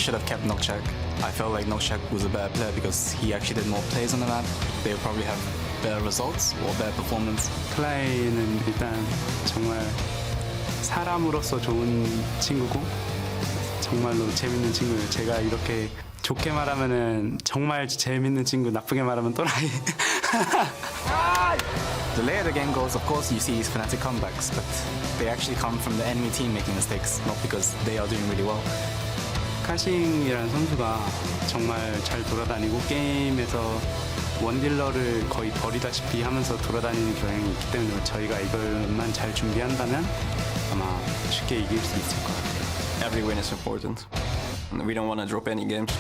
should have kept Nokchak. I felt like Nokchak was a better player because he actually did more plays on the map. They would probably have better results or better performance. 클라이는 일단 정말 사람으로서 좋은 친구고 정말로 재밌는 친구예요. 제가 이렇게 좋게 말하면은 정말 재밌는 친구, 나쁘게 말하면 또라이. The later the game goes, of course, you see these Fnatic comebacks, but they actually come from the enemy team making mistakes, not because they are doing really well. 카싱이라는 선수가 정말 잘 돌아다니고 게임에서 원딜러를 거의 버리다시피 하면서 돌아다니는 경향이 있기 때문에 저희가 이걸만 잘 준비한다면 아마 쉽게 이길 수 있을 것 같아요. Every win is important. We don't want to drop any games.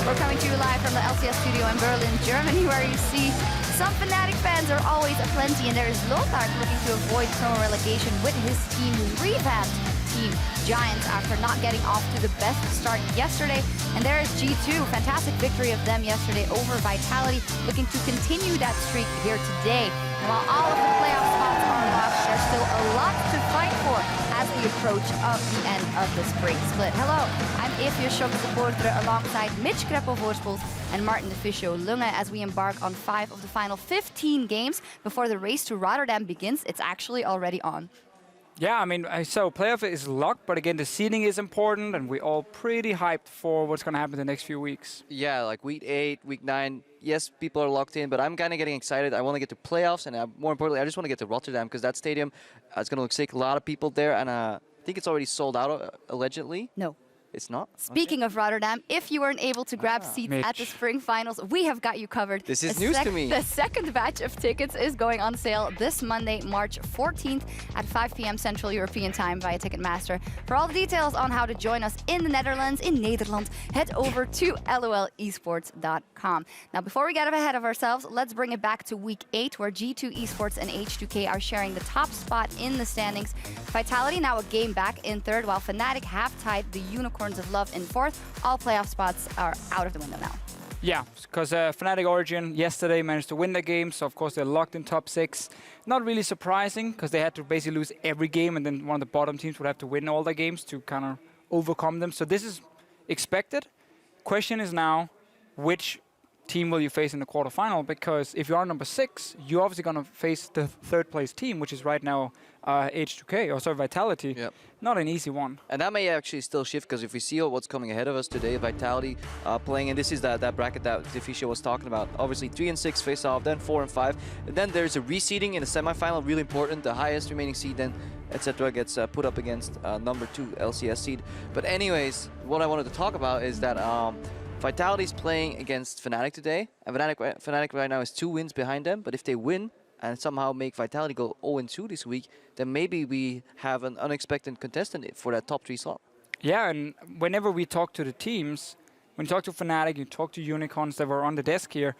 We're coming to you live from the LCS studio in Berlin, Germany, where you see some Fnatic fans are always aplenty, and there is Lothar looking to avoid promo relegation with his team, who revamped Team Giants after not getting off to the best start yesterday. And there is G2, fantastic victory of them yesterday over Vitality, looking to continue that streak here today. And while all of the playoff spots are locked, there's still a lot to fight for as we approach of the end of the spring split. Hello, I'm Ifje Schokke alongside Mitch Kreppel-Voorspoels and Martin de Fischo Lunge as we embark on 5 of the final 15 games before the race to Rotterdam begins. It's actually already on. Yeah, I mean, so playoff is locked, but again, the seeding is important, and we're all pretty hyped for what's going to happen the next few weeks. Yeah, like week 8, week 9, yes, people are locked in, but I'm kind of getting excited. I want to get to playoffs, and more importantly, I just want to get to Rotterdam because that stadium is going to look sick. A lot of people there, and I think it's already sold out, allegedly. No. It's not? Speaking of Rotterdam, if you weren't able to grab seats at the Spring Finals, we have got you covered. This is news to me. The second batch of tickets is going on sale this Monday, March 14th at 5 p.m. Central European Time via Ticketmaster. For all the details on how to join us in the Netherlands, in Nederland, head over to lolesports.com. Now, before we get ahead of ourselves, let's bring it back to week 8, where G2 Esports and H2K are sharing the top spot in the standings. Vitality now a game back in 3rd, while Fnatic have tied the Unicorns of Love in 4th. All playoff spots are out of the window now. Yeah, because Fnatic Origin yesterday managed to win the game, so of course they're locked in top 6. Not really surprising, because they had to basically lose every game, and then one of the bottom teams would have to win all their games to kind of overcome them. So this is expected. Question is now, which team will you face in the quarterfinal? Because if you are number 6, you're obviously going to face the 3rd place team, which is right now H2K, or sorry, Vitality. Yep. Not an easy one. And that may actually still shift, because if we see what's coming ahead of us today, Vitality playing, and this is that bracket that Defisha was talking about. Obviously 3 and 6 face off, then 4 and 5. And then there's a reseeding in the semifinal, really important. The highest remaining seed then, etc. gets put up against number 2 LCS seed. But anyways, what I wanted to talk about is that Vitality's playing against Fnatic today, and Fnatic right now is 2 wins behind them, but if they win and somehow make Vitality go 0-2 this week, then maybe we have an unexpected contestant for that top 3 slot. Yeah, and whenever we talk to the teams, when you talk to Fnatic, you talk to Unicorns that were on the desk here,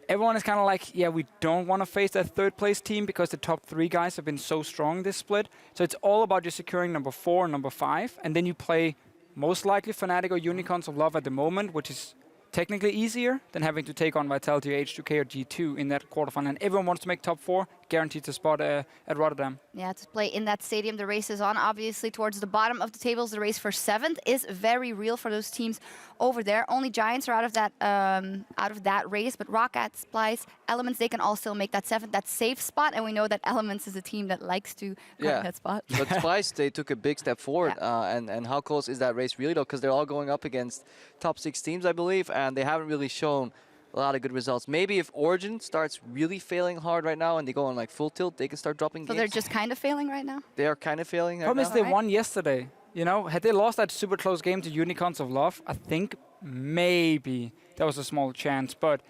everyone is kind of like, yeah, we don't want to face that 3rd place team because the top 3 guys have been so strong this split. So it's all about just securing number 4 and number 5, and then you play most likely Fnatic or Unicorns of Love at the moment, which is technically easier than having to take on Vitality or H2K or G2 in that quarterfinal. And everyone wants to make top 4, guaranteed a spot at Rotterdam. Yeah, to play in that stadium, the race is on. Obviously, towards the bottom of the tables, the race for 7th is very real for those teams over there. Only Giants are out of that race, but Rocket, Splice, Elements, they can all still make that 7th, that safe spot. And we know that Elements is a team that likes to grab that spot. But Splice, they took a big step forward. And how close is that race really, though? Because they're all going up against top 6 teams, I believe, and they haven't really shown a lot of good results. Maybe if Origin starts really failing hard right now and they go on like full tilt, they can start dropping games. So they're just kind of failing right now? They are kind of failing right Problem now. is they won yesterday. You know, had they lost that super close game to Unicorns of Love, I think maybe there was a small chance, but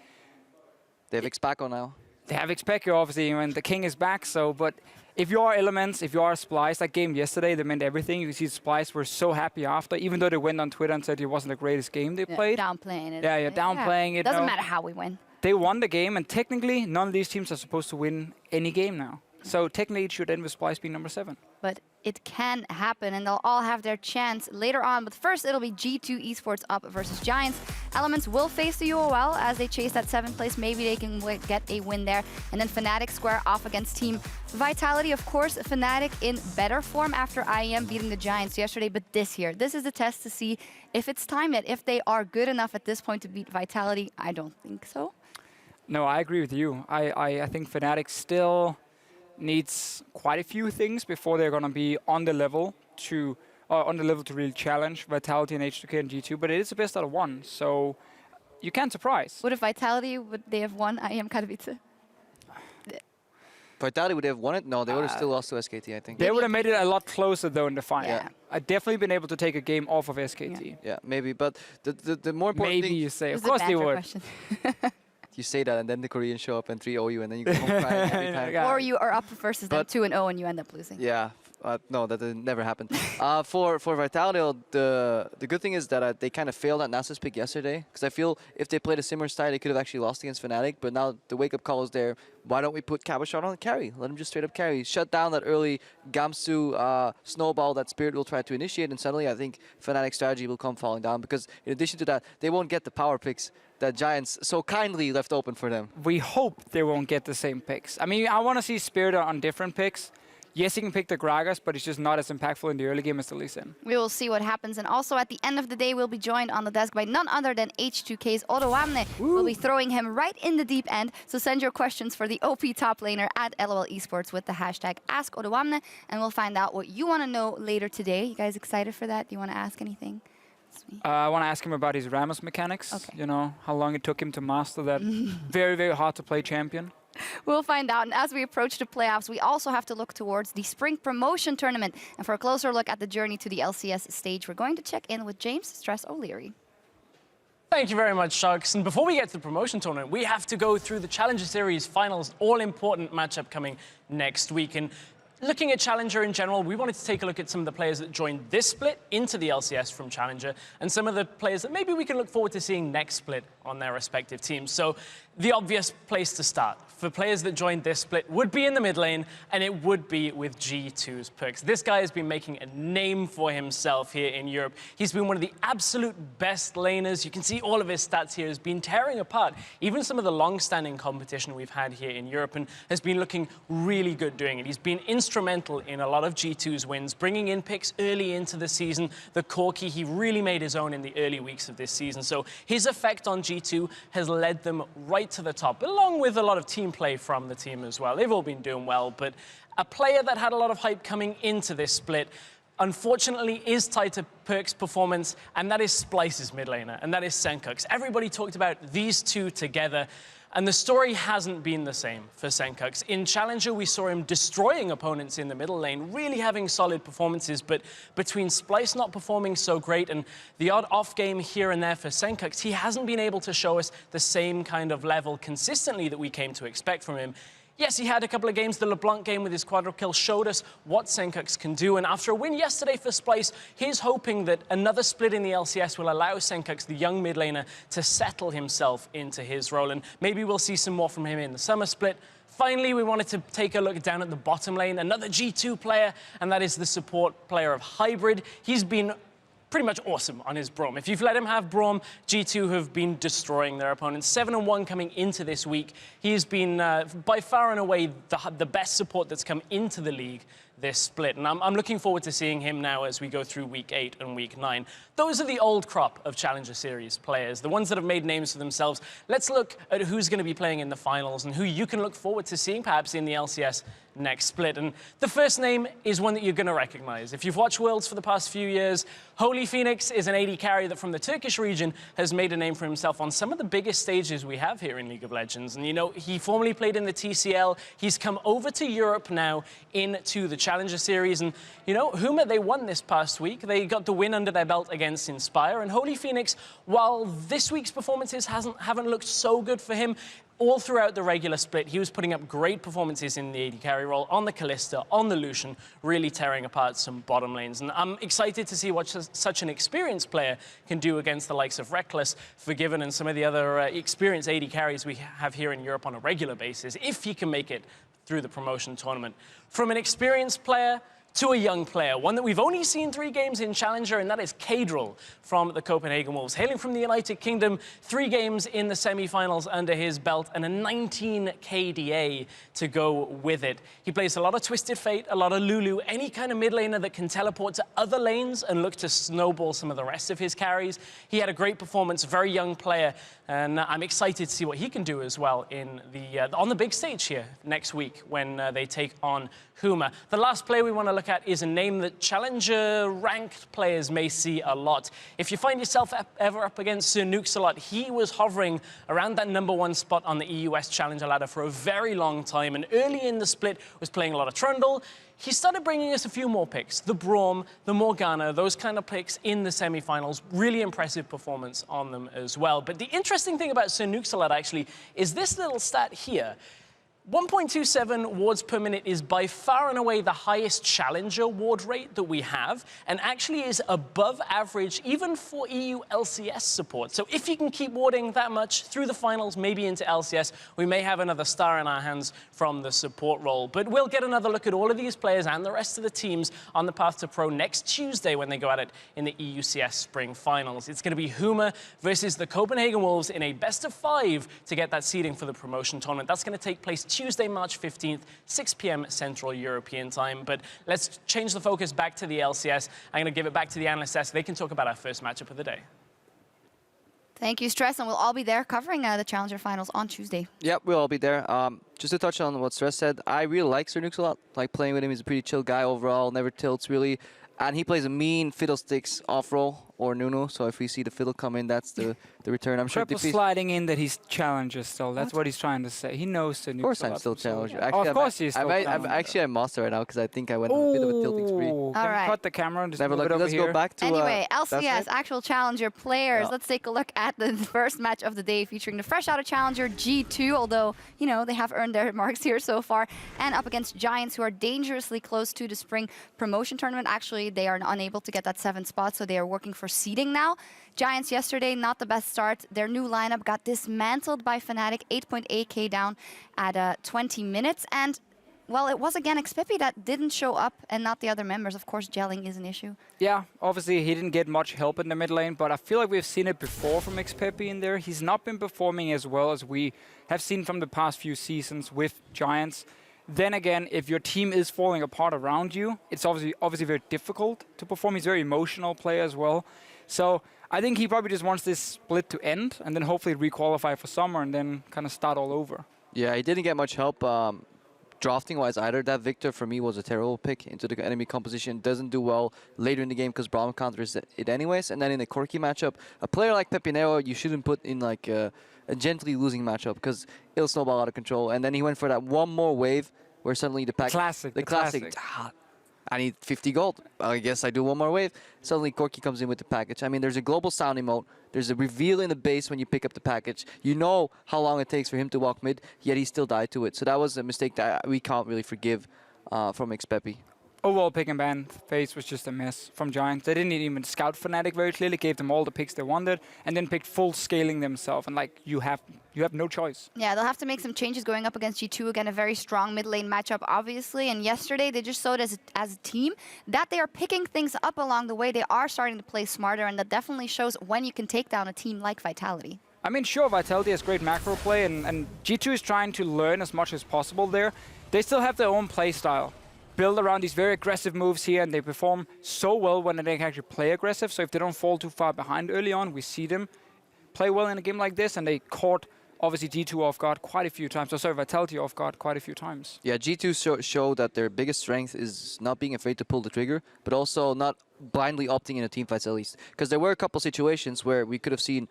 they have Xpaco now. They have Xpaco, obviously, and the king is back, so, but if you are Elements, if you are Splice, that game yesterday, they meant everything. You see Splice were so happy after, even though they went on Twitter and said it wasn't the greatest game they played. Downplaying it. Yeah, downplaying it. Doesn't matter how we win. they won the game, and technically, none of these teams are supposed to win any game now. So technically, it should end with Splyce being number 7. But it can happen, and they'll all have their chance later on. But first, it'll be G2 Esports up versus Giants. Elements will face the UOL as they chase that 7th place. Maybe they can get a win there. And then Fnatic square off against Team Vitality. Of course, Fnatic in better form after IEM beating the Giants yesterday. But this is the test to see if it's time yet, if they are good enough at this point to beat Vitality. I don't think so. No, I agree with you. I think Fnatic still needs quite a few things before they're going to be on the level to really challenge Vitality and H2K and G2, but it is the best out of 1, so you can't surprise. Would Vitality, would they have won IEM Katowice? Vitality would have won it? No, they would have still lost to SKT, I think. They would have made it a lot closer, though, in the final. Yeah. I'd definitely been able to take a game off of SKT. Yeah, maybe, but the more important Maybe thing... you say. Of This is a course they banter would. question. You say that, and then the Koreans show up and 3-0 you, and then you go home crying every time. Yeah. Or you are up versus them But- 2-0 and you end up losing. Yeah, no, that never happened. For Vitality, the good thing is that they kind of failed at Nasa's pick yesterday, because I feel if they played a similar style, they could have actually lost against Fnatic. But now the wake-up call is there. Why don't we put Cabashot on the carry? Let him just straight up carry. Shut down that early Gamsu snowball that Spirit will try to initiate, and suddenly I think Fnatic's strategy will come falling down, because in addition to that, they won't get the power picks that Giants so kindly left open for them. We hope they won't get the same picks. I mean, I want to see Spirit on different picks. Yes, he can pick the Gragas, but it's just not as impactful in the early game as the Lee Sin. We will see what happens. And also at the end of the day, we'll be joined on the desk by none other than H2K's Odoamne. We'll be throwing him right in the deep end. So send your questions for the OP top laner at LOL Esports with the hashtag AskOdoamne, and we'll find out what you want to know later today. You guys excited for that? Do you want to ask anything? I want to ask him about his Ramos mechanics. Okay. You know, how long it took him to master that very, very hard to play champion. We'll find out. And as we approach the playoffs, we also have to look towards the Spring Promotion Tournament. And for a closer look at the journey to the LCS stage, we're going to check in with James Stress O'Leary. Thank you very much, Sharks. And before we get to the promotion tournament, we have to go through the Challenger Series finals, all-important matchup coming next week. And looking at Challenger in general, we wanted to take a look at some of the players that joined this split into the LCS from Challenger, and some of the players that maybe we can look forward to seeing next split on their respective teams. So the obvious place to start for players that joined this split would be in the mid lane, and it would be with G2's Perks. This guy has been making a name for himself here in Europe. He's been one of the absolute best laners. You can see all of his stats here. Has been tearing apart even some of the long-standing competition we've had here in Europe, and has been looking really good doing it. He's been instrumental in a lot of G2's wins, bringing in picks early into the season. The Corki, he really made his own in the early weeks of this season. So his effect on G2 has led them right to the top, along with a lot of team play from the team as well. They've all been doing well, but a player that had a lot of hype coming into this split, unfortunately, is tied to Perk's performance, and that is Splyce's mid laner, and that is Senkux. Everybody talked about these two together, and the story hasn't been the same for Senkux. In Challenger, we saw him destroying opponents in the middle lane, really having solid performances, but between Splyce not performing so great and the odd off game here and there for Senkux, he hasn't been able to show us the same kind of level consistently that we came to expect from him. Yes, he had a couple of games. The LeBlanc game with his quadruple kill showed us what Senkux can do. And after a win yesterday for Splyce, he's hoping that another split in the LCS will allow Senkux, the young mid laner, to settle himself into his role. And maybe we'll see some more from him in the summer split. Finally, we wanted to take a look down at the bottom lane, another G2 player, and that is the support player of Hybrid. He's been pretty much awesome on his Braum. If you've let him have Braum, G2 have been destroying their opponents. 7-1 coming into this week. He has been by far and away the best support that's come into the league this split. And I'm looking forward to seeing him now as we go through week 8 and week 9. Those are the old crop of Challenger Series players, the ones that have made names for themselves. Let's look at who's going to be playing in the finals and who you can look forward to seeing perhaps in the LCS next split. And the first name is one that you're going to recognize. If you've watched Worlds for the past few years, Holy Phoenix is an AD carry that from the Turkish region has made a name for himself on some of the biggest stages we have here in League of Legends. And you know, he formerly played in the TCL. He's come over to Europe now into the Challenger Series. And you know, Huma, they won this past week. They got the win under their belt against Inspire. And Holy Phoenix, while this week's performances haven't looked so good for him, all throughout the regular split, he was putting up great performances in the AD carry role, on the Kalista, on the Lucian, really tearing apart some bottom lanes. And I'm excited to see what such an experienced player can do against the likes of Reckless, Forgiven, and some of the other experienced AD carries we have here in Europe on a regular basis, if he can make it through the promotion tournament. From an experienced player to a young player, one that we've only seen 3 games in Challenger, and that is Kadril from the Copenhagen Wolves. Hailing from the United Kingdom, 3 games in the semi-finals under his belt, and a 19 KDA to go with it. He plays a lot of Twisted Fate, a lot of Lulu, any kind of mid laner that can teleport to other lanes and look to snowball some of the rest of his carries. He had a great performance, very young player, and I'm excited to see what he can do as well in on the big stage here next week when they take on Huma. The last player we want to look at is a name that Challenger ranked players may see a lot. If you find yourself ever up against Sir Nukes a lot, he was hovering around that #1 spot on the EUS Challenger ladder for a very long time, and early in the split was playing a lot of Trundle. He started bringing us a few more picks, the Braum, the Morgana, those kind of picks in the semifinals. Really impressive performance on them as well. But the interesting thing about Sir Nuxalat actually is this little stat here. 1.27 wards per minute is by far and away the highest Challenger ward rate that we have, and actually is above average even for EU LCS support. So if you can keep warding that much through the finals, maybe into LCS, we may have another star in our hands from the support role. But we'll get another look at all of these players and the rest of the teams on the path to pro next Tuesday when they go at it in the EUCS Spring Finals. It's going to be Huma versus the Copenhagen Wolves in a best-of-5 to get that seeding for the promotion tournament. That's going to take place Tuesday, March 15th, 6 p.m. Central European time. But let's change the focus back to the LCS. I'm going to give it back to the analysts so they can talk about our first matchup of the day. Thank you, Stress, and we'll all be there covering the Challenger Finals on Tuesday. Yep, we'll all be there. Just to touch on what Stress said, I really like Sir Nukes a lot. Like playing with him, he's a pretty chill guy overall, never tilts really. And he plays a mean fiddlesticks off-roll or Nuno, so if we see the fiddle come in, that's the return. I'm sure Triple sliding in that he's challenger still. That's what he's trying to say. He knows the Of course I'm still challenger. Actually, of course he's still challenger. Actually, I'm master right now because I think I went on a bit of a tilting spree. All right. Cut the camera and just Never move look. it over Let's here. go back to Anyway, that's LCS, it. actual Challenger players. Yeah. Let's take a look at the first match of the day featuring the fresh out of Challenger G2, although, you know, they have earned their marks here so far, and up against Giants, who are dangerously close to the Spring Promotion Tournament. Actually, they are unable to get that 7th spot, so they are working for seeding now. Giants yesterday, not the best start. Their new lineup got dismantled by Fnatic, 8.8k down at 20 minutes. And, well, it was again Xpepi that didn't show up and not the other members. Of course, gelling is an issue. Yeah, obviously he didn't get much help in the mid lane, but I feel like we've seen it before from Xpepi in there. He's not been performing as well as we have seen from the past few seasons with Giants. Then again, if your team is falling apart around you, it's obviously very difficult to perform. He's a very emotional player as well. So I think he probably just wants this split to end and then hopefully requalify for summer and then kind of start all over. Yeah, he didn't get much help drafting-wise either. That Victor, for me, was a terrible pick into the enemy composition. Doesn't do well later in the game because Braum counters it anyways. And then in a Corki matchup, a player like Pepinero, you shouldn't put in like a gently losing matchup because it'll snowball out of control. And then he went for that one more wave where suddenly the pack... The classic. I need 50 gold. I guess I do one more wave. Suddenly Corki comes in with the package. I mean, there's a global sound emote. There's a reveal in the base when you pick up the package. You know how long it takes for him to walk mid, yet he still died to it. So that was a mistake that we can't really forgive from Xpepi. Overall pick and ban phase was just a mess from Giants. They didn't even scout Fnatic very clearly, gave them all the picks they wanted, and then picked full scaling themselves. And like you have no choice. Yeah, they'll have to make some changes going up against G2. Again, a very strong mid lane matchup, obviously. And yesterday, they just showed as a team that they are picking things up along the way. They are starting to play smarter, and that definitely shows when you can take down a team like Vitality. I mean, sure, Vitality has great macro play, and G2 is trying to learn as much as possible there. They still have their own play style, build around these very aggressive moves here, and they perform so well when they can actually play aggressive. So if they don't fall too far behind early on, we see them play well in a game like this, and they caught, obviously, G2 off guard quite a few times. Oh, sorry, Vitality off guard quite a few times. Yeah, G2 show that their biggest strength is not being afraid to pull the trigger, but also not blindly opting in a team fights at least. Because there were a couple situations where we could have seen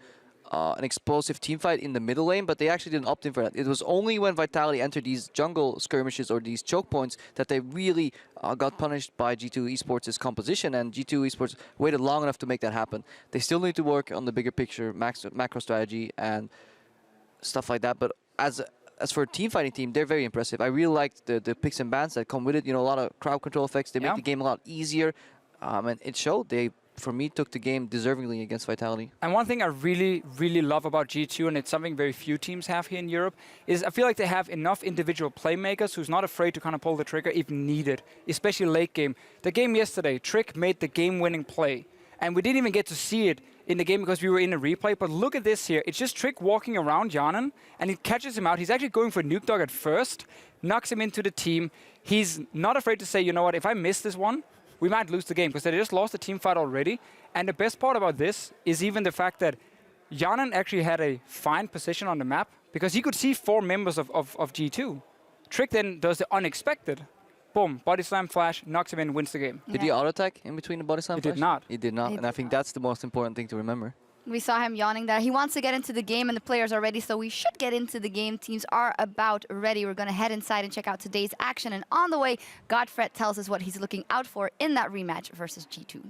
an explosive team fight in the middle lane, but they actually didn't opt in for that. It was only when Vitality entered these jungle skirmishes or these choke points that they really got punished by G2 Esports' composition, and G2 Esports waited long enough to make that happen. They still need to work on the bigger picture, macro strategy, and stuff like that, but as for a team fighting team, they're very impressive. I really liked the picks and bans that come with it. You know, a lot of crowd control effects. They make the game a lot easier, and it showed. They, for me, took the game deservingly against Vitality. And one thing I really, really love about G2, and it's something very few teams have here in Europe, is I feel like they have enough individual playmakers who's not afraid to kind of pull the trigger if needed, especially late game. The game yesterday, Trick made the game-winning play, and we didn't even get to see it in the game because we were in a replay, but look at this here. It's just Trick walking around Janan, and he catches him out. He's actually going for Nuke Dog at first, knocks him into the team. He's not afraid to say, you know what, if I miss this one, we might lose the game, because they just lost the team fight already. And the best part about this is even the fact that Janan actually had a fine position on the map, because he could see 4 members of G2. Trick then does the unexpected. Boom, body slam flash, knocks him in, wins the game. Did he auto-attack in between the body slam He flash? did not. He did not, and I think that's the most important thing to remember. We saw him yawning there. He wants to get into the game, and the players are ready, so we should get into the game. Teams are about ready. We're going to head inside and check out today's action. And on the way, Godfred tells us what he's looking out for in that rematch versus G2.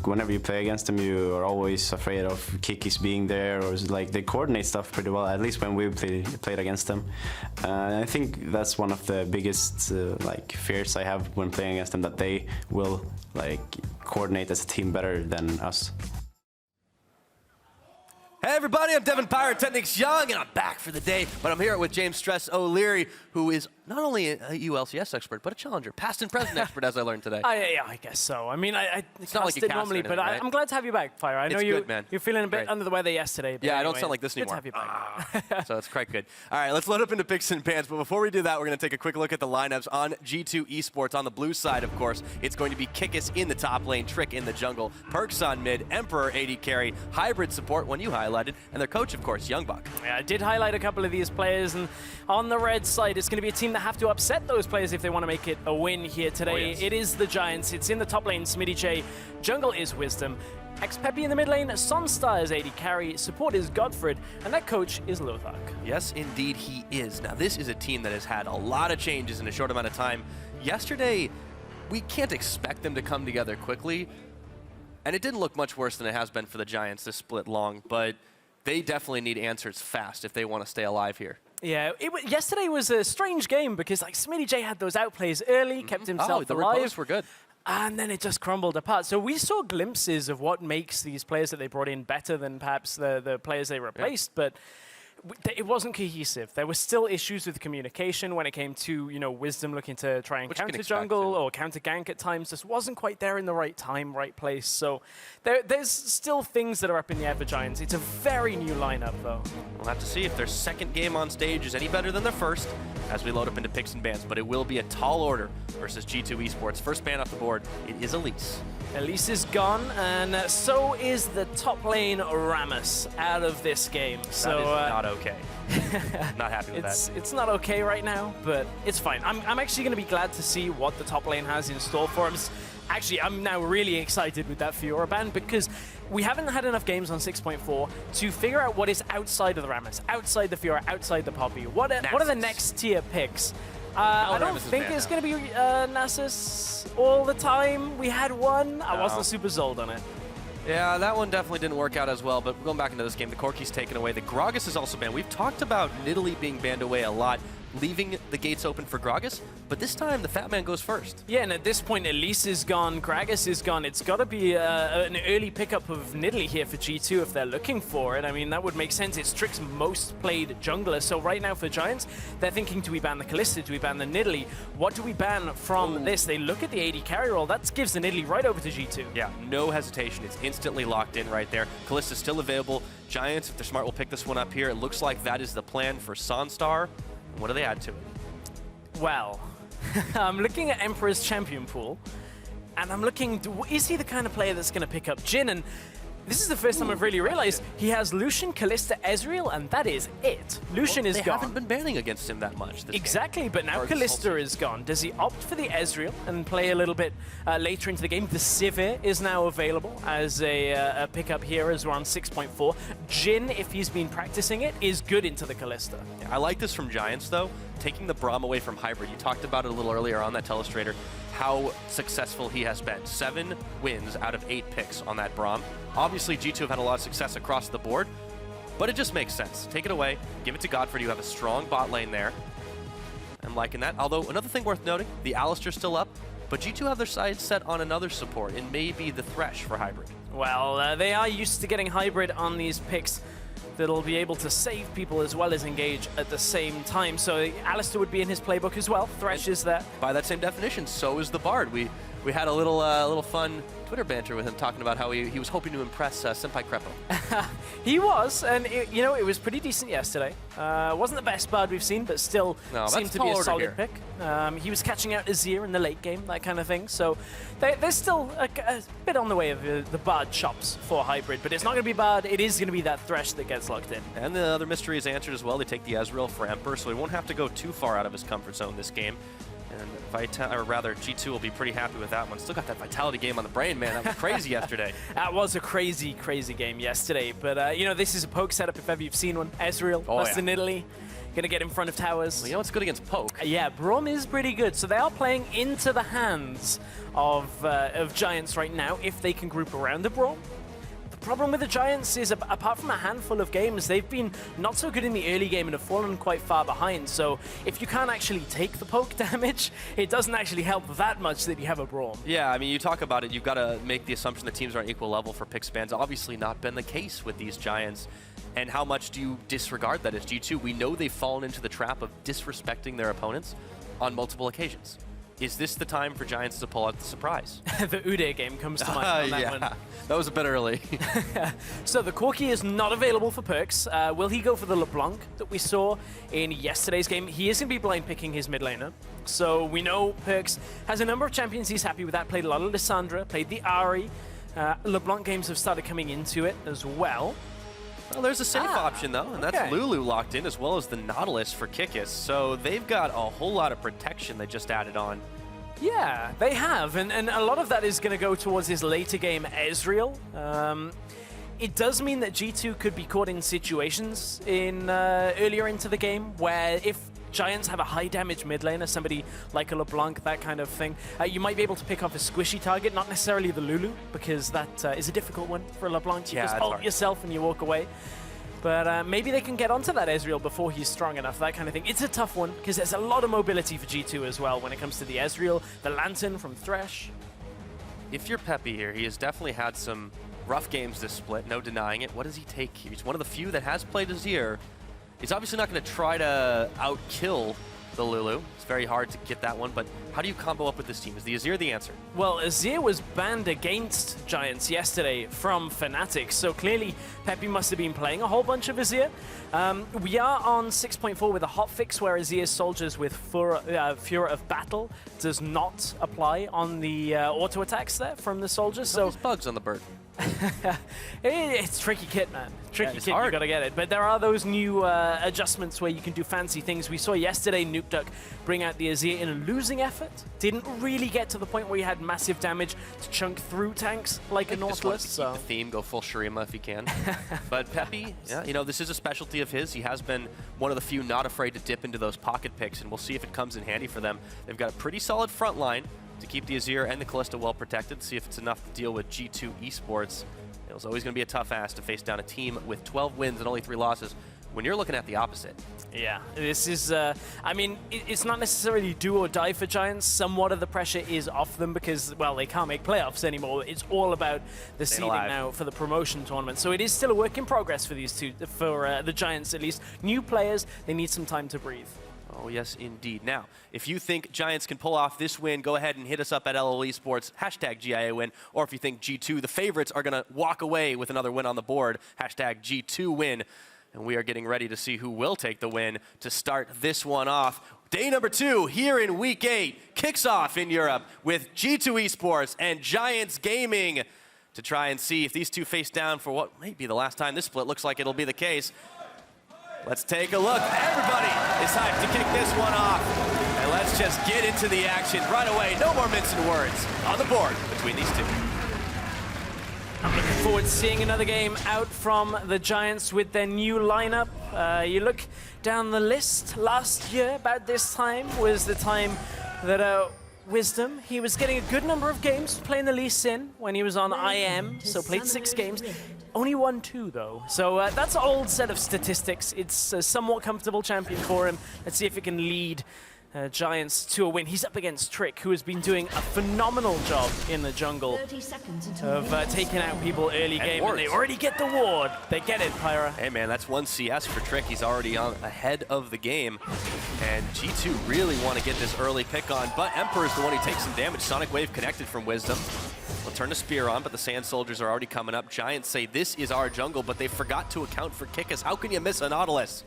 Whenever you play against them, you are always afraid of Kikis being there, or like they coordinate stuff pretty well. At least when we played against them, I think that's one of the biggest like fears I have when playing against them, that they will like coordinate as a team better than us. Hey everybody, I'm Devin Pyrotechnics Young, and I'm back for the day, but I'm here with James Stress O'Leary, who is not only a LCS expert, but a challenger, past and present expert, as I learned today. Yeah, I guess so. I mean, It's not like you it cast normally, anything, but right? I'm glad to have you back, Fire. I know It's good, man. you're feeling a bit Great. under the weather yesterday. But Yeah, I anyway, don't sound like this anymore. Good to have you back. So it's quite good. All right, let's load up into picks and pans. But before we do that, we're going to take a quick look at the lineups on G2 Esports. On the blue side, of course, it's going to be Kikis in the top lane, Trick in the jungle, Perks on mid, Emperor AD carry, hybrid support, one you highlighted, and their coach, of course, Youngbuck. Yeah, I did highlight a couple of these players, and on the red side, it's going to be a team that have to upset those players if they want to make it a win here today. Oh, yes. It is the Giants. It's in the top lane, Smitty J. Jungle is Wisdom. Xpeppy in the mid lane, Sunstar is AD carry, support is Godfred, and that coach is Lothar. Yes, indeed he is. Now, this is a team that has had a lot of changes in a short amount of time. Yesterday, we can't expect them to come together quickly, and it didn't look much worse than it has been for the Giants this split long, but they definitely need answers fast if they want to stay alive here. Yeah, yesterday was a strange game because like Smitty J had those outplays early, kept himself the alive. repos were good. And then it just crumbled apart. So we saw glimpses of what makes these players that they brought in better than perhaps the players they replaced, but it wasn't cohesive. There were still issues with communication when it came to, you know, Wisdom looking to try and counter jungle or counter gank at times. Just wasn't quite there in the right time, right place. So there's still things that are up in the air for Giants. It's a very new lineup, though. We'll have to see if their second game on stage is any better than their first as we load up into picks and bans, but it will be a tall order versus G2 Esports. First ban off the board, it is Elise. Elise is gone, and so is the top lane Rammus out of this game. So That is not okay. Not happy with that. It's not okay right now, but it's fine. I'm actually going to be glad to see what the top lane has in store for him. Actually, I'm now really excited with that Fiora ban because we haven't had enough games on 6.4 to figure out what is outside of the Rammus, outside the Fiora, outside the Poppy. What are the next tier picks? I don't think it's going to be Nasus all the time. We had one. I wasn't super sold on it. Yeah, that one definitely didn't work out as well, but going back into this game, the Corki's taken away. The Gragas is also banned. We've talked about Nidalee being banned away a lot, leaving the gates open for Gragas, but this time the Fat Man goes first. Yeah, and at this point, Elise is gone, Gragas is gone. It's got to be an early pickup of Nidalee here for G2 if they're looking for it. I mean, that would make sense. It's Trick's most played jungler. So right now for Giants, they're thinking, do we ban the Kalista? Do we ban the Nidalee? What do we ban from this? They look at the AD carry roll. That gives the Nidalee right over to G2. Yeah, no hesitation. It's instantly locked in right there. Kalista's still available. Giants, if they're smart, will pick this one up here. It looks like that is the plan for Sunstar. What do they add to it? Well, I'm looking at Emperor's champion pool, and I'm looking, is he the kind of player that's going to pick up Jhin? And this is the first time I've really realized he has Lucian, Kalista, Ezreal, and that is it. Lucian is they gone. They haven't been banning against him that much this Exactly, game. but now Kalista is gone. Does he opt for the Ezreal and play a little bit later into the game? The Sivir is now available as a pickup here as we're on 6.4. Jhin, if he's been practicing it, is good into the Kalista. Yeah, I like this from Giants, though. Taking the Braum away from Hybrid. You talked about it a little earlier on that Telestrator, how successful he has been. 7 wins out of 8 picks on that Braum. Obviously, G2 have had a lot of success across the board, but it just makes sense. Take it away, give it to Godfrey. You have a strong bot lane there. I'm liking that. Although, another thing worth noting, the Alistar's still up, but G2 have their sights set on another support, and maybe the Thresh for Hybrid. Well, they are used to getting Hybrid on these picks that'll be able to save people as well as engage at the same time. So Alistar would be in his playbook as well. Thresh is there. By that same definition, so is the Bard. We had a little fun Twitter banter with him talking about how he was hoping to impress Senpai Crepo. He was, and it was pretty decent yesterday. Wasn't the best Bard we've seen, but still seemed to be a solid pick. He was catching out Azir in the late game, that kind of thing. So there's still a bit on the way of the Bard chops for Hybrid, but it's not going to be Bard. It is going to be that Thresh that gets locked in. And the other mystery is answered as well. They take the Ezreal for Emperor, so he won't have to go too far out of his comfort zone this game. And G2 will be pretty happy with that one. Still got that Vitality game on the brain, man. That was crazy yesterday. That was a crazy, crazy game yesterday. But, this is a poke setup if ever you've seen one. Ezreal, bust in Italy. Gonna get in front of towers. Well, it's good against poke. Yeah, Braum is pretty good. So they are playing into the hands of Giants right now if they can group around the Braum. The problem with the Giants is, apart from a handful of games, they've been not so good in the early game and have fallen quite far behind. So if you can't actually take the poke damage, it doesn't actually help that much that you have a Braum. Yeah, I mean, you talk about it, you've got to make the assumption that teams are on equal level for pick spans. Obviously not been the case with these Giants. And how much do you disregard that as G2? We know they've fallen into the trap of disrespecting their opponents on multiple occasions. Is this the time for Giants to pull out the surprise? The Udyr game comes to mind on that one. That was a bit early. So the Corki is not available for perks. Will he go for the LeBlanc that we saw in yesterday's game? He is going to be blind picking his mid laner. So we know Perks has a number of champions he's happy with that. Played a lot of Lissandra, played the Ahri. LeBlanc games have started coming into it as well. Well, there's a safe option, though, and that's Lulu locked in, as well as the Nautilus for Kikis. So they've got a whole lot of protection they just added on. Yeah, they have, and a lot of that is going to go towards his later game Ezreal. It does mean that G2 could be caught in situations in earlier into the game where if Giants have a high damage mid laner, somebody like a LeBlanc, that kind of thing, you might be able to pick off a squishy target, not necessarily the Lulu, because that is a difficult one for LeBlanc. You just ult yourself and you walk away. But maybe they can get onto that Ezreal before he's strong enough, that kind of thing. It's a tough one, because there's a lot of mobility for G2 as well when it comes to the Ezreal, the Lantern from Thresh. If you're Peppy here, he has definitely had some rough games this split, no denying it. What does he take here? He's one of the few that has played Azir. He's obviously not going to try to outkill the Lulu. It's very hard to get that one, but how do you combo up with this team? Is the Azir the answer? Well, Azir was banned against Giants yesterday from Fnatic, so clearly Peppy must have been playing a whole bunch of Azir. We are on 6.4 with a hotfix where Azir's soldiers with Furor of Battle does not apply on the auto attacks there from the soldiers. So there's bugs on the bird. It's tricky kit, man. Tricky kit, you gotta get it. But there are those new adjustments where you can do fancy things. We saw yesterday Nuke Duck bring out the Azir in a losing effort. Didn't really get to the point where he had massive damage to chunk through tanks like a Nautilus. Just wants to keep the theme, go full Shurima if he can. But Peppy, this is a specialty of his. He has been one of the few not afraid to dip into those pocket picks, and we'll see if it comes in handy for them. They've got a pretty solid front line to keep the Azir and the Kalista well protected, see if it's enough to deal with G2 Esports. It was always going to be a tough ask to face down a team with 12 wins and only 3 losses when you're looking at the opposite. Yeah, this is, it's not necessarily do or die for Giants. Somewhat of the pressure is off them because, well, they can't make playoffs anymore. It's all about the seeding now for the promotion tournament. So it is still a work in progress for these two, for the Giants at least. New players, they need some time to breathe. Oh, yes, indeed. Now, if you think Giants can pull off this win, go ahead and hit us up at LOL Esports, hashtag GIA win. Or if you think G2, the favorites, are going to walk away with another win on the board, hashtag G2 win. And we are getting ready to see who will take the win to start this one off. Day number 2 here in Week 8 kicks off in Europe with G2 Esports and Giants Gaming to try and see if these two face down for what might be the last time this split. Looks like it'll be the case. Let's take a look. Everybody is hyped to kick this one off. And let's just get into the action right away. No more mincing words on the board between these two. I'm looking forward to seeing another game out from the Giants with their new lineup. You look down the list, last year, about this time, was the time that Wisdom. He was getting a good number of games playing the Lee Sin when he was on IM, so played 6 games. Only won 2 though, so that's an old set of statistics. It's a somewhat comfortable champion for him. Let's see if he can lead Giants to a win. He's up against Trick, who has been doing a phenomenal job in the jungle of taking out people early game, and they already get the ward. They get it, Pyra. Hey man, that's 1 CS for Trick. He's already ahead of the game. And G2 really want to get this early pick on, but Emperor's the one who takes some damage. Sonic Wave connected from Wisdom. We'll turn the spear on, but the Sand Soldiers are already coming up. Giants say this is our jungle, but they forgot to account for Kickus. How can you miss a Nautilus?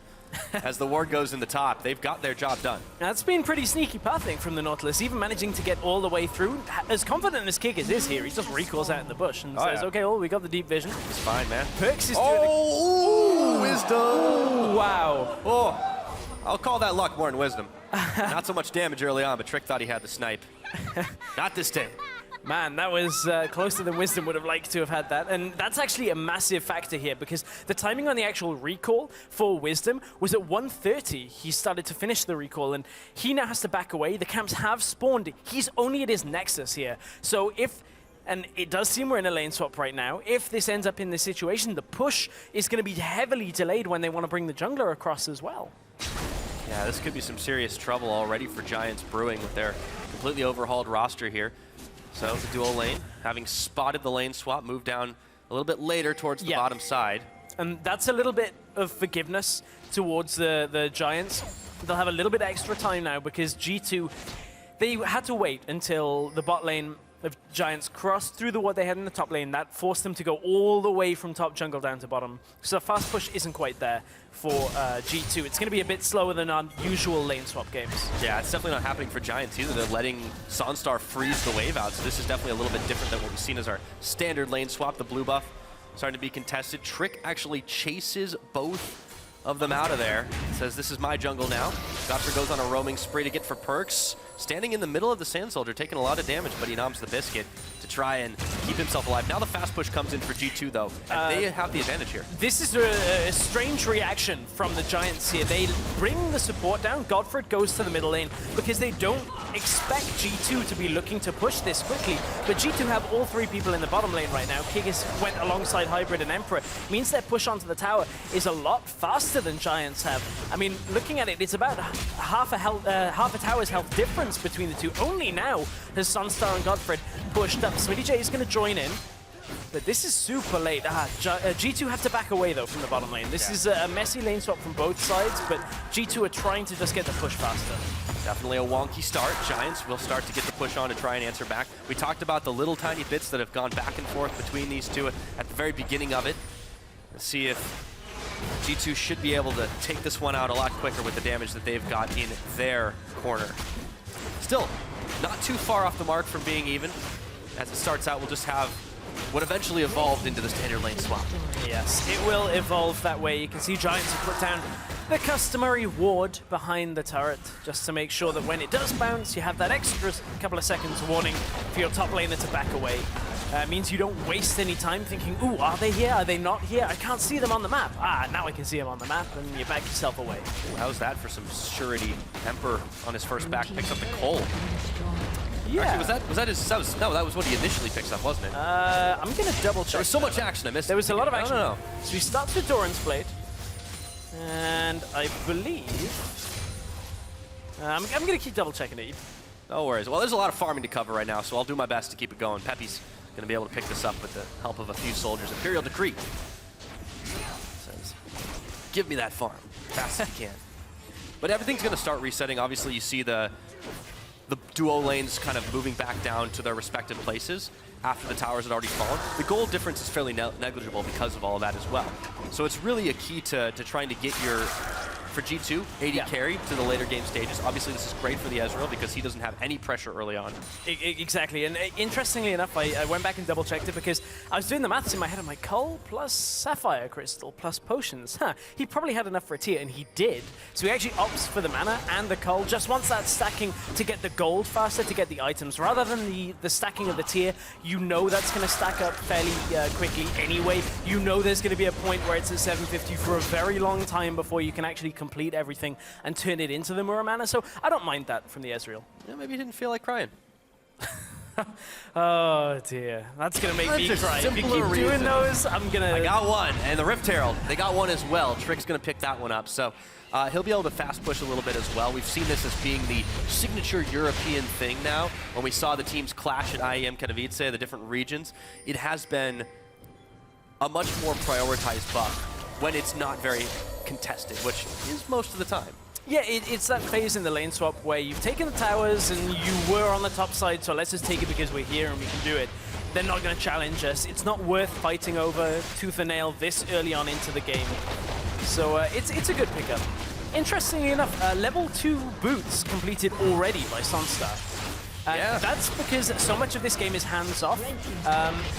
As the ward goes in the top, they've got their job done. That's been pretty sneaky pathing from the Nautilus, even managing to get all the way through. As confident as Kickus is here, he just recalls out in the bush and says, okay, well, we got the deep vision. It's fine, man. Perks is doing Wisdom! Oh, wow. Oh, I'll call that luck more than wisdom. Not so much damage early on, but Trick thought he had the snipe. Not this day. Man, that was closer than Wisdom would have liked to have had that. And that's actually a massive factor here, because the timing on the actual recall for Wisdom was at 1:30. He started to finish the recall, and he now has to back away. The camps have spawned. He's only at his Nexus here. So if, and it does seem we're in a lane swap right now, if this ends up in this situation, the push is going to be heavily delayed when they want to bring the jungler across as well. Yeah, this could be some serious trouble already for Giants Brewing with their completely overhauled roster here. So the dual lane, having spotted the lane swap, move down a little bit later towards the bottom side. And that's a little bit of forgiveness towards the Giants. They'll have a little bit extra time now because G2, they had to wait until the bot lane of Giants crossed through what they had in the top lane. That forced them to go all the way from top jungle down to bottom. So the fast push isn't quite there for G2. It's going to be a bit slower than our usual lane swap games. Yeah, it's definitely not happening for Giants either. They're letting Sunstar freeze the wave out, so this is definitely a little bit different than what we've seen as our standard lane swap. The blue buff starting to be contested. Trick actually chases both of them out of there. Says, this is my jungle now. Godfrey goes on a roaming spree to get for perks. Standing in the middle of the Sand Soldier, taking a lot of damage, but he noms the biscuit to try and keep himself alive. Now the fast push comes in for G2 though, and they have the advantage here. This is a strange reaction from the Giants here. They bring the support down. Godfrey goes to the middle lane because they don't expect G2 to be looking to push this quickly. But G2 have all 3 people in the bottom lane right now. Kigis went alongside Hybrid and Emperor. Means their push onto the tower is a lot faster than Giants have. I mean, looking at it, it's about half a tower's health difference between the two. Only now has Sunstar and Godfrey pushed up. Smitty J is going to join in, but this is super late. G2 have to back away though from the bottom lane. This is a messy lane swap from both sides, but G2 are trying to just get the push faster. Definitely a wonky start. Giants will start to get the push on to try and answer back. We talked about the little tiny bits that have gone back and forth between these two at the very beginning of it. Let's see if G2 should be able to take this one out a lot quicker with the damage that they've got in their corner. Still, not too far off the mark from being even. As it starts out, we'll just have what eventually evolved into the standard lane swap. Yes, it will evolve that way. You can see Giants have put down the customary ward behind the turret, just to make sure that when it does bounce, you have that extra couple of seconds warning for your top laner to back away. Means you don't waste any time thinking, ooh, are they here? Are they not here? I can't see them on the map. Now I can see them on the map, and you back yourself away. Ooh, how's that for some surety? Emperor on his first back picks up the Cole. Yeah. Actually, that was what he initially picks up, wasn't it? I'm gonna double check. There was so much action, I missed. There was a lot of action. No. So he starts with Doran's Blade, and I believe I'm gonna keep double checking it. No worries. Well, there's a lot of farming to cover right now, so I'll do my best to keep it going. Peppy's going to be able to pick this up with the help of a few soldiers. Imperial Decree says, give me that farm fast as you can. But everything's going to start resetting. Obviously, you see the duo lanes kind of moving back down to their respective places after the towers had already fallen. The gold difference is fairly negligible because of all of that as well. So it's really a key to trying to get your, for G2, AD carry to the later game stages. Obviously, this is great for the Ezreal because he doesn't have any pressure early on. Exactly, and interestingly enough, I went back and double-checked it because I was doing the maths in my head. I'm like, Cull plus Sapphire Crystal plus potions. He probably had enough for a tier, and he did. So he actually opts for the mana and the Cull, just wants that stacking to get the gold faster, to get the items. Rather than the stacking of the tier, you know that's going to stack up fairly quickly anyway. You know there's going to be a point where it's at 750 for a very long time before you can actually complete everything and turn it into the Muramana. So I don't mind that from the Ezreal. Yeah, maybe he didn't feel like crying. Oh dear, that's gonna make me Such a cry. If you keep simpler doing reason. those, I'm gonna. I got one, and the Rift Herald, they got one as well. Trick's gonna pick that one up, so he'll be able to fast push a little bit as well. We've seen this as being the signature European thing now. When we saw the teams clash at IEM Katowice, the different regions, it has been a much more prioritized buff when it's not very contested, which is most of the time. Yeah, it's that phase in the lane swap where you've taken the towers and you were on the top side, so let's just take it because we're here and we can do it. They're not going to challenge us. It's not worth fighting over tooth and nail this early on into the game. So it's a good pickup. Interestingly enough, level 2 boots completed already by Sunstar. Yeah. That's because so much of this game is hands-off.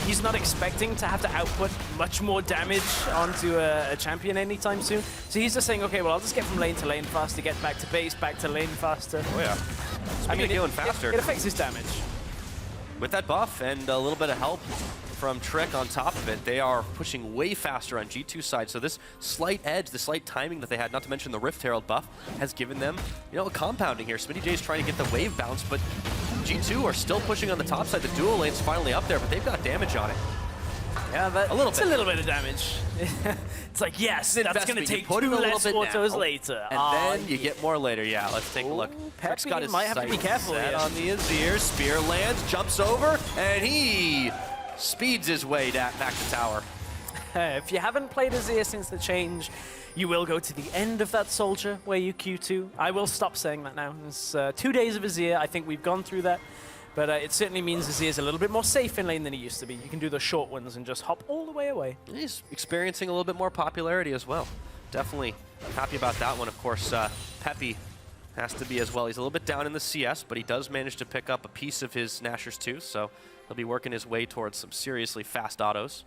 He's not expecting to have to output much more damage onto a champion anytime soon. So he's just saying, okay, well, I'll just get from lane to lane faster, get back to base, back to lane faster. Oh yeah. Speaking of going faster. It affects his damage. With that buff and a little bit of help from Trick on top of it, they are pushing way faster on G2's side. So this slight edge, the slight timing that they had, not to mention the Rift Herald buff, has given them, a compounding here. Smitty J's trying to get the wave bounce, but G2 are still pushing on the top side. The dual lane's finally up there, but they've got damage on it. Yeah, a little bit. a little bit of damage. It's like, yes, that's going to take put 2 in a little less bit autos now, later. And then you get more later. Yeah, let's take a look. Trick's got his might have to be sights careful set here. on the Azir. Spear lands, jumps over, and he speeds his way back to tower. If you haven't played Azir since the change, you will go to the end of that soldier where you Q2. I will stop saying that now. It's 2 days of Azir. I think we've gone through that. But it certainly means Azir's a little bit more safe in lane than he used to be. You can do the short ones and just hop all the way away. He's experiencing a little bit more popularity as well. Definitely happy about that one. Of course, Peppy has to be as well. He's a little bit down in the CS, but he does manage to pick up a piece of his Nashers too, so he'll be working his way towards some seriously fast autos,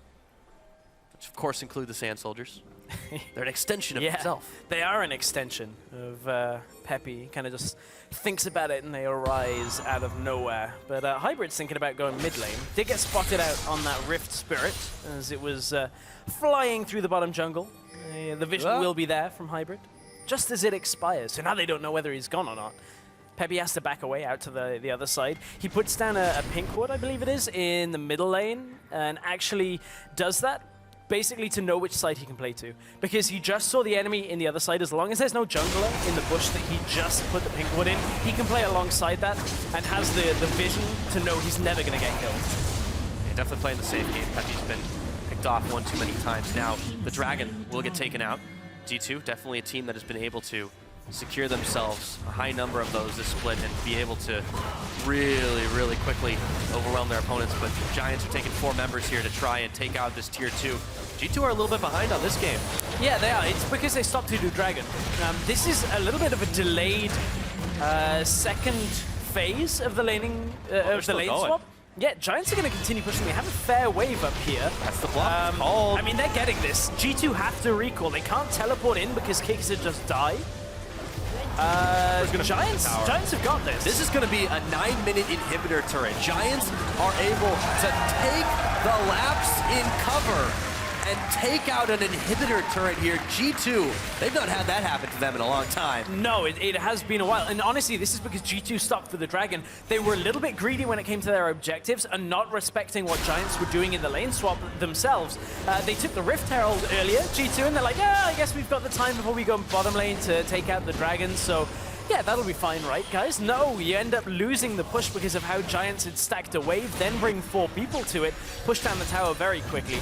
which of course include the Sand Soldiers. They're an extension of himself. They are an extension of Peppy. He kind of just thinks about it and they arise out of nowhere. But Hybrid's thinking about going mid lane. Did get spotted out on that Rift Spirit as it was flying through the bottom jungle. The vision will be there from Hybrid just as it expires. So now they don't know whether he's gone or not. Peppy has to back away out to the other side. He puts down a pink ward, I believe it is, in the middle lane and actually does that basically to know which side he can play to. Because he just saw the enemy in the other side. As long as there's no jungler in the bush that he just put the pink ward in, he can play alongside that and has the vision to know he's never going to get killed. Yeah, definitely playing the safe game. Peppy's been picked off one too many times now. The Dragon will get taken out. G2, definitely a team that has been able to secure themselves a high number of those this split and be able to really, really quickly overwhelm their opponents. But Giants are taking 4 members here to try and take out this tier 2. G2 are a little bit behind on this game. Yeah, they are. It's because they stopped to do Dragon. This is a little bit of a delayed second phase of the laning of the lane swap. Yeah, Giants are going to continue pushing. They have a fair wave up here. That's the block. I mean, they're getting this. G2 have to recall. They can't teleport in because Kicks would just die. Giants have got this. This is going to be a 9-minute inhibitor turret. Giants are able to take the laps in cover and take out an inhibitor turret here. G2, they've not had that happen to them in a long time. No, it has been a while. And honestly, this is because G2 stopped for the Dragon. They were a little bit greedy when it came to their objectives and not respecting what Giants were doing in the lane swap themselves. They took the Rift Herald earlier, G2, and they're like, yeah, I guess we've got the time before we go bottom lane to take out the Dragon. So yeah, that'll be fine, right, guys? No, you end up losing the push because of how Giants had stacked a wave, then bring 4 people to it, push down the tower very quickly.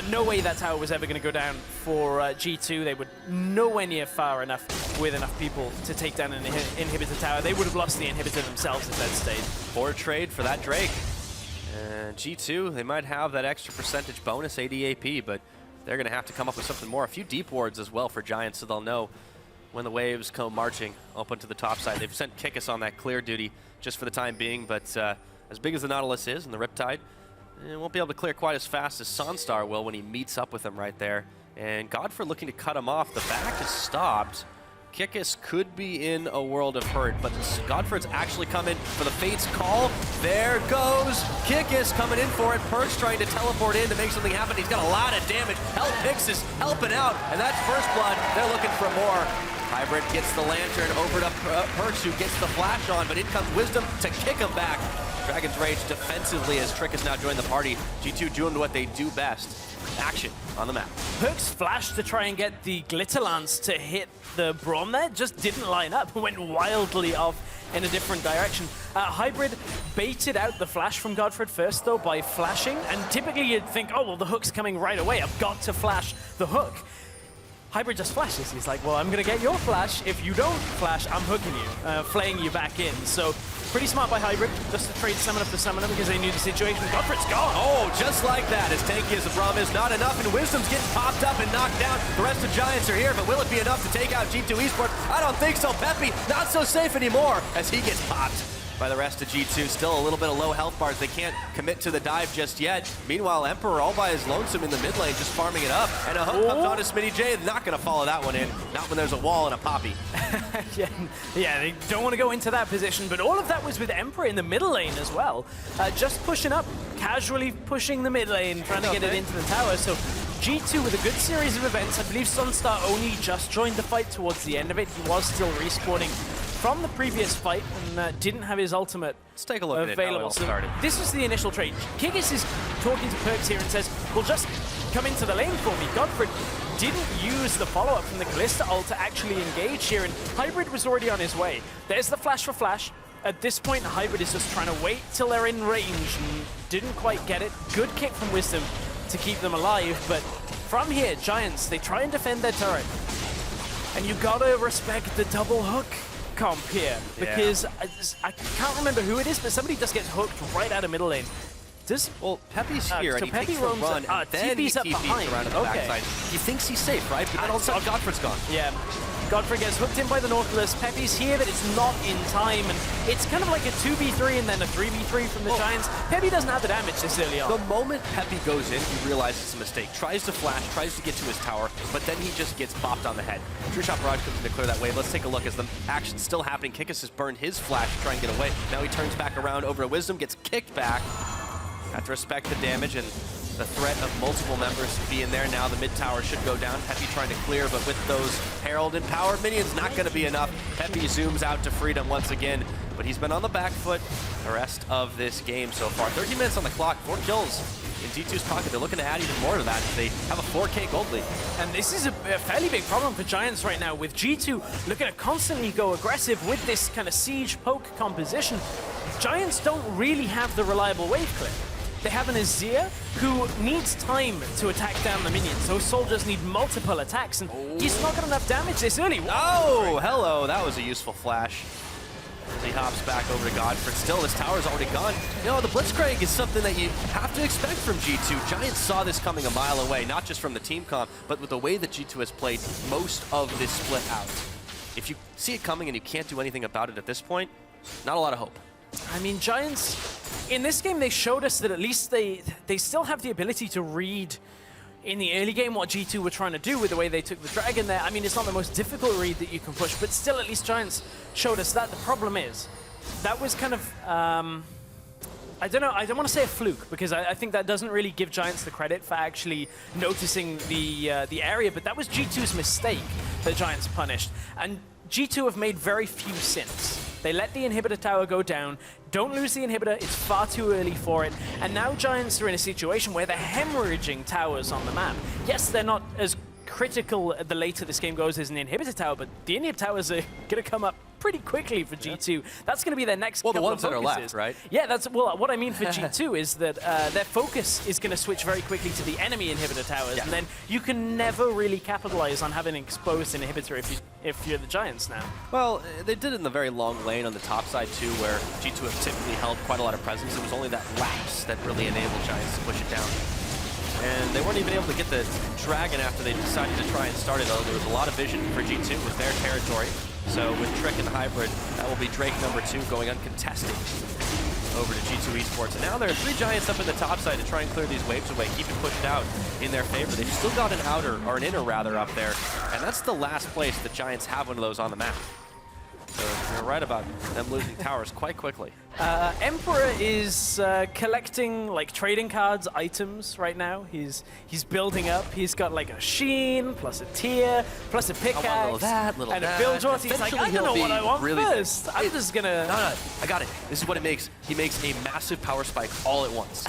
No way that tower was ever going to go down for G2. They were nowhere near far enough with enough people to take down an inhibitor tower. They would have lost the inhibitor themselves if that stayed. Poor trade for that Drake. G2, they might have that extra percentage bonus ADAP, but they're going to have to come up with something more. A few deep wards as well for Giants, so they'll know when the waves come marching up onto the top side. They've sent Kickus on that clear duty just for the time being, but as big as the Nautilus is and the Riptide, it won't be able to clear quite as fast as Sunstar will when he meets up with him right there. And Godford looking to cut him off. The back is stopped. Kickus could be in a world of hurt, but Godford's actually coming for the Fate's call. There goes Kickus coming in for it. Perch trying to teleport in to make something happen. He's got a lot of damage. Pix is helping out, and that's first blood. They're looking for more. Hybrid gets the lantern over to Perch, who gets the flash on, but in comes Wisdom to kick him back. Dragon's Rage defensively as Trick has now joined the party. G2 doing what they do best. Action on the map. Hook's flash to try and get the Glitter Lance to hit the Braum there just didn't line up, went wildly off in a different direction. Hybrid baited out the flash from Godfred first though by flashing, and typically you'd think, oh well, the hook's coming right away, I've got to flash the hook. Hybrid just flashes. He's like, well, I'm going to get your flash. If you don't flash, I'm hooking you, flaying you back in. So pretty smart by Hybrid, just to trade summon up to summoner because they knew the situation. Godfred's gone. Oh, just like that. As tanky as the Braum is, not enough, and Wisdom's getting popped up and knocked down. The rest of Giants are here, but will it be enough to take out G2 Esports? I don't think so. Peppy, not so safe anymore as he gets popped by the rest of G2. Still a little bit of low health bars. They can't commit to the dive just yet. Meanwhile, Emperor all by his lonesome in the mid lane, just farming it up. And a hook comes on to Smitty J. Not going to follow that one in. Not when there's a wall and a poppy. yeah, they don't want to go into that position, but all of that was with Emperor in the middle lane as well. Just pushing up, casually pushing the mid lane, trying to get it into the tower. So G2 with a good series of events. I believe Sunstar only just joined the fight towards the end of it. He was still respawning from the previous fight and didn't have his ultimate Let's take a look at it, how it all started. This was the initial trade. Kigis is talking to Perks here and says, well, just come into the lane for me. Godfred didn't use the follow-up from the Kalista ult to actually engage here, and Hybrid was already on his way. There's the flash for Flash. At this point, Hybrid is just trying to wait till they're in range and didn't quite get it. Good kick from Wisdom to keep them alive, but from here, Giants, they try and defend their turret. And you gotta respect the double hook comp here, because I can't remember who it is, but somebody just gets hooked right out of middle lane. Well, Peppy's here, and he Peppy takes the run, and then he TP's up TP's behind. around to the backside. He thinks he's safe, right? But then all of a sudden, Godfred's gone. Yeah, Godfrey gets hooked in by the Nautilus. Peppy's here, but it's not in time, and it's kind of like a 2v3 and then a 3v3 from the Giants. Peppy doesn't have the damage this early on. The moment Peppy goes in, he realizes it's a mistake. Tries to flash, tries to get to his tower, but then he just gets popped on the head. True Shot Barrage comes in to clear that wave. Let's take a look as the action's still happening. Kikis has burned his flash to try and get away. Now he turns back around over to Wisdom, gets kicked back. Have to respect the damage and the threat of multiple members being there. Now the mid tower should go down. Peppy trying to clear, but with those heralded power minions, not going to be enough. Peppy zooms out to freedom once again, but he's been on the back foot the rest of this game so far. 30 minutes on the clock, 4 kills in G2's pocket. They're looking to add even more to that. They have a 4K gold lead. And this is a fairly big problem for Giants right now, with G2 looking to constantly go aggressive with this kind of siege poke composition. Giants don't really have the reliable wave clip. They have an Azir who needs time to attack down the minions. Those soldiers need multiple attacks, and he's not got enough damage this early. Oh, hello. That was a useful flash. As he hops back over to Godfred. Still, this tower's already gone. You know, the Blitzcrank is something that you have to expect from G2. Giants saw this coming a mile away, not just from the team comp, but with the way that G2 has played most of this split out. If you see it coming and you can't do anything about it at this point, not a lot of hope. I mean, Giants, in this game, they showed us that at least they still have the ability to read in the early game what G2 were trying to do with the way they took the Dragon there. I mean, it's not the most difficult read that you can push, but still, at least Giants showed us that. The problem is, that was kind of, I don't know, I don't want to say a fluke, because I think that doesn't really give Giants the credit for actually noticing the area, but that was G2's mistake that Giants punished. And G2 have made very few since. They let the inhibitor tower go down. Don't lose the inhibitor, it's far too early for it. And now Giants are in a situation where they're hemorrhaging towers on the map. Yes, they're not as critical the later this game goes as an inhibitor tower, but the inhibitor towers are going to come up pretty quickly for G2. That's going to be their next couple of the ones that focuses. are left, right? Yeah, that's, well, what I mean for G2 is that their focus is going to switch very quickly to the enemy inhibitor towers, and then you can never really capitalize on having an exposed inhibitor if you're the Giants now. Well, they did it in the very long lane on the top side too, where G2 have typically held quite a lot of presence. It was only that lapse that really enabled Giants to push it down. And they weren't even able to get the Dragon after they decided to try and start it, though. There was a lot of vision for G2 with their territory. So with Trick and Hybrid, that will be Drake #2 going uncontested over to G2 Esports. And now there are 3 Giants up in the top side to try and clear these waves away, keep it pushed out in their favor. They've still got an outer, or an inner rather, up there. And that's the last place the Giants have one of those on the map. So you're right about them losing towers quite quickly. Emperor is collecting like trading cards, items right now. He's building up. He's got like a Sheen, plus a Tier, plus a Pickaxe, and a Build Draw. He's like, I don't know what I want first. I'm just gonna... No, I got it. This is what it makes. He makes a massive power spike all at once.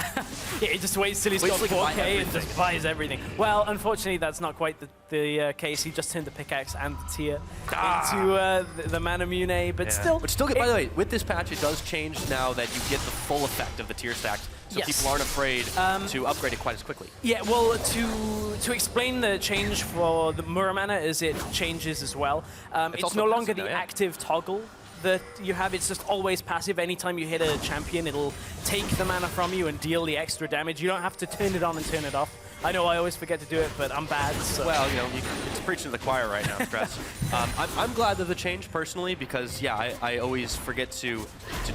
Yeah, he just waits till he's got 4K and just buys everything. Well, unfortunately, that's not quite the case. He just turned the Pickaxe and the Tier into the Manamune, but still... But still, by the way, with this patch, it does change now that you get the full effect of the Tier stacks, so people aren't afraid to upgrade it quite as quickly. Yeah, well, to explain the change for the Muramana is it changes as well. It's no longer the active toggle that you have. It's just always passive. Anytime you hit a champion, it'll take the mana from you and deal the extra damage. You don't have to turn it on and turn it off. I know I always forget to do it, but I'm bad. So. Well, you know, it's preaching to the choir right now, Stress. I'm glad of the change personally because, yeah, I always forget to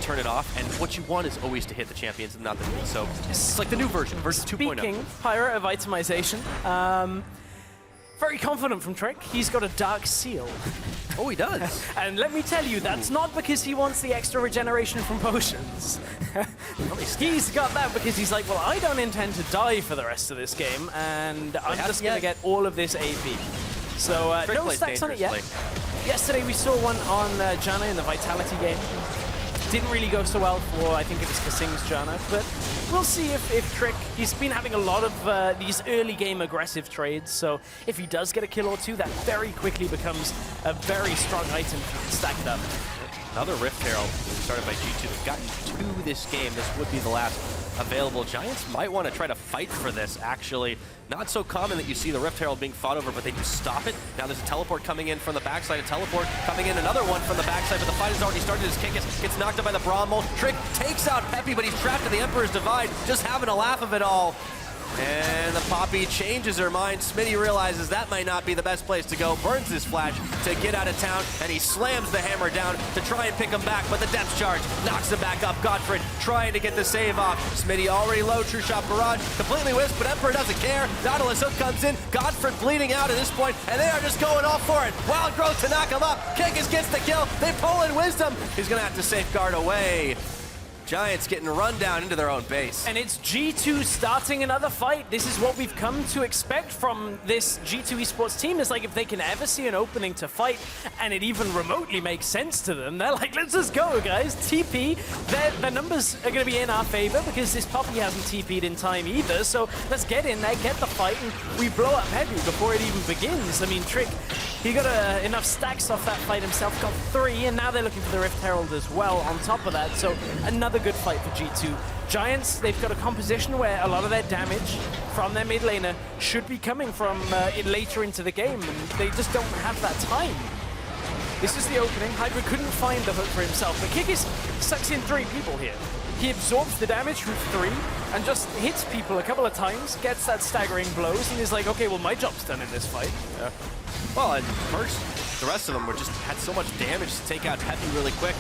turn it off, and what you want is always to hit the champions and not the new. So it's like the new version 2.0. Speaking, Pirate of itemization, very confident from Trick. He's got a Dark Seal. Oh, he does. And let me tell you, that's not because he wants the extra regeneration from potions. He's got that because he's like, well, I don't intend to die for the rest of this game, and I'm just going to get all of this AP. So no stacks on it yet. Yesterday we saw one on Janna in the Vitality game. Didn't really go so well for, I think it was Kasing's Janna, but we'll see if Trick, he's been having a lot of these early game aggressive trades, so if he does get a kill or two, that very quickly becomes a very strong item to stack it up. Another Rift Herald started by G2. They've gotten 2 this game. This would be the last available. Giants might want to try to fight for this, actually. Not so common that you see the Rift Herald being fought over, but they just stop it. Now there's a teleport coming in from the backside, a teleport coming in, another one from the backside, but the fight has already started. His kick gets knocked out by the Bramble. Trick takes out Peppy, but he's trapped in the Emperor's Divide, just having a laugh of it all. And the Poppy changes her mind. Smitty realizes that might not be the best place to go, burns his flash to get out of town, and he slams the hammer down to try and pick him back, but the depth charge knocks him back up. Godfred trying to get the save off. Smitty already low, True Shot Barrage, completely whiffed, but Emperor doesn't care. Nautilus Hook comes in, Godfred bleeding out at this point, and they are just going all for it. Wild Growth to knock him up, Kickers gets the kill, they pull in Wisdom. He's gonna have to safeguard away. Giants getting run down into their own base. And it's G2 starting another fight. This is what we've come to expect from this G2 esports team. Is like if they can ever see an opening to fight and it even remotely makes sense to them, they're like, let's just go, guys. TP, their numbers are going to be in our favor because this Poppy hasn't TP'd in time either. So let's get in there, get the fight, and we blow up Heavy before it even begins. I mean, Trick, he got enough stacks off that fight himself, got 3, and now they're looking for the Rift Herald as well on top of that. So another good fight for G2. Giants, they've got a composition where a lot of their damage from their mid laner should be coming from later into the game, and they just don't have that time. This is the opening. Hybrid couldn't find the hook for himself, but Kikis sucks in 3 people here. He absorbs the damage from 3 and just hits people a couple of times, gets that staggering blows, and is like, okay, well, my job's done in this fight. Yeah. Well, and first, the rest of them were just had so much damage to take out Peppy really quick.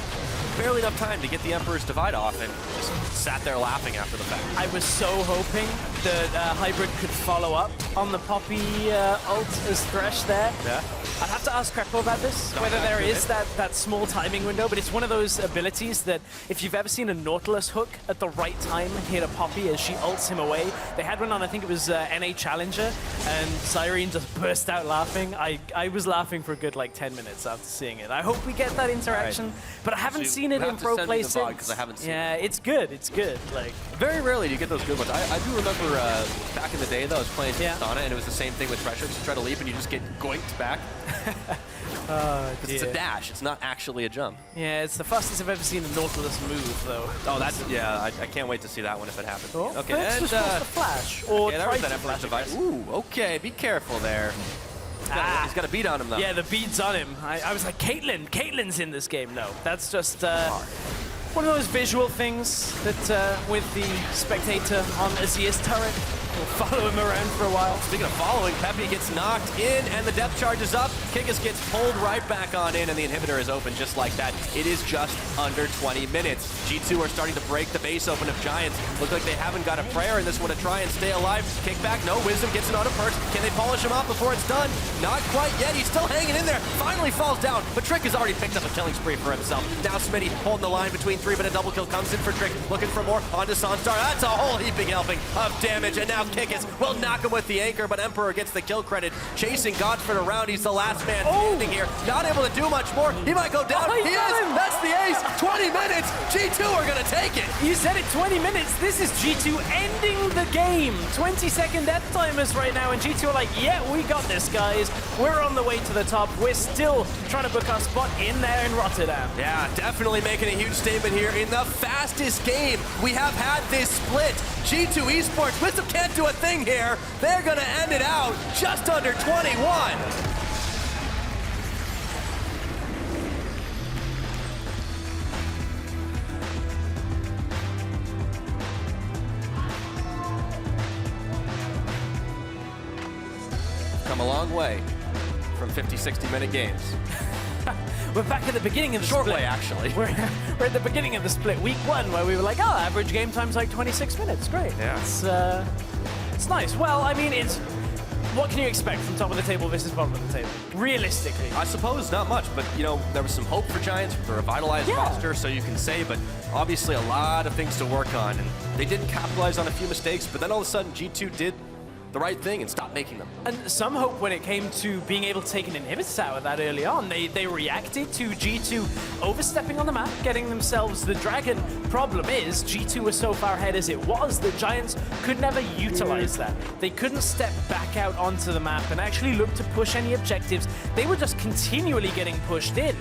Barely enough time to get the Emperor's Divide off, and just sat there laughing after the fact. I was so hoping that Hybrid could follow up on the Poppy ult as Thresh there. Yeah. I'd have to ask Krepo about this, whether there is that small timing window, but it's one of those abilities that if you've ever seen a Nautilus hook at the right time hit a Poppy as she ults him away, they had one on, I think it was NA Challenger, and Cyrene just burst out laughing. I was laughing for a good like 10 minutes after seeing it. I hope we get that interaction, but I haven't seen it in pro play since. I haven't seen it. It's good. It's good. Like very rarely do you get those good ones. I do remember back in the day though, I was playing Tristana, and it was the same thing with Thresher. You try to leap and you just get goinked back. It's a dash. It's not actually a jump. Yeah, it's the fastest I've ever seen a Nautilus move though. Oh, that's I can't wait to see that one if it happens. Oh, okay, and just the flash or try that Emperor's Device. Ooh, okay, be careful there. He's got a beat on him though. Yeah, the beat's on him. I was like, Caitlyn's in this game. No, that's just one of those visual things that with the spectator on Azir's turret, we'll follow him around for a while. Speaking of following, Peppy gets knocked in and the depth charge is up. Kikis gets pulled right back on in and the inhibitor is open just like that. It is just under 20 minutes. G2 are starting to break the base open of Giants. Look like they haven't got a prayer in this one to try and stay alive. Kickback, no. Wisdom gets it on a perch. Can they polish him off before it's done? Not quite yet. He's still hanging in there. Finally falls down, but Trick has already picked up a killing spree for himself. Now Smitty holding the line between 3, but a double kill comes in for Trick. Looking for more onto Sunstar. That's a whole heaping helping of damage, and now Kikis will knock him with the anchor, but Emperor gets the kill credit. Chasing Godford around, he's the last man standing here. Not able to do much more. He might go down. He is! That's the ace! 20 minutes! G2 are gonna take it! You said it, 20 minutes. This is G2 ending the game. 20-second death timers right now, and G2 are like, yeah, we got this, guys. We're on the way to the top. We're still trying to book our spot in there in Rotterdam. Yeah, definitely making a huge statement here in the fastest game we have had this split. G2 Esports, Wisdom can't do a thing here. They're gonna end it out just under 21. Come a long way from 50, 60-minute games. We're back at the beginning of the Short split. way, actually. We're at the beginning of the split, week 1, where we were like, oh, average game time's like 26 minutes. Great. Yeah. It's nice. Well, I mean, what can you expect from top of the table versus bottom of the table? Realistically. I suppose not much, but you know, there was some hope for Giants with the revitalized roster, so you can say, but obviously a lot of things to work on, and they didn't capitalize on a few mistakes, but then all of a sudden G2 did the right thing and stopped making them. And some hope when it came to being able to take an inhibitor tower that early on. They reacted to G2 overstepping on the map, getting themselves the dragon. Problem is, G2 was so far ahead as it was, the Giants could never utilize that. They couldn't step back out onto the map and actually look to push any objectives. They were just continually getting pushed in.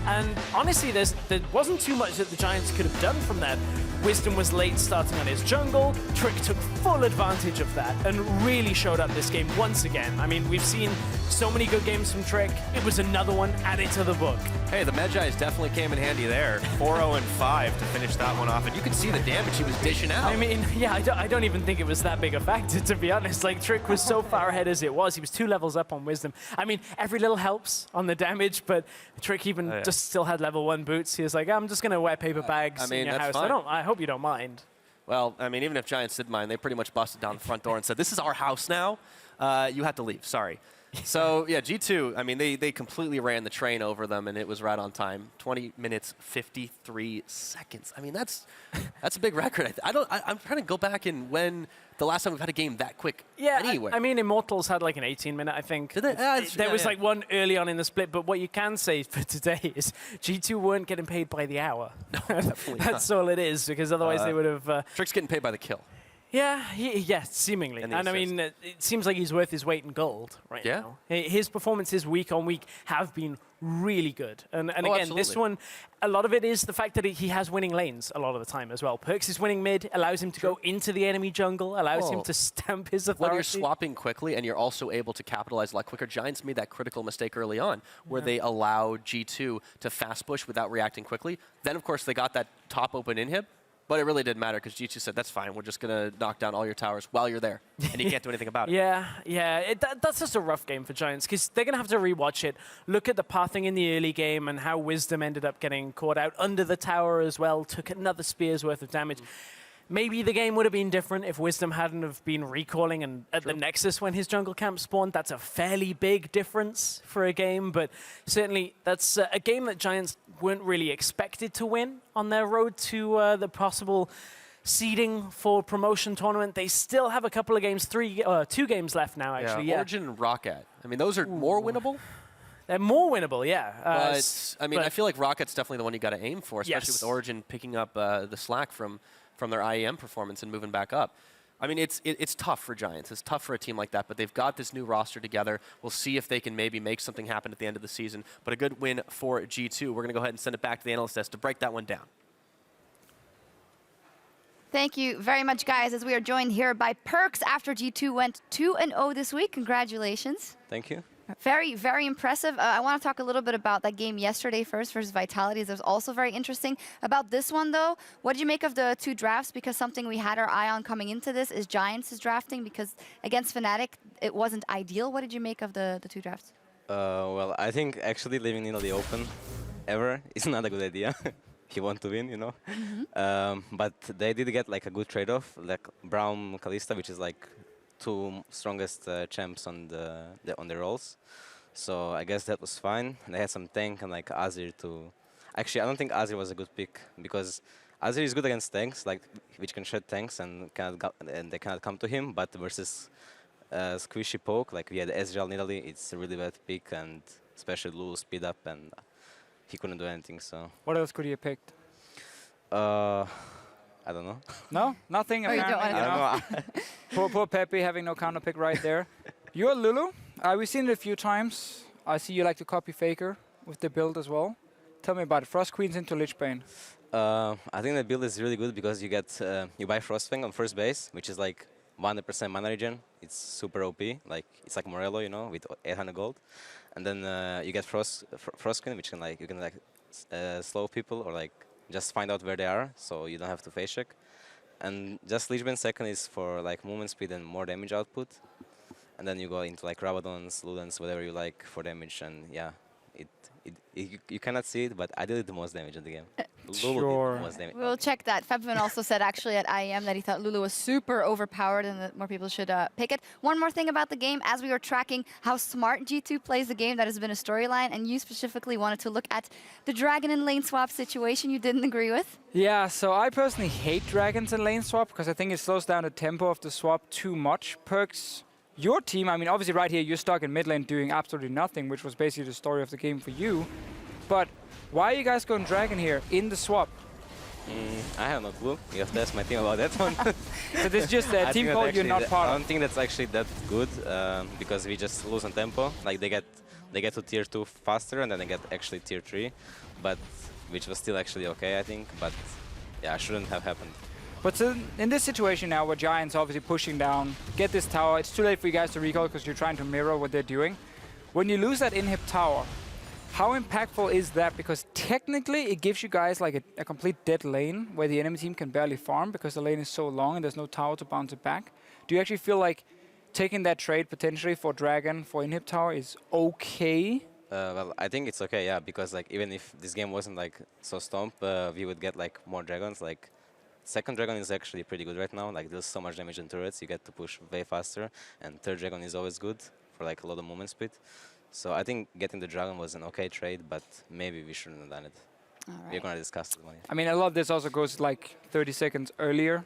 And honestly, there wasn't too much that the Giants could have done from that. Wisdom was late starting on his jungle. Trick took full advantage of that and really showed up this game once again. I mean, we've seen so many good games from Trick. It was another one added to the book. Hey, the Medjais definitely came in handy there. 4-0 and 5 to finish that one off, and you can see the damage he was dishing out. I mean, yeah, I don't even think it was that big a factor, to be honest. Like, Trick was so far ahead as it was. He was 2 levels up on Wisdom. I mean, every little helps on the damage, but Trick even just still had level 1 boots. He was like, I'm just going to wear paper bags in your house. Fine. I hope you don't mind. Well, I mean, even if Giants did mind, they pretty much busted down the front door and said, this is our house now. You have to leave. Sorry. So, yeah, G2, I mean, they completely ran the train over them, and it was right on time. 20 minutes, 53 seconds. I mean, that's a big record. I'm trying to go back and when the last time we've had a game that quick anywhere. I mean, Immortals had like an 18-minute, I think. Did they? There was like one early on in the split, but what you can say for today is G2 weren't getting paid by the hour. No, definitely That's all it is, because otherwise they would have... Trick's getting paid by the kill. Yeah, seemingly. And I mean, it seems like he's worth his weight in gold right now. His performances week on week have been really good. And again, absolutely. This one, a lot of it is the fact that he has winning lanes a lot of the time as well. Perks is winning mid, allows him to go into the enemy jungle, allows him to stamp his authority. When you're swapping quickly and you're also able to capitalize a lot quicker, Giants made that critical mistake early on where they allowed G2 to fast push without reacting quickly. Then, of course, they got that top open inhib. But it really didn't matter because G2 said, that's fine, we're just going to knock down all your towers while you're there. And you can't do anything about it. That's just a rough game for Giants because they're going to have to rewatch it. Look at the pathing in the early game and how Wisdom ended up getting caught out under the tower as well, took another spear's worth of damage. Maybe the game would have been different if Wisdom hadn't have been recalling and at the Nexus when his jungle camp spawned. That's a fairly big difference for a game, but certainly that's a game that Giants weren't really expected to win on their road to the possible seeding for promotion tournament. They still have a couple of games, 2 games left now, actually. Origin and Rocket. I mean, those are more winnable. They're more winnable, yeah. But, I mean, I feel like Rocket's definitely the one you got to aim for, especially with Origin picking up the slack from their IEM performance and moving back up. I mean, it's tough for Giants. It's tough for a team like that, but they've got this new roster together. We'll see if they can maybe make something happen at the end of the season. But a good win for G2. We're going to go ahead and send it back to the analyst desk to break that one down. Thank you very much, guys, as we are joined here by Perks after G2 went 2-0 this week. Congratulations. Thank you. Very, very impressive. I want to talk a little bit about that game yesterday first versus Vitality. That was also very interesting. About this one, though, what did you make of the 2 drafts? Because something we had our eye on coming into this is Giants' drafting, because against Fnatic, it wasn't ideal. What did you make of the 2 drafts? Well, I think actually leaving Needle open ever is not a good idea. If you want to win, you know. But they did get like a good trade-off, like Braum Kalista, which is like 2 strongest champs on the rolls. So I guess that was fine. They had some tank and like Azir to Actually, I don't think Azir was a good pick because Azir is good against tanks, like which can shed tanks and they cannot come to him. But versus squishy poke, like we had Ezreal in Italy, it's a really bad pick, and especially Lulu speed up, and he couldn't do anything. So What else could he have picked? I don't know. No, nothing. Oh, you don't apparently, wanna I don't know. Poor Pepe having no counter pick right there. You're Lulu. We've seen it a few times. I see you like to copy FLICKR with the build as well. Tell me about it. Frost Queens into Lichbane. I think the build is really good because you get you buy Frostfang on first base, which is like 100% mana regen. It's super OP. Like it's like Morello, you know, with 800 gold. And then you get Frost Queen, which can like you can like slow people or like just find out where they are, so you don't have to face check. And just Lichbane second is for like movement speed and more damage output. And then you go into like Rabadons, Ludens, whatever you like for damage, and yeah, you cannot see it, but I did the most damage in the game. Lulu Sure. did the most damage. We'll check that. Febvin also said actually at IEM that he thought Lulu was super overpowered and that more people should pick it. One more thing about the game, as we were tracking how smart G2 plays the game, that has been a storyline, and you specifically wanted to look at the dragon and lane swap situation you didn't agree with. Yeah, so I personally hate dragons in lane swap because I think it slows down the tempo of the swap too much. Perks, your team, I mean, obviously right here you're stuck in mid lane doing absolutely nothing, which was basically the story of the game for you. But why are you guys going dragon here in the swap? I have no clue. You have to ask my team about that one. So this is just a I team think call that you're not actually part I of. don't think that's actually that good because we just lose on tempo. Like they get to tier 2 faster and then they get actually tier 3, but which was still actually okay, I think. But yeah, shouldn't have happened. But so in this situation now where Giant's obviously pushing down, get this tower, it's too late for you guys to recall because you're trying to mirror what they're doing. When you lose that inhib tower, how impactful is that? Because technically it gives you guys like a complete dead lane where the enemy team can barely farm because the lane is so long and there's no tower to bounce it back. Do you actually feel like taking that trade potentially for Dragon, for inhib tower is okay? Well, I think it's okay, yeah, because like even if this game wasn't like so stomp, we would get like more dragons. Like second dragon is actually pretty good right now. Like there's so much damage in turrets, you get to push way faster, and third dragon is always good for like a lot of movement speed. So I think getting the dragon was an okay trade, but maybe we shouldn't have done it. All We're right. gonna discuss it more. I mean, a lot of this also goes like 30 seconds earlier.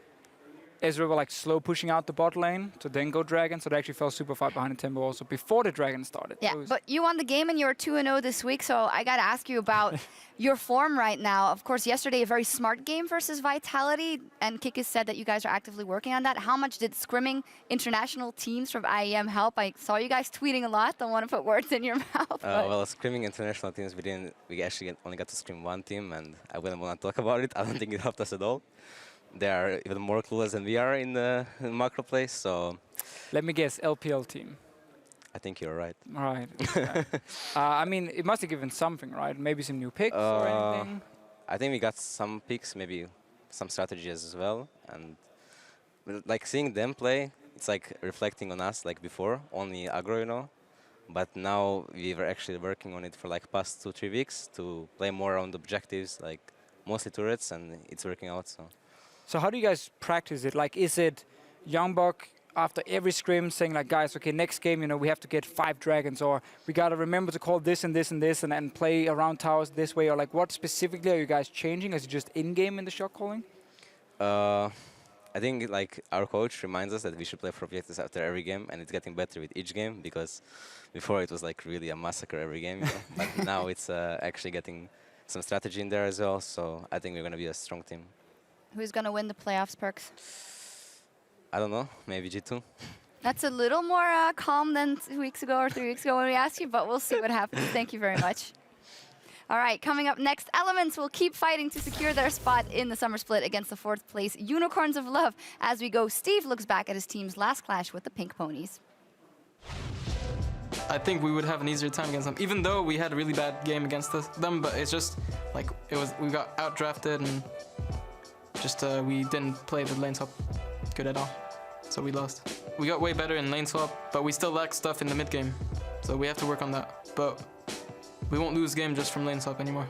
Ezreal were like slow pushing out the bot lane to then go dragon, so they actually fell super far behind the tempo also before the dragon started. Yeah, So it was- but you won the game and you're 2-0 this week, so I got to ask you about your form right now. Of course, yesterday a very smart game versus Vitality, and Kikis said that you guys are actively working on that. How much did scrimming international teams from IEM help? I saw you guys tweeting a lot. Don't want to put words in your mouth. but- Well, scrimming international teams, we actually only got to scrim one team, and I wouldn't want to talk about it. I don't think it helped us at all. They are even more clueless than we are in the macro place, so Let me guess, LPL team. I think you're right. All right. Okay. I mean, it must have given something, right? Maybe some new picks or anything. I think we got some picks, maybe some strategies as well, and like seeing them play, it's like reflecting on us like before, only aggro, you know. But now we were actually working on it for like past 2-3 weeks to play more on the objectives, like mostly turrets, and it's working out. So how do you guys practice it? Like, is it Youngbuck after every scrim saying like, guys, okay, next game, you know, we have to get 5 dragons, or we got to remember to call this and this and this and play around towers this way, or like what specifically are you guys changing? Is it just in-game in the shot calling? I think like our coach reminds us that we should play for objectives after every game, and it's getting better with each game because before it was like really a massacre every game, you know? But now it's actually getting some strategy in there as well. So I think we're going to be a strong team. Who's going to win the playoffs, Perks? I don't know, maybe G2. That's a little more calm than 2 weeks ago or 3 weeks ago when we asked you, but we'll see what happens. Thank you very much. All right, coming up next, Elements will keep fighting to secure their spot in the summer split against the 4th place Unicorns of Love. As we go, Steve looks back at his team's last clash with the Pink Ponies. I think we would have an easier time against them, even though we had a really bad game against them. But it's just like we got outdrafted and just we didn't play the lane swap good at all, so we lost. We got way better in lane swap, but we still lack stuff in the mid game, so we have to work on that. But we won't lose game just from lane swap anymore.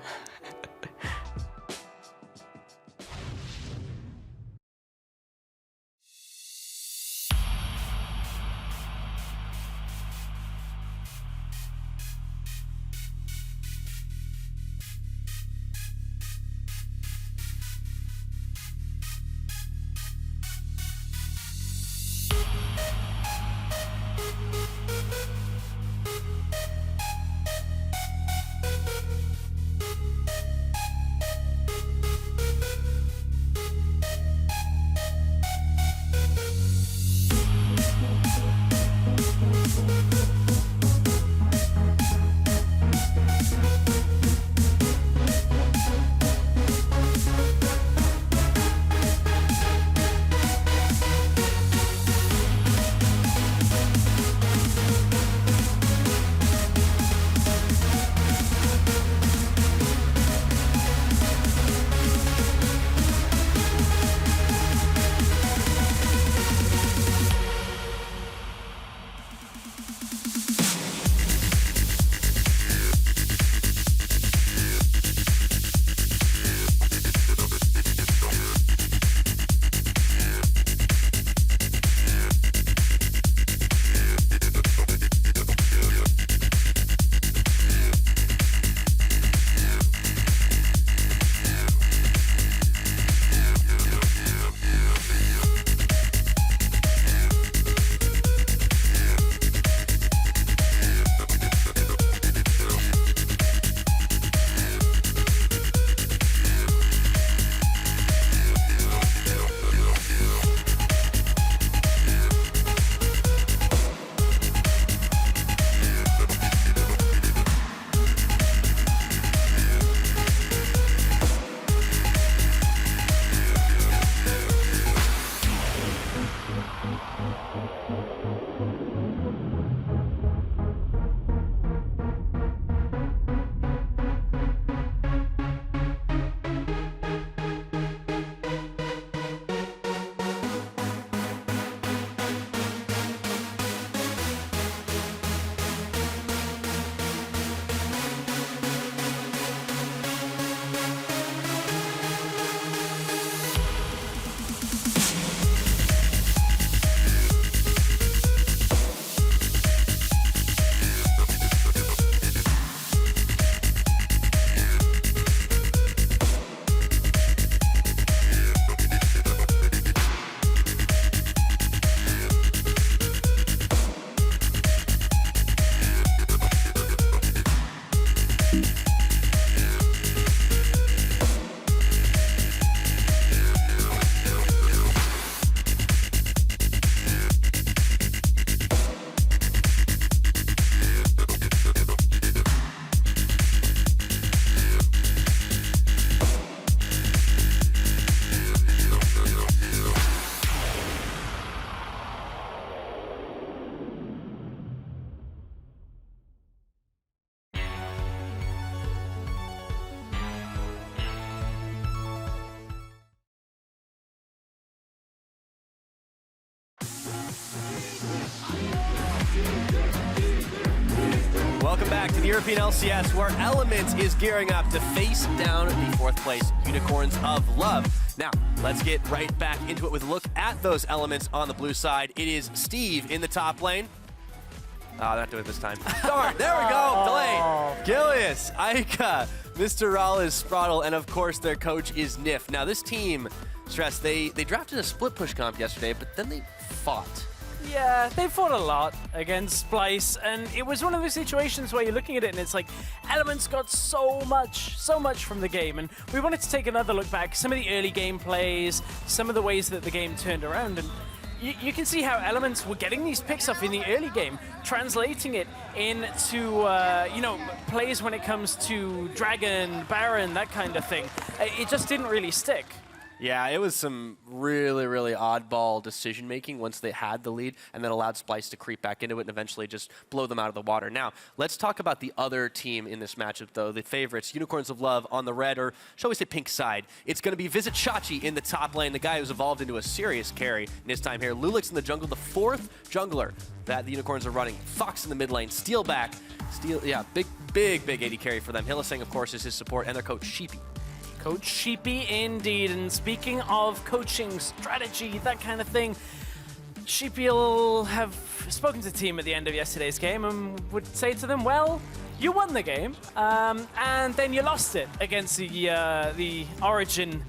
Welcome back to the European LCS, where Element is gearing up to face down the 4th place Unicorns of Love. Now, let's get right back into it with a look at those Elements on the blue side. It is Steve in the top lane. Oh, not doing it this time. Darn, there we go, delayed. Gilius, Aika, Mr. Rallis, Spraddle, and of course their coach is Nif. Now this team, Stress, they drafted a split push comp yesterday, but then they fought. Yeah, they fought a lot against Splice, and it was one of those situations where you're looking at it and it's like, Elements got so much from the game, and we wanted to take another look back, some of the early game plays, some of the ways that the game turned around, and you can see how Elements were getting these picks up in the early game, translating it into, you know, plays when it comes to Dragon, Baron, that kind of thing. It just didn't really stick. Yeah, it was some really oddball decision-making once they had the lead, and then allowed Splice to creep back into it and eventually just blow them out of the water. Now, let's talk about the other team in this matchup, though, the favorites, Unicorns of Love on the red, or shall we say pink side. It's going to be Visit Shachi in the top lane, the guy who's evolved into a serious carry in his time here. Lulix in the jungle, the 4th jungler that the Unicorns are running. Fox in the mid lane, Steel back. Steel, yeah, big AD carry for them. Hillisang, of course, is his support, and their coach, Sheepy. Coach Sheepy indeed, and speaking of coaching, strategy, that kind of thing, Sheepy will have spoken to the team at the end of yesterday's game and would say to them, well, you won the game, and then you lost it against the Origin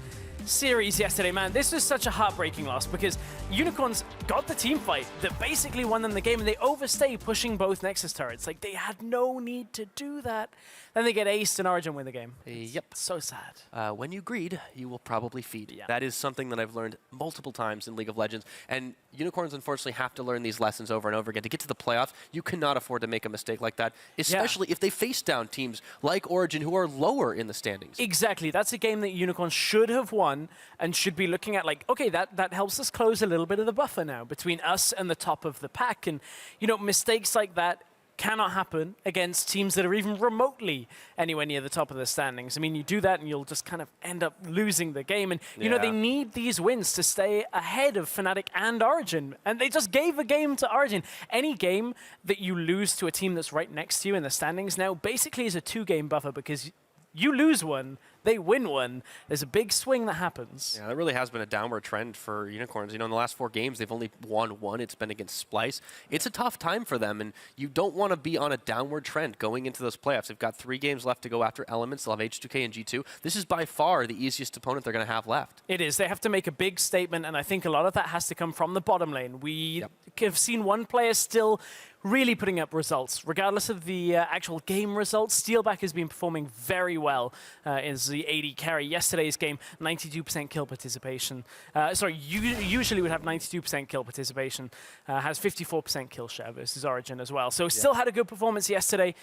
series yesterday, man. This was such a heartbreaking loss because Unicorns got the team fight that basically won them the game, and they overstay pushing both Nexus turrets. Like, they had no need to do that. Then they get aced and Origin win the game. Yep. So sad. When you greed, you will probably feed. Yeah. That is something that I've learned multiple times in League of Legends. And Unicorns, unfortunately, have to learn these lessons over and over again. To get to the playoffs, you cannot afford to make a mistake like that, especially if they face down teams like Origin, who are lower in the standings. Exactly. That's a game that Unicorns should have won and should be looking at like, okay, that helps us close a little bit of the buffer now between us and the top of the pack. And, you know, mistakes like that cannot happen against teams that are even remotely anywhere near the top of the standings. I mean, you do that and you'll just kind of end up losing the game. And, you know, they need these wins to stay ahead of Fnatic and Origin. And they just gave a game to Origin. Any game that you lose to a team that's right next to you in the standings now basically is a 2-game buffer, because you lose one, they win one. There's a big swing that happens. Yeah, that really has been a downward trend for Unicorns. You know, in the last 4 games, they've only won 1. It's been against Splice. It's a tough time for them, and you don't want to be on a downward trend going into those playoffs. They've got 3 games left to go after Elements. They'll have H2K and G2. This is by far the easiest opponent they're going to have left. It is. They have to make a big statement, and I think a lot of that has to come from the bottom lane. We have seen one player still really putting up results. Regardless of the actual game results, Steelback has been performing very well as the AD carry. Yesterday's game, 92% kill participation. Usually would have 92% kill participation. Has 54% kill share versus Origin as well. So still had a good performance yesterday.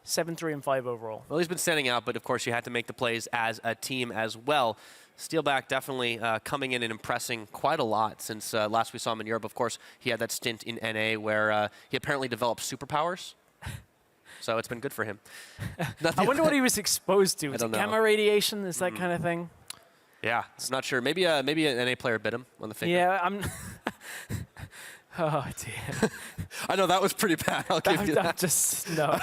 7-3 and 5 overall. Well, he's been standing out, but of course you had to make the plays as a team as well. Steelback definitely coming in and impressing quite a lot since last we saw him in Europe. Of course, he had that stint in NA where he apparently developed superpowers. So it's been good for him. I wonder what he was exposed to. Is it know. gamma radiation? Is that kind of thing? Yeah, I'm not sure. Maybe an NA player bit him on the finger. Yeah, I'm... Oh, dear. I know, that was pretty bad. I'll give you that. No,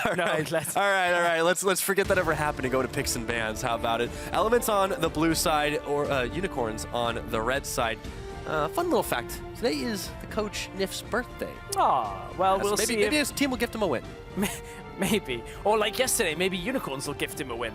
All right. Let's forget that ever happened and go to picks and bans. How about it? Elements on the blue side, or Unicorns on the red side. Fun little fact. Today is the coach Nif's birthday. Oh, well, we'll see. Maybe his team will gift him a win. Maybe. Or like yesterday, maybe Unicorns will gift him a win.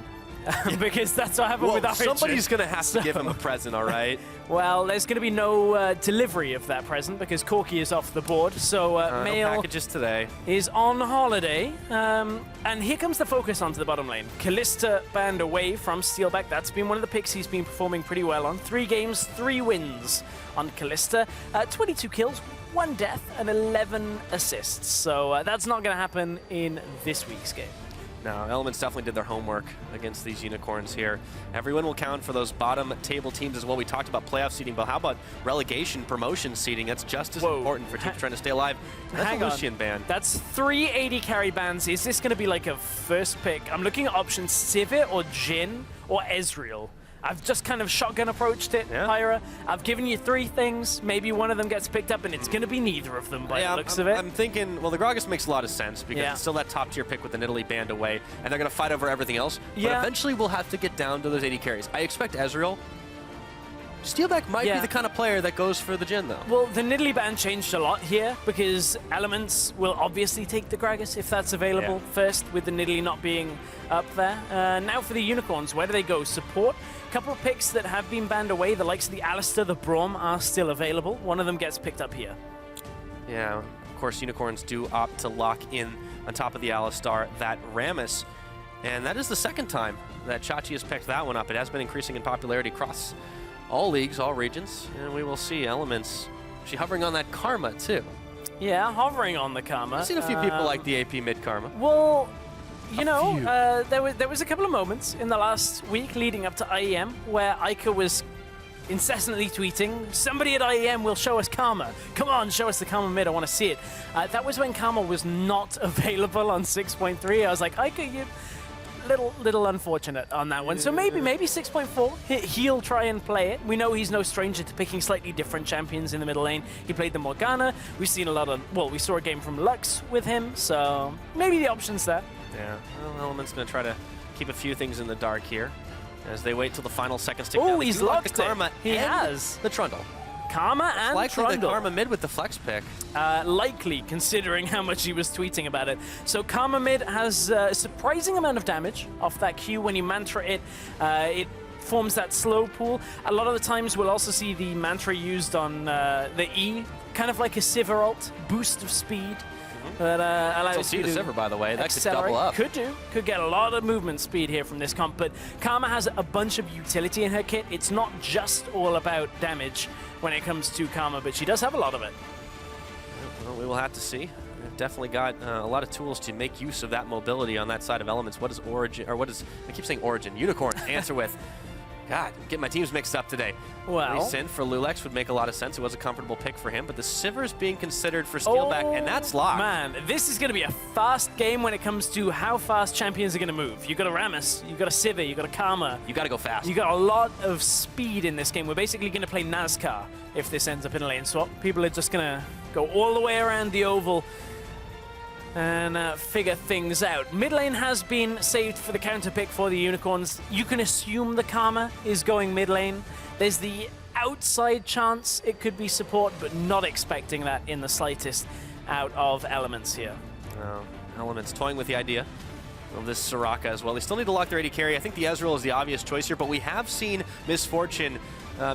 Because that's what happened with Origin. Somebody's going to have to give him a present, all right? Well, there's going to be no delivery of that present because Corki is off the board. So Mail no packages today. Is on holiday. And here comes the focus onto the bottom lane. Kalista banned away from Steelback. That's been one of the picks he's been performing pretty well on. 3 games, 3 wins on Kalista. 22 kills, 1 death, and 11 assists. So that's not going to happen in this week's game. No, Elements definitely did their homework against these Unicorns here. Everyone will count for those bottom table teams as well. We talked about playoff seeding, but how about relegation, promotion seeding? That's just as important for teams trying to stay alive. That's a Lucian ban. That's 3 AD carry bans. Is this going to be like a first pick? I'm looking at options Sivir or Jhin or Ezreal. I've just kind of shotgun approached it, Pyra. I've given you 3 things. Maybe one of them gets picked up, and it's going to be neither of them by the looks of it. I'm thinking, well, the Gragas makes a lot of sense because it's still that top-tier pick with the Nidalee band away, and they're going to fight over everything else. But eventually we'll have to get down to those 80 carries. I expect Ezreal. Steelback might be the kind of player that goes for the Jhin, though. Well, the Nidalee ban changed a lot here because Elements will obviously take the Gragas if that's available first, with the Nidalee not being up there. Now for the Unicorns, where do they go? Support. Couple of picks that have been banned away. The likes of the Alistair, the Braum are still available. One of them gets picked up here. Yeah, of course, Unicorns do opt to lock in on top of the Alistar that Rammus. And that is the second time that Chachi has picked that one up. It has been increasing in popularity across all leagues, all regions, and we will see Elements. She hovering on that Karma, too. Yeah, hovering on the Karma. I've seen a few people like the AP mid Karma. Well, you know, there was a couple of moments in the last week leading up to IEM where Ica was incessantly tweeting, somebody at IEM will show us Karma. Come on, show us the Karma mid, I want to see it. That was when Karma was not available on 6.3. I was like, Ica, you... Little unfortunate on that one. So maybe 6.4. He'll try and play it. We know he's no stranger to picking slightly different champions in the middle lane. He played the Morgana. We've seen a lot of, well, we saw a game from Lux with him, so maybe the option's there. Yeah, well, Element's going to try to keep a few things in the dark here as they wait till the final seconds tick down. Oh, he's locked the Karma. He has. The Trundle. Karma and likely Trundle. the Karma mid with the flex pick. Likely, considering how much he was tweeting about it. So Karma mid has a surprising amount of damage off that Q. When you mantra it, it forms that slow pool. A lot of the times we'll also see the mantra used on the E, kind of like a Sivir ult, boost of speed. That allows you to see the Sivir, by the way. That could double up. Could get a lot of movement speed here from this comp, but Karma has a bunch of utility in her kit. It's not just all about damage when it comes to Karma, but she does have a lot of it. Well, we will have to see. We've definitely got a lot of tools to make use of that mobility on that side of Elements. What is Origin, or what is, I keep saying Origin, Unicorn answer with? God, get my teams mixed up today. Well, Sin for Lulex would make a lot of sense. It was a comfortable pick for him, but the Sivir's being considered for Steelback, and that's locked. Man, this is going to be a fast game when it comes to how fast champions are going to move. You got a Rammus, you got a Sivir, you got a Karma. You got to go fast. You got a lot of speed in this game. We're basically going to play NASCAR if this ends up in a lane swap. People are just going to go all the way around the oval and figure things out. Mid lane has been saved for the counter pick for the Unicorns. You can assume the Karma is going mid lane. There's the outside chance it could be support, but not expecting that in the slightest out of Elements here. Elements toying with the idea of this Soraka as well. They still need to lock their AD carry. I think the Ezreal is the obvious choice here, but we have seen Misfortune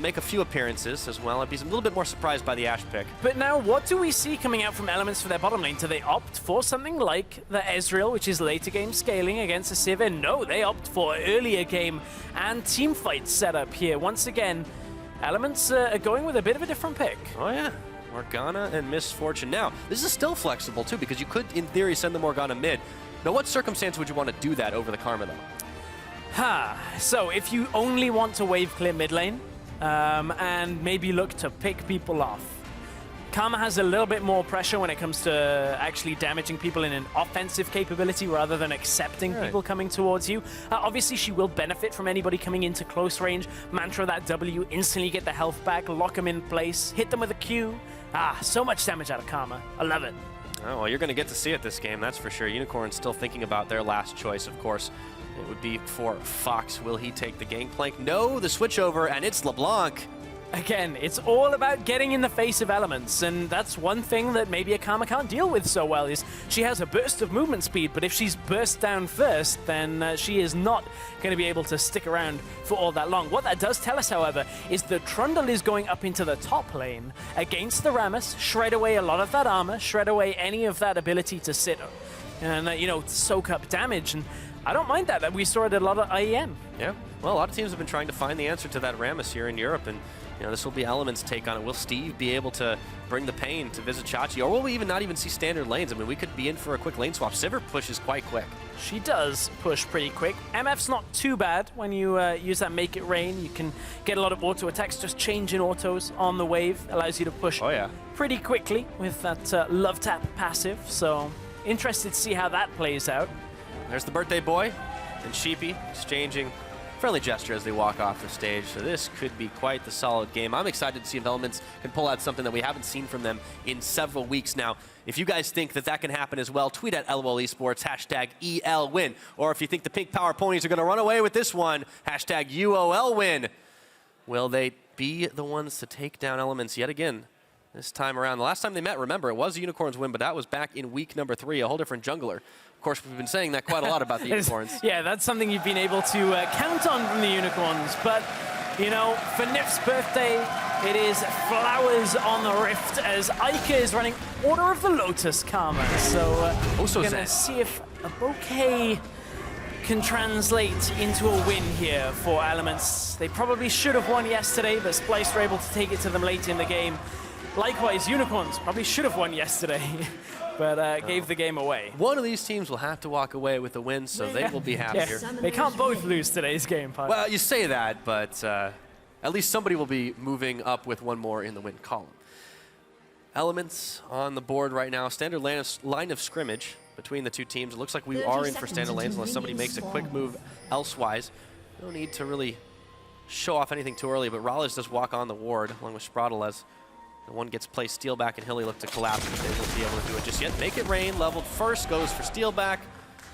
make a few appearances as well. I'd be a little bit more surprised by the Ashe pick. But now, what do we see coming out from Elements for their bottom lane? Do they opt for something like the Ezreal, which is later game scaling against a Sivir? No, they opt for earlier game and team fight setup here. Once again, Elements are going with a bit of a different pick. Oh, yeah. Morgana and Misfortune. Now, this is still flexible, too, because you could, in theory, send the Morgana mid. Now, what circumstance would you want to do that over the Karma, though? So, if you only want to wave clear mid lane, and maybe look to pick people off. Karma has a little bit more pressure when it comes to actually damaging people in an offensive capability rather than accepting people coming towards you. Obviously, she will benefit from anybody coming into close range. Mantra that W, instantly get the health back, lock them in place, hit them with a Q. So much damage out of Karma. I love it. Oh, well, you're going to get to see it this game, that's for sure. Unicorn's still thinking about their last choice, of course. It would be for Fox. Will he take the gangplank? No, the switch over, and it's LeBlanc. Again, it's all about getting in the face of Elements, and that's one thing that maybe a Karma can't deal with so well, is she has a burst of movement speed, but if she's burst down first, then she is not going to be able to stick around for all that long. What that does tell us, however, is the Trundle is going up into the top lane against the Rammus, shred away a lot of that armor, shred away any of that ability to sit and, soak up damage, and I don't mind that. We saw it at a lot of IEM. Yeah, well, a lot of teams have been trying to find the answer to that Rammus here in Europe, and this will be Element's take on it. Will Steve be able to bring the pain to visit Chachi, or will we not even see standard lanes? I mean, we could be in for a quick lane swap. Sivir pushes quite quick. She does push pretty quick. MF's not too bad when you use that Make It Rain. You can get a lot of auto attacks, just changing autos on the wave. Allows you to push pretty quickly with that Love Tap passive. So interested to see how that plays out. There's the birthday boy and Sheepy exchanging friendly gesture as they walk off the stage. So this could be quite the solid game. I'm excited to see if Elements can pull out something that we haven't seen from them in several weeks now. If you guys think that that can happen as well, tweet at LOL Esports, hashtag ELWin. Or if you think the Pink Power Ponies are going to run away with this one, hashtag UOLWin. Will they be the ones to take down Elements yet again this time around? The last time they met, remember, it was a Unicorns win, but that was back in week number 3, a whole different jungler. Of course, we've been saying that quite a lot about the Unicorns. Yeah, that's something you've been able to count on from the Unicorns. But, you know, for Nif's birthday, it is flowers on the rift as Ica is running Order of the Lotus Karma. So, we're going to see if a bouquet can translate into a win here for Elements. They probably should have won yesterday, but Splice were able to take it to them late in the game. Likewise, Unicorns probably should have won yesterday, but gave the game away. One of these teams will have to walk away with a win, so they will be happier. Yeah, they can't both lose today's game, Pod. Well, you say that, but at least somebody will be moving up with one more in the win column. Elements on the board right now. Standard line of scrimmage between the two teams. It looks like we are in for standard lanes unless somebody makes a quick move elsewise. No need to really show off anything too early, but Raleigh does walk on the ward along with Spraddle as the one gets placed steal back and Hilly look to collapse, but they won't be able to do it just yet. Make it rain, leveled first, goes for steal back,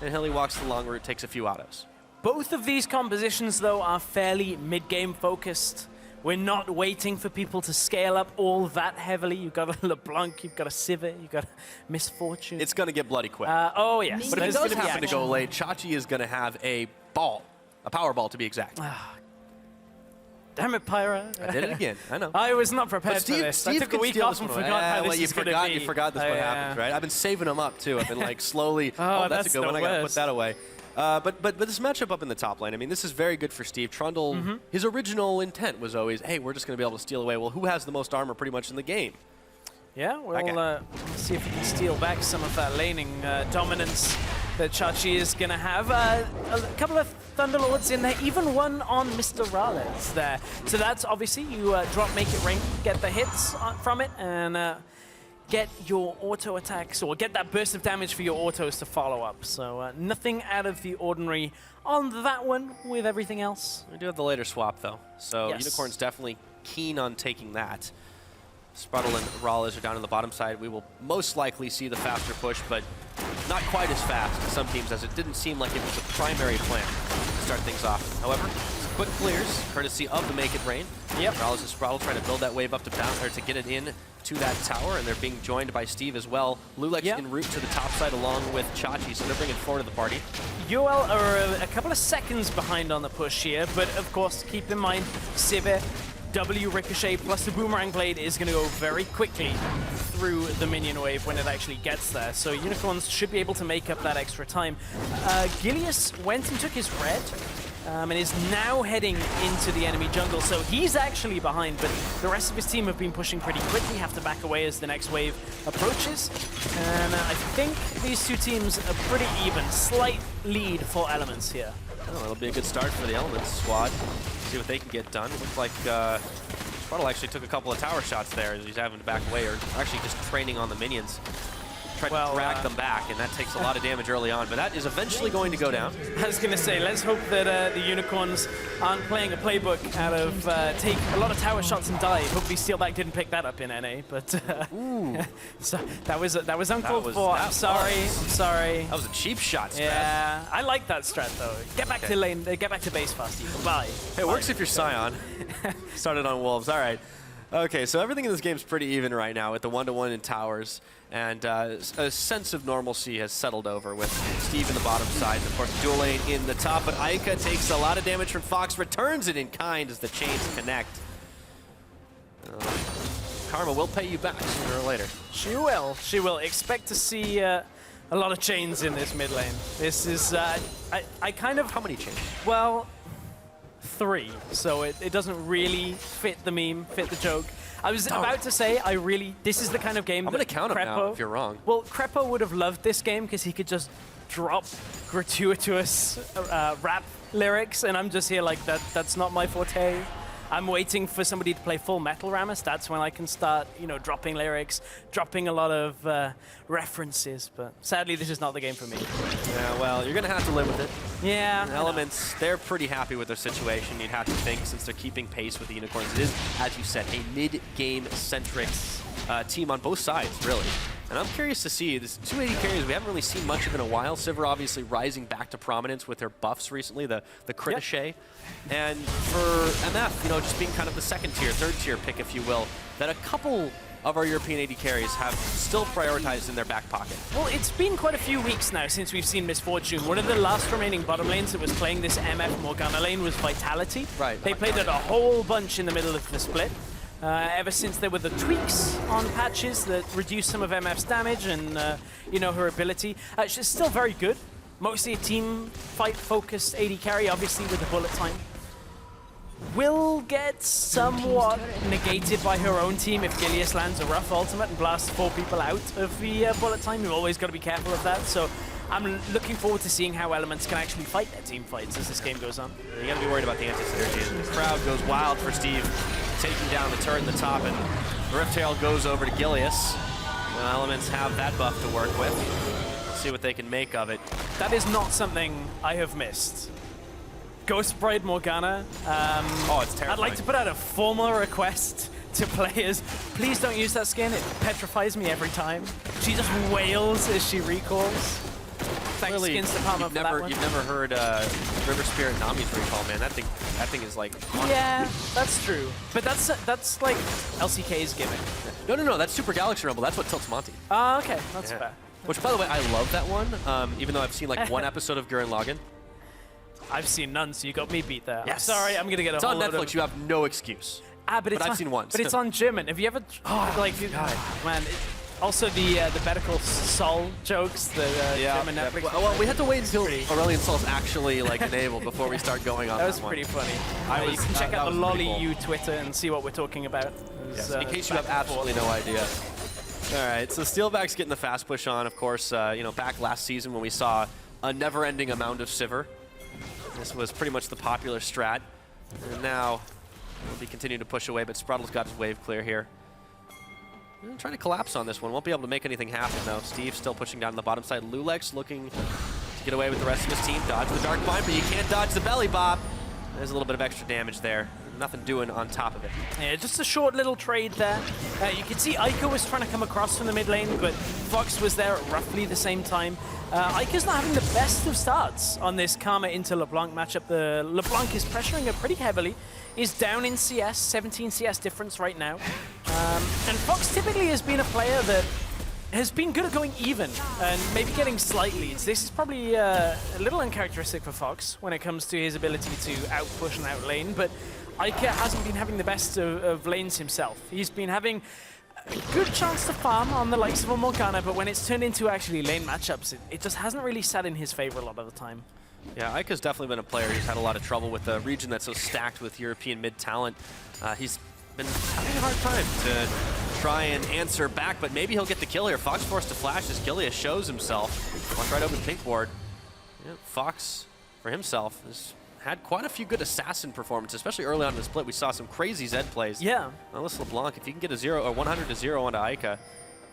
and Hilly walks the long route, takes a few autos. Both of these compositions, though, are fairly mid-game focused. We're not waiting for people to scale up all that heavily. You've got a LeBlanc, you've got a Sivir, you've got a Misfortune. It's going to get bloody quick. Oh, yes. But if it does happen to go late, Chachi is going to have a ball, a power ball to be exact. Damn it, Pyra. I did it again, I know. I was not prepared for this. Steve I took a week off and forgot how this is going to be. You forgot this one happens, right? I've been saving them up, too. I've been like slowly, that's a good one, I got to put that away. But this matchup up in the top lane, I mean, this is very good for Steve. Trundle, his original intent was always, hey, we're just going to be able to steal away. Well, who has the most armor pretty much in the game? Yeah, we'll see if we can steal back some of that laning dominance that Chachi is going to have. A couple of Thunderlords in there, even one on Mr. Rales there. So that's obviously, you drop Make It Rain, get the hits from it, and get your auto attacks, or get that burst of damage for your autos to follow up. So nothing out of the ordinary on that one with everything else. We do have the later swap, though. So yes. Unicorn's definitely keen on taking that. Spraddle and Raleigh are down on the bottom side. We will most likely see the faster push, but not quite as fast as some teams, as it didn't seem like it was the primary plan to start things off. However, quick clears, courtesy of the Make It Rain. Yep. Raleigh and Spraddle trying to build that wave up to bounce, or to get it in to that tower, and they're being joined by Steve as well. Lulex en route to the top side along with Chachi, so they're bringing four to the party. UL are a couple of seconds behind on the push here, but of course, keep in mind, Sivir, W Ricochet plus the Boomerang Blade is going to go very quickly through the minion wave when it actually gets there. So Unicorns should be able to make up that extra time. Gilius went and took his red and is now heading into the enemy jungle. So he's actually behind, but the rest of his team have been pushing pretty quickly, have to back away as the next wave approaches. And I think these two teams are pretty even. Slight lead for Elements here. Oh, it'll be a good start for the Elements squad. See what they can get done. It looks like Spraddle actually took a couple of tower shots there as he's having to back away, or actually just training on the minions. Tried to drag them back, and that takes a lot of damage early on, but that is eventually going to go down. I was going to say, let's hope that the Unicorns aren't playing a playbook out of take a lot of tower shots and die. Hopefully Steelback didn't pick that up in NA, but so that was uncalled for. I'm sorry. That was a cheap shot, Strat. Yeah, I like that strat though. Get back to lane, get back to base fast. Bye. It works if you're Scion. Started on Wolves. All right. Okay, so everything in this game is pretty even right now with the 1-to-1 in towers, and a sense of normalcy has settled over with Steve in the bottom side, and of course dual lane in the top, but Ica takes a lot of damage from Fox, returns it in kind as the chains connect. Karma will pay you back sooner or later. She will. She will. Expect to see a lot of chains in this mid lane. This is, I kind of... How many chains? Well, 3, so it doesn't really fit the meme, fit the joke. I was about to say, this is the kind of game I'm going to count him now if you're wrong. Well, Crepo would have loved this game because he could just drop gratuitous rap lyrics, and I'm just here like, that's not my forte. I'm waiting for somebody to play full Metal Rammus. That's when I can start, you know, dropping lyrics, dropping a lot of references. But sadly, this is not the game for me. Yeah, well, you're going to have to live with it. Yeah. Elements, they're pretty happy with their situation, you'd have to think, since they're keeping pace with the Unicorns. It is, as you said, a mid-game-centric team on both sides, really. And I'm curious to see, this 280 carries, we haven't really seen much of in a while. Sivir obviously rising back to prominence with her buffs recently, the Critiche. Yep. And for MF, you know, just being kind of the second tier, third tier pick, if you will, that a couple of our European AD carries have still prioritized in their back pocket. Well, it's been quite a few weeks now since we've seen Misfortune. One of the last remaining bottom lanes that was playing this MF Morgana lane was Vitality. Right. They played it a whole bunch in the middle of the split. Ever since there were the tweaks on patches that reduced some of MF's damage and, you know, her ability. She's still very good. Mostly a team fight-focused AD carry, obviously with the bullet time. Will get somewhat negated by her own team if Gilius lands a rough ultimate and blasts 4 people out of the bullet time. You've always got to be careful of that. So I'm looking forward to seeing how Elements can actually fight their team fights as this game goes on. You got to be worried about the anti-synergy. The crowd goes wild for Steve, taking down the turret in the top, and Rifttail goes over to Gilius. Elements have that buff to work with. Let's see what they can make of it. That is not something I have missed. Ghost Bride Morgana. Oh, it's terrifying. I'd like to put out a formal request to players. Please don't use that skin. It petrifies me every time. She just wails as she recalls. Thanks, Really, Skins Department, for that one. You've never heard River Spirit Nami's recall, man. That thing is like... Yeah, that's true. But that's like LCK's gimmick. No. That's Super Galaxy Rumble. That's what tilts Monty. Oh, okay. That's fair. Which, by the way, I love that one, even though I've seen like one episode of Gurren Lagann. I've seen none, so you got me beat there. Yes. I'm sorry, I'm going to get a It's whole on load Netflix. of... You have no excuse. But I've seen one. But it's on German. Have you ever... man... Also, the Better Call Saul jokes, the German Netflix. Well, we had to wait until Aurelion Sol's actually like enabled before we start going on that was that pretty one. funny. You can check out the LollyU Twitter and see what we're talking about. Yes, in case you have absolutely no idea. All right, so Steelback's getting the fast push on, of course. You know, back last season when we saw a never-ending amount of Sivir. This was pretty much the popular strat. And now we'll be continuing to push away, but Sprattle's got his wave clear here. Trying to collapse on this one. Won't be able to make anything happen, though. Steve still pushing down the bottom side. Lulex looking to get away with the rest of his team. Dodge the Dark Bind, but you can't dodge the Belly Bop. There's a little bit of extra damage there. Nothing doing on top of it. Yeah, just a short little trade there. You can see Ica was trying to come across from the mid lane, but Fox was there at roughly the same time. Ica's not having the best of starts on this Karma into LeBlanc matchup. The LeBlanc is pressuring her pretty heavily. Is down in CS, 17 CS difference right now. And Fox typically has been a player that has been good at going even and maybe getting slight leads. This is probably a little uncharacteristic for Fox when it comes to his ability to out-push and out-lane, but Ica hasn't been having the best of lanes himself. He's been having a good chance to farm on the likes of a Morgana, but when it's turned into actually lane matchups, it just hasn't really sat in his favor a lot of the time. Yeah, Ica's definitely been a player who's had a lot of trouble with a region that's so stacked with European mid-talent. He's been having a hard time to try and answer back, but maybe he'll get the kill here. Fox forced to flash as Gilius shows himself. Walks right over the pink board. Yeah, Fox, for himself, has had quite a few good assassin performances, especially early on in the split. We saw some crazy Zed plays. Yeah. Alyssa LeBlanc, if you can get a 0 or 100 to 0 onto Ica,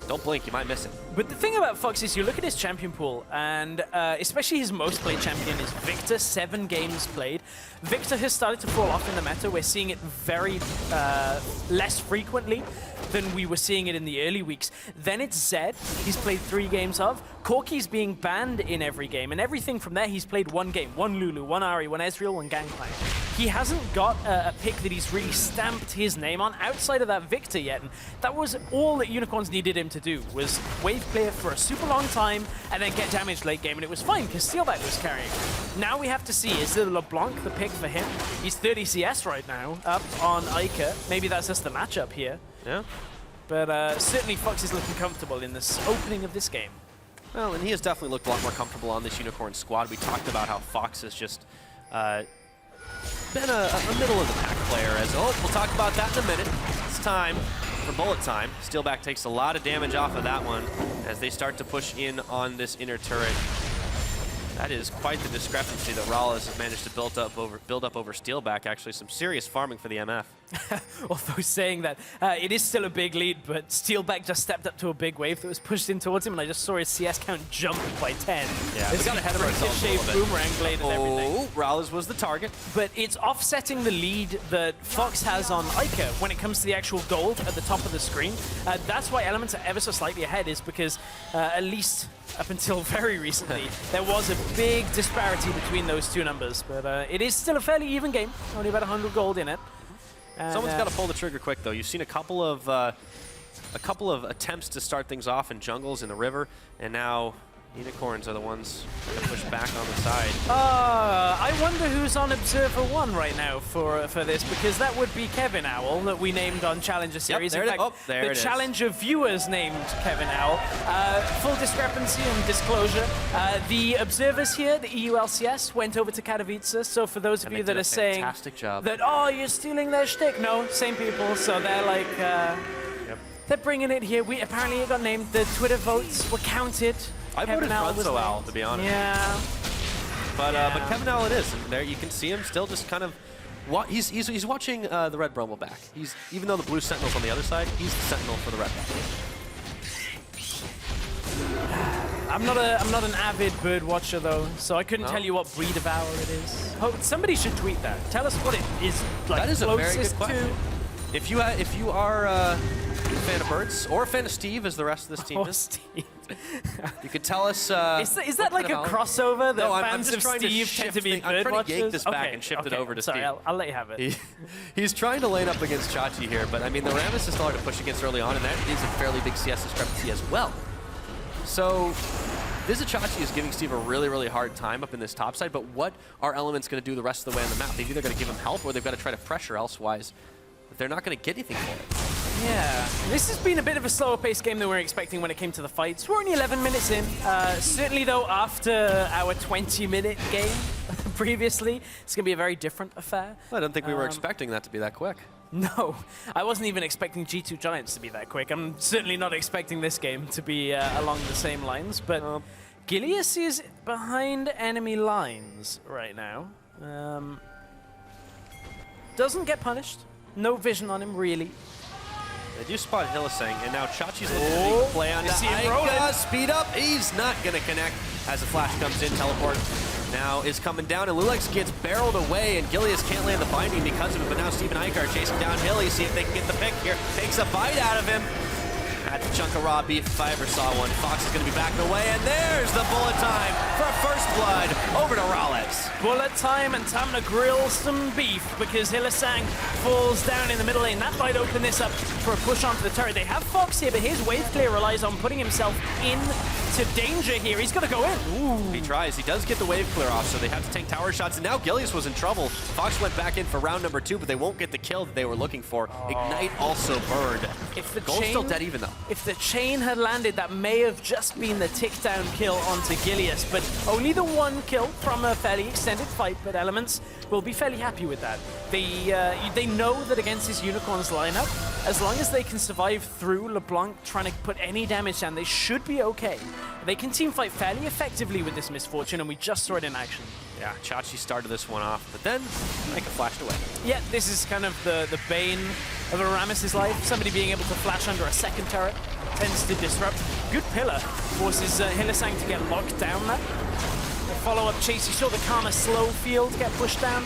don't blink, you might miss it. But the thing about Fox is you look at his champion pool, and especially his most played champion is Victor, 7 games played. Victor has started to fall off in the meta. We're seeing it very less frequently than we were seeing it in the early weeks. Then it's Zed, he's played 3 games of. Corki's being banned in every game, and everything from there he's played 1 game. 1 Lulu, 1 Ahri, 1 Ezreal, 1 Gangplank. He hasn't got a pick that he's really stamped his name on outside of that Victor yet, and that was all that Unicorns needed him to do, was wave clear for a super long time and then get damaged late game, and it was fine because Steelback was carrying. Now we have to see, is the LeBlanc the pick for him? He's 30 CS right now, up on Ica. Maybe that's just the matchup here. Yeah. But certainly Fox is looking comfortable in this opening of this game. Well, and he has definitely looked a lot more comfortable on this Unicorn squad. We talked about how Fox has just been a middle-of-the-pack player. We'll talk about that in a minute. It's time for bullet time. Steelback takes a lot of damage off of that one as they start to push in on this inner turret. That is quite the discrepancy that Rallis has managed to build up over Steelback. Actually, some serious farming for the MF. Although saying that, it is still a big lead, but Steelback just stepped up to a big wave that was pushed in towards him, and I just saw his CS count jump by 10. Yeah, it's we got ahead of ourselves a little bit. Boomerang blade and everything. Oh, Rallis was the target. But it's offsetting the lead that Fox has on Ica when it comes to the actual gold at the top of the screen. That's why Elements are ever so slightly ahead, is because at least up until very recently, there was a big disparity between those two numbers. But it is still a fairly even game, only about 100 gold in it. And, someone's got to pull the trigger quick, though. You've seen a couple of attempts to start things off in jungles in the river, and now Unicorns are the ones that push back on the side. I wonder who's on Observer 1 right now for this, because that would be Kevin Owl that we named on Challenger Series. Yep, there the Challenger viewers named Kevin Owl. Full discrepancy and disclosure. The observers here, the EU LCS, went over to Katowice, so for those of you that are saying that, oh, you're stealing their shtick, no, same people, so they're like, they're bringing it here. Apparently it got named, the Twitter votes were counted. I voted Fronzo Owl, to be honest. Yeah. But Kevin Owl it is. And there you can see him still just kind of... He's watching the Red Brumble back. Even though the blue Sentinel's on the other side, he's the Sentinel for the Red Brumble. I'm not an avid bird watcher though, so I couldn't tell you what breed of owl it is. Somebody should tweet that. Tell us what it is like. That is a very good question. To. If you are a fan of birds or a fan of Steve, as the rest of this team is, Steve. You could tell us. Is that like a crossover that fans I'm just of Steve tend to be bird I'm trying to yank watchers? this back and shift it over to Steve. I'll let you have it. He's trying to lane up against Chachi here, but I mean the Rammus is hard to push against early on, and that is a fairly big CS discrepancy as well. So Vizichachi is giving Steve a really, really hard time up in this top side, but what are Elements going to do the rest of the way on the map? They've either got to give him help or they've got to try to pressure, elsewise they're not going to get anything for it. Yeah, this has been a bit of a slower paced game than we were expecting when it came to the fights. We're only 11 minutes in. Certainly though, after our 20-minute game previously, it's going to be a very different affair. Well, I don't think we were expecting that to be that quick. No, I wasn't even expecting G2 Giants to be that quick. I'm certainly not expecting this game to be along the same lines, but Gilius is behind enemy lines right now. Doesn't get punished. No vision on him, really. They do spot Hillisang, and now Chachi's looking to play on Ica. Speed up. He's not going to connect as the flash comes in. Teleport now is coming down, and Lulex gets barreled away, and Gilius can't land the binding because of it, but now Steve and Ica are chasing down Hilly, see if they can get the pick here. Takes a bite out of him. That's a chunk of raw beef if I ever saw one. Fox is going to be backing away, and there's the bullet time for first blood over to Ralex. Bullet time, and time to grill some beef because Hillisang falls down in the middle lane. That might open this up for a push onto the turret. They have Fox here, but his wave clear relies on putting himself into danger here. He's going to go in. Ooh. He tries. He does get the wave clear off, so they have to take tower shots, and now Gilius was in trouble. Fox went back in for round number 2, but they won't get the kill that they were looking for. Ignite also burned. If the Gold's still dead even though. If the chain had landed, that may have just been the tick-down kill onto Gilius, but only the one kill from a fairly extended fight, but Elements will be fairly happy with that. They know that against this Unicorns lineup, as long as they can survive through LeBlanc trying to put any damage down, they should be okay. They can teamfight fairly effectively with this Misfortune, and we just saw it in action. Yeah, Chachi started this one off, but then Ica flashed away. Yeah, this is kind of the bane of a Rammus's life. Somebody being able to flash under a second turret tends to disrupt. Good pillar forces Hillisang to get locked down there. The follow-up chase, you saw the Karma slow field get pushed down.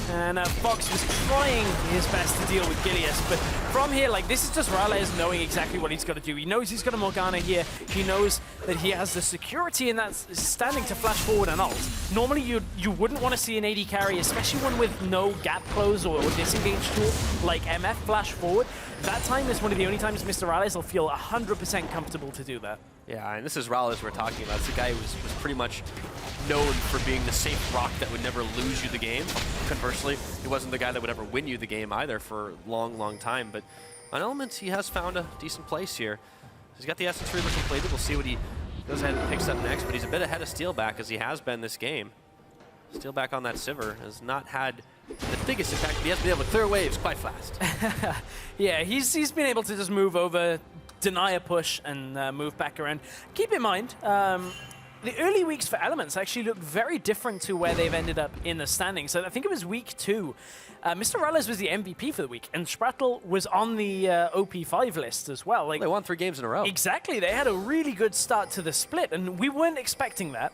And Fox was trying his best to deal with Gilius, but from here, like, this is just Raleigh knowing exactly what he's got to do. He knows he's got a Morgana here. He knows that he has the security, and that's standing to flash forward and ult. Normally, you wouldn't want to see an AD carry, especially one with no gap close or disengage tool like MF flash forward. That time is one of the only times Mr. Raleigh will feel 100% comfortable to do that. Yeah, and this is Raleigh we're talking about. It's the guy who was pretty much known for being the safe rock that would never lose you the game. Conversely, he wasn't the guy that would ever win you the game either for a long, long time. But on Elements, he has found a decent place here. He's got the Essence Reaver completed. We'll see what he goes ahead and picks up next, but he's a bit ahead of Steelback as he has been this game. Steelback on that Sivir has not had the biggest impact, but he has been able to clear waves quite fast. Yeah, he's been able to just move over, deny a push, and move back around. Keep in mind, the early weeks for Elements actually look very different to where they've ended up in the standings. So I think it was week 2. Mr. Morales was the MVP for the week, and Sprattle was on the OP5 list as well. Like, they won 3 games in a row. Exactly. They had a really good start to the split, and we weren't expecting that.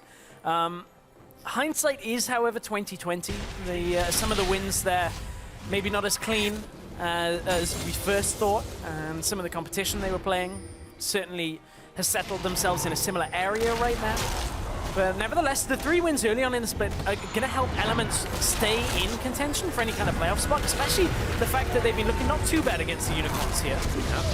Hindsight is, however, 2020. Some of the wins there, maybe not as clean as we first thought, and some of the competition they were playing certainly has settled themselves in a similar area right now. But nevertheless, the 3 wins early on in the split are going to help Elements stay in contention for any kind of playoff spot, especially the fact that they've been looking not too bad against the Unicorns here. Yep.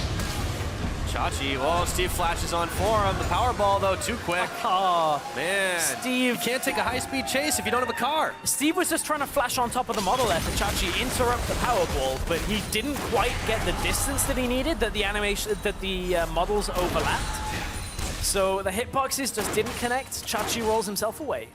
Chachi, whoa, Steve flashes on for him. The power ball, though, too quick. Oh, man. Steve. You can't take a high-speed chase if you don't have a car. Steve was just trying to flash on top of the model there for Chachi, interrupt the power ball, but he didn't quite get the distance that he needed, that the animation, that the models overlapped. So the hitboxes just didn't connect. Chachi rolls himself away.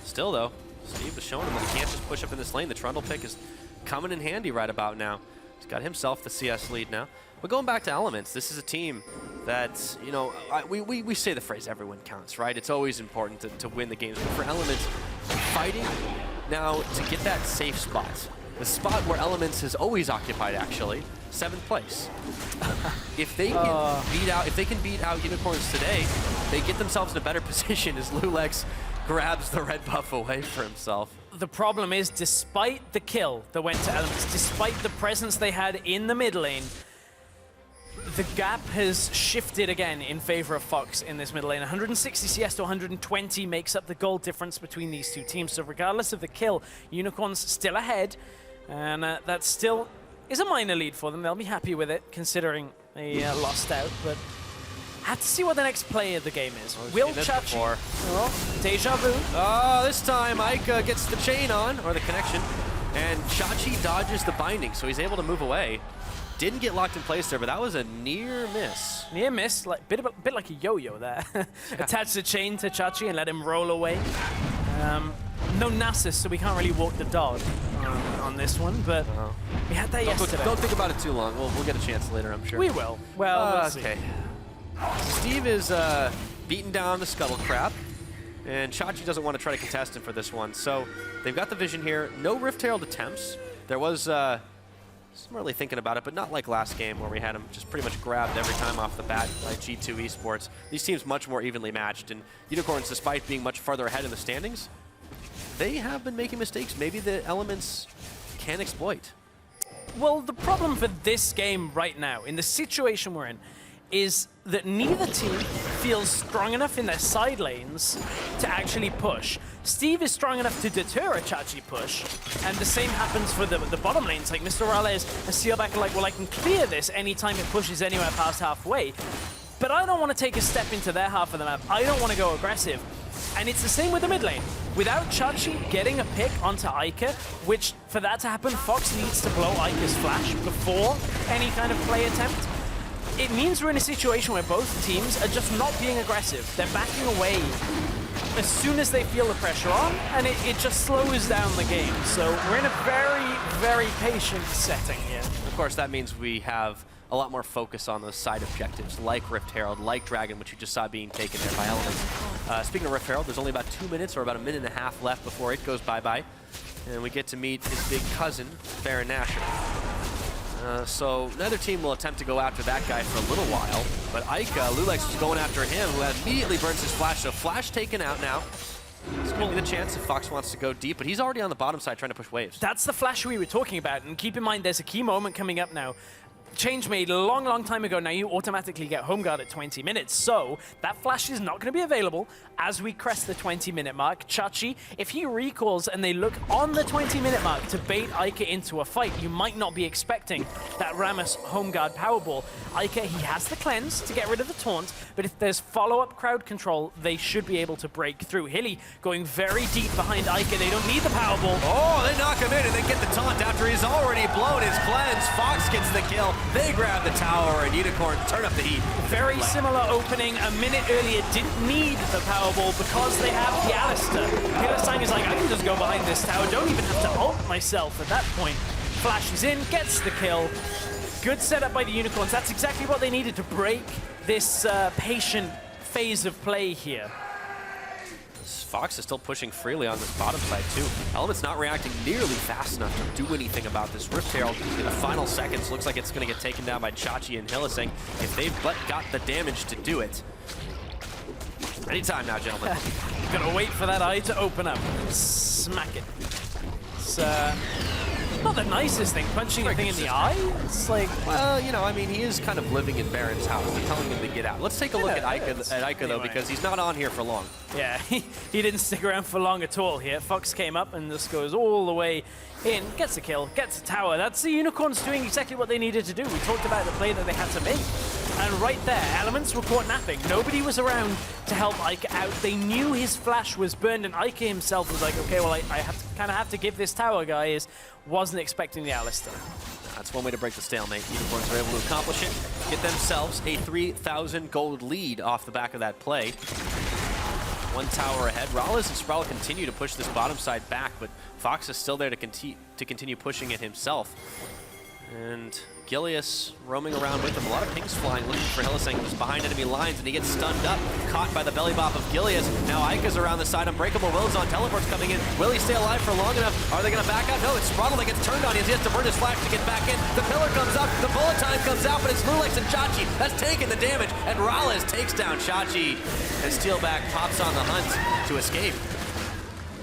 Still, though, Steve was showing him that he can't just push up in this lane. The Trundle pick is coming in handy right about now. He's got himself the CS lead now. But going back to Elements, this is a team that, you know, we say the phrase everyone counts, right? It's always important to win the games. But for Elements, fighting now to get that safe spot, the spot where Elements has always occupied, actually, 7th place. If they can beat out Unicorns today, they get themselves in a better position as Lulex grabs the red buff away for himself. The problem is, despite the kill that went to Elements, despite the presence they had in the mid lane, the gap has shifted again in favor of Fox in this middle lane. 160 CS to 120 makes up the goal difference between these two teams. So regardless of the kill, Unicorns still ahead, and that still is a minor lead for them. They'll be happy with it, considering they lost out, but have to see what the next play of the game is. Will Chachi... Oh, deja vu. Oh, this time Ike gets the chain on, or the connection, and Chachi dodges the binding, so he's able to move away. Didn't get locked in place there, but that was a near miss. Near miss, like bit like a yo-yo there. Attach the chain to Chachi and let him roll away. No Nasus, so we can't really walk the dog on this one, but we had that yesterday. Don't think about it too long. We'll get a chance later, I'm sure. We will. Well, we'll okay. Steve is beating down the Scuttle Crab, and Chachi doesn't want to try to contest him for this one. So they've got the vision here. No Rift Herald attempts. There was... I'm really thinking about it, but not like last game where we had him just pretty much grabbed every time off the bat by G2 Esports. These teams much more evenly matched, and Unicorns, despite being much farther ahead in the standings, they have been making mistakes maybe the Elements can exploit. Well, the problem for this game right now, in the situation we're in, is that neither team feels strong enough in their side lanes to actually push. Steve is strong enough to deter a Chachi push, and the same happens for the bottom lanes. Like Mr. Morales and Steelback are like, well, I can clear this anytime it pushes anywhere past halfway, but I don't want to take a step into their half of the map. I don't want to go aggressive. And it's the same with the mid lane. Without Chachi getting a pick onto Ica, which for that to happen, Fox needs to blow Ica's flash before any kind of play attempt. It means we're in a situation where both teams are just not being aggressive. They're backing away as soon as they feel the pressure on, and it just slows down the game. So we're in a very, very patient setting here. Of course, that means we have a lot more focus on those side objectives, like Rift Herald, like Dragon, which you just saw being taken there by Elements. Speaking of Rift Herald, there's only about 2 minutes or about a minute and a half left before it goes bye-bye. And we get to meet his big cousin, Baron Nashor. So neither team will attempt to go after that guy for a little while, but Ike, Lulex is going after him, who immediately burns his flash, so flash taken out now. It's going to be the chance if Fox wants to go deep, but he's already on the bottom side trying to push waves. That's the flash we were talking about, and keep in mind there's a key moment coming up now. Change made a long, long time ago. Now you automatically get home guard at 20 minutes. So that flash is not going to be available as we crest the 20-minute mark. Chachi, if he recalls and they look on the 20-minute mark to bait Ica into a fight, you might not be expecting that Rammus home guard powerball. Ica, he has the cleanse to get rid of the taunt, but if there's follow-up crowd control, they should be able to break through. Hilly going very deep behind Ica. They don't need the powerball. Oh, they knock him in and then get the taunt after he's already blown his cleanse. Fox gets the kill. They grab the tower, and Unicorn turn up the heat. Very similar opening. A minute earlier, didn't need the Powerball because they have the Alistair. Pilastang is like, I can just go behind this tower. Don't even have to ult myself at that point. Flashes in, gets the kill. Good setup by the Unicorns. That's exactly what they needed to break this patient phase of play here. Fox is still pushing freely on this bottom side too. Element's not reacting nearly fast enough to do anything about this Rift Herald in the final seconds. Looks like it's going to get taken down by Chachi and Hillising if they've but got the damage to do it. Anytime now, gentlemen. Gonna wait for that eye to open up. Smack it. It's not the nicest thing, punching a thing in the eye. It's like, well, you know, I mean, he is kind of living in Baron's house. They're telling him to get out. Let's take a look at Ica though, Anyway. because he's not on here for long. yeah, he didn't stick around for long at all here. Fox came up and this goes all the way in, gets a kill, gets a tower. That's the Unicorns doing exactly what they needed to do. We talked about the play that they had to make. And right there, Elements were caught napping. Nobody was around to help Ica out. They knew his flash was burned, and Ica himself was like, okay, well, I kind of have to give this tower, guys. Wasn't expecting the Alistair. That's one way to break the stalemate. Unicorns are able to accomplish it, get themselves a 3,000 gold lead off the back of that play. One tower ahead. Rallis and Sproul continue to push this bottom side back, but Fox is still there to continue pushing it himself. And Gilius roaming around with him. A lot of pings flying, looking for Hillisang, who's behind enemy lines, and he gets stunned up, caught by the belly bop of Gilius. Now Ica's around the side. Unbreakable Will's on teleports coming in. Will he stay alive for long enough? Are they going to back out? No, it's Spraddle that gets turned on. He has to burn his flash to get back in. The pillar comes up, the bullet time comes out, but it's Lulex and Chachi that's taking the damage, and Rallis takes down Chachi, and Steelback pops on the hunt to escape.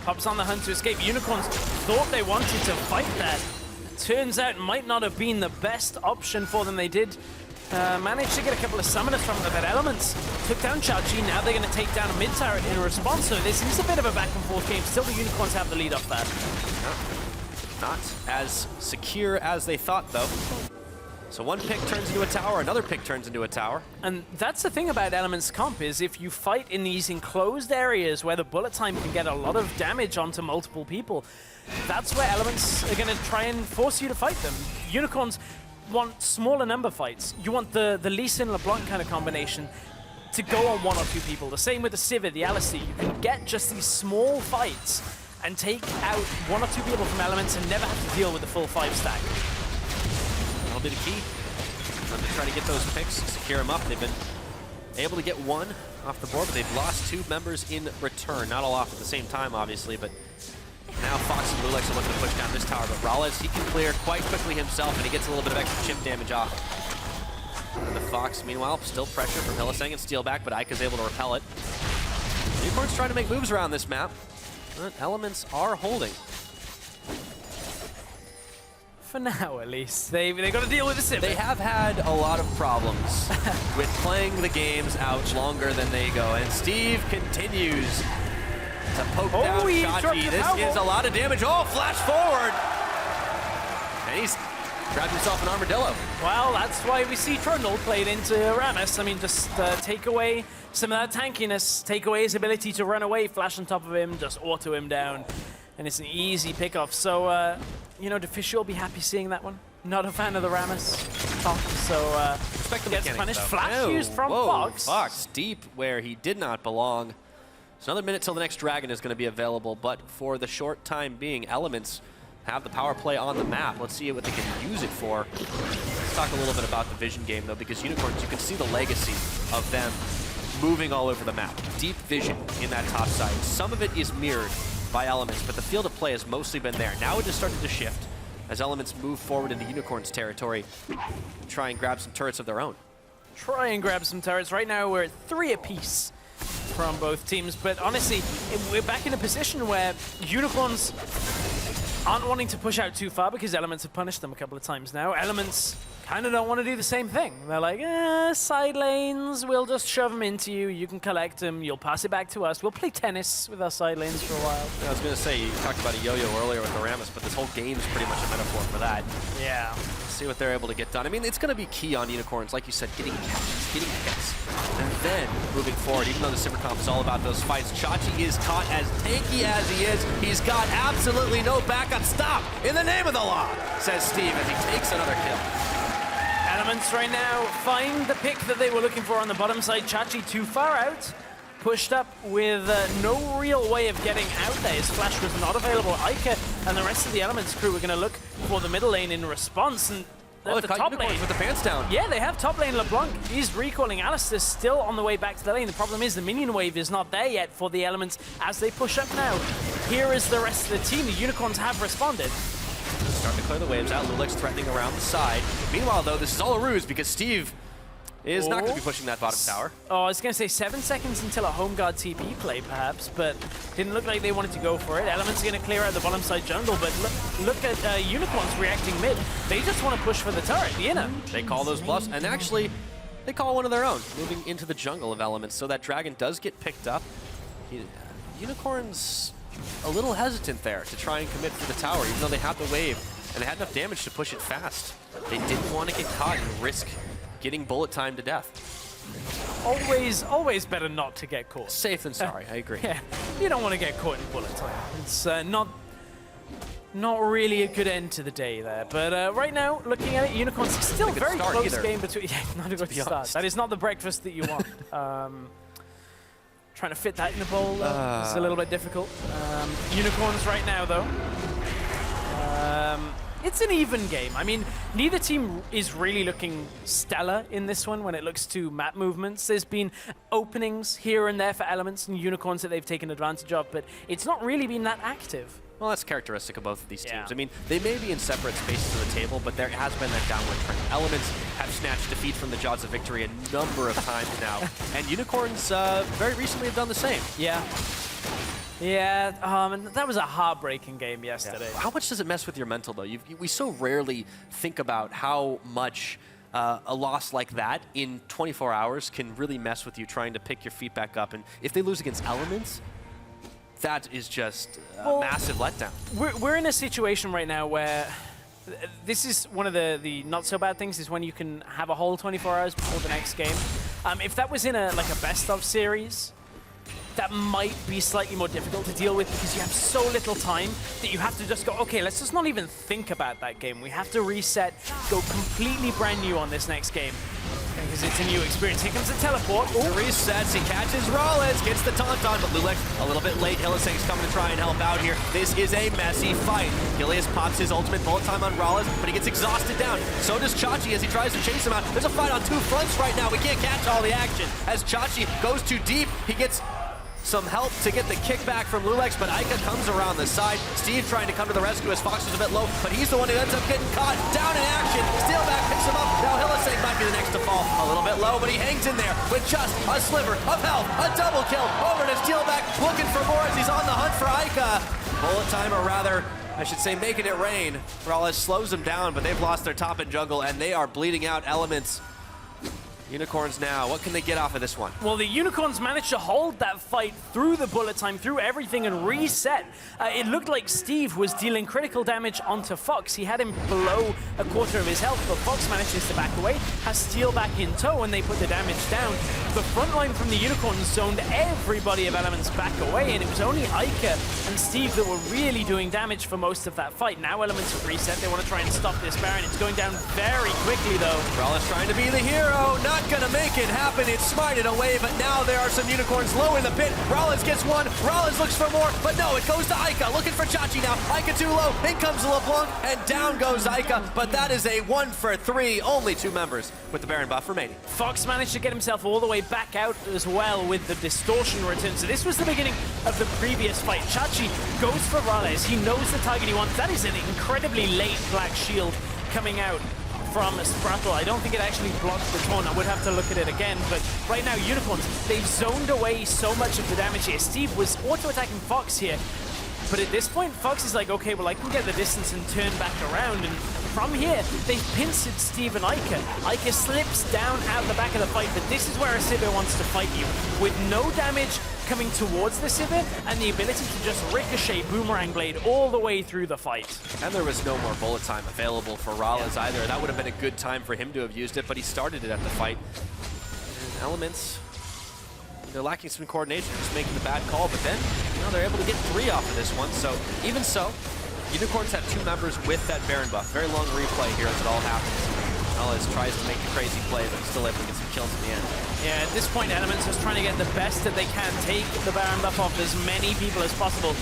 Pops on the hunt to escape. Unicorns thought they wanted to fight that. Turns out might not have been the best option for them. They did manage to get a couple of summoners from the Elements. Took down Chachi, now they're going to take down a mid turret in response. So this is a bit of a back and forth game. Still the Unicorns have the lead off that. Not as secure as they thought, though. So one pick turns into a tower, another pick turns into a tower. And that's the thing about Elements comp, is if you fight in these enclosed areas where the bullet time can get a lot of damage onto multiple people, that's where Elements are going to try and force you to fight them. Unicorns want smaller number fights. You want the Lee Sin LeBlanc kind of combination to go on one or two people. The same with the Sivir, the Alistair. You can get just these small fights and take out one or two people from Elements and never have to deal with the full 5 stack. That'll be the key. Them to try to get those picks, secure them up. They've been able to get one off the board, but they've lost 2 members in return. Not all off at the same time, obviously, but now Fox and Lulex are looking to push down this tower, but Rallis, he can clear quite quickly himself, and he gets a little bit of extra chip damage off. And the Fox, meanwhile, still pressure from Hillisang and Steelback, but Ica's able to repel it. Unicorns trying to make moves around this map, but Elements are holding. For now, at least. They got to deal with the Sivir. They have had a lot of problems with playing the games out longer than they go, and Steve continues to poke down Chachi. This is a lot of damage. Oh, flash forward! And he's grabbed himself an armadillo. Well, that's why we see Trundle played into Rammus. I mean, just take away some of that tankiness, take away his ability to run away, flash on top of him, just auto him down. And it's an easy pickoff. So, you know, Deficio will be happy seeing that one. Not a fan of the Rammus top, so gets punished. Flash used from Fox. Fox deep where he did not belong. It's another minute till the next dragon is going to be available, but for the short time being, Elements have the power play on the map. Let's see what they can use it for. Let's talk a little bit about the vision game, though, because Unicorns, you can see the legacy of them moving all over the map. Deep vision in that top side. Some of it is mirrored by Elements, but the field of play has mostly been there. Now it has started to shift as Elements move forward into Unicorns territory, try and grab some turrets of their own. Try and grab some turrets. Right now we're at 3 apiece from both teams, but honestly, we're back in a position where Unicorns aren't wanting to push out too far because Elements have punished them a couple of times now. Elements kind of don't want to do the same thing. They're like, side lanes, we'll just shove them into you, you can collect them, you'll pass it back to us, we'll play tennis with our side lanes for a while. Yeah, I was going to say, you talked about a yo-yo earlier with the Rammus, but this whole game is pretty much a metaphor for that. Yeah. See what they're able to get done. I mean, it's going to be key on Unicorns, like you said, getting catches, getting hits. And then, moving forward, even though the Sivir comp is all about those fights, Chachi is caught as tanky as he is. He's got absolutely no backup. Stop! In the name of the law, says Steve as he takes another kill. Elements right now find the pick that they were looking for on the bottom side. Chachi too far out. Pushed up with no real way of getting out there. His flash was not available. Ica and the rest of the Elements crew were going to look for the middle lane in response. And Oh, the caught top Unicorns lane. with the pants down. Yeah, they have top lane LeBlanc. He's recalling. Alistair's still on the way back to the lane. The problem is the minion wave is not there yet for the Elements as they push up now. Here is the rest of the team. The Unicorns have responded. Starting to clear the waves out. Lulix threatening around the side. Meanwhile, though, this is all a ruse because Steve is not going to be pushing that bottom tower. Oh, I was going to say 7 seconds until a home guard TP play, perhaps, but didn't look like they wanted to go for it. Elements are going to clear out the bottom side jungle, but look at Unicorns reacting mid. They just want to push for the turret, the inner. They call those bluffs, and actually, they call one of their own, moving into the jungle of Elements, so that dragon does get picked up. Unicorns a little hesitant there to try and commit for the tower, even though they had the wave, and they had enough damage to push it fast. They didn't want to get caught and risk getting bullet time to death. Always better not to get caught. Safe than sorry, I agree. Yeah, you don't want to get caught in bullet time. It's not really a good end to the day there. But right now, looking at it, Unicorns still very close game between. Yeah, not a good start. That is not the breakfast that you want. Trying to fit that in the bowl is a little bit difficult. Unicorns right now, though. It's an even game. I mean, neither team is really looking stellar in this one when it looks to map movements. There's been openings here and there for Elements and Unicorns that they've taken advantage of, but it's not really been that active. Well, that's characteristic of both of these teams. I mean, they may be in separate spaces of the table, but there has been that downward trend. Elements have snatched defeat from the jaws of victory a number of times now, and Unicorns very recently have done the same. Yeah. Yeah, and that was a heartbreaking game yesterday. Yeah. How much does it mess with your mental, though? We so rarely think about how much a loss like that in 24 hours can really mess with you trying to pick your feet back up. And if they lose against Elements, that is just a massive letdown. We're in a situation right now where this is one of the not so bad things is when you can have a whole 24 hours before the next game. If that was in a best of series, that might be slightly more difficult to deal with because you have so little time that you have to just go, okay, let's just not even think about that game. We have to reset, go completely brand new on this next game because it's a new experience. Here comes the teleport. The resets, he catches Rollins, gets the taunt on, but Lulix a little bit late. Hillisang's coming to try and help out here. This is a messy fight. Gilius pops his ultimate bullet time on Rollins, but he gets exhausted down. So does Chachi as he tries to chase him out. There's a fight on two fronts right now. We can't catch all the action. As Chachi goes too deep, he gets some help to get the kickback from Lulix, but Ica comes around the side. Steve trying to come to the rescue as Fox is a bit low, but he's the one who ends up getting caught. Down in action. Steelback picks him up. Now Hillisang might be the next to fall. A little bit low, but he hangs in there with just a sliver of health. A double kill over to Steelback, looking for more as he's on the hunt for Ica. Bullet time, or rather, I should say making it rain. Morales slows them down, but they've lost their top in jungle, and they are bleeding out Elements. Unicorns now, what can they get off of this one? Well, the Unicorns managed to hold that fight through the bullet time, through everything, and reset. It looked like Steve was dealing critical damage onto Fox. He had him below a quarter of his health, but Fox manages to back away, has Steel back in tow, and they put the damage down. The front line from the Unicorns zoned everybody of Elements back away, and it was only Ica and Steve that were really doing damage for most of that fight. Now Elements have reset. They want to try and stop this Baron. It's going down very quickly, though. Morales trying to be the hero, not gonna make it happen. It's smited away, but now there are some Unicorns low in the pit. Rollins gets one. Rollins looks for more, but no, it goes to Ica. Looking for Chachi now. Ica too low. In comes LeBlanc, and down goes Ica, but that is a 1 for 3. Only 2 members with the Baron buff remaining. Fox managed to get himself all the way back out as well with the distortion return. So this was the beginning of the previous fight. Chachi goes for Rollins. He knows the target he wants. That is an incredibly late Black Shield coming out from Sprattle. I don't think it actually blocked the taunt. I would have to look at it again, but right now Unicorns, they've zoned away so much of the damage here. Steve was auto-attacking Fox here, but at this point Fox is like, okay, well I can get the distance and turn back around, and from here they've pincered Steve and Ica. Ica slips down out the back of the fight, but this is where a Sivir wants to fight you. With no damage coming towards the Sivir and the ability to just ricochet Boomerang Blade all the way through the fight. And there was no more bullet time available for Rollins either. That would have been a good time for him to have used it, but he started it at the fight. And Elements, they're lacking some coordination, just making the bad call, but then, they're able to get 3 off of this one. So even so, Unicorns have 2 members with that Baron buff. Very long replay here as it all happens. Rollins tries to make the crazy play, but still able to get some kills in the end. Yeah, at this point, Elements is trying to get the best that they can, take the Baron buff off as many people as possible.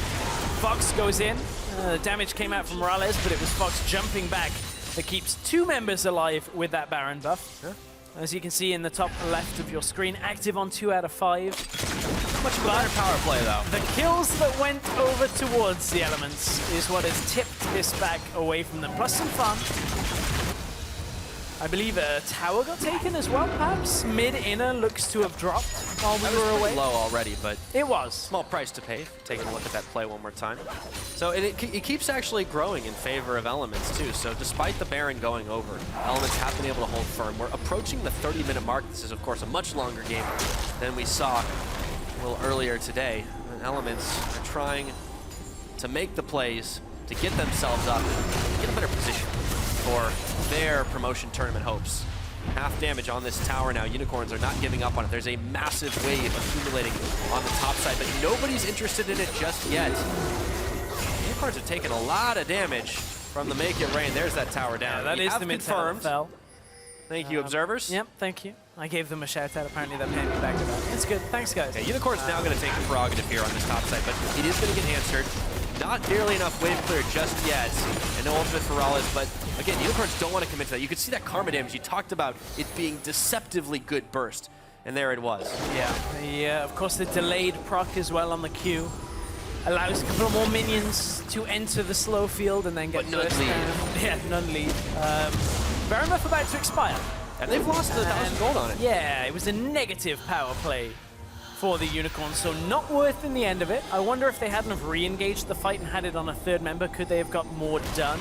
Fox goes in. The damage came out from Morales, but it was Fox jumping back that keeps 2 members alive with that Baron buff. Yeah. As you can see in the top left of your screen, active on 2 out of 5. Much better power play, though. The kills that went over towards the Elements is what has tipped this back away from them. Plus some fun. I believe a tower got taken as well, perhaps. Mid-inner looks to have dropped while we were away. Low already, but it was. Small price to pay. Taking a look at that play one more time. So it keeps actually growing in favor of Elements, too. So despite the Baron going over, Elements have been able to hold firm. We're approaching the 30-minute mark. This is, of course, a much longer game than we saw a little earlier today. And Elements are trying to make the plays to get themselves up, get a better position for their promotion tournament hopes. Half damage on this tower now. Unicorns are not giving up on it. There's a massive wave accumulating on the top side, but nobody's interested in it just yet. Unicorns have taken a lot of damage from the Make It Rain. There's that tower down. Yeah, that is the mid-confirmed. Fell. Thank you, observers. Yep, thank you. I gave them a shout out. Apparently that paid me back to that. It's good. Thanks, guys. Yeah, Unicorn's now going to take the prerogative here on this top side, but it is going to get answered. Not nearly enough wave clear just yet, and no ultimate for Rallis, but again, Unicorns don't want to commit to that. You could see that karma damage. You talked about it being deceptively good burst, and there it was. Yeah, of course the delayed proc as well on the Q allows a couple more minions to enter the slow field and then get burst down. Yeah, none lead. Baron buff about to expire. And they've lost 1,000 gold on it. Yeah, it was a negative power play for the Unicorns, so not worth in the end of it. I wonder if they hadn't have re-engaged the fight and had it on a 3rd member, could they have got more done?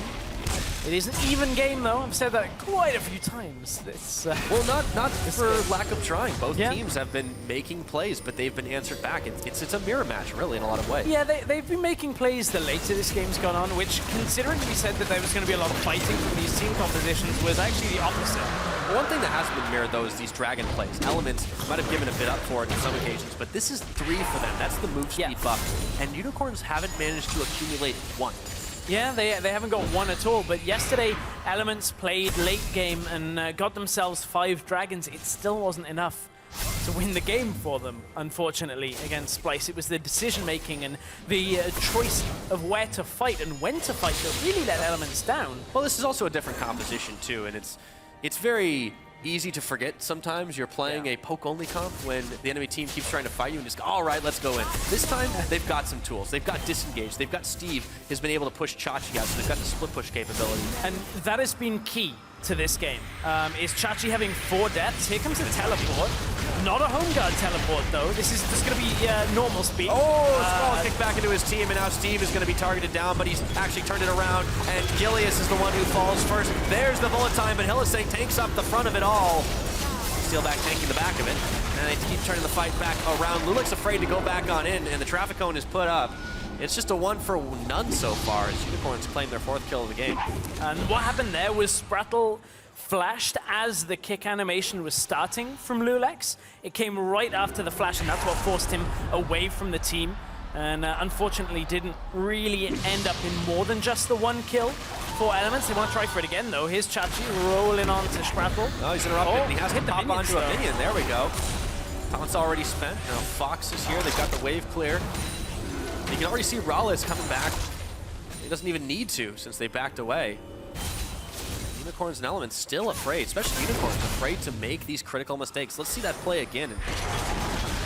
It is an even game, though. I've said that quite a few times. It's, well, not for lack of trying. Both teams have been making plays, but they've been answered back. It's a mirror match, really, in a lot of ways. Yeah, they've been making plays the later this game's gone on, which, considering we said that there was going to be a lot of fighting from these team compositions, was actually the opposite. One thing that hasn't been mirrored, though, is these dragon plays. Elements might have given a bit up for it on some occasions, but this is 3 for them. That's the move speed buff. And Unicorns haven't managed to accumulate 1. Yeah, they haven't got 1 at all, but yesterday Elements played late game and got themselves 5 dragons. It still wasn't enough to win the game for them, unfortunately, against Splice. It was the decision-making and the choice of where to fight and when to fight that really let Elements down. Well, this is also a different composition, too, and it's very easy to forget sometimes you're playing a poke-only comp when the enemy team keeps trying to fight you and just go, all right, let's go in. This time, they've got some tools. They've got Disengage. They've got Steve who's been able to push Chachi out, so they've got the split push capability. And that has been key to this game, is Chachi having 4 deaths. Here comes a teleport. Not a home guard teleport, though. This is just going to be normal speed. Oh, kick back into his team, and now Steve is going to be targeted down, but he's actually turned it around, and Gilius is the one who falls first. There's the bullet time, and Hillisang takes up the front of it all. Steelback tanking the back of it, and they keep turning the fight back around. Lulik's afraid to go back on in, and the traffic cone is put up. It's just a 1 for none so far as Unicorns claim their 4th kill of the game. And what happened there was Sprattle flashed as the kick animation was starting from Lulex. It came right after the flash, and that's what forced him away from the team. And unfortunately didn't really end up in more than just the 1 kill for Elements. They want to try for it again, though. Here's Chachi rolling on to Sprattle. Oh, he's interrupted, and he has to pop onto a minion. There we go. Taunt's already spent. Now Fox is here. They've got the wave clear. You can already see Rallis coming back. He doesn't even need to since they backed away. Unicorns and Elements still afraid, especially Unicorns, afraid to make these critical mistakes. Let's see that play again. And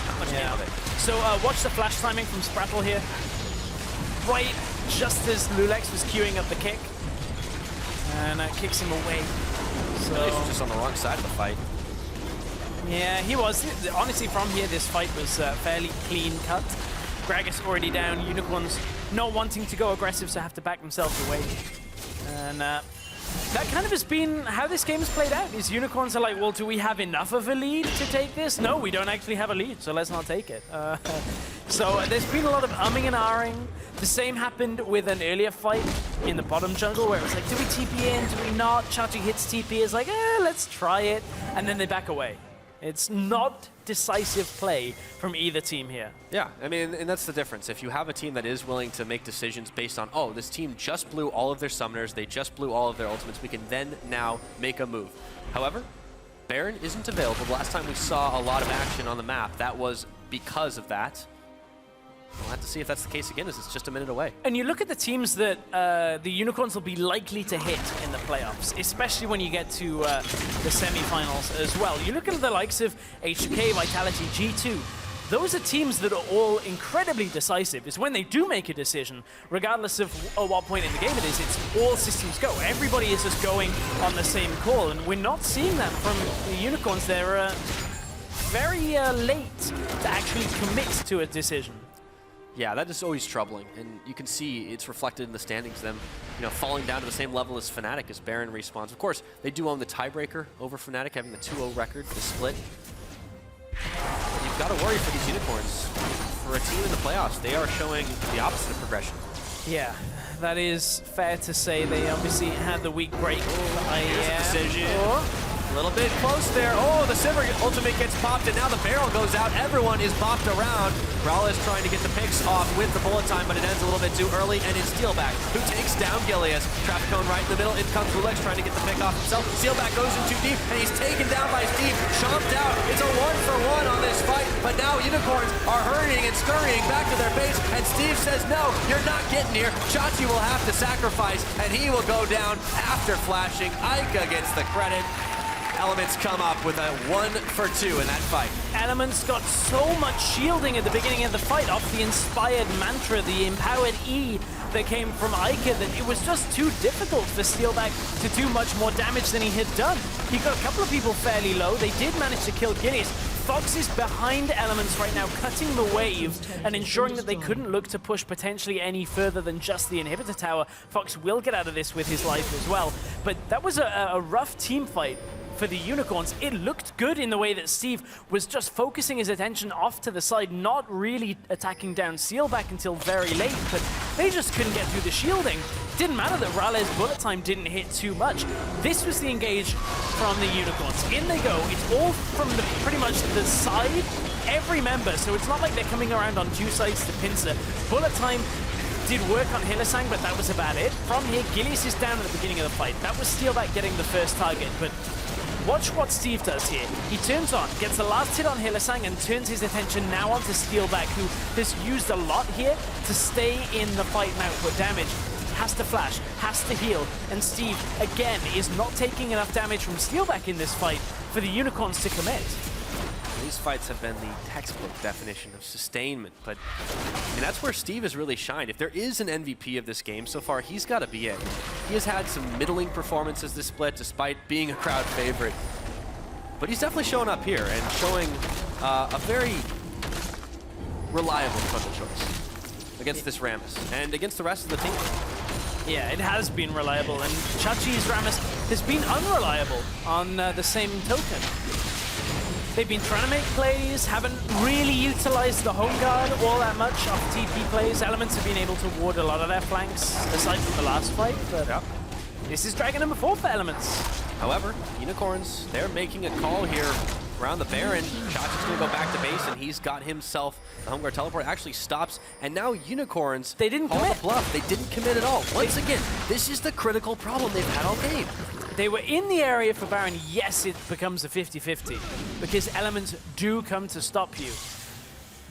not much game of it. So watch the flash timing from Sprattle here. Right just as Lulex was queuing up the kick. And kicks him away. So he's just on the wrong side of the fight. Yeah, he was. Honestly, from here, this fight was fairly clean cut. Gragas already down, Unicorns not wanting to go aggressive, so have to back themselves away. And that kind of has been how this game has played out, is Unicorns are like, well, do we have enough of a lead to take this? No, we don't actually have a lead, so let's not take it. So there's been a lot of umming and ahhing. The same happened with an earlier fight in the bottom jungle, where it was like, do we TP in, do we not? Chachi hits TP, is like, let's try it, and then they back away. It's not decisive play from either team here. Yeah, I mean, and that's the difference. If you have a team that is willing to make decisions based on, oh, this team just blew all of their summoners, they just blew all of their ultimates, we can then now make a move. However, Baron isn't available. The last time we saw a lot of action on the map, that was because of that. We'll have to see if that's the case again, as it's just a minute away. And you look at the teams that the Unicorns will be likely to hit in the playoffs, especially when you get to the semi-finals as well. You look at the likes of H2K, Vitality, G2. Those are teams that are all incredibly decisive. It's when they do make a decision, regardless of what point in the game it is, it's all systems go. Everybody is just going on the same call, and we're not seeing that from the Unicorns. They're very late to actually commit to a decision. Yeah, that is always troubling, and you can see it's reflected in the standings, them falling down to the same level as Fnatic as Baron respawns. Of course, they do own the tiebreaker over Fnatic, having the 2-0 record, the split. You've got to worry for these Unicorns. For a team in the playoffs, they are showing the opposite of progression. Yeah, that is fair to say. They obviously had the weak break. Here's a decision. A little bit close there. Oh, the Sivir ultimate gets popped, and now the barrel goes out. Everyone is bopped around. Rala is trying to get the picks off with the bullet time, but it ends a little bit too early, and it's Steelback who takes down Gilius. Traffic cone right in the middle. In comes Rulex trying to get the pick off himself. Steelback goes in too deep, and he's taken down by Steve. Chomped out. It's a 1-for-1 on this fight, but now Unicorns are hurrying and scurrying back to their base, and Steve says, no, you're not getting here. Chachi will have to sacrifice, and he will go down after flashing. Aika gets the credit. Elements come up with a 1-for-2 in that fight. Elements got so much shielding at the beginning of the fight off the inspired mantra, the empowered E that came from Ica, that it was just too difficult for Steelback to do much more damage than he had done. He got a couple of people fairly low. They did manage to kill Gilius. Fox is behind Elements right now, cutting the wave and ensuring that they couldn't look to push potentially any further than just the inhibitor tower. Fox will get out of this with his life as well. But that was a rough team fight for the Unicorns. It looked good in the way that Steve was just focusing his attention off to the side, not really attacking down Steelback until very late, but they just couldn't get through the shielding. Didn't matter that Rale's bullet time didn't hit too much. This was the engage from the Unicorns. In they go. It's all from pretty much the side, every member, so it's not like they're coming around on two sides to pincer. Bullet time did work on Hylissang, but that was about it. From here, Gilius is down at the beginning of the fight. That was Steelback getting the first target, but watch what Steve does here. He turns on, gets the last hit on Hylissang, and turns his attention now onto Steelback, who has used a lot here to stay in the fight and output damage. Has to flash, has to heal, and Steve, again, is not taking enough damage from Steelback in this fight for the Unicorns to commit. These fights have been the textbook definition of sustainment, but that's where Steve has really shined. If there is an MVP of this game so far, he's got to be it. He has had some middling performances this split, despite being a crowd favorite. But he's definitely showing up here and showing a very reliable puzzle choice against this Rammus and against the rest of the team. Yeah, it has been reliable, and Chachi's Rammus has been unreliable on the same token. They've been trying to make plays, haven't really utilized the home guard all that much off TP plays. Elements have been able to ward a lot of their flanks, aside from the last fight, but this is Dragon number 4 for Elements. However, Unicorns, they're making a call here around the Baron. Chachi's going to go back to base, and he's got himself the home guard teleport. Actually stops, and now Unicorns, they didn't commit. The bluff. They didn't commit at all. Once again, this is the critical problem they've had all game. They were in the area for Baron. Yes, it becomes a 50-50 because Elements do come to stop you.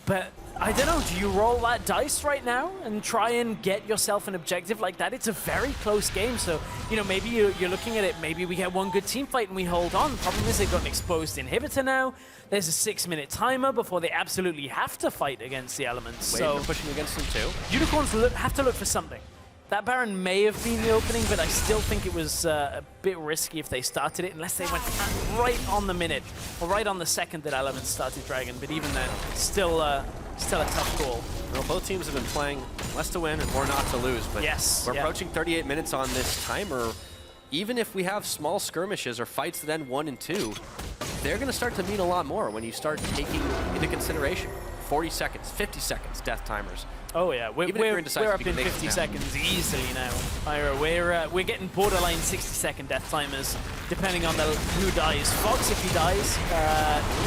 But I don't know, do you roll that dice right now and try and get yourself an objective like that? It's a very close game, so maybe you're looking at it, maybe we get one good team fight and we hold on. Problem is they've got an exposed inhibitor now. There's a 6-minute timer before they absolutely have to fight against the Elements. Wait, so pushing against them too. Unicorns have to look for something. That Baron may have been the opening, but I still think it was a bit risky if they started it, unless they went right on the minute, or right on the second that Elements started Dragon. But even then, still a tough call. Well, both teams have been playing less to win and more not to lose, but we're approaching 38 minutes on this timer. Even if we have small skirmishes or fights that end 1 and 2, they're going to start to mean a lot more when you start taking into consideration 40 seconds, 50 seconds, death timers. Oh yeah, we're Even if you're indecisive, up you can in make it 50 now. seconds easily now. Ira, we're getting borderline 60-second death timers, depending on who dies. Fox, if he dies,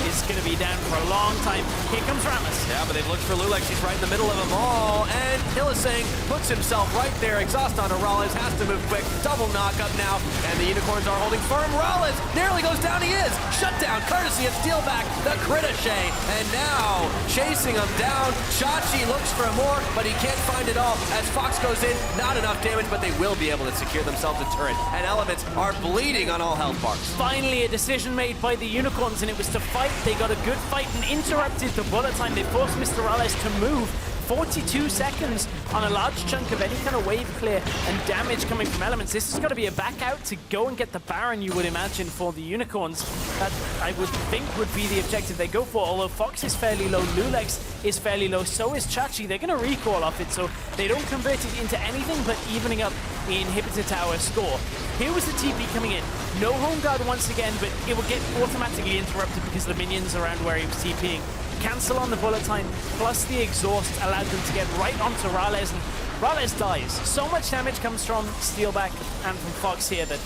is going to be down for a long time. Here comes Rammus. Yeah, but they've looked for Lulex. He's right in the middle of them all. And Hillisang puts himself right there. Exhaust on Raleigh, has to move quick. Double knock up now. And the Unicorns are holding firm. Raleigh nearly goes down. He is. Shut down, courtesy of Steelback, the Critiche. And now chasing him down. Chachi looks for more, but he can't find it all. As Fox goes in, not enough damage, but they will be able to secure themselves a turret. And Elements are bleeding on all health bars. Finally, a decision made by the Unicorns, and it was to fight. They got a good fight and interrupted the bullet time. They forced Mr. Rales to move. 42 seconds on a large chunk of any kind of wave clear and damage coming from Elements. This has got to be a back out to go and get the Baron, you would imagine, for the Unicorns. That, I would think, would be the objective they go for, although Fox is fairly low, Lulex is fairly low, so is Chachi. They're going to recall off it, so they don't convert it into anything but evening up the inhibitor tower score. Here was the TP coming in. No home guard once again, but it will get automatically interrupted because the minions around where he was TPing cancel on the bullet time, plus the exhaust allowed them to get right onto Rales, and Rales dies. So much damage comes from Steelback and from Fox here that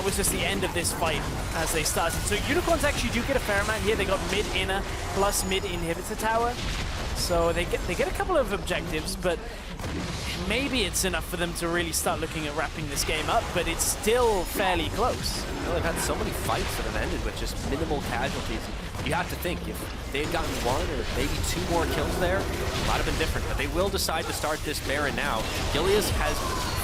was just the end of this fight as they started. So Unicorns actually do get a fair amount here. They got mid-inner plus mid-inhibitor tower. So they get a couple of objectives, but maybe it's enough for them to really start looking at wrapping this game up, but it's still fairly close. Well, they've had so many fights that have ended with just minimal casualties. You have to think, if they had gotten one or maybe two more kills there, it might have been different. But they will decide to start this Baron now. Gilius has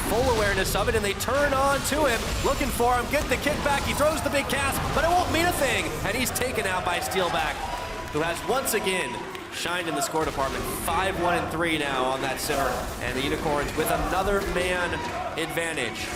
full awareness of it, and they turn on to him, looking for him, get the kickback. He throws the big cast, but it won't mean a thing. And he's taken out by Steelback, who has once again shined in the score department. 5-1-3 now on that Simmer. And the Unicorns with another man advantage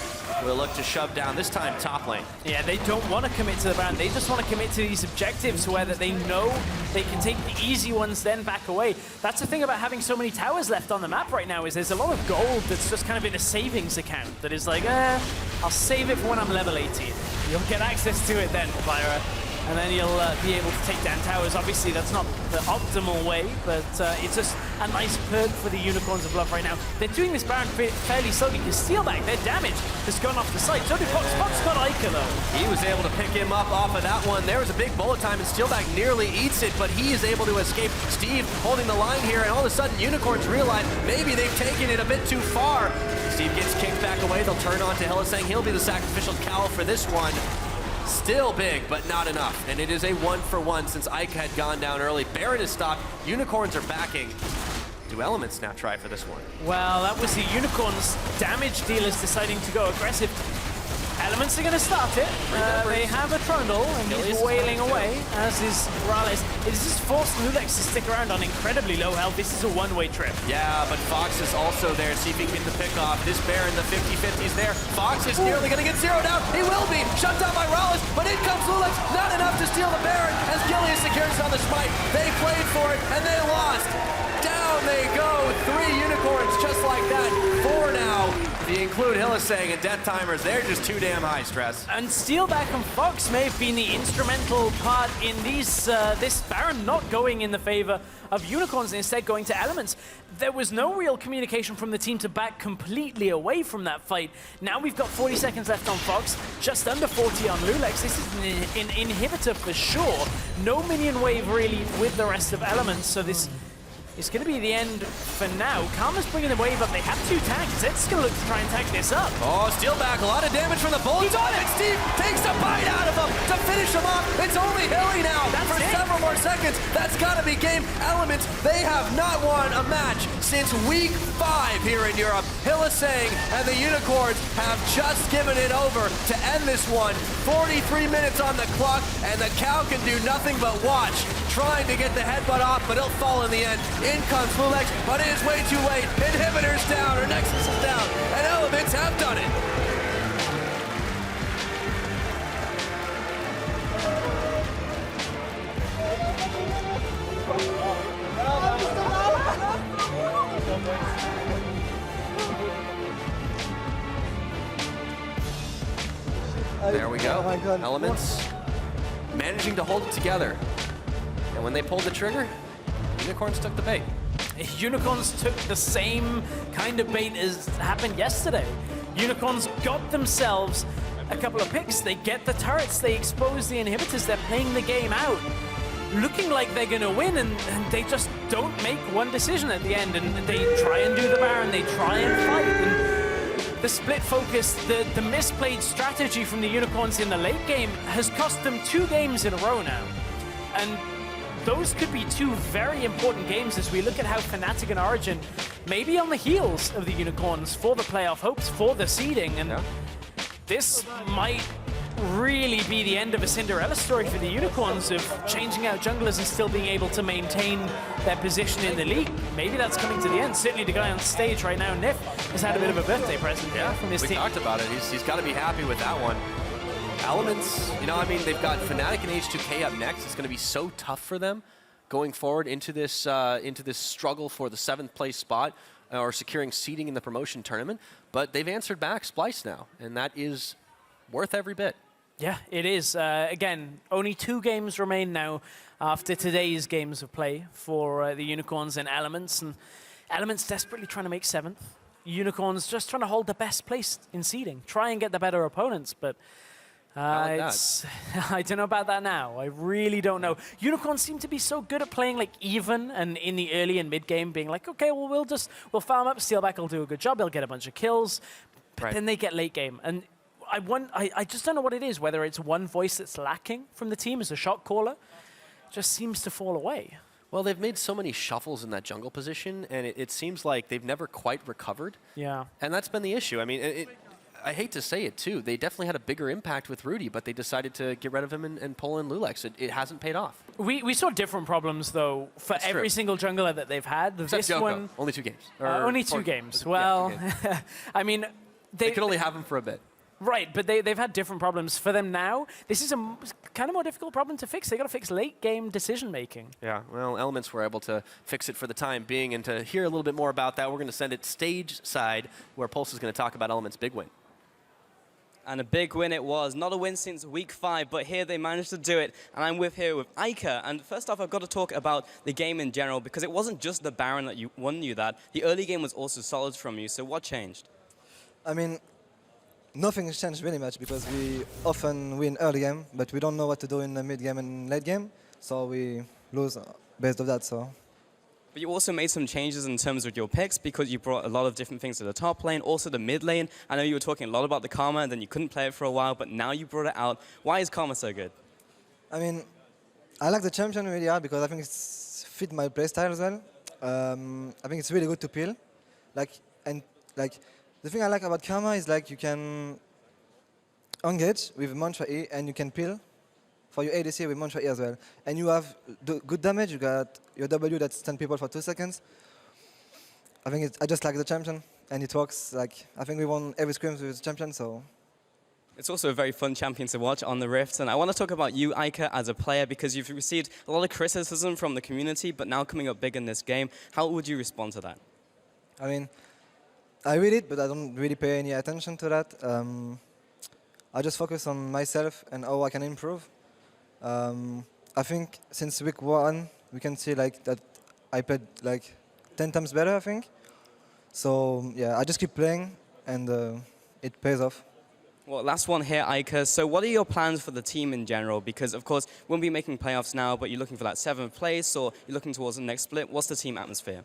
will look to shove down, this time top lane. Yeah, they don't want to commit to the Baron. They just want to commit to these objectives where that they know they can take the easy ones, then back away. That's the thing about having so many towers left on the map right now, is there's a lot of gold that's just kind of in a savings account that is like, I'll save it for when I'm level 18. You'll get access to it then, Lyra. And then you'll be able to take down towers. Obviously, that's not the optimal way, but it's just a nice perk for the Unicorns of Love right now. They're doing this Baron fairly slowly because Steelback, their damage has gone off the site. So did Fox. Fox got Ica, though. He was able to pick him up off of that one. There was a big bullet time, and Steelback nearly eats it, but he is able to escape. Steve holding the line here, and all of a sudden, Unicorns realize maybe they've taken it a bit too far. Steve gets kicked back away. They'll turn on to Hillisang. He'll be the sacrificial cow for this one. Still big, but not enough. And it is a 1-for-1 since Ike had gone down early. Baron is stopped. Unicorns are backing. Do Elements now try for this one? Well, that was the Unicorns damage dealers deciding to go aggressive. Elements are going to start it. They have a Trundle, and he's wailing away, as is Rales. It has just forced Lulex to stick around on incredibly low health. This is a one-way trip. Yeah, but Fox is also there, see if he can get the pick off. This Baron, the 50-50's there. Fox is nearly going to get zeroed out. He will be. Shut down by Rales, but in comes Lulex. Not enough to steal the Baron, as Gilius secures on the smite. They played for it, and they lost. Down they go. 3 Unicorns just like that. 4 now. If you include Hillisang and Death Timers, they're just too damn high stress. And Steelback and Fox may have been the instrumental part in these this Baron not going in the favor of Unicorns and instead going to Elements. There was no real communication from the team to back completely away from that fight. Now we've got 40 seconds left on Fox, just under 40 on Lulex. This is an inhibitor for sure. No minion wave really with the rest of Elements, so this it's going to be the end for now. Karma's bringing the wave up. They have 2 tanks. Zed's going to look to try and tank this up. Oh, Steelback, a lot of damage from the bullets. He got it! And Steve takes a bite out of him to finish him off. It's only Hilly now for several more seconds. That's got to be game. Elements, they have not won a match since week 5 here in Europe. Hillisang and the Unicorns have just given it over to end this one. 43 minutes on the clock, and the cow can do nothing but watch, trying to get the headbutt off, but he'll fall in the end. In comes Lulex, but it is way too late. Inhibitor's down, or Nexus is down, and Elements have done it. There we go. Elements managing to hold it together. And when they pulled the trigger, Unicorns took the bait. Unicorns took the same kind of bait as happened yesterday. Unicorns got themselves a couple of picks. They get the turrets, they expose the inhibitors, they're playing the game out, looking like they're gonna win, and they just don't make one decision at the end, and they try and do the Baron, they try and fight, and the split focus, the misplayed strategy from the Unicorns in the late game has cost them 2 games in a row now. And those could be 2 very important games as we look at how Fnatic and Origin may be on the heels of the Unicorns for the playoff hopes, for the seeding, and this might really be the end of a Cinderella story for the Unicorns of changing out junglers and still being able to maintain their position in the league. Maybe that's coming to the end. Certainly the guy on stage right now, Nif, has had a bit of a birthday present from his team. We talked about it. He's got to be happy with that one. Elements, you know, I mean, they've got Fnatic and H2K up next. It's going to be so tough for them going forward into this struggle for the 7th place spot or securing seeding in the promotion tournament. But they've answered back Splice now, and that is worth every bit. Yeah, it is. Again, only 2 games remain now after today's games of play for the Unicorns and Elements. And Elements desperately trying to make 7th. Unicorns just trying to hold the best place in seeding, try and get the better opponents, but I don't know about that now. I really don't know. Unicorns seem to be so good at playing like even and in the early and mid game being like, okay, well, we'll farm up, Steelback will do a good job, he'll get a bunch of kills, but then they get late game. And I just don't know what it is, whether it's one voice that's lacking from the team as a shot caller, just seems to fall away. Well, they've made so many shuffles in that jungle position, and it seems like they've never quite recovered. Yeah. And that's been the issue. I mean, I hate to say it, too. They definitely had a bigger impact with Rudy, but they decided to get rid of him and pull in Lulex. It hasn't paid off. We saw different problems, though, for That's every true. single jungler that they've had. Except This Joko. one, Only 2 games. only 2 games. Well, yeah, I mean, they could only have him for a bit. Right, but they've had different problems. For them now, this is a kind of more difficult problem to fix. They got to fix late game decision making. Yeah, well, Elements were able to fix it for the time being, and to hear a little bit more about that, we're going to send it stage side, where Pulse is going to talk about Elements' big win. And a big win it was. Not a win since week 5, but here they managed to do it. And I'm here with FLICKR. And first off, I've got to talk about the game in general, because it wasn't just the Baron that won you that. The early game was also solid from you. So what changed? I mean, nothing has changed really much, because we often win early game, but we don't know what to do in the mid game and late game. So we lose based on that. So. But you also made some changes in terms of your picks, because you brought a lot of different things to the top lane, also the mid lane. I know you were talking a lot about the Karma, and then you couldn't play it for a while, but now you brought it out. Why is Karma so good? I mean, I like the champion really hard, because I think it's fit my playstyle as well. I think it's really good to peel. The thing I like about Karma is like you can engage with Mantra E and you can peel for your ADC with Mantra E as well. And you have good damage, you got your W that stun people for 2 seconds. I just like the champion, and it works. Like, I think we won every scrims with the champion, so. It's also a very fun champion to watch on the Rift, and I want to talk about you, FLICKR, as a player, because you've received a lot of criticism from the community, but now coming up big in this game. How would you respond to that? I mean, I read it, but I don't really pay any attention to that. I just focus on myself and how I can improve. I think since week 1, we can see like that I played like 10 times better, I think. So yeah, I just keep playing, and it pays off. Well, last one here, FLICKR. So what are your plans for the team in general? Because, of course, we won't be making playoffs now, but you're looking for that 7th place, or you're looking towards the next split. What's the team atmosphere?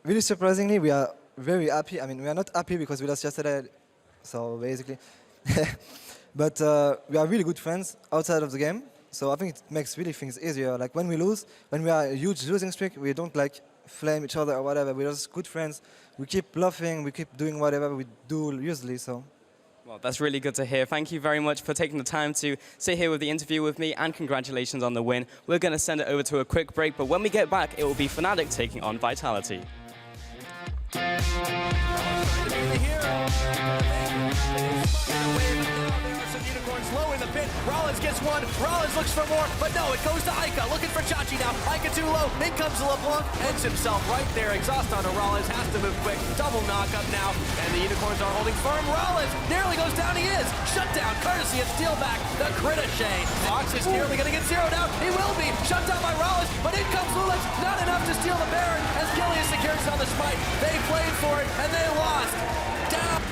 Really surprisingly, we are very happy. I mean, we are not happy because we lost yesterday, so basically. But we are really good friends outside of the game, so I think it makes really things easier. Like when we lose, when we are a huge losing streak, we don't like flame each other or whatever. We're just good friends. We keep laughing, we keep doing whatever we do usually, so. Well, that's really good to hear. Thank you very much for taking the time to sit here with the interview with me, and congratulations on the win. We're going to send it over to a quick break, but when we get back, it will be Fnatic taking on Vitality. Low in the pit, Rollins gets one, Rollins looks for more, but no, it goes to Ica, looking for Chachi now, Ica too low, in comes LeBlanc, ends himself right there, exhaust onto Rollins, has to move quick, double knockup now, and the Unicorns are holding firm, Rollins nearly goes down, he is, shut down, courtesy of Steelback, the Critachet, Fox is nearly going to get zeroed out, he will be, shut down by Rollins, but in comes Lulix, not enough to steal the Baron as Gillian secures on the spike. They played for it and they lost. Down.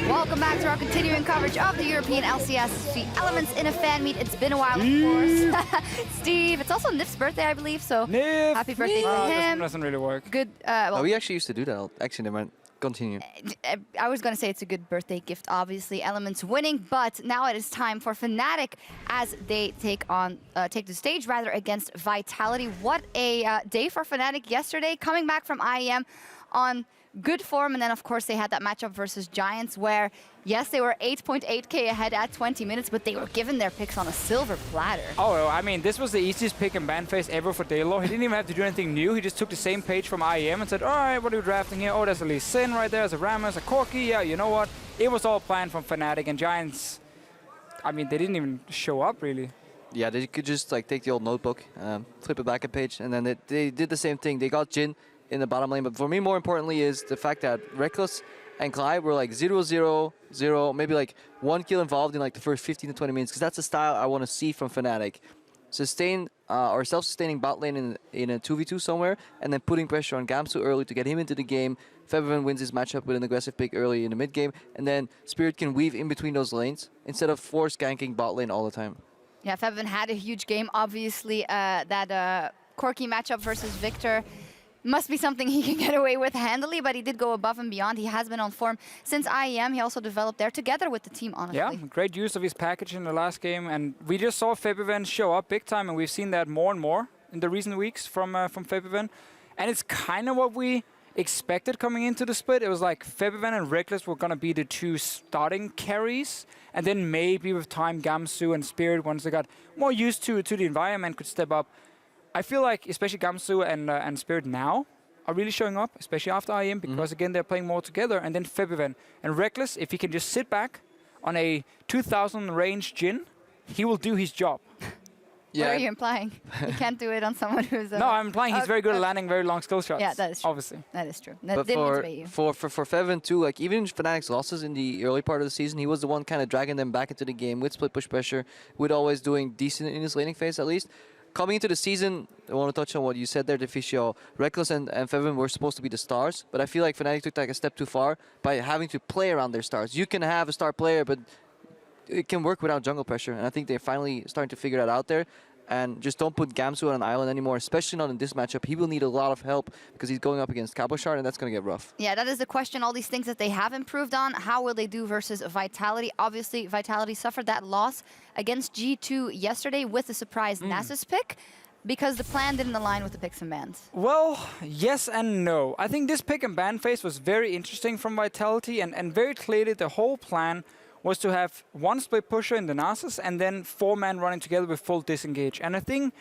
Welcome back to our continuing coverage of the European LCS the Elements in a fan meet. It's been a while, of course. Steve, it's also Nif's birthday, I believe, so Nif! happy birthday to him. Doesn't really work. Good. Oh, we actually used to do that. Actually, never mind. Continue. I was going to say it's a good birthday gift, obviously, Elements winning, but now it is time for Fnatic as they take the stage rather against Vitality. What a day for Fnatic yesterday, coming back from IEM on good form, and then of course they had that matchup versus Giants where, yes, they were 8.8k ahead at 20 minutes, but they were given their picks on a silver platter. Oh, I mean, this was the easiest pick and ban phase ever for Daylor. He didn't even have to do anything new. He just took the same page from IEM and said, all right, what are we drafting here? Oh, there's a Lee Sin right there, there's a Rammus, a Corki. Yeah, you know what? It was all planned from Fnatic, and Giants, I mean, they didn't even show up, really. Yeah, they could just like take the old notebook, flip it back a page, and then they did the same thing. They got Jhin in the bottom lane, but for me, more importantly, is the fact that Reckless and Clyde were like 0-0-0, maybe like one kill involved in like the first 15 to 20 minutes, because that's the style I want to see from Fnatic. Sustain or self-sustaining bot lane in a 2v2 somewhere, and then putting pressure on Gamsu early to get him into the game. Febiven wins his matchup with an aggressive pick early in the mid game, and then Spirit can weave in between those lanes instead of force ganking bot lane all the time. Yeah, Febiven had a huge game. Obviously, that Corki matchup versus Victor must be something he can get away with handily, but he did go above and beyond. He has been on form since IEM. He also developed there together with the team, honestly. Yeah, great use of his package in the last game, and we just saw Febiven show up big time, and we've seen that more and more in the recent weeks from Febiven. And it's kind of what we expected coming into the split. It was like Febiven and Reckless were going to be the two starting carries, and then maybe with time Gamsu and Spirit, once they got more used to the environment, could step up. I feel like especially Gamsu and Spirit now are really showing up, especially after IEM, because again they're playing more together. And then Febiven and Reckless, if he can just sit back on a 2000 range Jhin, he will do his job. What are you implying? You can't do it on someone who's... No, I'm implying he's very good at landing very long skill shots. Yeah, that is true. Obviously. That is true. But for Febiven too, like even Fnatic's losses in the early part of the season, he was the one kind of dragging them back into the game with split push pressure, with always doing decent in his laning phase at least. Coming into the season, I want to touch on what you said there, Deficio. Reckless and Febiven were supposed to be the stars, but I feel like Fnatic took like a step too far by having to play around their stars. You can have a star player, but it can work without jungle pressure, and I think they're finally starting to figure that out there. And just don't put Gamsu on an island anymore, especially not in this matchup. He will need a lot of help because he's going up against Cabochard, and that's going to get rough. Yeah, that is the question. All these things that they have improved on, how will they do versus Vitality? Obviously, Vitality suffered that loss against G2 yesterday with the surprise Nasus pick, because the plan didn't align with the picks and bans. Well, yes and no. I think this pick and ban phase was very interesting from Vitality, and very clearly the whole plan was to have one split pusher in the Nasus and then 4-man running together with full disengage. And a thing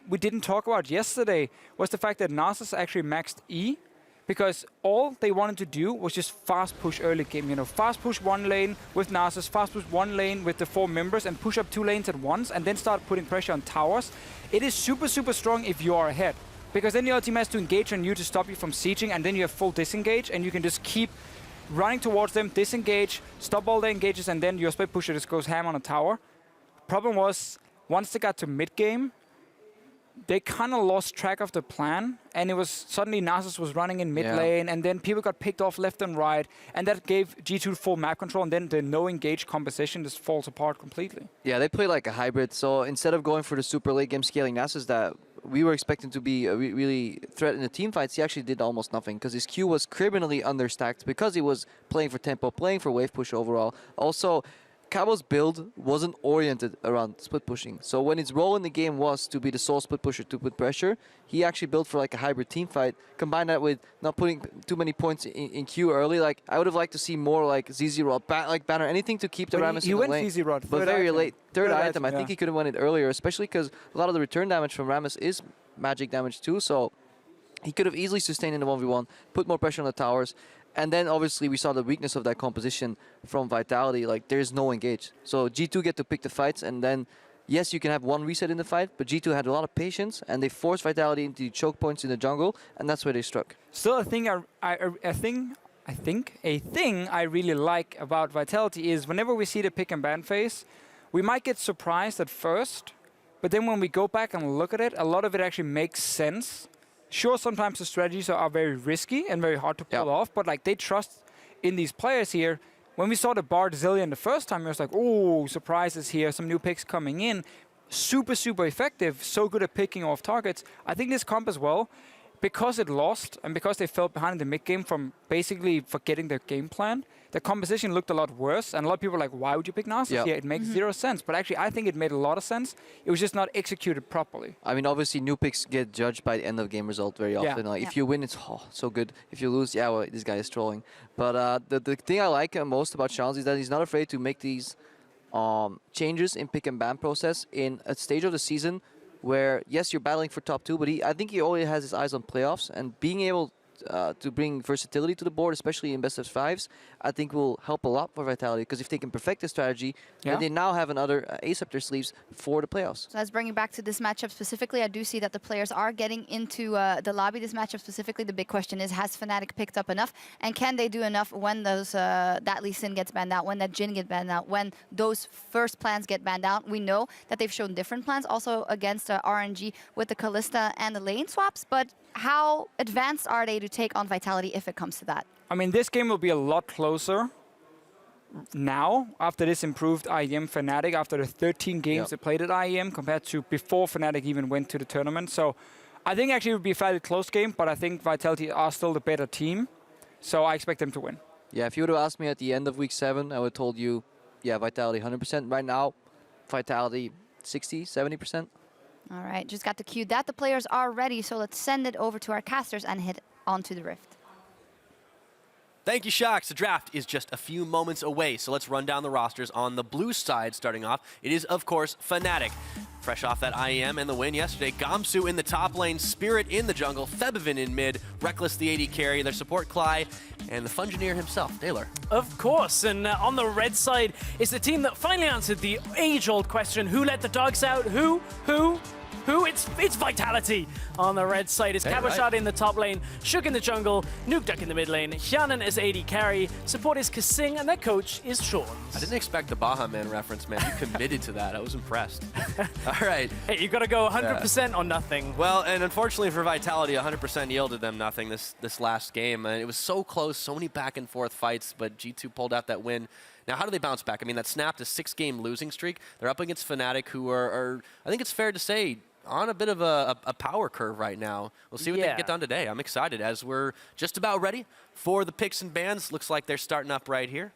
we didn't talk about yesterday was the fact that Nasus actually maxed E, because all they wanted to do was just fast push early game. You know, fast push one lane with Nasus, fast push one lane with the 4 members, and push up 2 lanes at once, and then start putting pressure on towers. It is super, super strong if you are ahead, because then your team has to engage on you to stop you from sieging, and then you have full disengage, and you can just keep running towards them, disengage, stop all the engages, and then your split pusher just goes ham on a tower. Problem was, once they got to mid-game, they kind of lost track of the plan, and it was suddenly Nasus was running in mid lane, and then people got picked off left and right, and that gave G2 full map control, and then the no-engage composition just falls apart completely. Yeah, they play like a hybrid, so instead of going for the super late game scaling Nasus that we were expecting to be a really threat in the team fights, he actually did almost nothing because his Q was criminally understacked because he was playing for tempo, playing for wave push overall. Also, Cabo's build wasn't oriented around split pushing. So when his role in the game was to be the sole split pusher to put pressure, he actually built for like a hybrid team fight. Combine that with not putting too many points in Q early. Like I would have liked to see more like ZZ Rod, like banner, anything to keep the Rammus in the lane. He went ZZ Rod, but very item. late. Third item. I yeah. think he could have won it earlier, especially because a lot of the return damage from Rammus is magic damage too. So he could have easily sustained in the 1v1, put more pressure on the towers. And then obviously we saw the weakness of that composition from Vitality, like there's no engage. So G2 get to pick the fights, and then yes, you can have one reset in the fight, but G2 had a lot of patience and they forced Vitality into choke points in the jungle, and that's where they struck. Still, a thing I really like about Vitality is whenever we see the pick and ban phase, we might get surprised at first, but then when we go back and look at it, a lot of it actually makes sense. Sure, sometimes the strategies are very risky and very hard to pull off, but like they trust in these players here. When we saw the Bard Zillion the first time, it was like, oh, surprises here, some new picks coming in. Super, super effective, so good at picking off targets. I think this comp as well, because it lost and because they fell behind in the mid game from basically forgetting their game plan, the composition looked a lot worse, and a lot of people were like, why would you pick Nasus? Yeah, it makes zero sense. But actually, I think it made a lot of sense. It was just not executed properly. I mean, obviously, new picks get judged by the end of game result very often. Like, if you win, it's so good. If you lose, yeah, well, this guy is trolling. But the thing I like most about Charles is that he's not afraid to make these changes in pick and ban process in a stage of the season where, yes, you're battling for top 2, but I think he already has his eyes on playoffs, and being able to bring versatility to the board, especially in best of fives, I think will help a lot for Vitality. Because if they can perfect this strategy, then they now have another ace up their sleeves for the playoffs. So let's bring it back to this matchup specifically. I do see that the players are getting into the lobby. This matchup specifically, the big question is, has Fnatic picked up enough? And can they do enough when those that Lee Sin gets banned out, when that Jhin gets banned out, when those first plans get banned out? We know that they've shown different plans also against RNG with the Kalista and the lane swaps, but how advanced are they to take on Vitality if it comes to that? I mean, this game will be a lot closer now after this improved IEM Fnatic, after the 13 games they played at IEM compared to before Fnatic even went to the tournament. So I think actually it would be a fairly close game, but I think Vitality are still the better team. So I expect them to win. Yeah, if you would have asked me at the end of week 7, I would have told you, yeah, Vitality 100%. Right now, Vitality 60, 70%. All right, just got the cue that the players are ready, so let's send it over to our casters and hit onto the Rift. Thank you, Shocks. The draft is just a few moments away, so let's run down the rosters. On the blue side, starting off, it is, of course, Fnatic. Fresh off that IEM and the win yesterday, Gamsu in the top lane, Spirit in the jungle, Febivin in mid, Reckless the AD carry, their support Cly, and the Fungineer himself, Taylor. Of course, and on the red side is the team that finally answered the age-old question, who let the dogs out? Who? It's Vitality on the red side. It's Kabashad in the top lane, Shook in the jungle, Nuke Duck in the mid lane, Hyanan as AD carry, support is Kasing, and their coach is Sean. I didn't expect the Baha Man reference, man. You committed to that. I was impressed. All right. Hey, you got to go 100% on nothing. Well, and unfortunately for Vitality, 100% yielded them nothing this last game. And it was so close, so many back and forth fights, but G2 pulled out that win. Now, how do they bounce back? I mean, that snapped a 6-game losing streak. They're up against Fnatic, who are, I think it's fair to say, on a bit of a power curve right now. We'll see what they can get done today. I'm excited as we're just about ready for the picks and bans. Looks like they're starting up right here.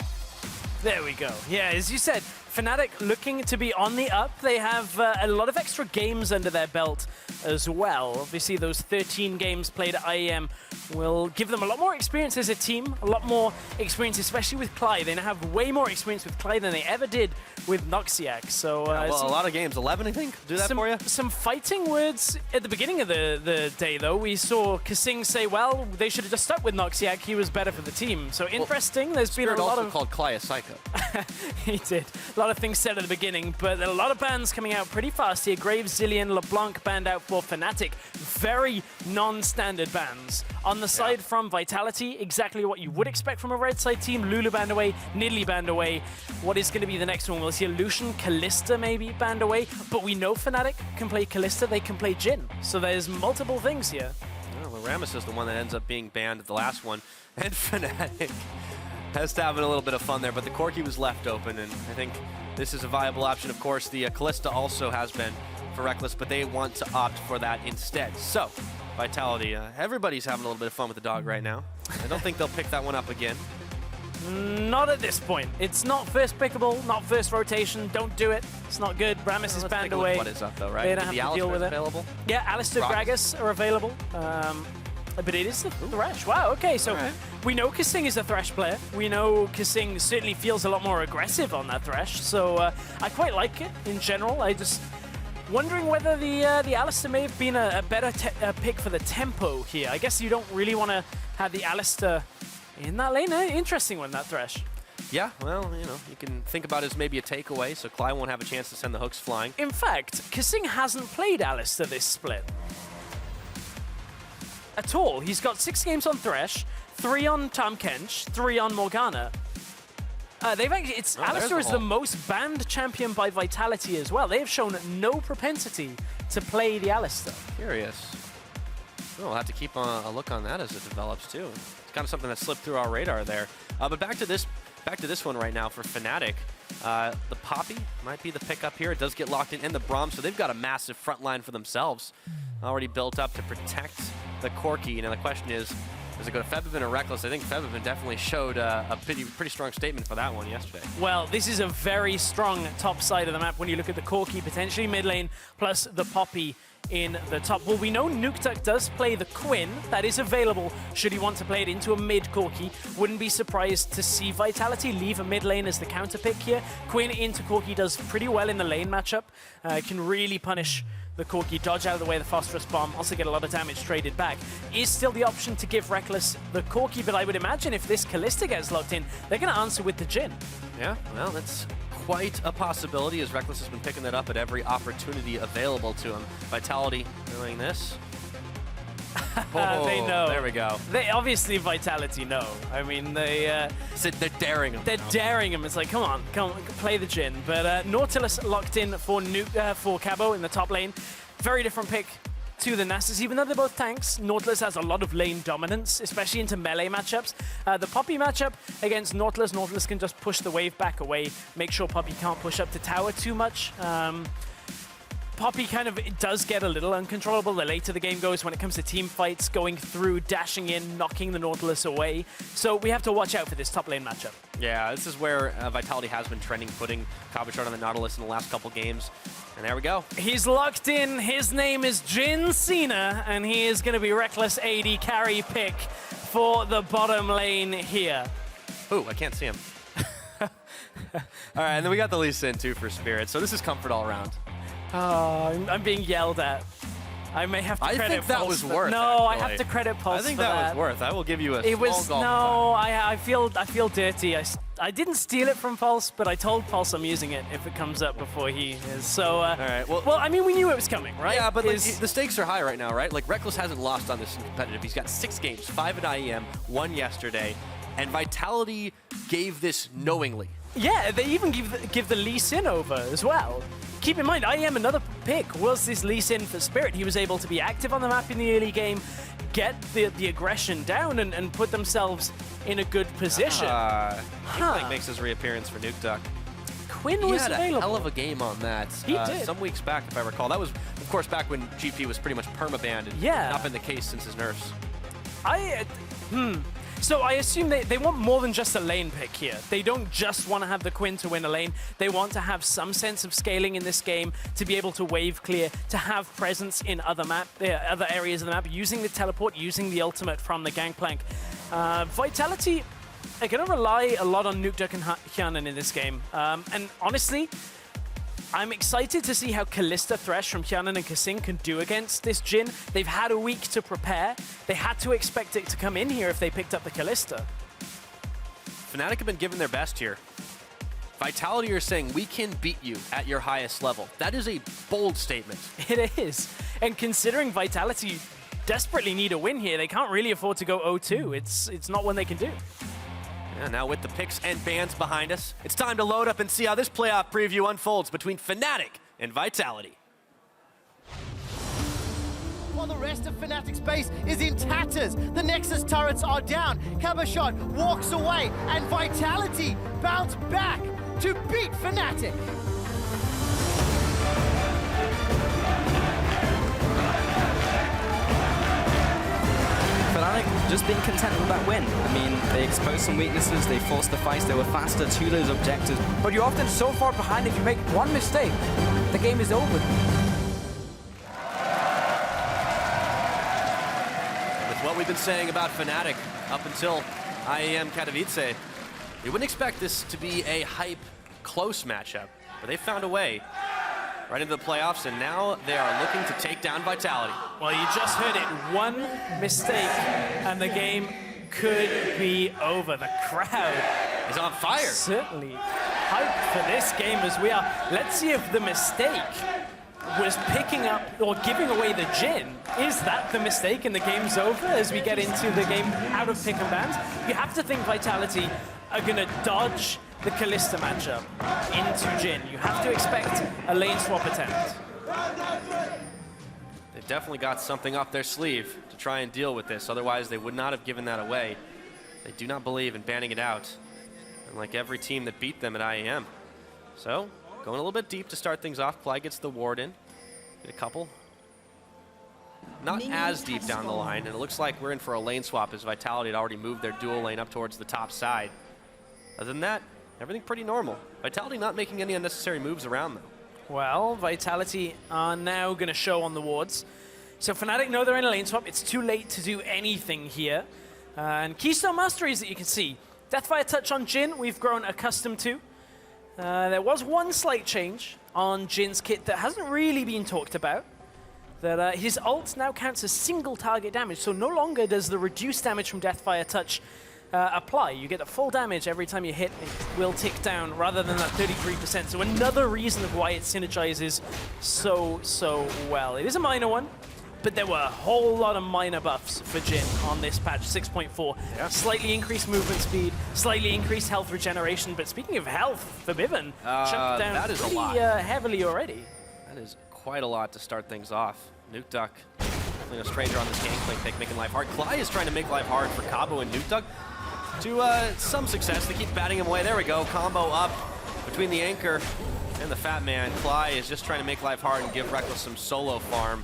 There we go. Yeah, as you said, Fnatic looking to be on the up. They have a lot of extra games under their belt as well. Obviously, those 13 games played at IEM will give them a lot more experience as a team, a lot more experience, especially with Clyde. They now have way more experience with Clyde than they ever did with Noxiac. So, well, a lot of games, 11, I think, do that for you? Some fighting words at the beginning of the day, though. We saw Kasing say, well, they should have just stuck with Noxiac. He was better for the team. So interesting. There's been a lot also called Cly a psycho. He did. A lot of things said at the beginning, but a lot of bans coming out pretty fast here. Graves, Zillion, LeBlanc banned out for Fnatic. Very non-standard bans. On the side from Vitality, exactly what you would expect from a red side team. Lulu banned away, Nidalee banned away. What is going to be the next one? We'll see a Lucian, Kalista maybe banned away, but we know Fnatic can play Kalista, they can play Jhin. So there's multiple things here. Well, Rammus is the one that ends up being banned at the last one, and Fnatic has to have a little bit of fun there, but the Corki was left open, and I think this is a viable option. Of course, the Kalista also has been for Reckless, but they want to opt for that instead. So, Vitality, everybody's having a little bit of fun with the dog right now. I don't think they'll pick that one up again. Not at this point. It's not first pickable, not first rotation. Don't do it. It's not good. Rammus is banned away. What is up, though, right? They don't have to deal with it. Available? Yeah, Alistair Gragas are available. But it is the Thresh. Wow, okay, so we know Kasing is a Thresh player. We know Kasing certainly feels a lot more aggressive on that Thresh, so I quite like it in general. I just wondering whether the Alistair may have been a better pick for the tempo here. I guess you don't really want to have the Alistair in that lane. Interesting one, that Thresh. Yeah, well, you know, you can think about it as maybe a takeaway, so Cly won't have a chance to send the hooks flying. In fact, Kasing hasn't played Alistair this split at all. He's got 6 games on Thresh, 3 on Tahm Kench, 3 on Morgana. Alistair is the most banned champion by Vitality as well. They have shown no propensity to play the Alistair. Curious. We'll have to keep a look on that as it develops too. It's kind of something that slipped through our radar there. But back to this one right now for Fnatic. The Poppy might be the pickup here. It does get locked in, and the Braum, so they've got a massive front line for themselves already built up to protect the Corki. Now the question is, does it go to Febivin or Reckless? I think Febivin definitely showed a pretty strong statement for that one yesterday. Well, this is a very strong top side of the map when you look at the Corki, potentially mid lane, plus the Poppy in the top. Well, we know Nuke Duck does play the Quinn. That is available should he want to play it into a mid Corki. Wouldn't be surprised to see Vitality leave a mid lane as the counter pick here. Quinn into Corki does pretty well in the lane matchup. Can really punish the Corki, dodge out of the way of the phosphorus bomb, also get a lot of damage traded back. Is still the option to give Reckless the Corki, but I would imagine if this Kalista gets locked in, they're going to answer with the Jhin. Yeah, well, that's quite a possibility, as Reckless has been picking that up at every opportunity available to him. Vitality doing this. They know. There we go. They obviously Vitality know. I mean, they're daring him. They're daring him. It's like, come on, play the Jhin. But Nautilus locked in for for Cabo in the top lane. Very different pick to the Nasus. Even though they're both tanks, Nautilus has a lot of lane dominance, especially into melee matchups. The Poppy matchup against Nautilus, Nautilus can just push the wave back away, make sure Poppy can't push up to tower too much. Poppy kind of does get a little uncontrollable the later the game goes when it comes to team fights, going through, dashing in, knocking the Nautilus away. So we have to watch out for this top lane matchup. Yeah, this is where Vitality has been trending, putting Cabochard on the Nautilus in the last couple games. And there we go. He's locked in. His name is Jhin Cena, and he is going to be Reckless AD carry pick for the bottom lane here. Ooh, I can't see him. All right, and then we got the Lee Sin too for Spirit. So this is comfort all around. Oh, I'm being yelled at. I may have to credit I think that Pulse was worth. No, actually. I have to credit Pulse. I think for that was worth. I will give you a It small was golf no. I feel dirty. I didn't steal it from Pulse, but I told Pulse I'm using it if it comes up before he is. So all right. Well, I mean, we knew it was coming, right? Yeah, but like, the stakes are high right now, right? Like Reckless hasn't lost on this in competitive. He's got 6 games, 5 at IEM, 1 yesterday, and Vitality gave this knowingly. Yeah, they even give the Lee Sin over as well. Keep in mind, IEM, another pick, was this Lee Sin for Spirit. He was able to be active on the map in the early game, get the aggression down, and put themselves in a good position. Like makes his reappearance for Nuke Duck. Quinn he was had available. a hell of a game on that. He did. Some weeks back, if I recall. That was, of course, back when GP was pretty much permabanned and not been the case since his nerfs. So I assume they want more than just a lane pick here. They don't just want to have the Quinn to win a lane. They want to have some sense of scaling in this game, to be able to wave clear, to have presence in other areas of the map, using the teleport, using the ultimate from the Gangplank. Vitality are going to rely a lot on Nuke Duck and Hyanan in this game. And honestly, I'm excited to see how Kalista Thresh from Hyanan and Kasing can do against this Jhin. They've had a week to prepare. They had to expect it to come in here if they picked up the Kalista. Fnatic have been given their best here. Vitality are saying, we can beat you at your highest level. That is a bold statement. It is. And considering Vitality desperately need a win here, they can't really afford to go 0-2. It's not one they can do. Yeah, now with the picks and bans behind us, it's time to load up and see how this playoff preview unfolds between Fnatic and Vitality. While the rest of Fnatic's base is in tatters, the Nexus turrets are down. Cabochard walks away, and Vitality bounce back to beat Fnatic. Fnatic just being content with that win. I mean, they exposed some weaknesses, they forced the fights, they were faster to those objectives. But you're often so far behind, if you make one mistake, the game is over. With what we've been saying about Fnatic up until IEM Katowice, we wouldn't expect this to be a hype, close matchup, but they found a way right into the playoffs, and now they are looking to take down Vitality. Well, you just heard it. One mistake, and the game could be over. The crowd is on fire. Certainly hyped for this game as we are. Let's see if the mistake was picking up or giving away the Jhin. Is that the mistake and the game's over as we get into the game out of pick and bans? You have to think Vitality are going to dodge the Kalista matchup into Jhin. You have to expect a lane swap attempt. They've definitely got something up their sleeve to try and deal with this. Otherwise, they would not have given that away. They do not believe in banning it out, unlike every team that beat them at IEM. So, going a little bit deep to start things off. Ply gets the ward in. Get a couple. Not as deep down the line, and it looks like we're in for a lane swap as Vitality had already moved their dual lane up towards the top side. Other than that, everything pretty normal. Vitality not making any unnecessary moves around, though. Well, Vitality are now going to show on the wards. So Fnatic know they're in a lane swap. It's too late to do anything here. And Keystone Masteries that you can see. Deathfire Touch on Jhin, we've grown accustomed to. There was one slight change on Jin's kit that hasn't really been talked about. that his ult now counts as single target damage, so no longer does the reduced damage from Deathfire Touch apply. You get the full damage every time you hit. It will tick down rather than that 33%. So another reason of why it synergizes so well. It is a minor one, but there were a whole lot of minor buffs for Jin on this patch, 6.4. Yeah. Slightly increased movement speed, slightly increased health regeneration, but speaking of health, for Bivin, jumped down that is pretty a lot. Heavily already. That is quite a lot to start things off. Nuke Duck, definitely a stranger on this gangplank pick, making life hard. Cly is trying to make life hard for Cabo and Nuke Duck to some success. They keep batting him away. There we go, combo up between the Anchor and the Fat Man. Cly is just trying to make life hard and give Reckless some solo farm.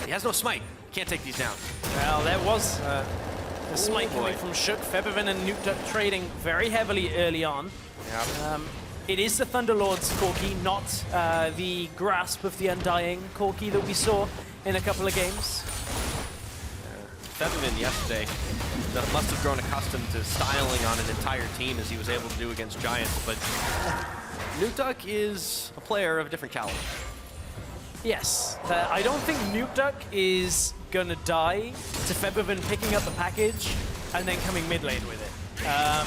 He has no smite. Can't take these down. Well, there was a smite coming from Shook. Febiven and Nuke Duck trading very heavily early on. Yeah. It is the Thunderlord's Corki, not the Grasp of the Undying Corki that we saw in a couple of games. Febiven yesterday that must have grown accustomed to styling on an entire team as he was able to do against Giants, but Nuke Duck is a player of a different caliber. Yes, I don't think Nuke Duck is gonna die to Febiven picking up the package and then coming mid lane with it. I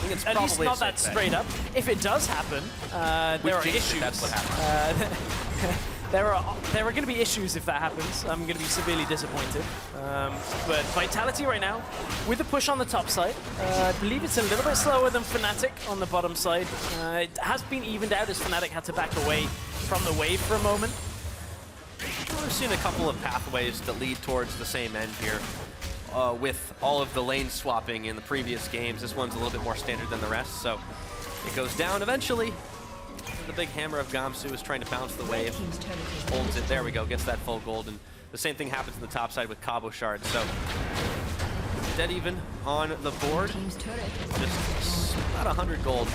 think it's at least probably not that straight up. If it does happen, there are issues. That's what happens. There are going to be issues if that happens. I'm going to be severely disappointed. But Vitality right now, with the push on the top side, I believe it's a little bit slower than Fnatic on the bottom side. It has been evened out as Fnatic had to back away from the wave for a moment. We've seen a couple of pathways that lead towards the same end here. With all of the lane swapping in the previous games, this one's a little bit more standard than the rest, so it goes down eventually. The big hammer of Gamsu is trying to bounce the wave, holds it, there we go, gets that full gold, and the same thing happens on the top side with Cabo Shard, so dead even on the board, just about 100 gold,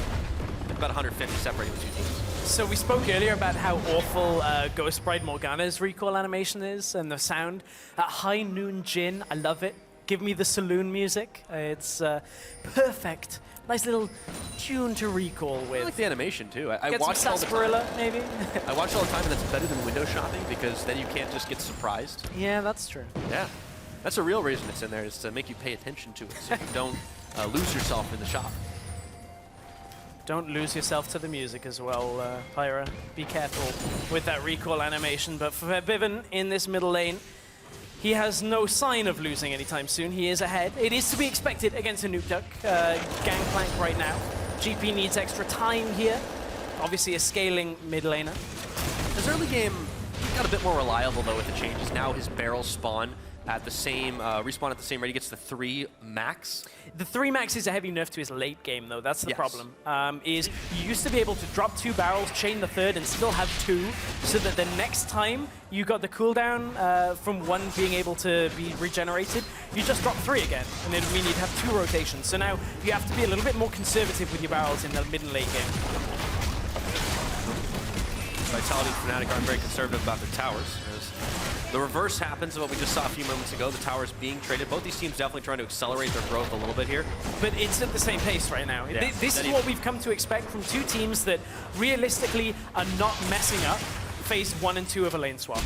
about 150 separating the two teams. So we spoke earlier about how awful Ghost Bride Morgana's recoil animation is and the sound. At High Noon Jin, I love it. Give me the saloon music. It's perfect. Nice little tune to recall with. I like the animation too. I Get watch some all the time. sarsaparilla, maybe? I watch all the time, and that's better than window shopping because then you can't just get surprised. Yeah, that's true. Yeah, that's a real reason it's in there, is to make you pay attention to it so you don't lose yourself in the shop. Don't lose yourself to the music as well, Pyra. Be careful with that recall animation. But for Bivin in this middle lane, he has no sign of losing anytime soon. He is ahead. It is to be expected against a Nuke Duck gangplank right now. GP needs extra time here. Obviously a scaling mid laner. His early game got a bit more reliable though with the changes. Now his barrels spawn at the same, respawn at the same rate. He gets the 3 max. The 3 max is a heavy nerf to his late game though, that's the problem. Is you used to be able to drop 2 barrels, chain the 3rd and still have 2, so that the next time you got the cooldown from 1 being able to be regenerated, you just drop 3 again, and it would mean you'd have 2 rotations. So now you have to be a little bit more conservative with your barrels in the mid and late game. Vitality and Fnatic aren't very conservative about their towers. The reverse happens of what we just saw a few moments ago, the towers being traded. Both these teams definitely trying to accelerate their growth a little bit here. But it's at the same pace right now. Yeah, this is what we've come to expect from 2 teams that realistically are not messing up phase 1 and 2 of a lane swap.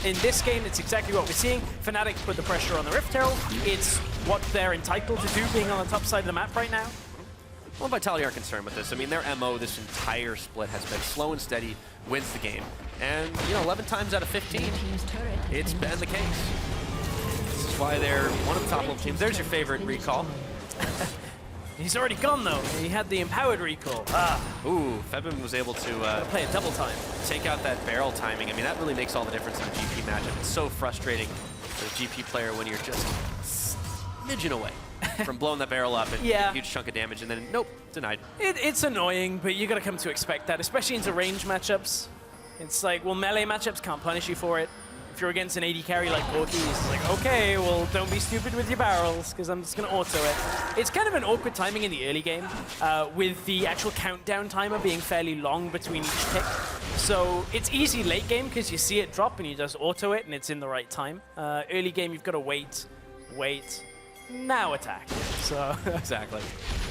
In this game, it's exactly what we're seeing. Fnatic put the pressure on the Rift Herald. It's what they're entitled to do, being on the top side of the map right now. Well, Vitality aren't concerned with this. I mean, their MO this entire split has been slow and steady, wins the game. And, you know, 11 times out of 15, it's been the case. This is why they're one of the top level teams. There's your favorite recall. He's already gone, though. He had the empowered recall. Ooh, Febin was able to play a double time. Take out that barrel timing. I mean, that really makes all the difference in a GP matchup. It's so frustrating as a GP player when you're just smidgen away from blowing that barrel up and a huge chunk of damage, and then, nope, denied. It's annoying, but you got to come to expect that, especially into range matchups. It's like, well, melee matchups can't punish you for it. If you're against an AD carry like Porky, it's like, okay, well, don't be stupid with your barrels, because I'm just going to auto it. It's kind of an awkward timing in the early game, with the actual countdown timer being fairly long between each pick. So it's easy late game, because you see it drop and you just auto it, and it's in the right time. Early game, you've got to wait, now attack. So exactly.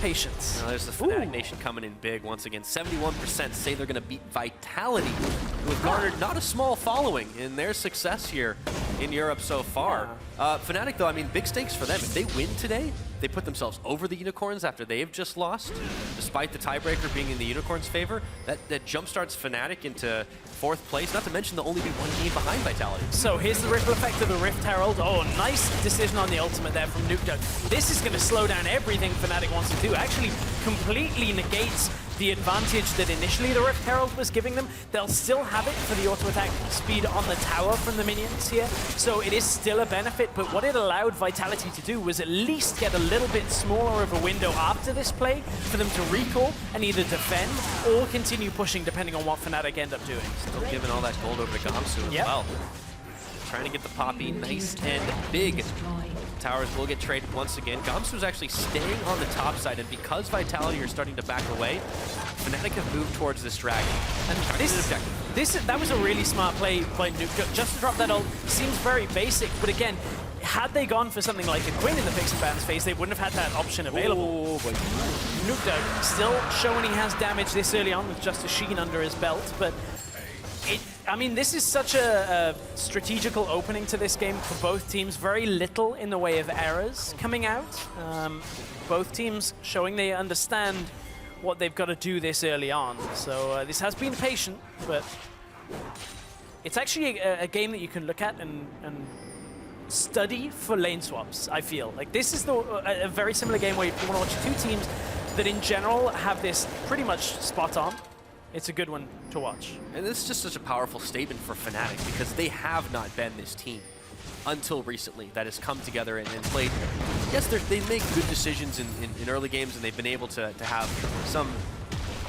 patience. Now there's the Fnatic Nation coming in big once again. 71% say they're going to beat Vitality, who have garnered not a small following in their success here in Europe so far. Fnatic, though, I mean, big stakes for them. If they win today, they put themselves over the Unicorns after they've just lost, despite the tiebreaker being in the Unicorns' favor. That jumpstarts Fnatic into 4th place, not to mention they'll only be 1 game behind Vitality. So here's the ripple effect of the Rift Herald. Oh, nice decision on the ultimate there from Nuke Duck. This is going to slow down everything Fnatic wants to do. Actually, completely negates the advantage that initially the Rift Herald was giving them. They'll still have it for the auto-attack speed on the tower from the minions here, so it is still a benefit, but what it allowed Vitality to do was at least get a little bit smaller of a window after this play for them to recall and either defend or continue pushing depending on what Fnatic end up doing. Still giving all that gold over to Gamsu as well. Trying to get the Poppy nice and big. Towers will get traded once again. Gamsu's actually staying on the top side, and because Vitality are starting to back away, Fnatic have moved towards this dragon. And that was a really smart play by Nuke. Just to drop that ult seems very basic, but again, had they gone for something like a Quinn in the Pixel Bands phase, they wouldn't have had that option available. Nuke still showing he has damage this early on with just a Sheen under his belt, but I mean, this is such a strategical opening to this game for both teams. Very little in the way of errors coming out. Both teams showing they understand what they've got to do this early on. So this has been patient, but it's actually a game that you can look at and study for lane swaps, I feel. Like, this is a very similar game where you want to watch 2 teams that in general have this pretty much spot on. It's a good one to watch. And this is just such a powerful statement for Fnatic because they have not been this team until recently that has come together and played. Yes, they make good decisions in early games, and they've been able to have some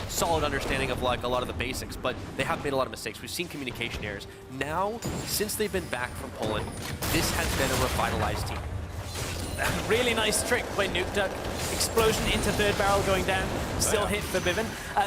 solid understanding of like a lot of the basics, but they have made a lot of mistakes. We've seen communication errors. Now, since they've been back from Poland, this has been a revitalized team. Really nice trick by Nuke Duck. Explosion into 3rd barrel going down. Still hit for Bivin.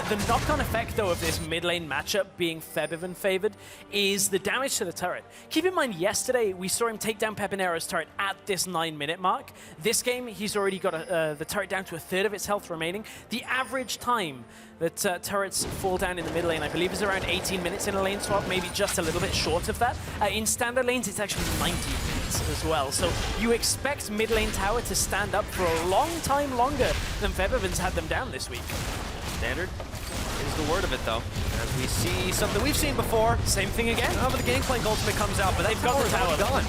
The knock-on effect, though, of this mid-lane matchup being Febiven favored is the damage to the turret. Keep in mind, yesterday we saw him take down Pepinera's turret at this 9-minute mark. This game, he's already got the turret down to 1/3 of its health remaining. The average time that turrets fall down in the mid lane, I believe, is around 18 minutes in a lane swap, maybe just a little bit short of that. In standard lanes, it's actually 90 minutes as well. So you expect mid lane tower to stand up for a long time longer than Febiven's had them down this week. Standard is the word of it, though. As we see something we've seen before. Same thing again. But the Gangplank ultimate comes out, but they've got the tower gone.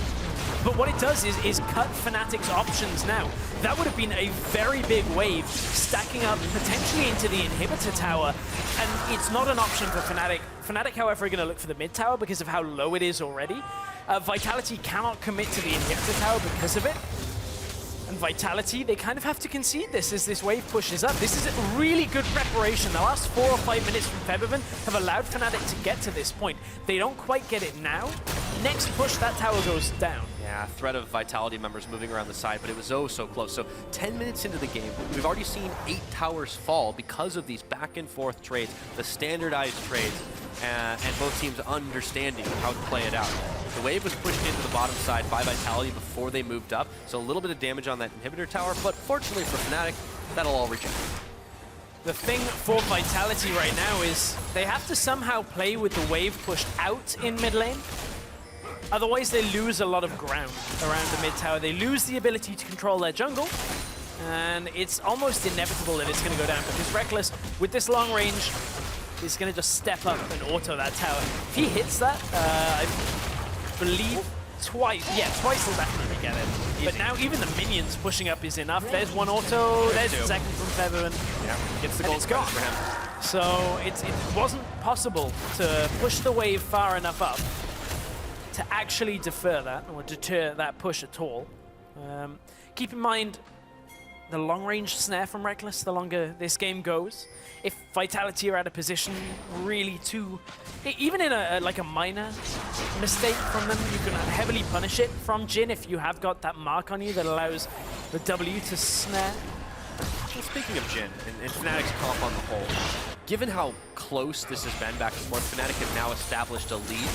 But what it does is cut Fnatic's options now. That would have been a very big wave stacking up potentially into the inhibitor tower, and it's not an option for Fnatic. Fnatic, however, are going to look for the mid tower because of how low it is already. Vitality cannot commit to the inhibitor tower because of it. And Vitality, they kind of have to concede this as this wave pushes up. This is a really good preparation. The last 4 or 5 minutes from Febiven have allowed Fnatic to get to this point. They don't quite get it now. Next push, that tower goes down. Yeah, threat of Vitality members moving around the side, but it was oh so close. So 10 minutes into the game, we've already seen 8 towers fall because of these back and forth trades, the standardized trades, and both teams understanding how to play it out. The wave was pushed into the bottom side by Vitality before they moved up, so a little bit of damage on that inhibitor tower, but fortunately for Fnatic, that'll all regenerate. The thing for Vitality right now is they have to somehow play with the wave pushed out in mid lane. Otherwise, they lose a lot of ground around the mid tower. They lose the ability to control their jungle, and it's almost inevitable that it's going to go down because Reckless, with this long range, is going to just step up and auto that tower. If he hits that, I believe twice. Yeah, twice will definitely get it. Easy. But now even the minions pushing up is enough. There's one auto, there's the second from Febiven. Yeah, gets the gold credit for him. So it wasn't possible to push the wave far enough up to actually defer that or deter that push at all. Keep in mind the long-range snare from Reckless, the longer this game goes. If Vitality are out of position really too, even in like a minor mistake from them, you can heavily punish it from Jhin if you have got that mark on you that allows the W to snare. Well, speaking of Jhin and Fnatic's comp on the whole, given how close this has been back and forth, Fnatic have now established a lead.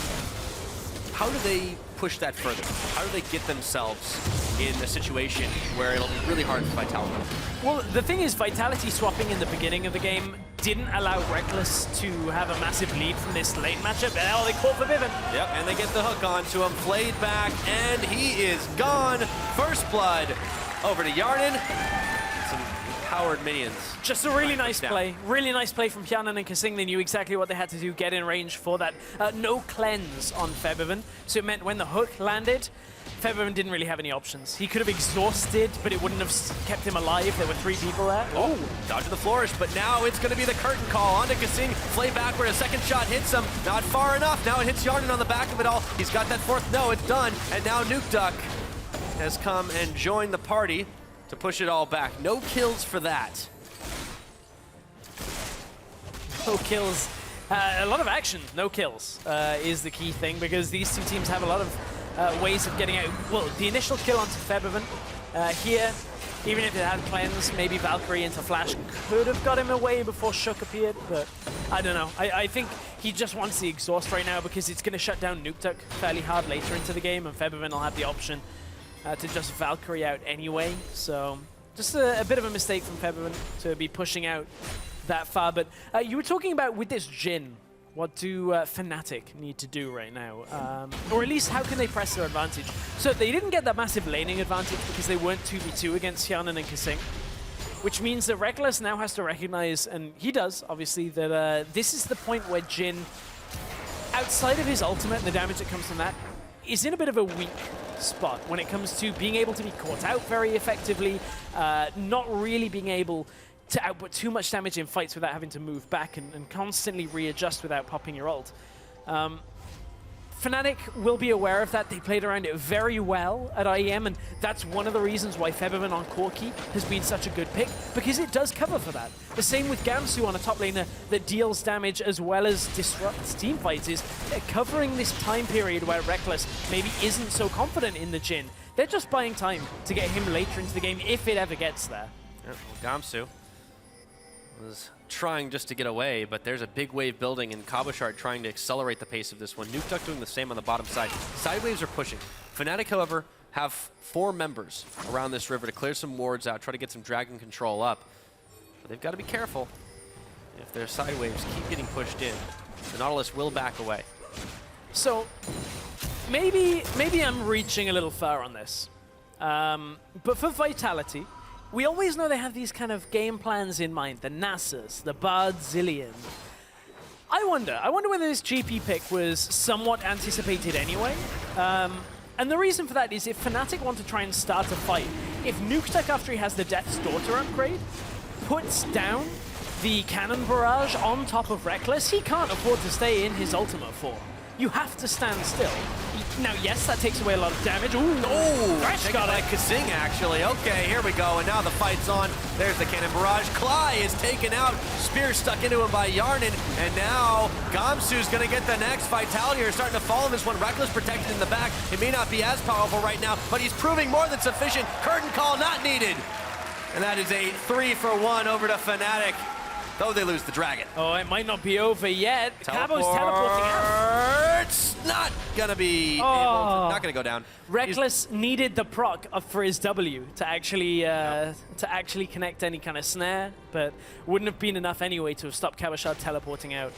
How do they push that further? How do they get themselves in a situation where it'll be really hard for Vitality. Well, the thing is, Vitality swapping in the beginning of the game didn't allow Reckless to have a massive lead from this lane matchup. Oh, they caught for Viven. Yep, and they get the hook onto him, played back, and he is gone. First blood over to Yarden. Some powered minions. Just a really nice play. Really nice play from Hyanan and Kasing. They knew exactly what they had to do, get in range for that. No cleanse on Febiven, so it meant when the hook landed, Febiven didn't really have any options. He could have exhausted, but it wouldn't have kept him alive. There were 3 people there. Oh, dodging the flourish, but now it's going to be the curtain call. Onto Kasing, play backward, a second shot hits him. Not far enough. Now it hits Yarden on the back of it all. He's got that fourth. No, it's done. And now Nuke Duck has come and joined the party to push it all back. No kills for that. No kills. A lot of action, no kills is the key thing, because these two teams have a lot of ways of getting out. Well, the initial kill onto Febiven here, even if it had cleanse, maybe Valkyrie into Flash could have got him away before Shook appeared, but I don't know. I think he just wants the exhaust right now because it's going to shut down Nuke Duck fairly hard later into the game, and Febiven will have the option to just Valkyrie out anyway. So just a bit of a mistake from Febiven to be pushing out that far. But you were talking about with this Jhin, what do Fnatic need to do right now? Or at least how can they press their advantage? So they didn't get that massive laning advantage because they weren't 2v2 against Hyanan and Kasing, which means that Reckless now has to recognize, and he does, obviously, that this is the point where Jhin, outside of his ultimate and the damage that comes from that, is in a bit of a weak spot when it comes to being able to be caught out very effectively, not really being able to output too much damage in fights without having to move back and constantly readjust without popping your ult. Fnatic will be aware of that. They played around it very well at IEM, and that's one of the reasons why Febiven on Corki has been such a good pick, because it does cover for that. The same with Gamsu on a top laner that deals damage as well as disrupts team fights, is covering this time period where Reckless maybe isn't so confident in the Jhin. They're just buying time to get him later into the game if it ever gets there. Yeah, well, Gamsu was trying just to get away, but there's a big wave building, and Cabochard trying to accelerate the pace of this one. Nuke Duck doing the same on the bottom side. Side waves are pushing. Fnatic, however, have 4 members around this river to clear some wards out, try to get some dragon control up. But they've got to be careful. If their side waves keep getting pushed in, the Nautilus will back away. So maybe I'm reaching a little far on this. But for Vitality, we always know they have these kind of game plans in mind. The Nasus, the Bardzillion. I wonder whether this GP pick was somewhat anticipated anyway. And the reason for that is if Fnatic want to try and start a fight, if Nuke Duck, after he has the Death's Daughter upgrade, puts down the Cannon Barrage on top of Reckless, he can't afford to stay in his ultimate form. You have to stand still. Now, yes, that takes away a lot of damage. Ooh, Thresh got it. Kasing, actually. Okay, here we go, and now the fight's on. There's the Cannon Barrage. Klai is taken out. Spear stuck into him by Yarden, and now Gamsu's going to get the next. Vitality are starting to follow this one. Reckless protected in the back. It may not be as powerful right now, but he's proving more than sufficient. Curtain call not needed. And that is a 3-for-1 over to Fnatic. Though they lose the dragon. Oh, it might not be over yet. Teleport. Cabo's teleporting out. It's not gonna be able to, not gonna go down. Reckless needed the proc for his W to actually connect any kind of snare, but wouldn't have been enough anyway to have stopped Cabochard teleporting out.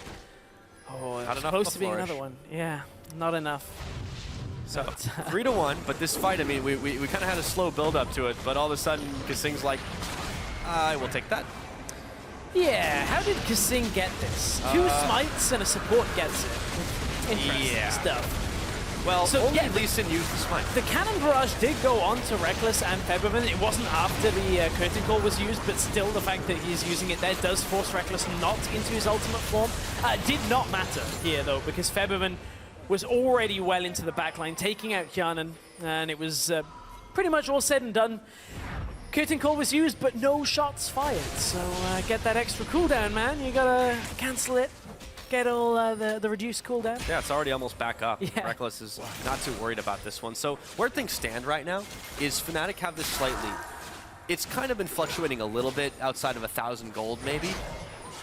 Oh, not enough. Supposed to be another one. Yeah, not enough. So 3-1, but this fight, I mean, we kind of had a slow build up to it, but all of a sudden, Kasing's like, I will take that. Yeah, how did Kasing get this? 2 smites and a support gets it. Interesting stuff. Well, so only Lee Sin used the smite. The Cannon Barrage did go on to Reckless and Febiven. It wasn't after the Curtain Call was used, but still the fact that he's using it there does force Reckless not into his ultimate form. Did not matter here, though, because Febiven was already well into the backline, taking out Hyanan, and it was pretty much all said and done. Curtain Call was used, but no shots fired. So get that extra cooldown, man. You gotta cancel it. Get all the reduced cooldown. Yeah, it's already almost back up. Yeah. Reckless is not too worried about this one. So where things stand right now is Fnatic have this slight lead. It's kind of been fluctuating a little bit outside of 1,000 gold maybe,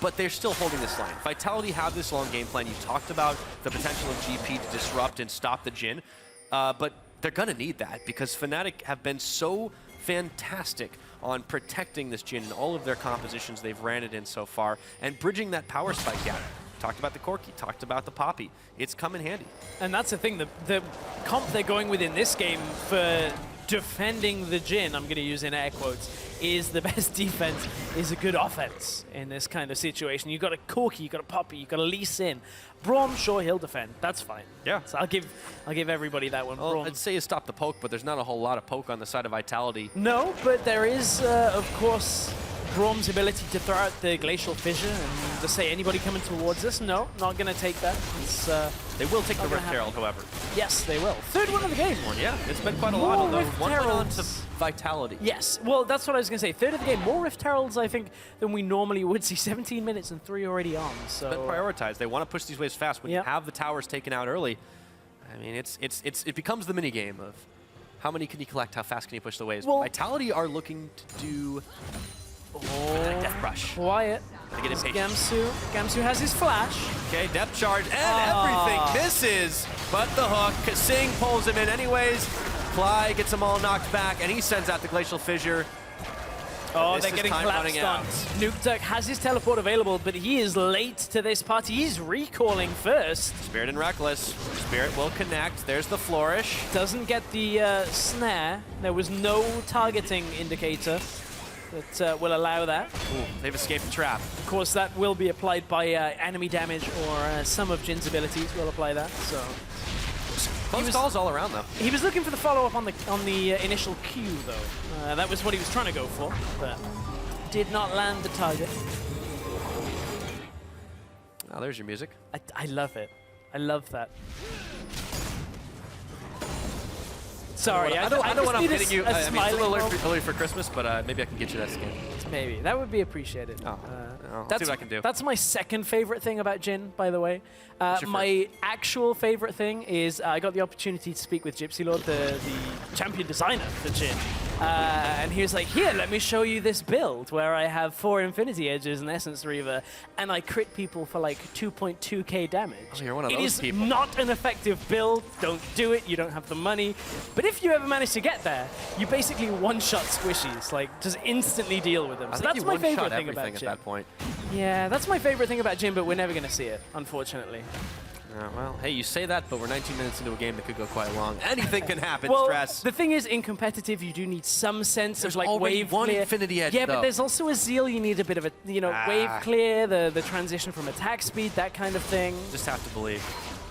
but they're still holding this line. Vitality have this long game plan. You talked about the potential of GP to disrupt and stop the Jhin, but they're going to need that because Fnatic have been so fantastic on protecting this Jhin in all of their compositions they've ran it in so far and bridging that power spike gap. Talked about the Corki, talked about the Poppy. It's come in handy. And that's the thing, the comp they're going with in this game for defending the Jhin, I'm going to use in air quotes, is the best defense is a good offense in this kind of situation. You've got a Corki, you've got a Poppy, you've got a Lee Sin. Braum, sure, he'll defend. That's fine. Yeah. So I'll give everybody that one. Well, Braum. I'd say you stop the poke, but there's not a whole lot of poke on the side of Vitality. No, but there is, of course, Braum's ability to throw out the Glacial Fissure and to say anybody coming towards us. No, not going to take that. It's, they will take the Rift Herald, however. Yes, they will. Third one of the game. Yeah, it's been quite a lot of those. Rift One went on Heralds. to Vitality. Yes, well, that's what I was going to say. Third of the game, more Rift Heralds, I think, than we normally would see. 17 minutes and 3 already on. So Been prioritized. They want to push these waves fast. When you have the towers taken out early, I mean, it becomes the mini game of how many can you collect, how fast can you push the waves. Well, Vitality are looking to do Death Rush. Quiet. They get impatient. Gamsu has his flash. Okay, depth charge, and everything misses, but the hook. Kasing pulls him in anyways. Fly gets them all knocked back, and he sends out the Glacial Fissure. Oh, they're getting collapsed on. Nukeduck has his teleport available, but he is late to this party. He's recalling first. Spirit and Reckless. Spirit will connect. There's the Flourish. Doesn't get the snare. There was no targeting indicator that will allow that. Ooh, they've escaped the trap. Of course, that will be applied by enemy damage or some of Jin's abilities will apply that. So close calls all around, though. He was looking for the follow-up on the initial Q, though. That was what he was trying to go for, but did not land the target. Oh, there's your music. I love it. I love that. Sorry, I don't know what I'm getting you. I mean, it's a little early for Christmas, but maybe I can get you that skin. Maybe. That would be appreciated. Oh, let's see what I can do. That's my second favorite thing about Jhin, by the way. My actual favorite thing is I got the opportunity to speak with Gypsy Lord, the champion designer for Jhin. And he was like, here, let me show you this build where I have 4 Infinity Edges and Essence Reaver, and I crit people for like 2.2k damage. Oh, you're one of those people. It is not an effective build. Don't do it. You don't have the money. But if you ever manage to get there, you basically one-shot squishies, like just instantly deal with them. So that's my favorite thing about Jhin. At that point. Yeah, that's my favorite thing about Jhin, but we're never going to see it, unfortunately. Well, hey, you say that, but we're 19 minutes into a game that could go quite long. Anything can happen, well, Stress. The thing is, in competitive, you do need some sense There's of like wave one clear. Infinity Edge, yeah, though. but there's also a Zeal. You need a bit of a, wave clear, the transition from attack speed, that kind of thing. Just have to believe.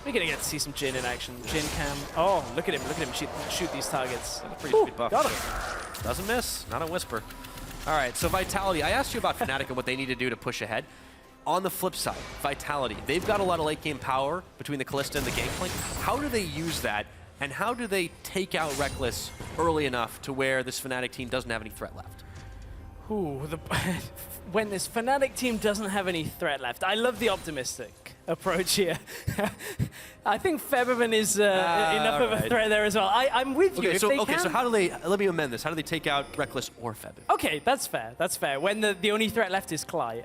We're gonna get to see some Jhin in action. Jhin cam. Oh, look at him shoot these targets. That's a pretty sweet buff. Got him. Doesn't miss. Not a whisper. All right, so Vitality. I asked you about Fnatic and what they need to do to push ahead. On the flip side, Vitality. They've got a lot of late game power between the Kalista and the Gangplank. How do they use that, and how do they take out Reckless early enough to where this Fnatic team doesn't have any threat left? Ooh, when this Fnatic team doesn't have any threat left. I love the optimistic approach here. I think Feberman is enough of a threat there as well. I'm with you. So how do they, let me amend this, how do they take out Reckless or Feberman? Okay, that's fair, that's fair. When the only threat left is Cly.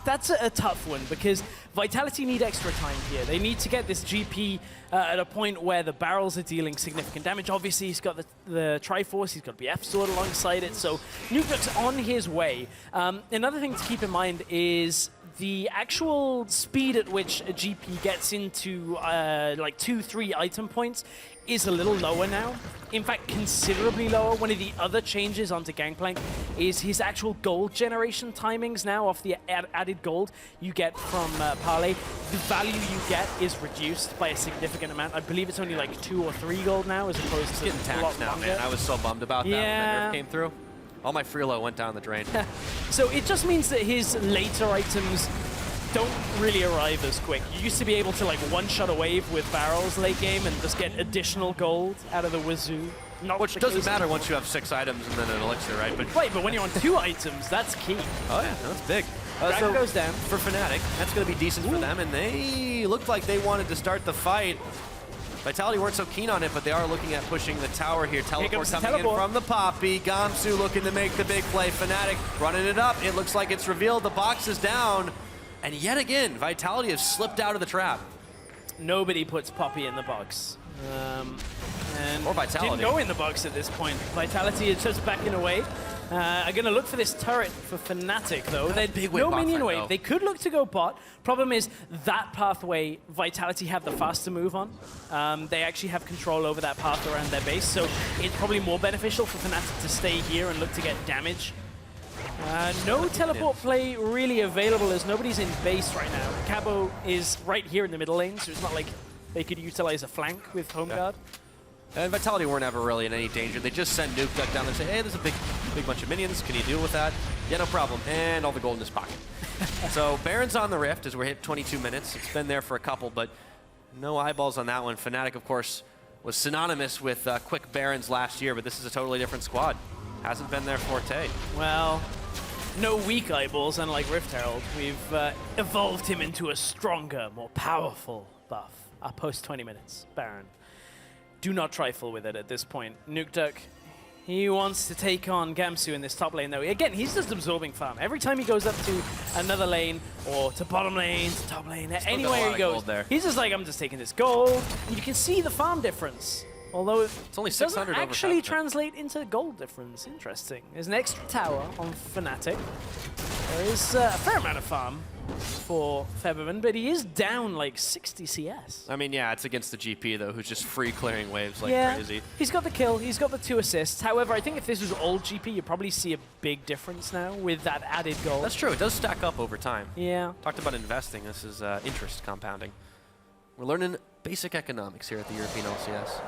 That's a tough one because Vitality need extra time here. They need to get this GP at a point where the barrels are dealing significant damage. Obviously, he's got the Triforce, he's got BF Sword alongside it, so Nukeduck's on his way. Another thing to keep in mind is the actual speed at which a GP gets into like 2-3 item points is a little lower now. In fact, considerably lower. One of the other changes onto Gangplank is his actual gold generation timings now off the added gold you get from Parley. The value you get is reduced by a significant amount. I believe it's only like 2 or 3 gold now as opposed to getting a taxed lot now, longer. man. I was so bummed about that when Yeah. the nerf came through. All my Freelo went down the drain. So it just means that his later items don't really arrive as quick. You used to be able to like one-shot a wave with barrels late game and just get additional gold out of the wazoo. Which doesn't matter once you have 6 items and then an elixir, right? But when you're on 2 items, that's key. Oh yeah, that's big. Dragon goes down. For Fnatic, that's going to be decent for them, and they looked like they wanted to start the fight. Vitality weren't so keen on it, but they are looking at pushing the tower here. Teleport coming in from the Poppy. Gamsu looking to make the big play. Fnatic running it up. It looks like it's revealed. The box is down. And yet again, Vitality has slipped out of the trap. Nobody puts Poppy in the box. And or Vitality. didn't go in the box at this point. Vitality is just backing away. Are going to look for this turret for Fnatic, though. No minion wave. They could look to go bot. Problem is, that pathway, Vitality have the faster move on. They actually have control over that path around their base, so it's probably more beneficial for Fnatic to stay here and look to get damage. No teleport play really available as nobody's in base right now. Cabo is right here in the middle lane, so it's not like they could utilize a flank with home guard. And Vitality weren't ever really in any danger. They just send Nuke Duck down there and say, hey, there's a big bunch of minions. Can you deal with that? Yeah, no problem. And all the gold in his pocket. So Baron's on the Rift as we're hit 22 minutes. It's been there for a couple, but no eyeballs on that one. Fnatic, of course, was synonymous with quick Barons last year, but this is a totally different squad. Hasn't been their forte. Well, no weak eyeballs, unlike Rift Herald. We've evolved him into a stronger, more powerful buff. Post 20 minutes, Baron. Do not trifle with it at this point. Nukeduck, he wants to take on Gamsu in this top lane, though. Again, he's just absorbing farm. Every time he goes up to another lane, or to bottom lane, to top lane, anywhere he goes, he's just like, I'm just taking this gold. And you can see the farm difference. Although it's only 600 doesn't actually translate into gold difference. Interesting. There's an extra tower on Fnatic. There is a fair amount of farm for Feberman, but he is down like 60 CS. I mean, yeah, it's against the GP, though, who's just free clearing waves like crazy. He's got the kill. He's got the 2 assists. However, I think if this was old GP, you'd probably see a big difference now with that added goal. That's true. It does stack up over time. Yeah. Talked about investing. This is interest compounding. We're learning basic economics here at the European LCS.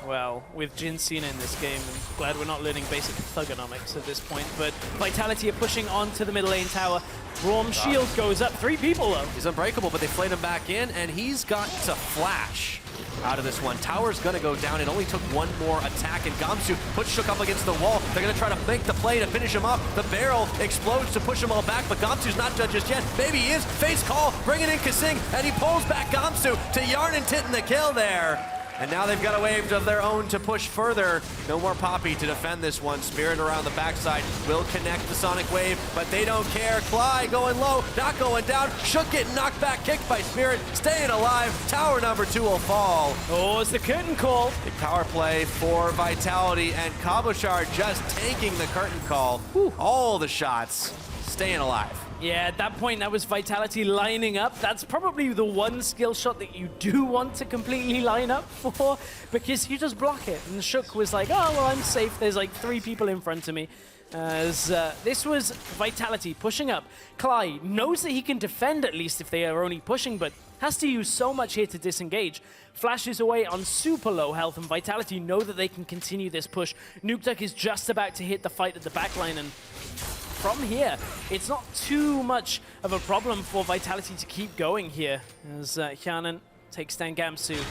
Well, with Jin Cena in this game, I'm glad we're not learning basic thugonomics at this point, but Vitality are pushing on to the middle lane tower. Braum shield goes up, 3 people though. He's unbreakable, but they flayed him back in, and he's got to flash out of this one. Tower's gonna go down. It only took one more attack, and Gamsu puts Shook up against the wall. They're gonna try to make the play to finish him up. The barrel explodes to push them all back, but Gamsu's not done just yet. Maybe he is. Face call, bringing in Kasing, and he pulls back Gamsu to Yarn and Titten the kill there. And now they've got a wave of their own to push further. No more Poppy to defend this one. Spirit around the backside will connect the Sonic Wave, but they don't care. Cly going low, not going down. Shook getting knocked back, kicked by Spirit, staying alive. Tower number 2 will fall. Oh, it's the curtain call. The power play for Vitality, and Cabochard just tanking the curtain call. Whew. All the shots, staying alive. Yeah, at that point, that was Vitality lining up. That's probably the one skill shot that you do want to completely line up for, because you just block it. And Shook was like, oh, well, I'm safe. There's like 3 people in front of me. As this was Vitality pushing up. Cly knows that he can defend at least if they are only pushing, but has to use so much here to disengage. Flashes away on super low health, and Vitality know that they can continue this push. Nukeduck is just about to hit the fight at the backline, and from here, it's not too much of a problem for Vitality to keep going here, as Hyanan takes down Gamsu.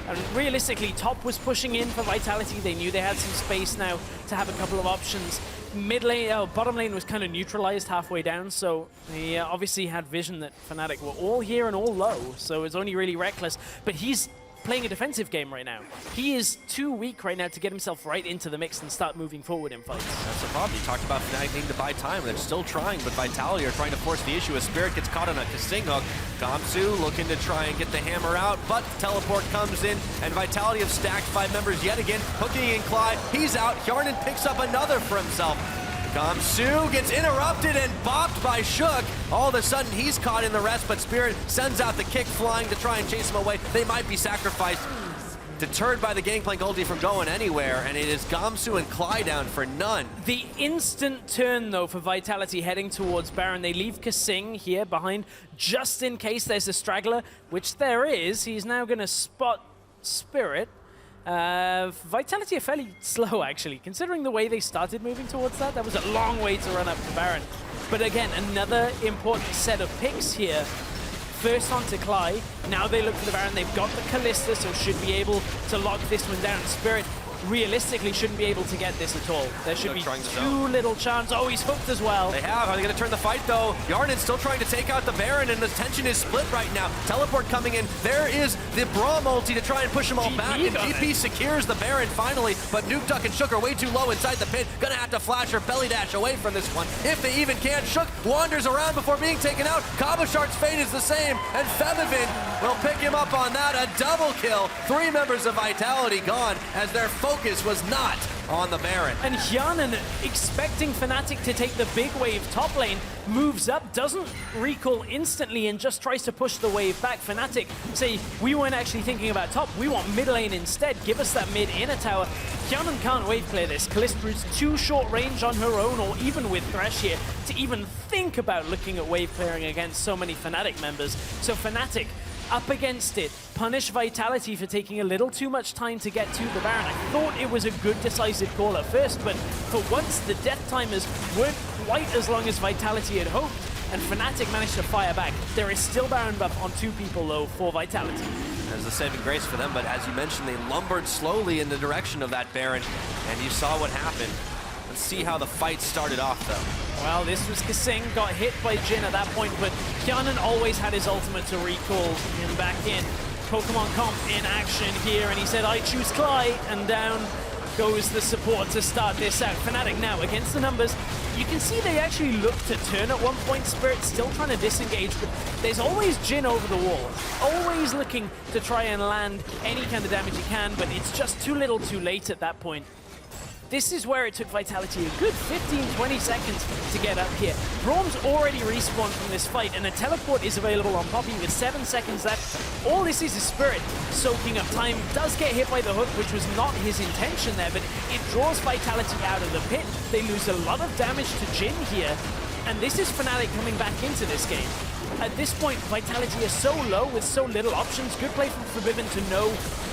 And realistically, top was pushing in for Vitality. They knew they had some space now to have a couple of options. Mid lane, bottom lane was kind of neutralized halfway down, so he obviously had vision that Fnatic were all here and all low, so it's only really Reckless. But he's playing a defensive game right now. He is too weak right now to get himself right into the mix and start moving forward in fights. That's the problem. You talked about Fnatic needing to buy time. They're still trying, but Vitality are trying to force the issue as Spirit gets caught on a Kasing hook. Gamsu looking to try and get the hammer out, but teleport comes in, and Vitality have stacked 5 members yet again. Hooking in Clyde. He's out. Hjarnan picks up another for himself. Gamsu gets interrupted and bopped by Shook. All of a sudden, he's caught in the rest, but Spirit sends out the kick flying to try and chase him away. They might be sacrificed, deterred by the Gangplank ulti from going anywhere, and it is Gamsu and Cly down for none. The instant turn, though, for Vitality heading towards Baron. They leave Kasing here behind, just in case there's a straggler, which there is. He's now going to spot Spirit. Vitality are fairly slow, actually. Considering the way they started moving towards that, that was a long way to run up to Baron. But again, another important set of picks here. First onto Cly, now they look for the Baron. They've got the Kalista, so should be able to lock this one down. Spirit realistically shouldn't be able to get this at all. There should be trying the too zone. little chance. Oh, he's hooked as well. They have. Are they going to turn the fight, though? Yarnin's still trying to take out the Baron, and the tension is split right now. Teleport coming in. There is the Braum ulti to try and push them all back, and GP secures the Baron finally, but Nuke Duck and Shook are way too low inside the pit. Gonna have to flash or belly dash away from this one, if they even can. Shook wanders around before being taken out. Kabashart's fate is the same, and Femivin will pick him up on that. A double kill. 3 members of Vitality gone, as their focus was not on the Baron. And Hyanan, expecting Fnatic to take the big wave top lane, moves up, doesn't recall instantly, and just tries to push the wave back. Fnatic say, we weren't actually thinking about top, we want mid lane instead. Give us that mid inner tower. Hyanan can't wave clear this. Kallistra's too short range on her own, or even with Thresh here, to even think about looking at wave clearing against so many Fnatic members. So Fnatic up against it, punish Vitality for taking a little too much time to get to the Baron. I thought it was a good decisive call at first, but for once the death timers weren't quite as long as Vitality had hoped, and Fnatic managed to fire back. There is still Baron buff on 2 people though for Vitality. There's a saving grace for them, but as you mentioned, they lumbered slowly in the direction of that Baron, and you saw what happened. Let's see how the fight started off, though. Well, this was Kasing, got hit by Jhin at that point, but Hyanan always had his ultimate to recall him back in. Pokemon Comp in action here, and he said, I choose Cly, and down goes the support to start this out. Fnatic now against the numbers. You can see they actually look to turn at one point. Spirit still trying to disengage, but there's always Jhin over the wall. Always looking to try and land any kind of damage he can, but it's just too little too late at that point. This is where it took Vitality a good 15-20 seconds to get up here. Braum's already respawned from this fight, and a teleport is available on Poppy with 7 seconds left. All this is Spirit soaking up time. Does get hit by the hook, which was not his intention there, but it draws Vitality out of the pit. They lose a lot of damage to Jhin here, and this is Fnatic coming back into this game. At this point, Vitality is so low with so little options. Good play from Forbidden to know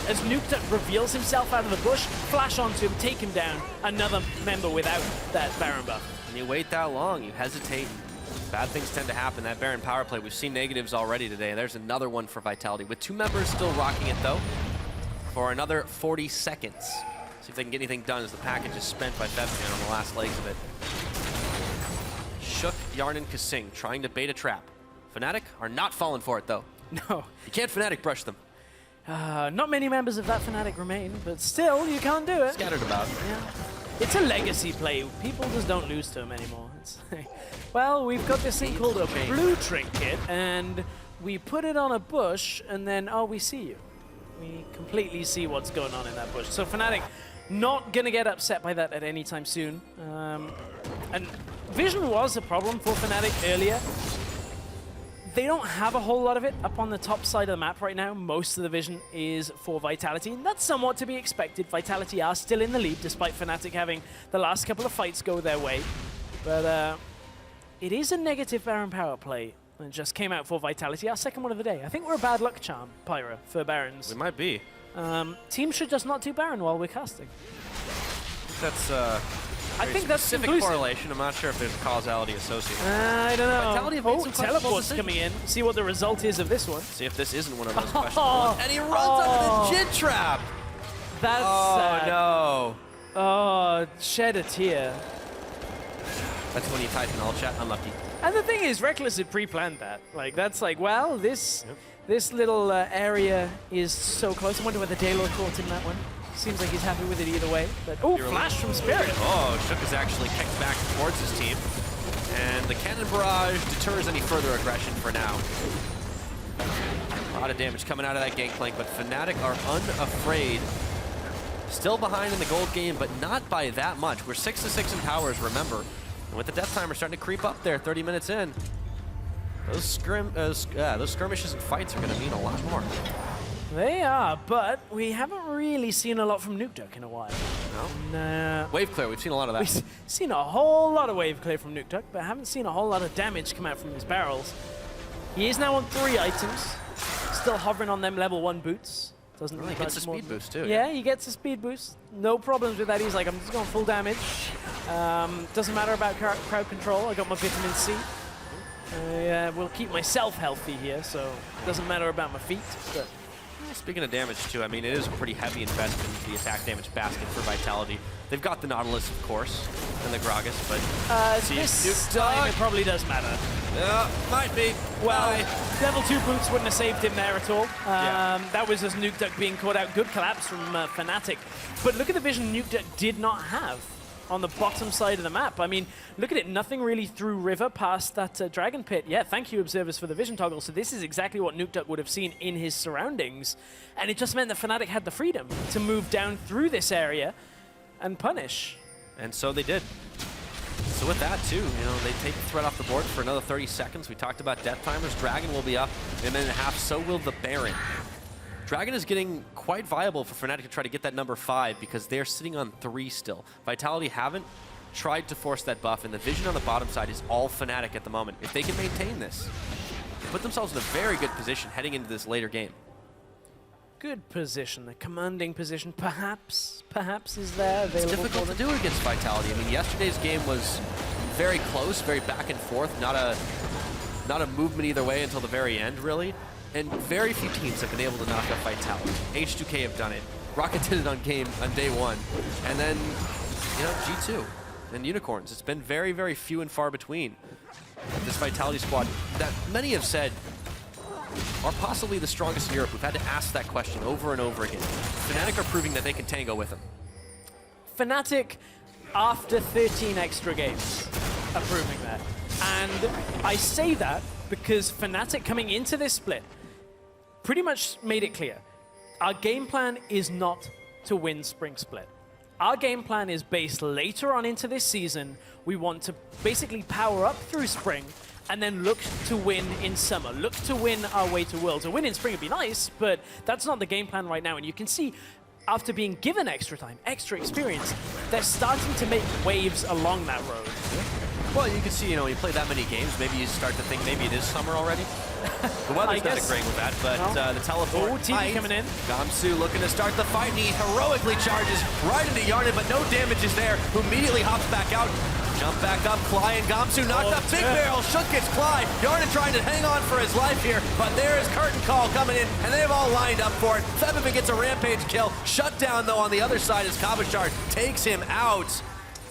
as Nuke Duck reveals himself out of the bush, flash onto him, take him down. Another member without that Baron buff. When you wait that long, you hesitate. Bad things tend to happen. That Baron power play, we've seen negatives already today. There's another one for Vitality, with 2 members still rocking it, though, for another 40 seconds. See if they can get anything done as the package is spent by Femivin on the last legs of it. Shook, Yarn, and Kasing trying to bait a trap. Fnatic are not falling for it, though. No. You can't Fnatic brush them. Not many members of that Fnatic remain, but still, you can't do it. Scattered about. Yeah. It's a legacy play. People just don't lose to him anymore. It's like, well, we've got this thing called a blue trinket, and we put it on a bush, and then, oh, we see you. We completely see what's going on in that bush. So Fnatic not going to get upset by that at any time soon. And vision was a problem for Fnatic earlier. They don't have a whole lot of it up on the top side of the map right now. Most of the vision is for Vitality, and that's somewhat to be expected. Vitality are still in the lead, despite Fnatic having the last couple of fights go their way. But it is a negative Baron power play. It just came out for Vitality, our second one of the day. I think we're a bad luck charm, Pyra, for Barons. We might be. Teams should just not do Baron while we're casting. That's I think that's specific conclusive. Correlation. I'm not sure if there's a causality associated. I don't know. Vitality have made Oh, some questionable teleport's decisions. coming in. See what the result is of this one. See if this isn't one of those questionable ones. And he runs under the Jhin trap. That's sad. No. Oh, shed a tear. That's when you type in all chat. Unlucky. And the thing is, Reckless had pre-planned that. Like, that's like, well, this little area is so close. I wonder whether Daylor caught in that one. Seems like he's happy with it either way. But oh, flash from Spirit. Oh, Shook is actually kicked back towards his team. And the Cannon Barrage deters any further aggression for now. A lot of damage coming out of that Gangplank, but Fnatic are unafraid. Still behind in the gold game, but not by that much. We're 6-6 in towers, remember. And with the death timer starting to creep up there, 30 minutes in, those skirmishes and fights are going to mean a lot more. They are, but we haven't really seen a lot from Nuke Duck in a while. No? Nah. Wave clear, we've seen a lot of that. We've seen a whole lot of wave clear from Nuke Duck, but haven't seen a whole lot of damage come out from his barrels. He is now on 3 items, still hovering on them level 1 boots. Doesn't really gets a speed boost too. Yeah, he gets a speed boost. No problems with that. He's like, I'm just going full damage. Doesn't matter about crowd control. I got my vitamin C. Will keep myself healthy here, so it doesn't matter about my feet. But Speaking of damage, too, I mean, it is a pretty heavy investment into the attack damage basket for Vitality. They've got the Nautilus, of course, and the Gragas, but... this time it probably does matter. Might be. Well, level 2 boots wouldn't have saved him there at all. That was just Nuke Duck being caught out. Good collapse from Fnatic. But look at the vision Nuke Duck did not have on the bottom side of the map. I mean, look at it. Nothing really through River past that Dragon Pit. Yeah, thank you, observers, for the vision toggle. So this is exactly what Nuke Duck would have seen in his surroundings. And it just meant that Fnatic had the freedom to move down through this area and punish. And so they did. So with that, too, you know, they take the threat off the board for another 30 seconds. We talked about death timers. Dragon will be up in a minute and a half. So will the Baron. Dragon is getting quite viable for Fnatic to try to get that number 5 because they're sitting on 3 still. Vitality haven't tried to force that buff, and the vision on the bottom side is all Fnatic at the moment. If they can maintain this, they put themselves in a very good position heading into this later game. Good position, a commanding position, perhaps is there available. It's difficult to do against Vitality. I mean, yesterday's game was very close, very back and forth, not a movement either way until the very end, really. And very few teams have been able to knock out Vitality. H2K have done it. Rocket did it on day 1. And then, you know, G2 and Unicorns. It's been very, very few and far between. This Vitality squad that many have said are possibly the strongest in Europe. We've had to ask that question over and over again. Fnatic are proving that they can tango with them. Fnatic, after 13 extra games, are proving that. And I say that because Fnatic coming into this split pretty much made it clear. Our game plan is not to win Spring Split. Our game plan is based later on into this season. We want to basically power up through Spring and then look to win in Summer. Look to win our way to Worlds. A win in Spring would be nice, but that's not the game plan right now. And you can see, after being given extra time, extra experience, they're starting to make waves along that road. Well, you can see, you know, when you play that many games, maybe you start to think maybe it is summer already. The weather's not agreeing with that, but the teleport. Oh, TV coming in. Gamsu looking to start the fight, and he heroically charges right into Yarnan, but no damage is there, who immediately hops back out. Jump back up, Cly and Gamsu knocked up. Big barrel, shook gets Cly. Yarnan trying to hang on for his life here, but there is Curtain Call coming in, and they've all lined up for it. Febivin gets a rampage kill. Shut down, though, on the other side as Kabashard takes him out.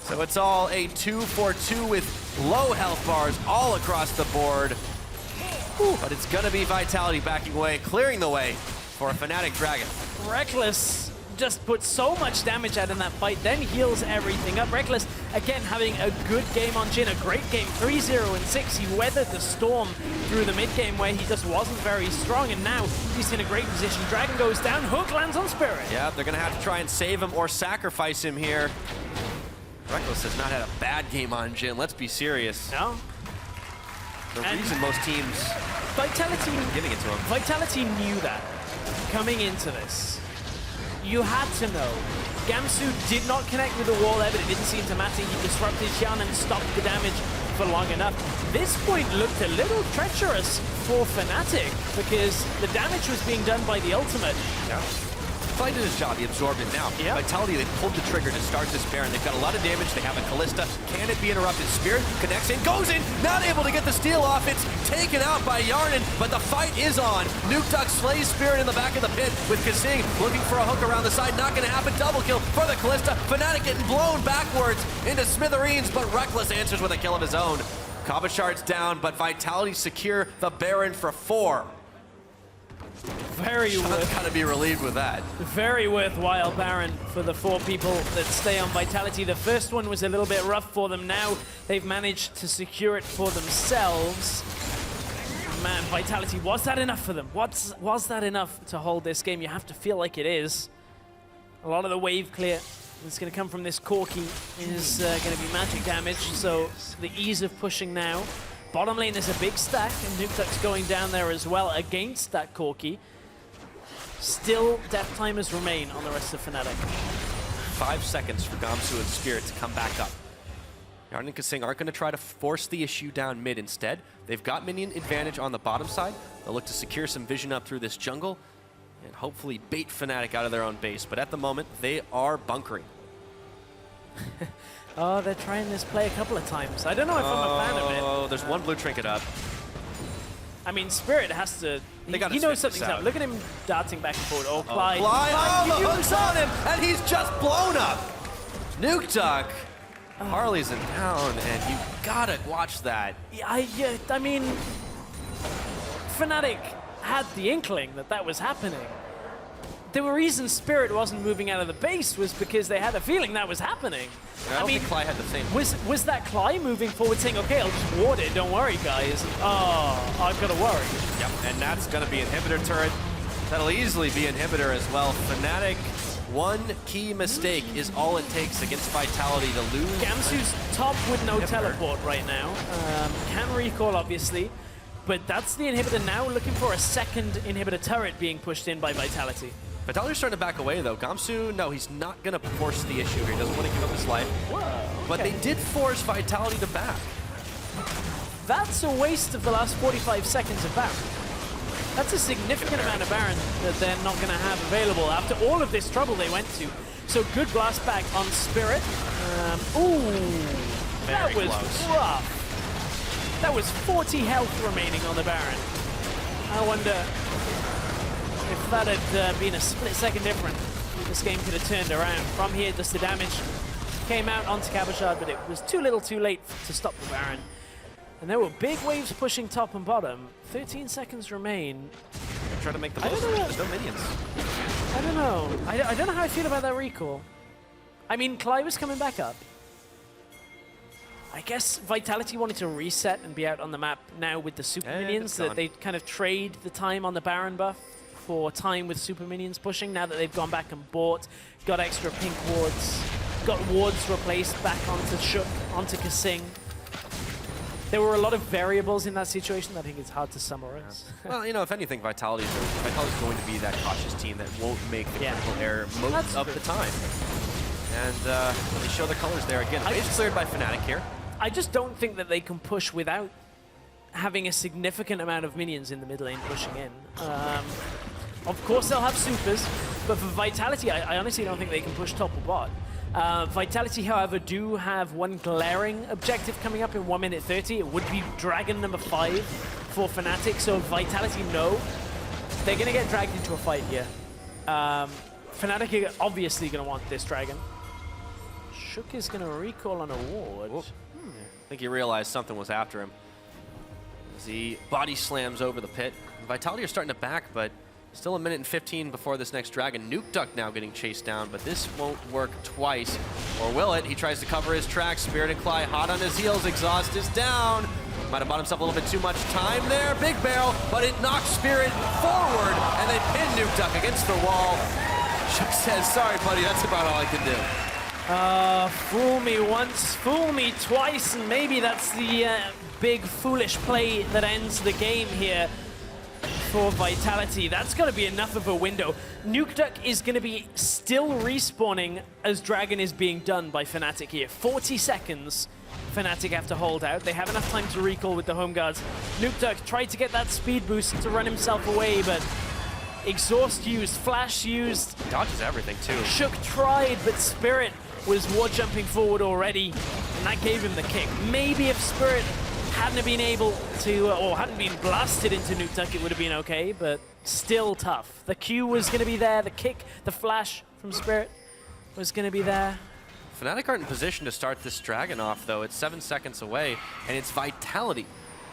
So it's all a 2-for-2 with low health bars all across the board. But it's gonna be Vitality backing away, clearing the way for a Fnatic Dragon. Reckless just puts so much damage out in that fight, then heals everything up. Reckless, again, having a good game on Jhin, a great game, 3-0 and 6. He weathered the storm through the mid-game where he just wasn't very strong, and now he's in a great position. Dragon goes down, Hook lands on Spirit. Yeah, they're gonna have to try and save him or sacrifice him here. Reckless has not had a bad game on Jhin, let's be serious. No. The reason most teams Vitality giving it to him. Vitality knew that coming into this. You had to know. Gamsu did not connect with the wall there, but it didn't seem to matter. He disrupted Xian and stopped the damage for long enough. This point looked a little treacherous for Fnatic because the damage was being done by the ultimate. Yeah. Fly did his job, he absorbed it now. Yep. Vitality, they pulled the trigger to start this Baron. They've got a lot of damage, they have a Callista. Can it be interrupted? Spirit connects in, goes in, not able to get the steal off. It's taken out by Yarnan, but the fight is on. Nuke Duck slays Spirit in the back of the pit with Kasing looking for a hook around the side. Not gonna happen, double kill for the Callista. Fnatic getting blown backwards into smithereens, but Reckless answers with a kill of his own. Kabashard's down, but Vitality secure the Baron for 4. Very gotta be relieved with that. Very worthwhile Baron for the 4 people that stay on Vitality. The first one was a little bit rough for them. Now they've managed to secure it for themselves. Man, Vitality, was that enough for them? Was that enough to hold this game? You have to feel like it is. A lot of the wave clear that's going to come from this Corki is going to be magic damage, so the ease of pushing now. Bottom lane is a big stack, and Nuke Duck's going down there as well against that Corki. Still, death timers remain on the rest of Fnatic. 5 seconds for Gamsu and Spirit to come back up. Yarnan and Kasing aren't going to try to force the issue down mid instead. They've got minion advantage on the bottom side. They'll look to secure some vision up through this jungle and hopefully bait Fnatic out of their own base. But at the moment, they are bunkering. Oh, they're trying this play a couple of times. I don't know if I'm a fan of it. Oh, there's one blue trinket up. I mean, Spirit has to... They gotta he knows stick this something's up. out. Look at him darting back and forward. Oh, Clyde. Oh, the you hook's on him, and he's just blown up. Nuke Duck. Harley's in down, and you gotta watch that. I mean, Fnatic had the inkling that that was happening. The reason Spirit wasn't moving out of the base was because they had a feeling that was happening. I don't think Cly had the same. Was that Cly moving forward saying, okay, I'll just ward it, don't worry, guys. Oh, I've got to worry. Yep, and that's going to be inhibitor turret. That'll easily be inhibitor as well. Fnatic, one key mistake is all it takes against Vitality to lose. Gamsu's top with no teleport right now. Can recall, obviously. But that's the inhibitor now, looking for a second inhibitor turret being pushed in by Vitality. Vitality's starting to back away, though. Gamsu, no, he's not going to force the issue here. He doesn't want to give up his life. Whoa, okay. But they did force Vitality to back. That's a waste of the last 45 seconds of Baron. That's a significant amount of Baron that they're not going to have available after all of this trouble they went to. So good blast back on Spirit. Ooh, that was rough. That was 40 health remaining on the Baron. I wonder if that had been a split-second difference, this game could have turned around. From here, just the damage came out onto Cabochard, but it was too little too late to stop the Baron. And there were big waves pushing top and bottom. 13 seconds remain. Try to make the most of it. There's no minions. I don't know. I don't know how I feel about that recall. I mean, Cly was coming back up. I guess Vitality wanted to reset and be out on the map now with the super minions, that they kind of trade the time on the Baron buff for time with super minions pushing, now that they've gone back and bought, got extra pink wards, got wards replaced back onto Shook, onto Kasing. There were a lot of variables in that situation that I think it's hard to summarize. Yeah. Well, you know, if anything, Vitality's going to be that cautious team that won't make the critical error most of the time. And they show the colors there again. Base cleared by Fnatic here. I just don't think that they can push without having a significant amount of minions in the mid lane pushing in. Of course they'll have supers, but for Vitality, I honestly don't think they can push top or bot. Vitality, however, do have one glaring objective coming up in 1 minute 30. It would be Dragon number 5 for Fnatic, so Vitality know they're going to get dragged into a fight here. Fnatic are obviously going to want this Dragon. Shook is going to recall on a ward. I think he realized something was after him as he body slams over the pit. Vitality are starting to back, but still 1 minute and 15 before this next Dragon. Nuke Duck now getting chased down, but this won't work twice. Or will it? He tries to cover his tracks. Spirit and Cly hot on his heels. Exhaust is down. Might have bought himself a little bit too much time there. Big barrel, but it knocks Spirit forward, and they pin Nuke Duck against the wall. Shook says, sorry, buddy, that's about all I can do. Fool me once, fool me twice, and maybe that's the big foolish play that ends the game here for Vitality. That's got to be enough of a window. Nuke Duck is going to be still respawning as Dragon is being done by Fnatic here. 40 seconds Fnatic have to hold out. They have enough time to recall with the home guards. Nuke Duck tried to get that speed boost to run himself away, but exhaust used, flash used. Dodges everything too. Shook tried, but Spirit was ward jumping forward already, and that gave him the kick. Maybe if Spirit hadn't been able to, or hadn't been blasted into Nuke Duck, it would have been okay, but still tough. The Q was going to be there, the kick, the flash from Spirit was going to be there. Fnatic aren't in position to start this Dragon off, though. It's 7 seconds away, and it's Vitality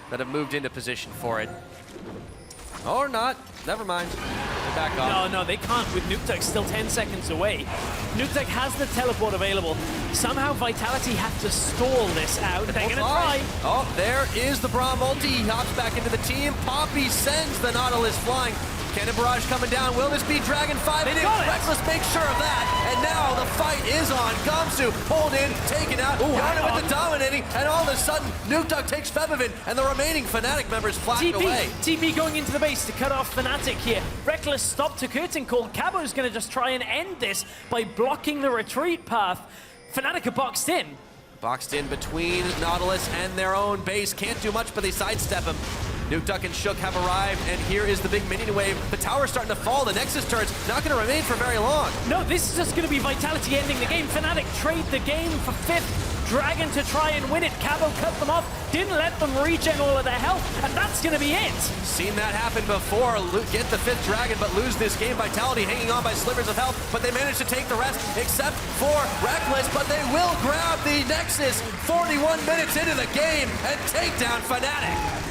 that have moved into position for it. Or not. Never mind. They're back off. No, they can't with Nuke Duck still 10 seconds away. Nuke Duck has the teleport available. Somehow Vitality have to stall this out. They're going to try. Oh, there is the Braum ulti. He hops back into the team. Poppy sends the Nautilus flying. Cannon Barrage coming down. Will this be Dragon 5? It is. Reckless makes sure of that. And now the fight is on. Gamsu pulled in, taken out. Yana with the dominating. And all of a sudden, Nuke Duck takes Febivin. And the remaining Fnatic members flash away. TP going into the base to cut off Fnatic here. Reckless stop to curtain call. Cabo's going to just try and end this by blocking the retreat path. Fnatic are boxed in. Boxed in between Nautilus and their own base. Can't do much, but they sidestep him. Nuke Duck and Shook have arrived, and here is the big minion wave. The tower's starting to fall. The Nexus turret's not going to remain for very long. No, this is just going to be Vitality ending the game. Fnatic trade the game for 5th. Dragon to try and win it. Cabo cut them off, didn't let them regen all of their health, and that's going to be it. Seen that happen before. Get the 5th Dragon, but lose this game. Vitality hanging on by slivers of health, but they managed to take the rest, except for Reckless, but they will grab the Nexus 41 minutes into the game and take down Fnatic.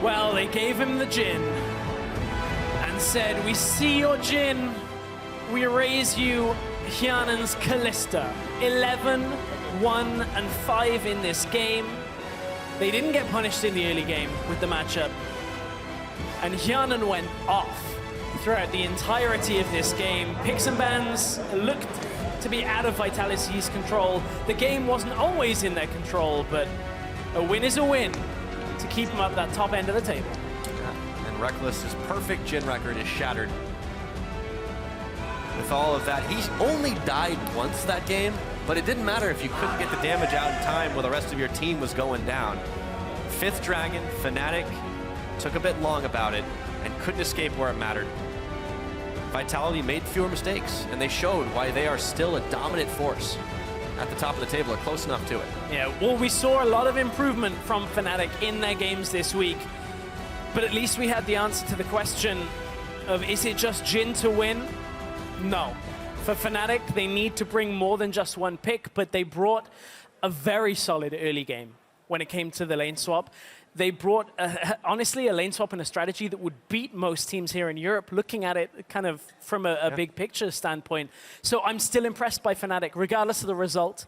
Well, they gave him the Jhin and said, we see your Jhin, we raise you Hyanen's Kalista. 11, 1, and 5 in this game. They didn't get punished in the early game with the matchup. And Hyanen went off throughout the entirety of this game. Picks and bans looked to be out of Vitality's control. The game wasn't always in their control, but a win is a win to keep them up that top end of the table. Yeah. And Reckless's perfect Jhin record is shattered. With all of that, he only died once that game, but it didn't matter if you couldn't get the damage out in time while the rest of your team was going down. 5th Dragon, Fnatic, took a bit long about it and couldn't escape where it mattered. Vitality made fewer mistakes, and they showed why they are still a dominant force at the top of the table, or close enough to it. Yeah, well, we saw a lot of improvement from Fnatic in their games this week, but at least we had the answer to the question of, is it just Jhin to win? No. For Fnatic, they need to bring more than just one pick, but they brought a very solid early game when it came to the lane swap. They brought, honestly, a lane swap and a strategy that would beat most teams here in Europe, looking at it kind of from a big picture standpoint. So I'm still impressed by Fnatic, regardless of the result.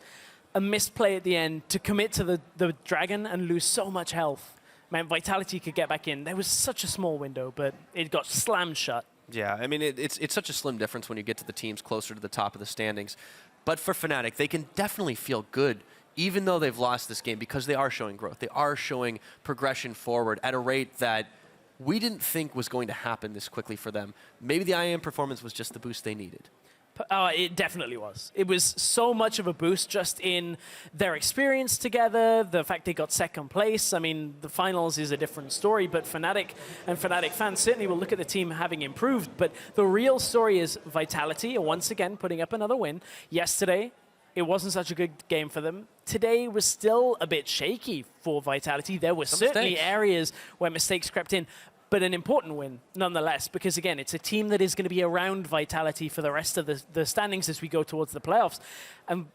A missed play at the end to commit to the Dragon and lose so much health. Man, Vitality could get back in. There was such a small window, but it got slammed shut. Yeah, I mean, it's such a slim difference when you get to the teams closer to the top of the standings. But for Fnatic, they can definitely feel good, even though they've lost this game, because they are showing growth. They are showing progression forward at a rate that we didn't think was going to happen this quickly for them. Maybe the IAM performance was just the boost they needed. It definitely was. It was so much of a boost just in their experience together, the fact they got second place. I mean, the finals is a different story, but Fnatic and Fnatic fans certainly will look at the team having improved. But the real story is Vitality, once again, putting up another win. Yesterday, it wasn't such a good game for them. Today was still a bit shaky for Vitality. There were certainly areas where mistakes crept in, but an important win nonetheless, because again, it's a team that is going to be around Vitality for the rest of the standings as we go towards the playoffs. And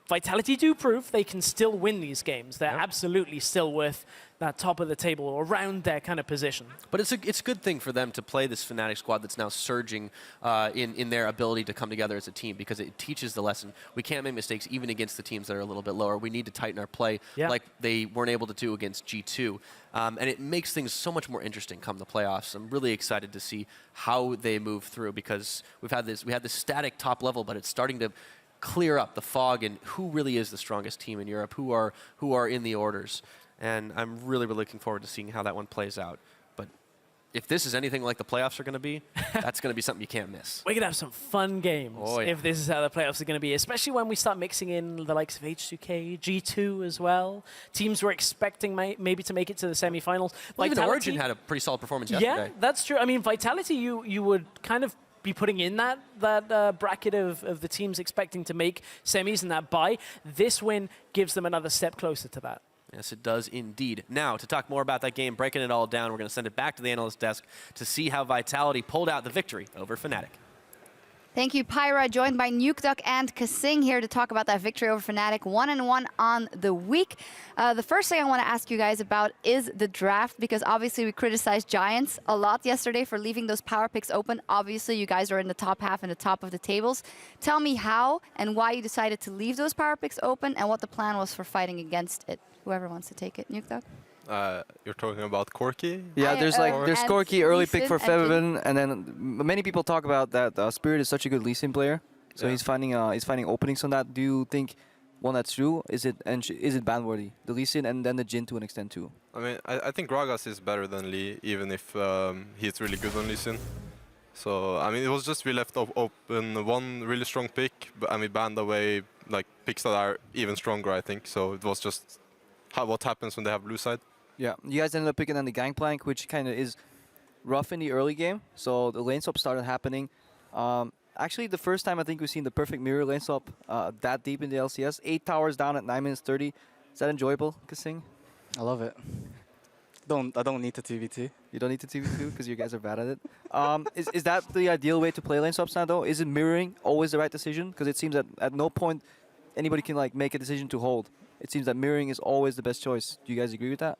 Vitality do prove they can still win these games. They're absolutely still worth that top of the table, or around their kind of position. But it's a good thing for them to play this Fnatic squad that's now surging in their ability to come together as a team, because it teaches the lesson. We can't make mistakes even against the teams that are a little bit lower. We need to tighten our play like they weren't able to do against G2. And it makes things so much more interesting come the playoffs. I'm really excited to see how they move through, because we had this static top level, but it's starting to clear up the fog and who really is the strongest team in Europe, who are in the orders. And I'm really, really looking forward to seeing how that one plays out. But if this is anything like the playoffs are going to be, that's going to be something you can't miss. We're going to have some fun games if this is how the playoffs are going to be, especially when we start mixing in the likes of H2K, G2 as well. Teams were expecting maybe to make it to the semifinals. Well, even Origin had a pretty solid performance yesterday. Yeah, that's true. I mean, Vitality, you would kind of be putting in that bracket of the teams expecting to make semis and that bye. This win gives them another step closer to that. Yes, it does indeed. Now, to talk more about that game, breaking it all down, we're going to send it back to the analyst desk to see how Vitality pulled out the victory over Fnatic. Thank you, Pyra, joined by NukeDuck and Kasing here to talk about that victory over Fnatic, 1-1 on the week. The first thing I want to ask you guys about is the draft, because obviously we criticized Giants a lot yesterday for leaving those power picks open. Obviously, you guys are in the top half and the top of the tables. Tell me how and why you decided to leave those power picks open and what the plan was for fighting against it. Whoever wants to take it. NukeDuck? You're talking about Corki? Yeah, there's Corki, early pick for Febiven, and then many people talk about that Spirit is such a good Lee Sin player, so he's finding openings on that. Do you think, one, that's true? Is it ban worthy, the Lee Sin and then the Jhin to an extent too? I mean, I think Gragas is better than Lee, even if he's really good on Lee Sin. So I mean, it was just we left open one really strong pick, and we banned away like picks that are even stronger, I think. So it was just what happens when they have blue side. Yeah, you guys ended up picking on the Gangplank, which kind of is rough in the early game. So the lane swap started happening. Actually, the first time I think we've seen the perfect mirror lane swap that deep in the LCS. 8 towers down at 9 minutes 30. Is that enjoyable, Kasing? I love it. I don't need the TVT. You don't need the TVT because you guys are bad at it. Is that the ideal way to play lane swaps now, though? Is it mirroring always the right decision? Because it seems that at no point anybody can like make a decision to hold. It seems that mirroring is always the best choice. Do you guys agree with that?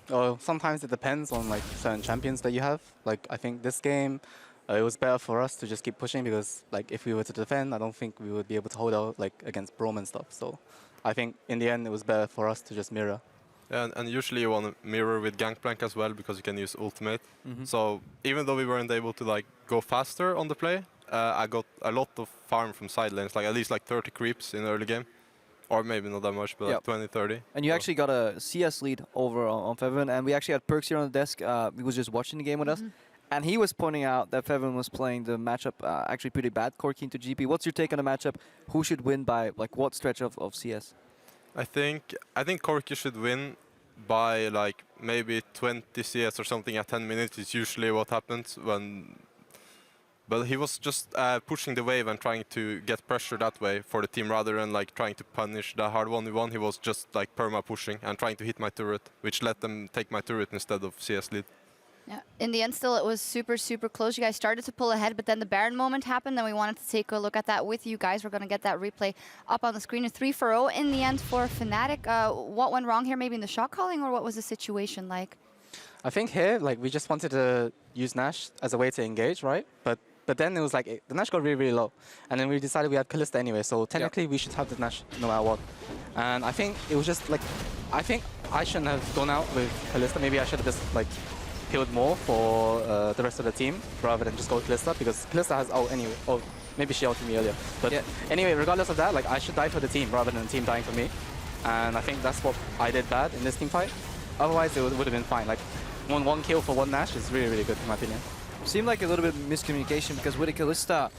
Well, sometimes it depends on like certain champions that you have. Like I think this game, it was better for us to just keep pushing because like if we were to defend, I don't think we would be able to hold out like against Brom and stuff. So I think in the end it was better for us to just mirror. Yeah, and usually you want to mirror with Gangplank as well because you can use ultimate. So even though we weren't able to like go faster on the play, I got a lot of farm from side lanes, like at least like 30 creeps in the early game. Or maybe not that much, but like 20, 30. And you actually got a CS lead over on Fevin, and we actually had Perks here on the desk. He was just watching the game with us, and he was pointing out that Fevin was playing the matchup actually pretty bad, Corki into GP. What's your take on the matchup? Who should win by like what stretch of CS? I think Corki should win by like maybe 20 CS or something at 10 minutes. It's usually what happens when. But he was just pushing the wave and trying to get pressure that way for the team rather than like trying to punish the hard 1v1. He was just like perma pushing and trying to hit my turret, which let them take my turret instead of CS lead. Yeah. In the end, still, it was super, super close. You guys started to pull ahead, but then the Baron moment happened, and we wanted to take a look at that with you guys. We're going to get that replay up on the screen. A 3-4-0 in the end for Fnatic. What went wrong here? Maybe in the shot calling, or what was the situation like? I think here, like we just wanted to use Nash as a way to engage, right? But then it was like the Nash got really, really low, and then we decided we had Kalista anyway. So technically, we should have the Nash no matter what. And I think it was just like, I think I shouldn't have gone out with Kalista. Maybe I should have just like healed more for the rest of the team rather than just go with Kalista, because Kalista has ult anyway. Oh, maybe she ulted me earlier. But anyway, regardless of that, like I should die for the team rather than the team dying for me. And I think that's what I did bad in this team fight. Otherwise, it would have been fine. Like one kill for one Nash is really, really good in my opinion. Seemed like a little bit of miscommunication because with a Kalista,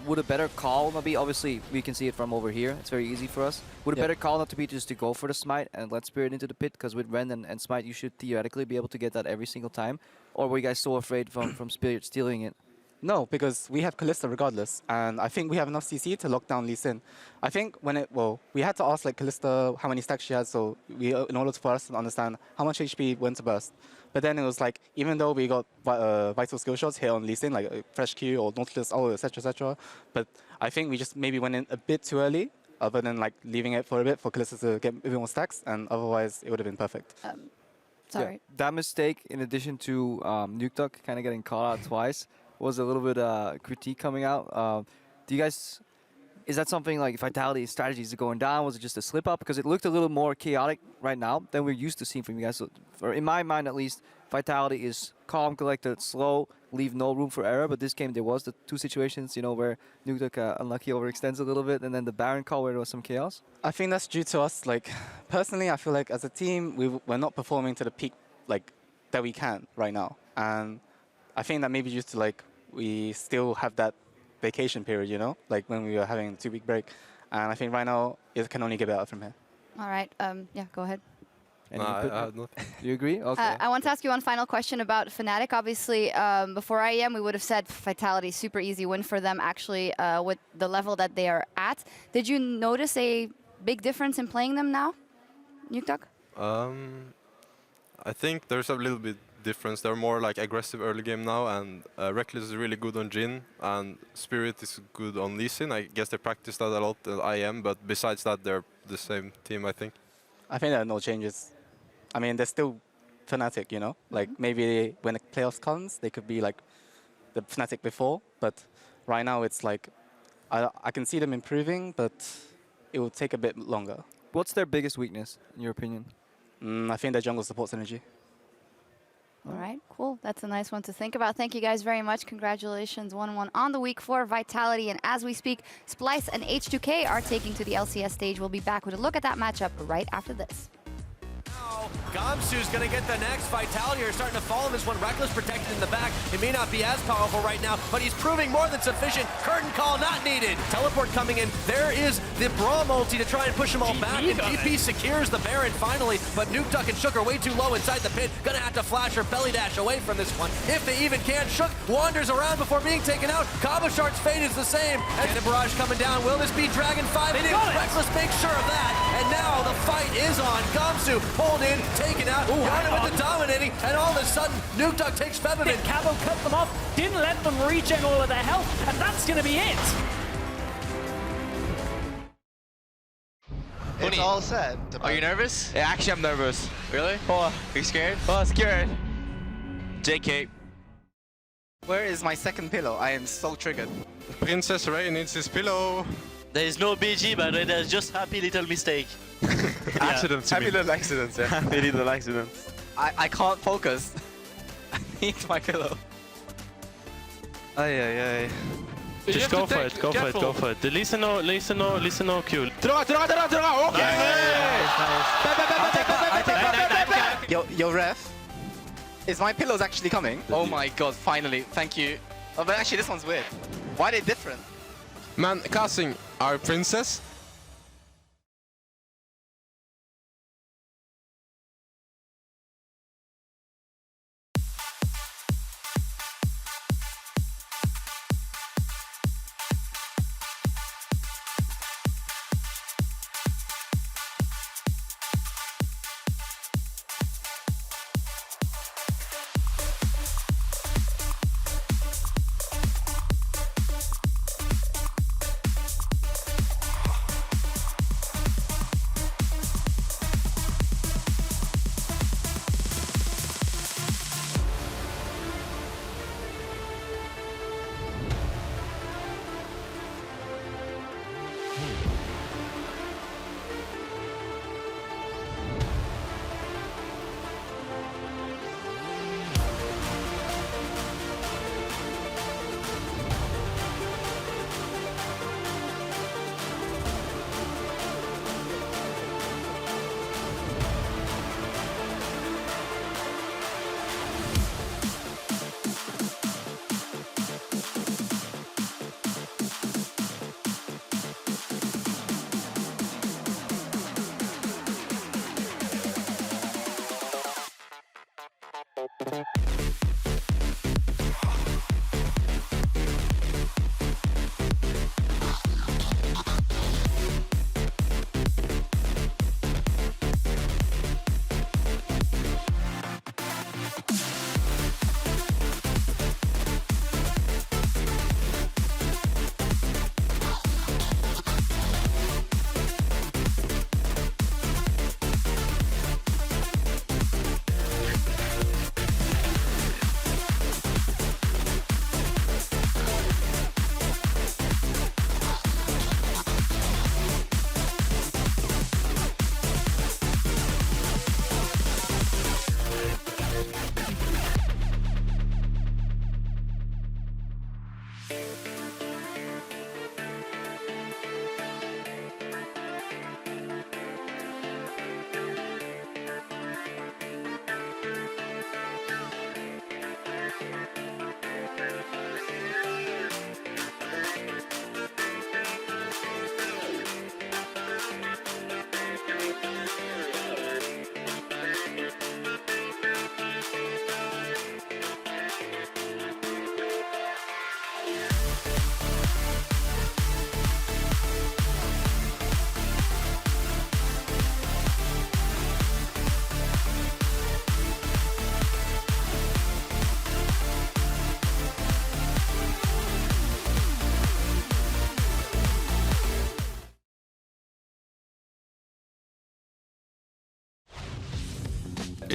would a better call not be? Obviously, we can see it from over here. It's very easy for us. Would a better call not to be just to go for the smite and let Spirit into the pit? Because with Ren and smite, you should theoretically be able to get that every single time. Or were you guys so afraid from Spirit stealing it? No, because we have Kalista regardless, and I think we have enough CC to lock down Lee Sin. I think we had to ask like Kalista how many stacks she has, so in order for us to understand how much HP went to burst. But then it was like, even though we got vital skill shots here on Lee Sin, like Fresh Q or Nautilus, etc., but I think we just maybe went in a bit too early, other than like leaving it for a bit for Kalista to get a bit more stacks, and otherwise it would have been perfect. Sorry. Yeah, that mistake, in addition to Nukeduck kind of getting caught out twice, was a little bit critique coming out. Do you guys, is that something like Vitality strategies are going down? Was it just a slip up? Because it looked a little more chaotic right now than we're used to seeing from you guys. So in my mind, at least, Vitality is calm, collected, slow, leave no room for error. But this game, there was the two situations, you know, where Nukeduck unlucky overextends a little bit, and then the Baron call where there was some chaos. I think that's due to us. Like personally, I feel like as a team, we're not performing to the peak like that we can right now, and I think that maybe just to like we still have that vacation period, you know, like when we were having a 2-week break, and I think right now it can only get better from here. All right. Yeah, go ahead. Do you agree? Okay. I want to ask you one final question about Fnatic. Obviously, before IEM, we would have said Vitality, super easy win for them, actually, with the level that they are at. Did you notice a big difference in playing them now, Nukeduck? I think there's a little bit difference. They're more like aggressive early game now, and Reckless is really good on Jhin, and Spirit is good on Lee Sin. I guess they practice that a lot at IEM, but besides that, they're the same team, I think. I think there are no changes. I mean, they're still Fnatic, you know? Like, maybe when the playoffs comes, they could be like the Fnatic before, but right now it's like, I can see them improving, but it will take a bit longer. What's their biggest weakness, in your opinion? I think their jungle supports energy. All right, cool. That's a nice one to think about. Thank you guys very much. Congratulations, 1-1 on the week for Vitality. And as we speak, Splyce and H2K are taking to the LCS stage. We'll be back with a look at that matchup right after this. Gamsu's gonna get the next. Vitality are starting to follow this one. Reckless protected in the back. It may not be as powerful right now, but he's proving more than sufficient. Curtain call not needed. Teleport coming in. There is the Braum ulti to try and push them all back. And DP secures the Baron finally, but Nukeduck and Shook are way too low inside the pit. Gonna have to flash or belly dash away from this one. If they even can. Shook wanders around before being taken out. Kabashart's fate is the same. And the barrage coming down. Will this be Dragon 5? It is. Reckless makes sure of that. And now the fight is on. Gamsu pulled in, taken out. Yana with the dominating. And all of a sudden, Nukeduck takes Febiven. Cabo cut them off. Didn't let them regen all of their health. And that's going to be it. It's all set. Are you nervous? Yeah, actually, I'm nervous. Really? Oh, Are you scared? oh, scared. JK. Where is my second pillow? I am so triggered. Princess Ray needs his pillow. There is no BG, but there's just happy little mistake. Accidents, you happy mean. little accidents, yeah. Happy little accidents. I can't focus. I need my pillow. Ay. Just go for it, go for it. The listen no Q. Draw! Okay! Nice. Yo, ref. Is my pillows actually coming? Oh my god, finally. Thank you. Oh, but actually, this one's weird. Why are they different? Man, casting our princess.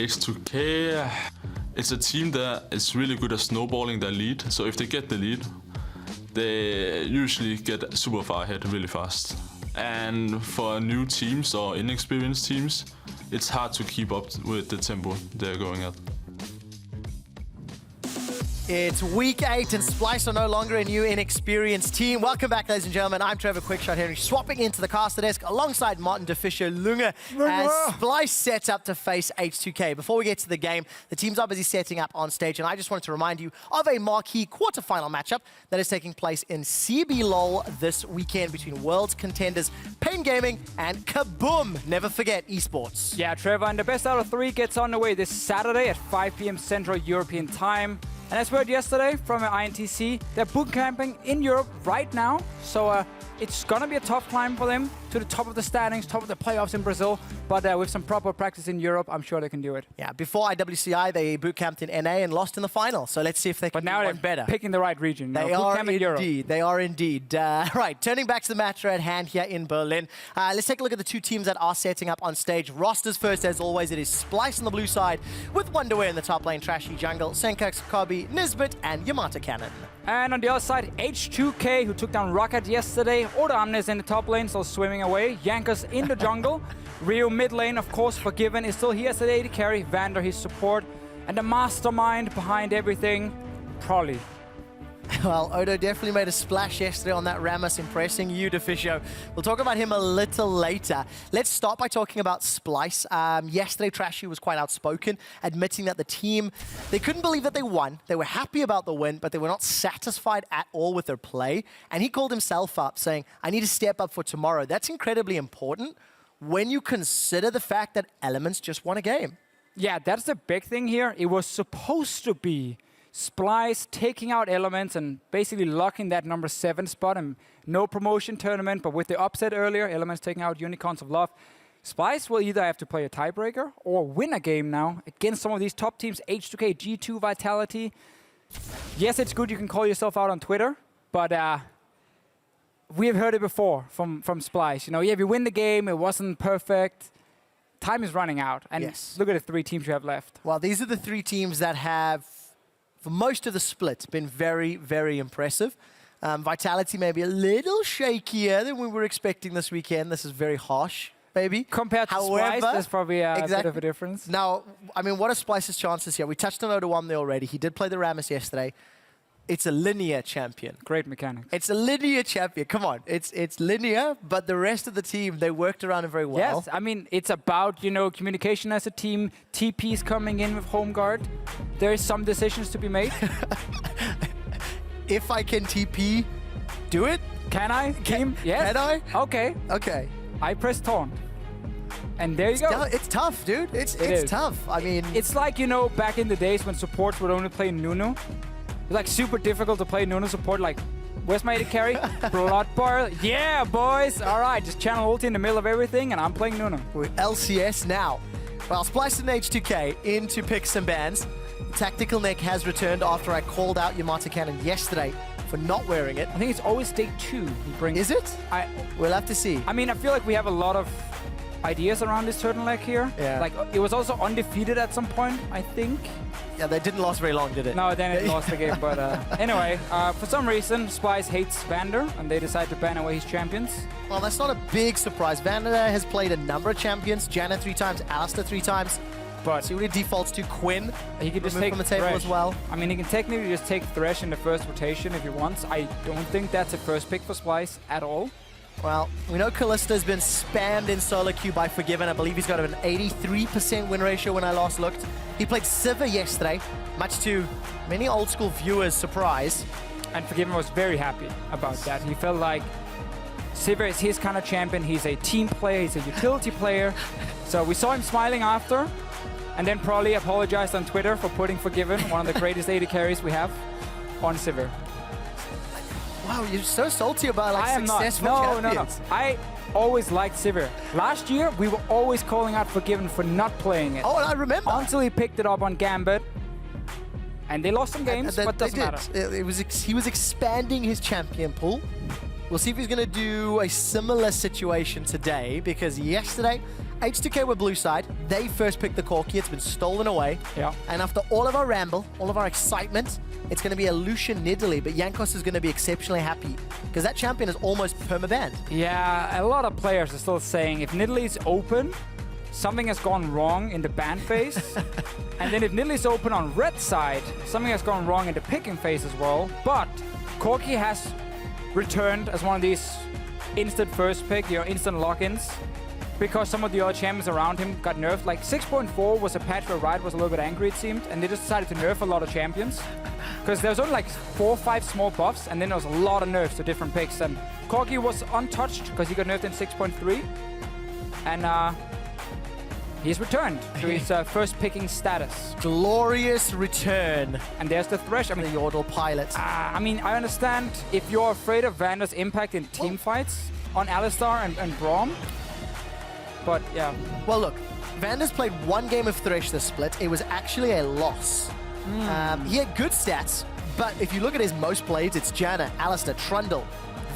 X2K, it's a team that is really good at snowballing their lead. So if they get the lead, they usually get super far ahead really fast. And for new teams or inexperienced teams, it's hard to keep up with the tempo they're going at. It's week 8 and Splice are no longer a new inexperienced team. Welcome back, ladies and gentlemen. I'm Trevor Quickshot Henry, swapping into the caster desk alongside Martin DeFischer Lunge as Splice sets up to face H2K. Before we get to the game, the teams are busy setting up on stage, and I just wanted to remind you of a marquee quarterfinal matchup that is taking place in CBLOL this weekend between world's contenders Pain Gaming and Kaboom. Never forget Esports. Yeah, Trevor, and the best out of 3 gets underway this Saturday at 5 p.m. Central European Time. And as we heard yesterday from INTC, they're boot camping in Europe right now. So it's going to be a tough climb for them to the top of the standings, top of the playoffs in Brazil. But with some proper practice in Europe, I'm sure they can do it. Yeah, before IWCI, they boot camped in NA and lost in the final. So let's see if they can do one better. Picking the right region. They are indeed. They are indeed. Right, turning back to the match at hand here in Berlin. Let's take a look at the 2 teams that are setting up on stage. Rosters first, as always, it is Splice on the blue side with Wonderwear in the top lane, Trashy Jungle, Senkax, Kobe, Nisbet, and Yamata Cannon. And on the other side, H2K, who took down Rocket yesterday. Oda Amnes in the top lane, still swimming away. Yankers in the jungle. Rio mid lane, of course, Forgiven is still here as the AD carry. Vander, his support. And the mastermind behind everything, Prolly. Well, Odo definitely made a splash yesterday on that Rammus, impressing you, DeFiscio. We'll talk about him a little later. Let's start by talking about Splice. Yesterday, Trashy was quite outspoken, admitting that the team, they couldn't believe that they won. They were happy about the win, but they were not satisfied at all with their play. And he called himself up, saying, I need to step up for tomorrow. That's incredibly important when you consider the fact that Elements just won a game. Yeah, that's the big thing here. It was supposed to be Splice taking out Elements and basically locking that number 7 spot, and no promotion tournament, but with the upset earlier, Elements taking out Unicorns of Love. Splice will either have to play a tiebreaker or win a game now against some of these top teams, H2K, G2, Vitality. Yes, it's good you can call yourself out on Twitter, but we have heard it before from Splice. You know, yeah, if you win the game, it wasn't perfect. Time is running out, and look at the 3 teams you have left. Well, these are the 3 teams that have, for most of the split, been very, very impressive. Vitality may be a little shakier than we were expecting this weekend. This is very harsh, maybe. Compared to Splice, there's probably a bit of a difference. Now, I mean, what are Splice's chances here? We touched on Oda Wamne already. He did play the Rammus yesterday. It's a linear champion. Great mechanics. It's a linear champion. Come on. It's linear, but the rest of the team, they worked around it very well. Yes, I mean, it's about, you know, communication as a team, TPs coming in with home guard. There is some decisions to be made. If I can TP, do it? Can I, team? Yes. Can I? Okay. Okay. I press taunt. And there you go. It's tough, dude. It's tough. I mean... It's like, you know, back in the days when supports would only play Nunu. It's like super difficult to play Nunu support. Like, where's my AD carry? Blood Bar. Yeah, boys. All right, just channel ulti in the middle of everything, and I'm playing Nunu. With LCS now. Well, Splice and H2K in to pick some bans. Tactical Neck has returned after I called out Yamata Cannon yesterday for not wearing it. I think it's always day 2 he brings. Is it? We'll have to see. I mean, I feel like we have a lot of ideas around this turtleneck here. Yeah. Like, it was also undefeated at some point, I think. Yeah, they didn't last very long, did it? No, then it lost the game. But anyway, for some reason, Splice hates Vander, and they decide to ban away his champions. Well, that's not a big surprise. Vander has played a number of champions. Janna 3 times, Alistair 3 times. But see what he defaults to. Quinn, he can just take from the table Thresh as well. I mean, he can technically just take Thresh in the first rotation if he wants. I don't think that's a first pick for Splice at all. Well, we know Kallista's been spammed in solo queue by Forgiven. I believe he's got an 83% win ratio when I last looked. He played Sivir yesterday, much to many old school viewers' surprise. And Forgiven was very happy about that. He felt like Sivir is his kind of champion. He's a team player, he's a utility player. So we saw him smiling after. And then probably apologized on Twitter for putting Forgiven, one of the greatest AD carries we have, on Sivir. Wow, you're so salty about like successful champions. No. I always liked Sivir. Last year, we were always calling out Forgiven for not playing it. Oh, I remember. Until he picked it up on Gambit. And they lost some games, but doesn't matter. He was expanding his champion pool. We'll see if he's going to do a similar situation today, because yesterday, H2K were blue side. They first picked the Corki. It's been stolen away. Yeah. And after all of our ramble, all of our excitement, it's going to be a Lucian Nidalee, but Jankos is going to be exceptionally happy because that champion is almost permabanned. Yeah, a lot of players are still saying if Nidalee's open, something has gone wrong in the ban phase. And then if Nidalee is open on red side, something has gone wrong in the picking phase as well. But Corki has returned as one of these instant first pick, instant lock-ins, because some of the other champions around him got nerfed. Like 6.4 was a patch where Riot was a little bit angry, it seemed, and they just decided to nerf a lot of champions. Because there was only like 4 or 5 small buffs, and then there was a lot of nerfs to different picks. And Corki was untouched because he got nerfed in 6.3. And he's returned to his first picking status. Glorious return. And there's the Thresh. I mean, the Yordle pilot. I mean, I understand if you're afraid of Vander's impact in team fights on Alistar and Braum. But yeah. Well, look, Vander's played 1 game of Thresh this split. It was actually a loss. He had good stats, but if you look at his most plays, it's Janna, Alistar, Trundle,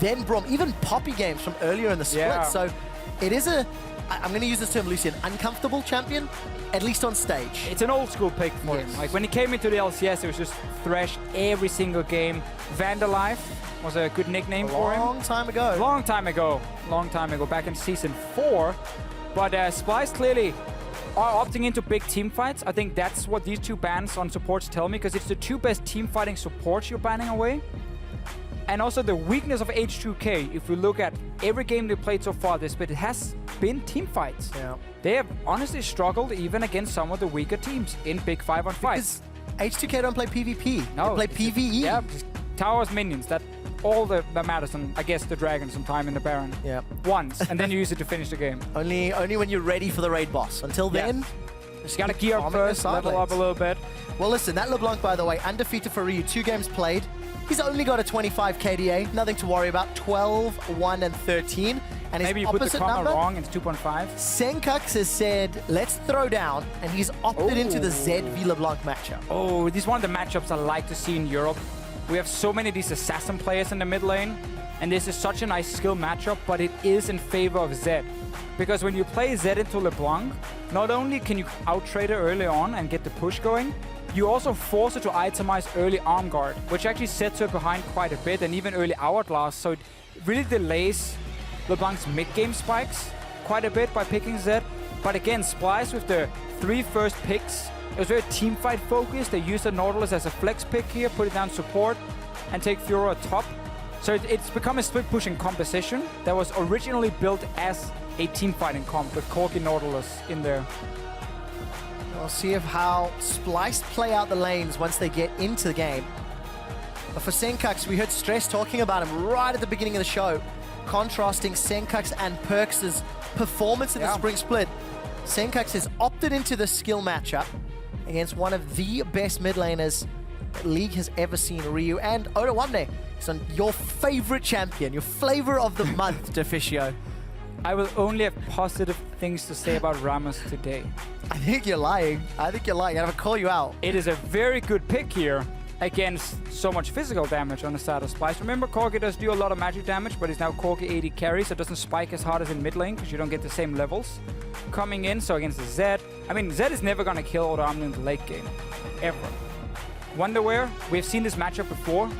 then Braum, even Poppy games from earlier in the split. Yeah. So it is I'm going to use this term loosely, an uncomfortable champion, at least on stage. It's an old school pick for him. Like when he came into the LCS, it was just Thresh every single game. Vanderlife was a good nickname for him. Long time ago. Long time ago, back in Season 4. But Splice clearly are opting into big team fights. I think that's what these 2 bans on supports tell me, because it's the 2 best team fighting supports you're banning away. And also the weakness of H2K, if we look at every game they played so far this split, it has been team fights. Yeah. They have honestly struggled even against some of the weaker teams in big 5-on-5. Because H2K don't play PvP. No, they play PvE. Yeah, just towers, minions, that matters, and I guess the dragon sometime in the Baron. Yeah. Once, and then you use it to finish the game. Only when you're ready for the raid boss. Until then, just gotta gear up first, level up a little bit. Well, listen, that LeBlanc, by the way, undefeated for Ryu, 2 games played. He's only got a 25 KDA, nothing to worry about. 12, 1, and 13. And his Maybe you put the opposite comma number, wrong, it's 2.5. Senkux has said, let's throw down, and he's opted into the Zed v LeBlanc matchup. Oh, this is one of the matchups I like to see in Europe. We have so many of these assassin players in the mid lane, and this is such a nice skill matchup, but it is in favor of Zed. Because when you play Zed into LeBlanc, not only can you out-trade her early on and get the push going, you also force her to itemize early arm guard, which actually sets her behind quite a bit, and even early hourglass, so it really delays LeBlanc's mid-game spikes quite a bit by picking Zed. But again, Splice with the 3 first picks, it was very teamfight focused. They used the Nautilus as a flex pick here, put it down support, and take Fiora top. So it's become a split pushing composition that was originally built as a team fighting comp with Corki Nautilus in there. We'll see how Splice play out the lanes once they get into the game. But for Senkux, we heard Stress talking about him right at the beginning of the show, contrasting Senkux and Perks' performance in the spring split. Senkux has opted into the skill matchup against one of the best mid laners that League has ever seen, Ryu. And Odawamne is on your favorite champion, your flavor of the month, Deficio. I will only have positive things to say about Rammus today. I think you're lying. I think you're lying. I'm gonna call you out. It is a very good pick here against so much physical damage on the side of Splice. Remember, Corki does do a lot of magic damage, but he's now Corki 80 carry, so it doesn't spike as hard as in mid lane because you don't get the same levels coming in. So against the Zed, I mean, Zed is never gonna kill Odamne in the late game, ever. Wonderwear, we've seen this matchup before.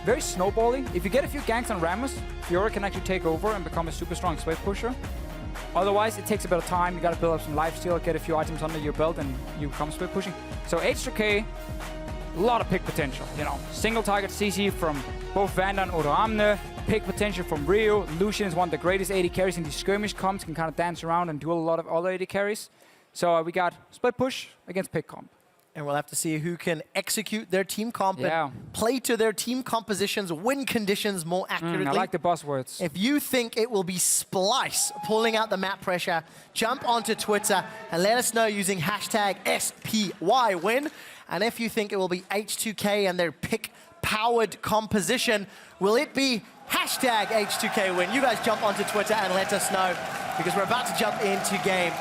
Very snowbally. If you get a few ganks on Rammus, Fiora can actually take over and become a super strong split pusher. Otherwise, it takes a bit of time. You gotta build up some lifesteal, get a few items under your belt, and you become split pushing. So H2K, a lot of pick potential. You know, single target CC from both Vander and Odamne, pick potential from Ryu. Lucian is one of the greatest AD carries in these skirmish comps, can kind of dance around and do a lot of other AD carries. So we got split push against pick comp. And we'll have to see who can execute their team comp and play to their team compositions, win conditions more accurately. I like the buzzwords. If you think it will be Splice pulling out the map pressure, jump onto Twitter and let us know using hashtag SPYWin. And if you think it will be H2K and their pick-powered composition, will it be hashtag H2KWin? You guys jump onto Twitter and let us know, because we're about to jump into game.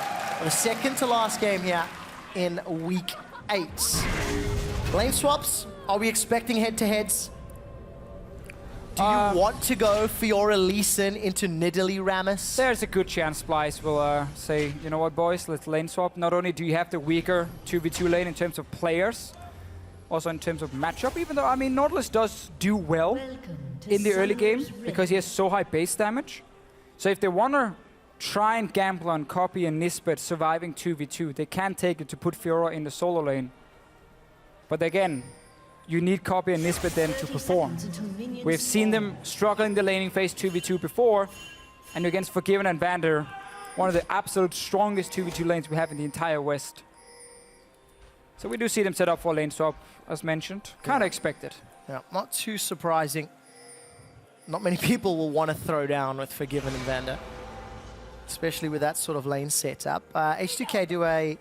The second to last game here in week 8. Lane swaps, are we expecting head-to-heads? Do you want to go Fiora Lee Sin into Nidalee Rammus? There's a good chance Splice will say, you know what, boys, let's lane swap. Not only do you have the weaker 2v2 lane in terms of players, also in terms of matchup, even though, I mean, Nautilus does do well in the early game because he has so high base damage. So if they want to try and gamble on Copy and Nisbet surviving 2v2. They can take it to put FLICKR in the solo lane. But again, you need Copy and Nisbet then to perform. We've seen them struggle in the laning phase 2v2 before, and against Forgiven and Vander, one of the absolute strongest 2v2 lanes we have in the entire West. So we do see them set up for a lane swap, as mentioned. Kind of expected. Yeah, not too surprising. Not many people will want to throw down with Forgiven and Vander, especially with that sort of lane setup. H2K do a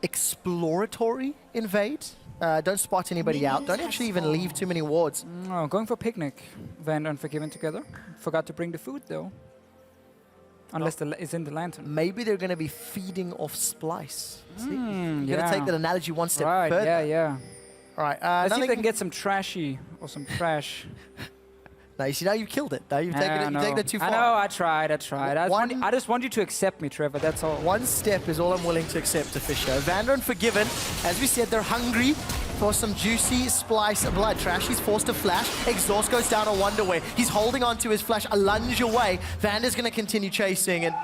exploratory invade. Don't spot anybody out. Don't actually even leave too many wards. No, going for picnic. Vander and Forgiven together. Forgot to bring the food though. Unless it's in the lantern. Maybe they're going to be feeding off Splice. You're going to yeah. take that analogy one step Right, further. yeah. All right. Let's see if they can get some trashy or some trash. Now you see, now you've killed it. Now you've taken it too far. I know, I tried. I just want you to accept me, Trevor, that's all. One step is all I'm willing to accept, Fisher. Vander and Forgiven, as we said, they're hungry for some juicy Splice blood. Trashy's forced to flash. Exhaust goes down on Wonderway. He's holding on to his flash, a lunge away. Vander's going to continue chasing, and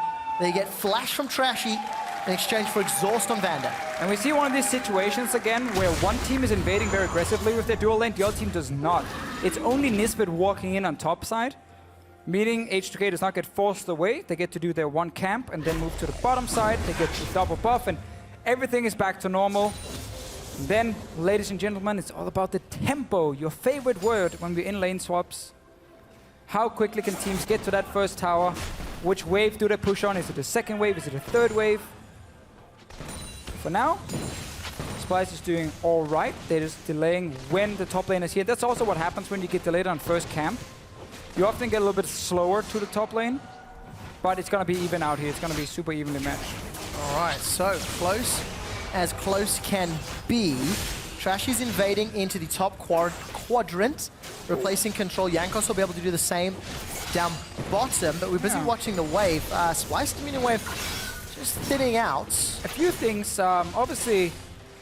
they get flash from Trashy in exchange for exhaust on Vander. And we see one of these situations again where one team is invading very aggressively with their dual lane, the other team does not. It's only Nisbet walking in on top side, meaning H2K does not get forced away. They get to do their one camp and then move to the bottom side. They get to double buff and everything is back to normal. And then, ladies and gentlemen, it's all about the tempo, your favorite word when we're in lane swaps. How quickly can teams get to that first tower? Which wave do they push on? Is it the second wave? Is it the third wave? For now, Splice is doing all right. They're just delaying when the top lane is here. That's also what happens when you get delayed on first camp. You often get a little bit slower to the top lane, but it's going to be even out here. It's going to be super evenly matched. All right, so close as close can be. Trashy's invading into the top quadrant, replacing Control. Jankos will be able to do the same down bottom, but we're busy watching the wave. Splice Dominion wave just thinning out. A few things. Obviously,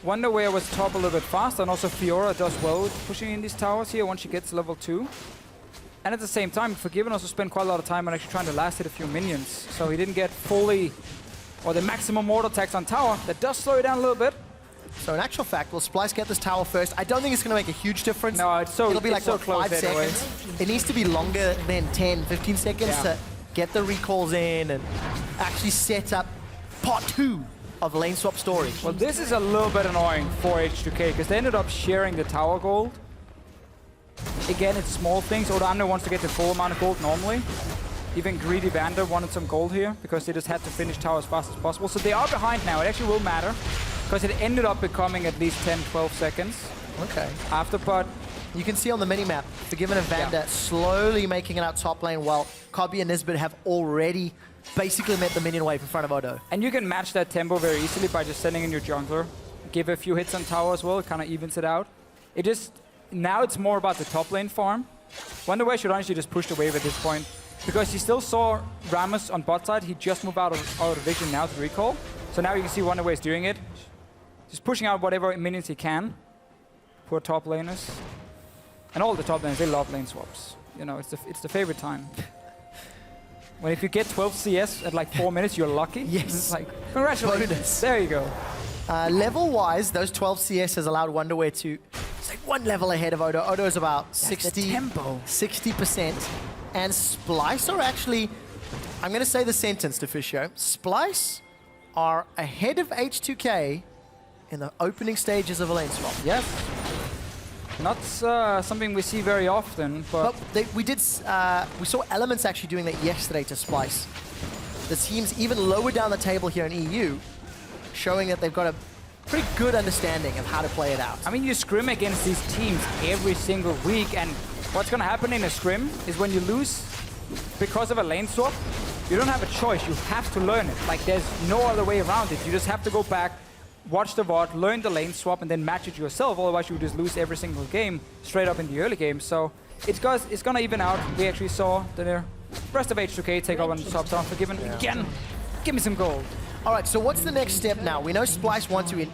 Wonderware was top a little bit faster, and also Fiora does well with pushing in these towers here once she gets level 2. And at the same time, Forgiven also spent quite a lot of time on actually trying to last hit a few minions. So he didn't get fully, or the maximum mortal attacks on tower. That does slow it down a little bit. So in actual fact, will Splice get this tower first? I don't think it's going to make a huge difference. No, it'll be like, so what, close 5 seconds? It needs to be longer than 10, 15 seconds to get the recalls in and actually set up part 2 of the lane swap story. Well, this is a little bit annoying for H2K because they ended up sharing the tower gold. Again, it's small things. Odander wants to get the full amount of gold normally. Even Greedy Vander wanted some gold here because they just had to finish tower as fast as possible. So they are behind now. It actually will matter because it ended up becoming at least 10, 12 seconds. Okay. After, but you can see on the minimap, Forgiven and Vander slowly making it out top lane while Cobby and Nisbet have already basically met the minion wave in front of Odo. And you can match that tempo very easily by just sending in your jungler. Give a few hits on tower as well. It kind of evens it out. It just, now it's more about the top lane farm. Wonderway should honestly just push the wave at this point. Because he still saw Rammus on bot side. He just moved out of vision now to recall. So now you can see Wonderway is doing it. Just pushing out whatever minions he can. Poor top laners. And all the top laners, they love lane swaps. You know, it's the favorite time. When if you get 12 CS at like 4 minutes, you're lucky. Yes. It's like, congratulations. Bonus. There you go. Level-wise, those 12 CS has allowed Wonderware to stay 1 level ahead of Odo. Odo is about 60%. And Splice are actually, I'm going to say the sentence to Fisher. Splice are ahead of H2K in the opening stages of a lane swap. Yes. Not something we see very often, but we saw Elements actually doing that yesterday to Splice. The teams even lower down the table here in EU, showing that they've got a pretty good understanding of how to play it out. I mean, you scrim against these teams every single week, and what's going to happen in a scrim is when you lose because of a lane swap, you don't have a choice. You have to learn it. Like, there's no other way around it. You just have to go back, watch the VOD, learn the lane swap, and then match it yourself. Otherwise, you would just lose every single game straight up in the early game. So it's going to even out. We actually saw the rest of H2K take over on top down Forgiven. Again, give me some gold. All right, so what's the next step now? We know Splice want to,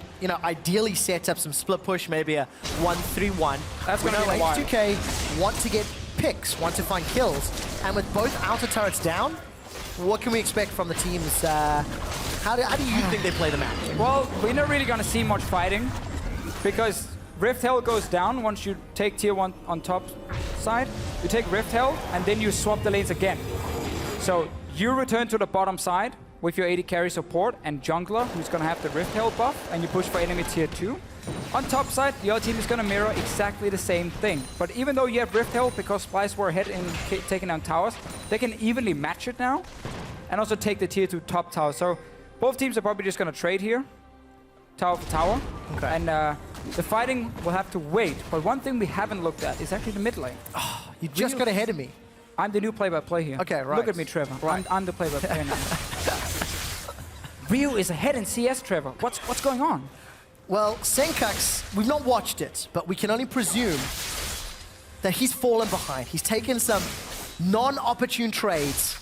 ideally set up some split push, maybe a 1-3-1. That's we going to know be a while. H2K want to get picks, want to find kills, and with both outer turrets down, what can we expect from the teams? How do you think they play the match? Well, we're not really going to see much fighting because Rift Hell goes down once you take tier 1 on top side. You take Rift Hell and then you swap the lanes again. So you return to the bottom side with your AD carry support and jungler who's going to have the Rift Hell buff, and you push for enemy tier 2. On top side, the other team is going to mirror exactly the same thing. But even though you have Rift Hell, because Splyce were ahead in taking down towers, they can evenly match it now and also take the tier 2 top tower. So both teams are probably just going to trade here, tower for tower. Okay. And the fighting will have to wait. But one thing we haven't looked at is actually the mid lane. Oh, you just got ahead of me. I'm the new play-by-play here. Okay, right. Look at me, Trevor. Right. I'm the play-by-play now. Ryu is ahead in CS, Trevor. What's going on? Well, Senkax, we've not watched it, but we can only presume that he's fallen behind. He's taken some non-opportune trades,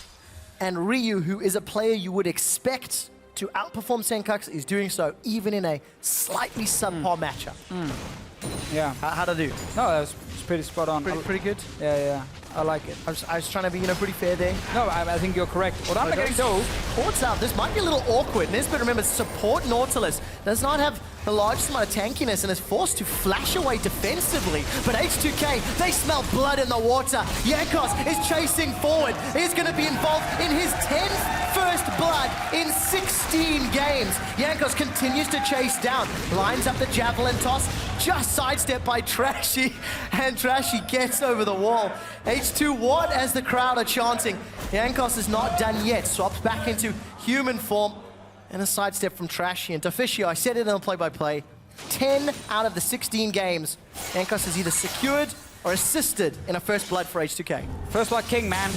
and Ryu, who is a player you would expect to outperform Senkax, is doing so even in a slightly subpar matchup. Yeah. How'd I do? No, that was pretty spot on. Pretty good? Yeah. I like it. I was trying to be, pretty fair there. No, I think you're correct. What I'm getting though... Ports out. This might be a little awkward. Nisbet, remember, support Nautilus does not have the largest amount of tankiness and is forced to flash away defensively. But H2K, they smell blood in the water. Jankos is chasing forward. He's going to be involved in his 10th first blood in 16 games. Jankos continues to chase down. Lines up the javelin toss. Just sidestepped by Trashy. And Trashy gets over the wall. H2 what as the crowd are chanting. Jankos is not done yet. Swaps back into human form. And a sidestep from Trashy. And Deficio, I said it in the play-by-play, 10 out of the 16 games, Jankos is either secured or assisted in a first blood for H2K. First blood king, man.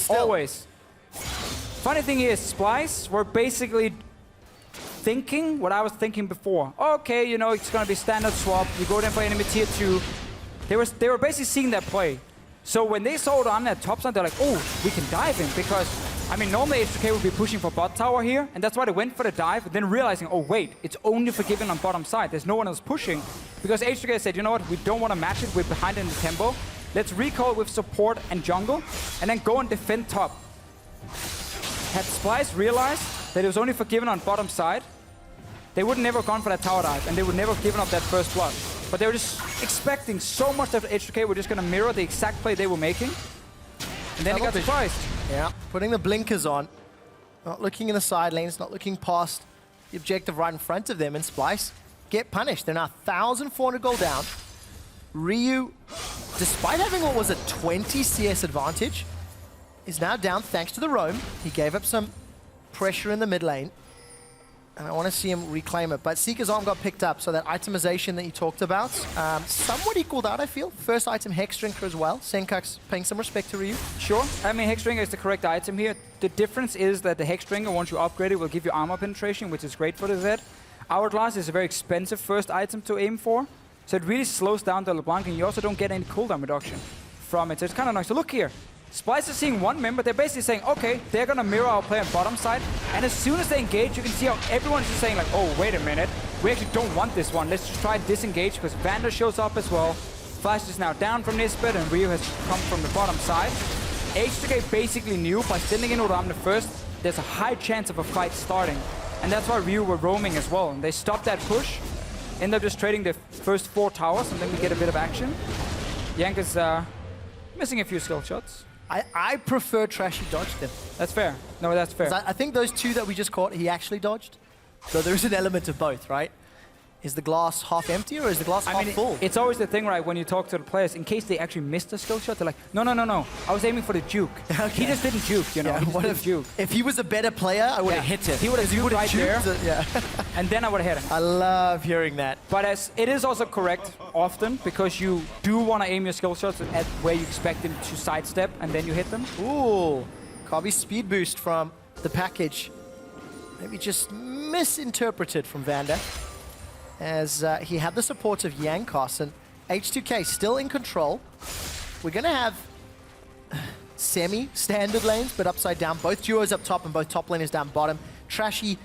Always. Funny thing is, Splyce were basically thinking what I was thinking before. Okay, it's going to be standard swap. You go there for enemy tier 2. They were basically seeing that play. So when they saw it on that top side, they're like, oh, we can dive in because... normally H2K would be pushing for bot tower here, and that's why they went for the dive, but then realizing, oh wait, it's only forgiven on bottom side. There's no one else pushing. Because H2K said, you know what, we don't want to match it, we're behind in the tempo. Let's recall with support and jungle, and then go and defend top. Had Splyce realized that it was only forgiven on bottom side, they would never have gone for that tower dive, and they would never have given up that first blood. But they were just expecting so much that H2K were just going to mirror the exact play they were making. And then he got surprised. Yeah, putting the blinkers on. Not looking in the side lanes, not looking past the objective right in front of them. And Splyce get punished. They're now 1,400 gold down. Ryu, despite having what was a 20 CS advantage, is now down thanks to the roam. He gave up some pressure in the mid lane. And I want to see him reclaim it. But Seeker's arm got picked up, so that itemization that you talked about, somewhat equaled out, I feel. First item, Hexdrinker as well. Senkax paying some respect to Ryu. Sure. Hexdrinker is the correct item here. The difference is that the Hexdrinker, once you upgrade it, will give you armor penetration, which is great for the Zed. Hourglass is a very expensive first item to aim for, so it really slows down the LeBlanc, and you also don't get any cooldown reduction from it. So it's kind of nice. So look here. Splyce is seeing one member. They're basically saying, okay, they're going to mirror our play on bottom side. And as soon as they engage, you can see how everyone's just saying like, oh, wait a minute. We actually don't want this one. Let's just try disengage because Vander shows up as well. Flash is now down from Nisbet and Ryu has come from the bottom side. H2K basically knew by sending in Uram the first, there's a high chance of a fight starting. And that's why Ryu were roaming as well. And they stopped that push, end up just trading the first 4 towers, and then we get a bit of action. Yank is missing a few skill shots. I prefer Trashy dodged them. That's fair. No, that's fair. I think those 2 that we just caught, he actually dodged. So there is an element of both, right? Is the glass half empty or is the glass half full? It's always the thing, right, when you talk to the players, in case they actually missed a skill shot, they're like, no, I was aiming for the juke. Okay. He just didn't juke, he just didn't juke. If he was a better player, I would have hit him. He would have juked right there, and then I would have hit him. I love hearing that. But it is also correct often, because you do want to aim your skill shots at where you expect them to sidestep, and then you hit them. Ooh, Kabi speed boost from the package. Maybe just misinterpreted from Vander, as he had the support of Jankos, and H2K still in control. We're going to have semi-standard lanes, but upside down. Both duos up top and both top laners down bottom. Trashy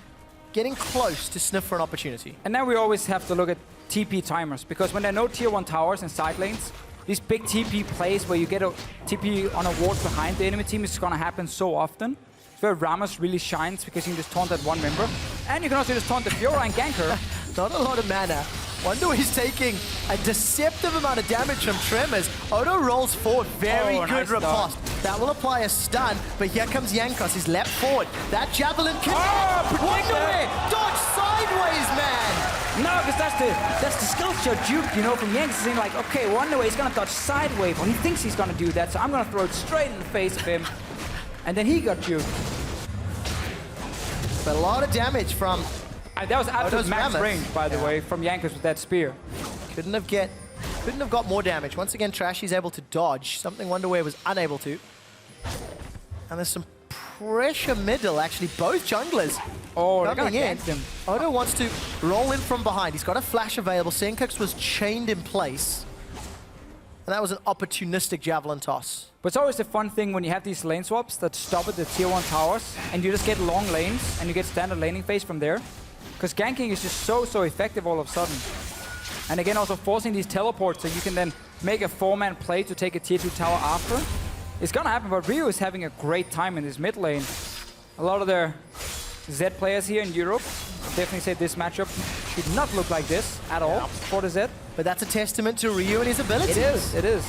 getting close to sniff for an opportunity. And now we always have to look at TP timers, because when there are no tier 1 towers and side lanes, these big TP plays where you get a TP on a ward behind the enemy team is going to happen so often. It's where Ramos really shines because you can just taunt that one member. And you can also just taunt the Fiora and gank her. Not a lot of mana. Wonder he's taking a deceptive amount of damage from Tremors. Odo rolls forward. Very good nice riposte. That will apply a stun, but here comes Jankos. He's leapt forward. That javelin can Wonderware! Dodge sideways, man! No, because that's the skill shot juke, you know, from Yanks. Saying like, okay, Wonderway is gonna dodge sideways, or he thinks he's gonna do that, so I'm gonna throw it straight in the face of him. And then he got juked. But a lot of damage from that was absolute max Ramos. range, by the way, from Jankos with that spear. Couldn't have got more damage. Once again, Trashy's able to dodge, something Wonderware was unable to. And there's some pressure middle, actually. Both junglers coming in. Odo wants to roll in from behind. He's got a flash available. Senkux was chained in place. And that was an opportunistic javelin toss. But it's always the fun thing when you have these lane swaps that stop at the tier 1 towers, and you just get long lanes, and you get standard laning phase from there. Because ganking is just so effective all of a sudden. And again, also forcing these teleports so you can then make a 4-man play to take a tier 2 tower after. It's gonna happen, but Rio is having a great time in this mid lane. A lot of the Z players here in Europe definitely say this matchup should not look like this at all for the Z. But that's a testament to Ryu and his abilities. It is.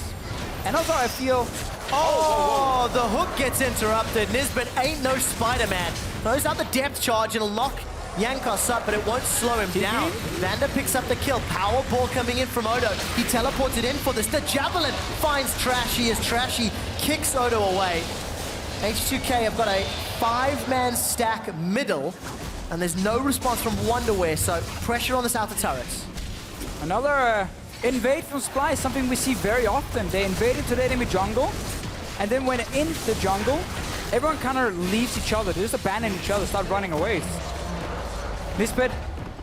And also I feel... Oh, the hook gets interrupted. Nisbet ain't no Spider-Man. Throws out the depth charge and it'll knock Jankos up, but it won't slow him down. Vander picks up the kill. Powerball coming in from Odo. He teleported in for this. The javelin finds Trashy as Trashy kicks Odo away. H2K have got a 5-man stack middle, and there's no response from Wonderware, so pressure on this outer turrets. Another invade from Splice, something we see very often. They invaded to the enemy jungle, and then when in the jungle, everyone kind of leaves each other. They just abandon each other, start running away. Nisbet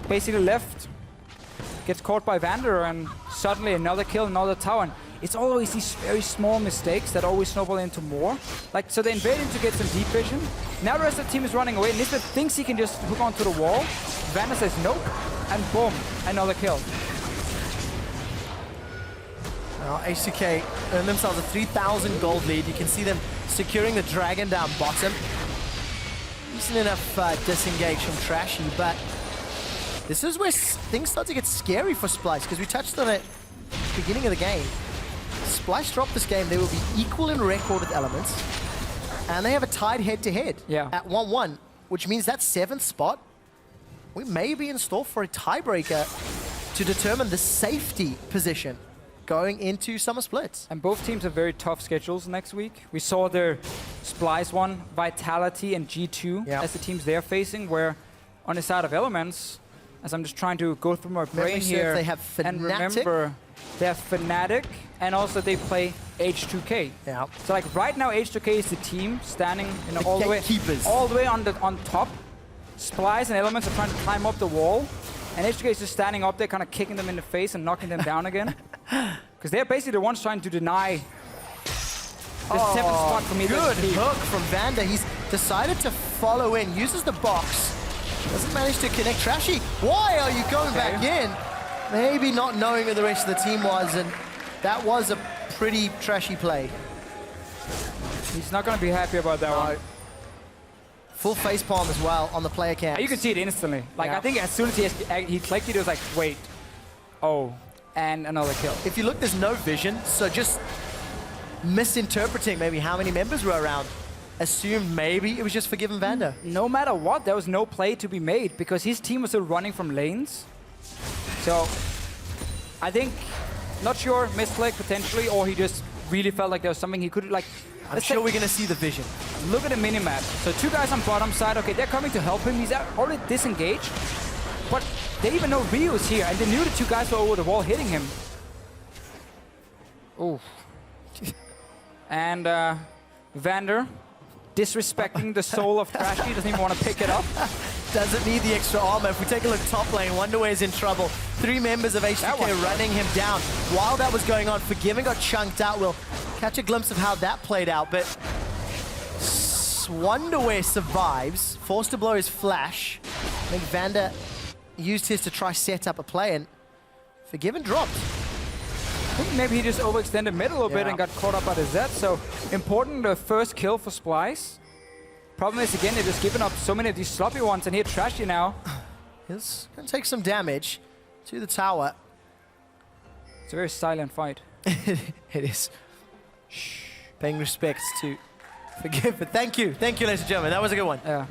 basically left, gets caught by Vander, and suddenly another kill, another tower. And it's always these very small mistakes that always snowball into more. Like, so they invaded to get some deep vision. Now the rest of the team is running away. Nisbet thinks he can just hook onto the wall. Vander says nope, and boom, another kill. Now H2K earn themselves a 3,000 gold lead. You can see them securing the dragon down bottom. Decent enough disengage from Trashy, but this is where things start to get scary for Splice, because we touched on it at the beginning of the game. Splice dropped this game, they will be equal in record with Elements, and they have a tied head-to-head at 1-1, which means that 7th spot, we may be in store for a tiebreaker to determine the safety position going into Summer Splits. And both teams have very tough schedules next week. We saw their Splice one, Vitality and G2 as the teams they're facing, where on the side of Elements, as I'm just trying to go through my brain here, they have and remember, they have Fnatic, and also they play H2K. Yeah. So like right now, H2K is the team standing all the way on top. Splice and Elements are trying to climb up the wall, and H2K is just standing up there, kind of kicking them in the face and knocking them down again. Because they're basically the ones trying to deny the 7th spot from either Good team. hook from Vander. He's decided to follow in, uses the box. Doesn't manage to connect Trashy. Why are you going back in? Maybe not knowing who the rest of the team was, and that was a pretty trashy play. He's not going to be happy about that one. Full facepalm as well on the player cam. You can see it instantly. Like, I think as soon as he clicked it, it was like, wait. Oh, and another kill. If you look, there's no vision, so just misinterpreting maybe how many members were around. Assumed maybe it was just forgiven Vander. No matter what, there was no play to be made because his team was still running from lanes. So, I think, not sure, misclick potentially, or he just really felt like there was something he could, like... I'm sure we're going to see the vision. Look at the minimap. So 2 guys on bottom side, okay, they're coming to help him. He's already disengaged, but they even know Ryu is here, and they knew the 2 guys were over the wall hitting him. Ooh. And Vander, disrespecting the soul of Trashy, doesn't even want to pick it up. Doesn't need the extra armor. If we take a look top lane, Wonderware's in trouble. 3 members of H2K running him down. While that was going on, Forgiven got chunked out. We'll catch a glimpse of how that played out, but Wonderware survives, forced to blow his flash. I think Vander used his to try set up a play, and Forgiven dropped. I think maybe he just overextended mid a little bit and got caught up by the Z, so important, the first kill for Splice. Problem is, again, they're just giving up so many of these sloppy ones, and here Trashy now. He's going to take some damage to the tower. It's a very silent fight. It is. Shh. Paying respects to Forgive, but thank you, ladies and gentlemen. That was a good one. Yeah.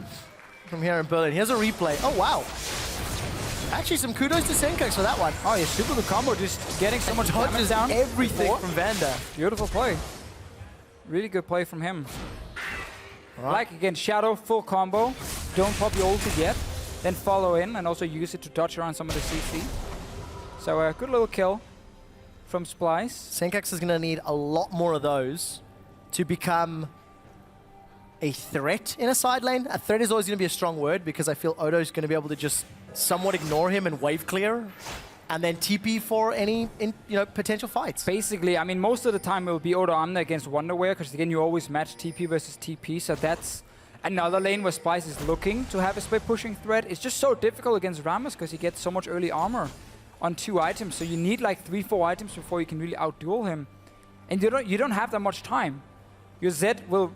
From here in Berlin. Here's a replay. Oh, wow. Actually, some kudos to Senkax for that one. Oh, yeah, super good combo, just getting so much damage down. Everything from Vanda. Beautiful play. Really good play from him. Right. Like, again, Shadow, full combo. Don't pop your ulti yet. Then follow in and also use it to dodge around some of the CC. So a good little kill from Splice. Senkax is going to need a lot more of those to become a threat in a side lane. A threat is always going to be a strong word because I feel Odo's going to be able to just somewhat ignore him and wave clear and then TP for any potential fights. Basically, I mean, most of the time it will be Odo Amna against Wonderwear because, again, you always match TP versus TP, so that's another lane where Splice is looking to have a split pushing threat. It's just so difficult against Rammus because he gets so much early armor on 2 items, so you need like 3-4 items before you can really outduel him. And you don't have that much time. Your Zed will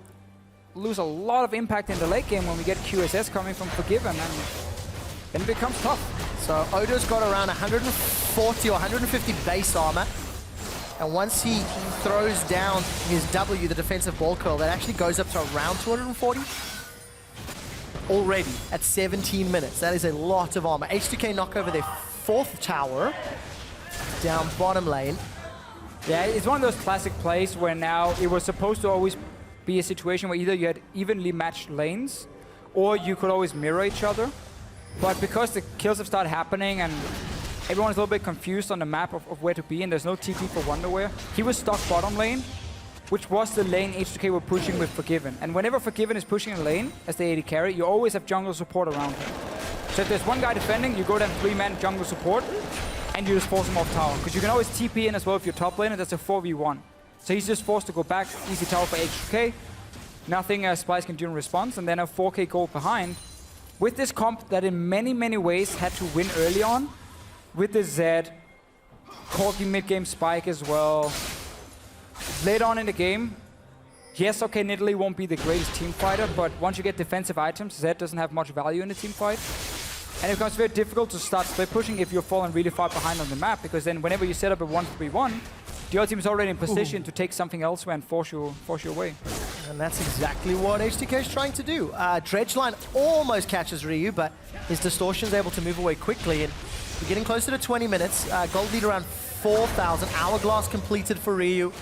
lose a lot of impact in the late game when we get QSS coming from Forgiven, and then it becomes tough. So Odo's got around 140 or 150 base armor, and once he throws down his W, the defensive ball curl, that actually goes up to around 240 already at 17 minutes. That is a lot of armor. H2K knock over their 4th tower down bottom lane. Yeah, it's one of those classic plays where now it was supposed to always be a situation where either you had evenly matched lanes or you could always mirror each other. But because the kills have started happening and everyone's a little bit confused on the map of where to be, and there's no TP for Wonderwear, he was stuck bottom lane, which was the lane H2K were pushing with Forgiven. And whenever Forgiven is pushing a lane as the AD carry, you always have jungle support around him. So if there's one guy defending, you go down 3-man jungle support, and you just force him off tower. Because you can always TP in as well if you're top lane, and that's a 4v1. So he's just forced to go back, easy tower for H2K. Nothing Splice can do in response, and then a 4k gold behind. With this comp that in many, many ways had to win early on, with the Zed, Corki mid-game spike as well. Later on in the game, yes, okay, Nidalee won't be the greatest team fighter, but once you get defensive items, Zed doesn't have much value in the team fight. And it becomes very difficult to start split pushing if you're falling really far behind on the map, because then whenever you set up a 1-3-1, the other team is already in position to take something elsewhere and force you away. And that's exactly what HTK is trying to do. Dredgeline almost catches Ryu, but his distortion is able to move away quickly. And we're getting closer to 20 minutes. Gold lead around 4,000. Hourglass completed for Ryu.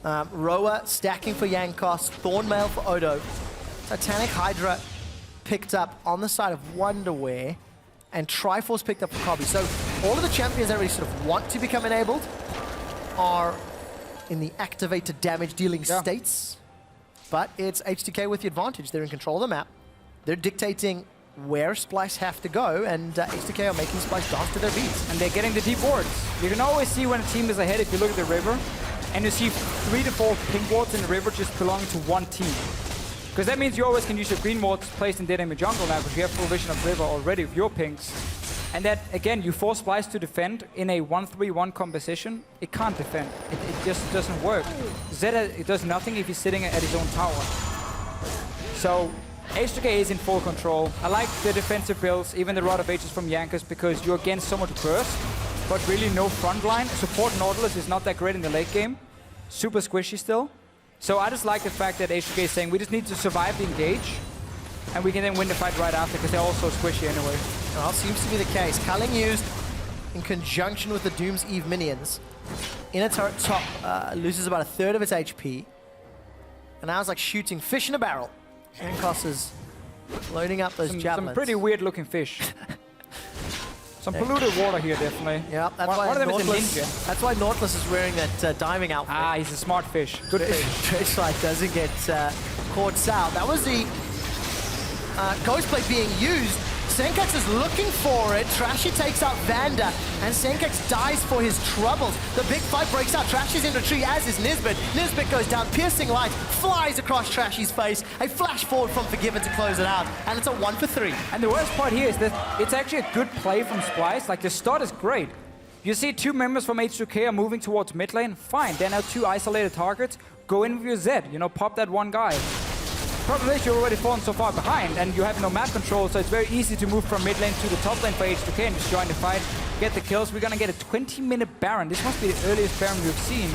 Roa stacking for Yankos. Thornmail for Odo. Titanic Hydra picked up on the side of Wonderwear. And Triforce picked up for Kobe. So all of the champions that really sort of want to become enabled are in the activated damage dealing states. But it's HTK with the advantage. They're in control of the map. They're dictating where Splice have to go, and HTK are making Splice dance to their beats. And they're getting the deep wards. You can always see when a team is ahead if you look at the river, and you see 3 to 4 pink wards in the river just belonging to one team. Because that means you always can use your green wards placed in dead enemy jungle now, because you have full vision of river already with your pinks. And that, again, you force Splice to defend in a 1-3-1 composition. It can't defend. It just doesn't work. Zed, it does nothing if he's sitting at his own tower. So H2K is in full control. I like the defensive builds, even the Rod of Ages from Yankos, because you're against so much burst, but really no front line. Support Nautilus is not that great in the late game. Super squishy still. So I just like the fact that H2K is saying we just need to survive the engage, and we can then win the fight right after, because they're all so squishy anyway. Well, seems to be the case. Culling used in conjunction with the Doom's Eve minions. In a turret top, loses about 1/3 of its HP. And now it's like shooting fish in a barrel. Yankos is loading up those javelins. Some pretty weird looking fish. Some polluted water here, definitely. Yeah, that's why one of them is a ninja. That's why Nautilus is wearing that diving outfit. Ah, he's a smart fish. Good fish. Dredgeline doesn't get caught out. That was the Ghostblade being used. Senkax is looking for it. Trashy takes out Vanda, and Senkax dies for his troubles. The big fight breaks out. Trashy's in retreat, as is Nisbet. Nisbet goes down. Piercing light flies across Trashy's face. A flash forward from Forgiven to close it out, and it's a 1-for-3. And the worst part here is that it's actually a good play from Splice. Like, the start is great. You see 2 members from H2K are moving towards mid lane. Fine, they're now 2 isolated targets. Go in with your Zed. You know, pop that one guy. problem is you're already fallen so far behind and you have no map control, so it's very easy to move from mid lane to the top lane for H2K and just join the fight, get the kills. We're gonna get a 20-minute Baron. This must be the earliest Baron we've seen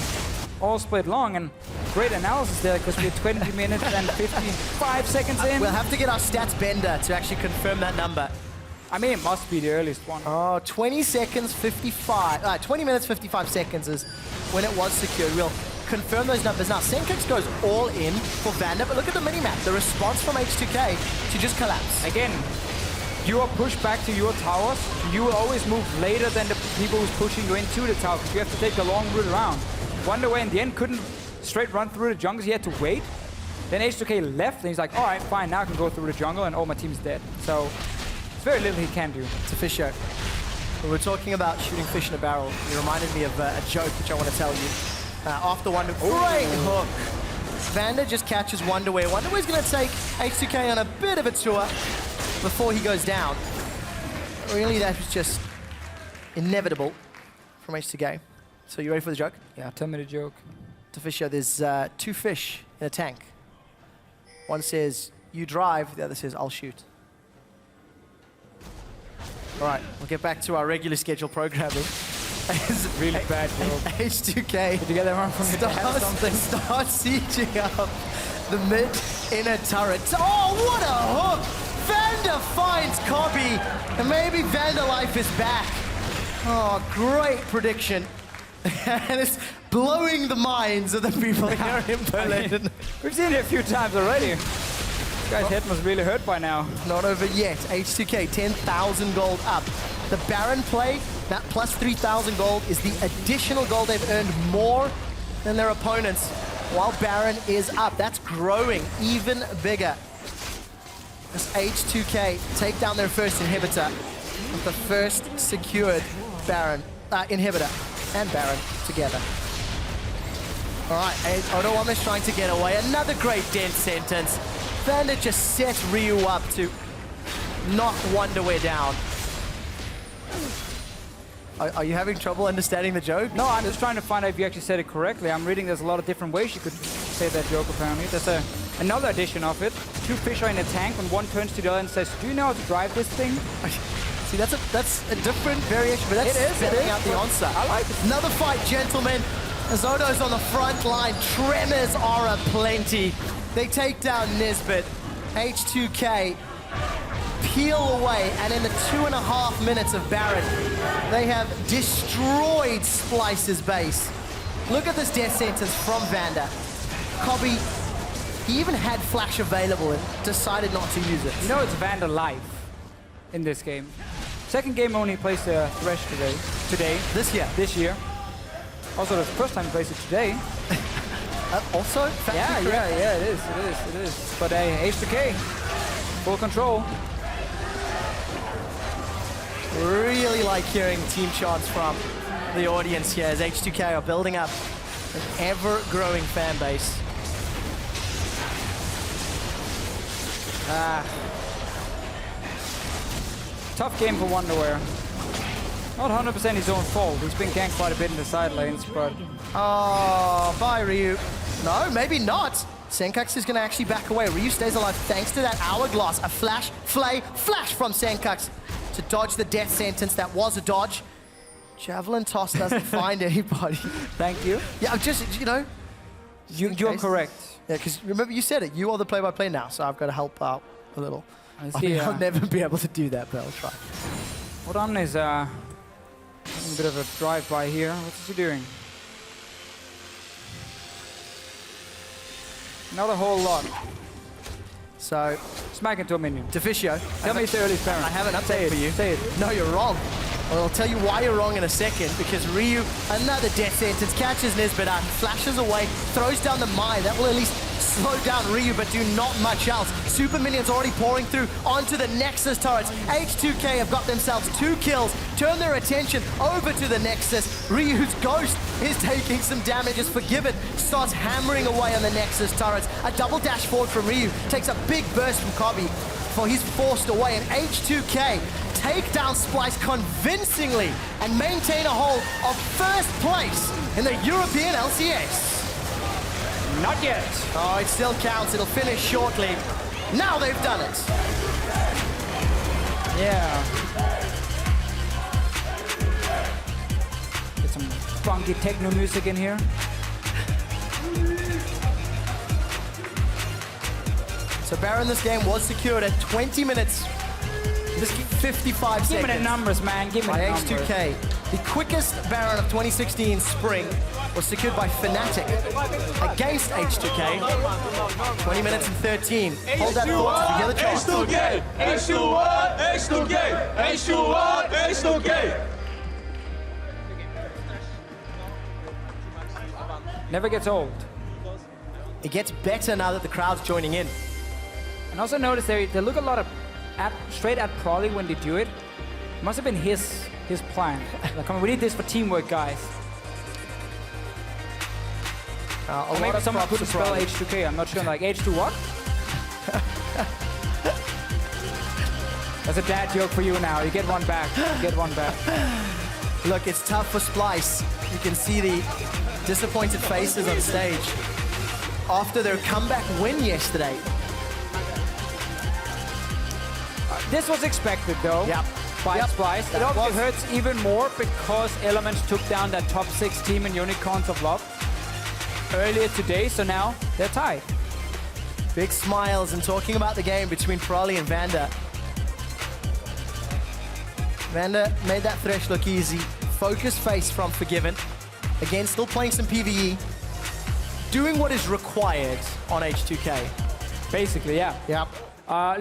all split long, and great analysis there because we're 20 minutes and 55 seconds in. We'll have to get our stats bender to actually confirm that number. I mean, it must be the earliest one. Oh, 20 seconds, 55. 20 minutes, 55 seconds is when it was secured. We'll confirm those numbers now. Senkix goes all in for Vander, but look at the minimap. The response from H2K to just collapse. Again, you are pushed back to your towers. You will always move later than the people who's pushing you into the tower because you have to take the long route around. Wonderway in the end couldn't straight run through the jungle, he had to wait. Then H2K left and he's like, all right, fine, now I can go through the jungle and my team's dead. So there's very little he can do. It's a fish show. When we're talking about shooting fish in a barrel, you reminded me of a joke which I want to tell you. After Wonder, great hook. Vander just catches Wonderway. Wonderway's going to take H2K on a bit of a tour before he goes down. Really, that was just inevitable from H2K. So you ready for the joke? Yeah, tell me the joke. To fish show, there's 2 fish in a tank. One says, you drive, the other says, I'll shoot. All right, we'll get back to our regular schedule programming. Really bad joke. H2K. Did you get that one from something? Start sieging up the mid inner turret. Oh, what a hook! Vander finds Cobby, and maybe Vander life is back. Oh, great prediction. And it's blowing the minds of the people here in Berlin. We've seen it a few times already. This guy's head must really hurt by now. Not over yet. H2K, 10,000 gold up. The Baron play, that plus 3,000 gold is the additional gold they've earned more than their opponents, while Baron is up. That's growing even bigger. As H2K take down their first inhibitor with the first secured Baron, inhibitor and Baron together. All right, Odo almost trying to get away. Another great dense sentence. Vander just sets Ryu up to knock Wonderway down. Are you having trouble understanding the joke? No, I'm just trying to find out if you actually said it correctly. I'm reading there's a lot of different ways you could say that joke, apparently. There's another edition of it. 2 fish are in a tank, and one turns to the other and says, do you know how to drive this thing? See, that's a different variation, but that's spelling out the answer. I like it. Another fight, gentlemen. As Odo's on the front line, tremors are aplenty. They take down Nisbet. H2K peel away, and in the 2.5 minutes of Baron, they have destroyed Splice's base. Look at this death sentence from Vander. Cobby, he even had Flash available and decided not to use it. You know it's Vander life in this game. Second game only plays the Thresh today. This year. Also the first time he plays it today. Also? Yeah, it is. But H2K, full control. Really like hearing team chants from the audience here as H2K are building up an ever-growing fan base. Tough game for Wonderware. Not 100% his own fault. He's been ganked quite a bit in the side lanes, but... Oh, bye, Ryu. No, maybe not. Senkax is going to actually back away. Ryu stays alive thanks to that hourglass. A flash from Senkax to dodge the death sentence. That was a dodge. Javelin toss doesn't find anybody. Thank you. Yeah, just, you know. You're correct. Yeah, because remember you said it. You are the play-by-play now, so I've got to help out a little. I mean, I'll never be able to do that, but I'll try. Hold on, is a bit of a drive-by here. What's he doing? Not a whole lot. So, smack into a minion. Deficio. Tell me it's the earliest Baron. I have an update for you. Say it. No, you're wrong. Well, I'll tell you why you're wrong in a second, because Ryu, another death sentence, catches Nisbet out, flashes away, throws down the Mai. That will at least slow down Ryu, but do not much else. Super minions already pouring through onto the Nexus turrets. H2K have got themselves 2 kills, turn their attention over to the Nexus. Ryu's ghost is taking some damage as Forgiven starts hammering away on the Nexus turrets. A double dash forward from Ryu takes a big burst from Cobby, for he's forced away, and H2K take down Splice convincingly and maintain a hold of first place in the European LCS. Not yet. Oh, it still counts. It'll finish shortly. Now they've done it. Yeah. Get some funky techno music in here. So Baron, this game was secured at 20 minutes. This 55 seconds. Give me the numbers, man. Give me by the numbers. H2K. The quickest Baron of 2016 Spring was secured by Fnatic against H2K. 20 minutes and 13. Hold that thought to the other chance. H2K! H2K! H2K! H2K! H2K! Never gets old. It gets better now that the crowd's joining in. And also notice they look a lot of straight at Prolly when they do it. Must have been his plan. Like, come on, we need this for teamwork, guys. Or maybe someone couldn't spell H2K. I'm not sure. Like H2 what? That's a dad joke for you now. You get one back. You get one back. Look, it's tough for Splice. You can see the disappointed faces on stage after their comeback win yesterday. This was expected, though. Yep. By Splice. It obviously hurts even more because Elements took down that top 6 team in Unicorns of Love earlier today, so now they're tied. Big smiles and talking about the game between Prolly and Vander. Vander made that Thresh look easy. Focused face from Forgiven. Again, still playing some PvE. Doing what is required on H2K. Basically, yeah. Yep.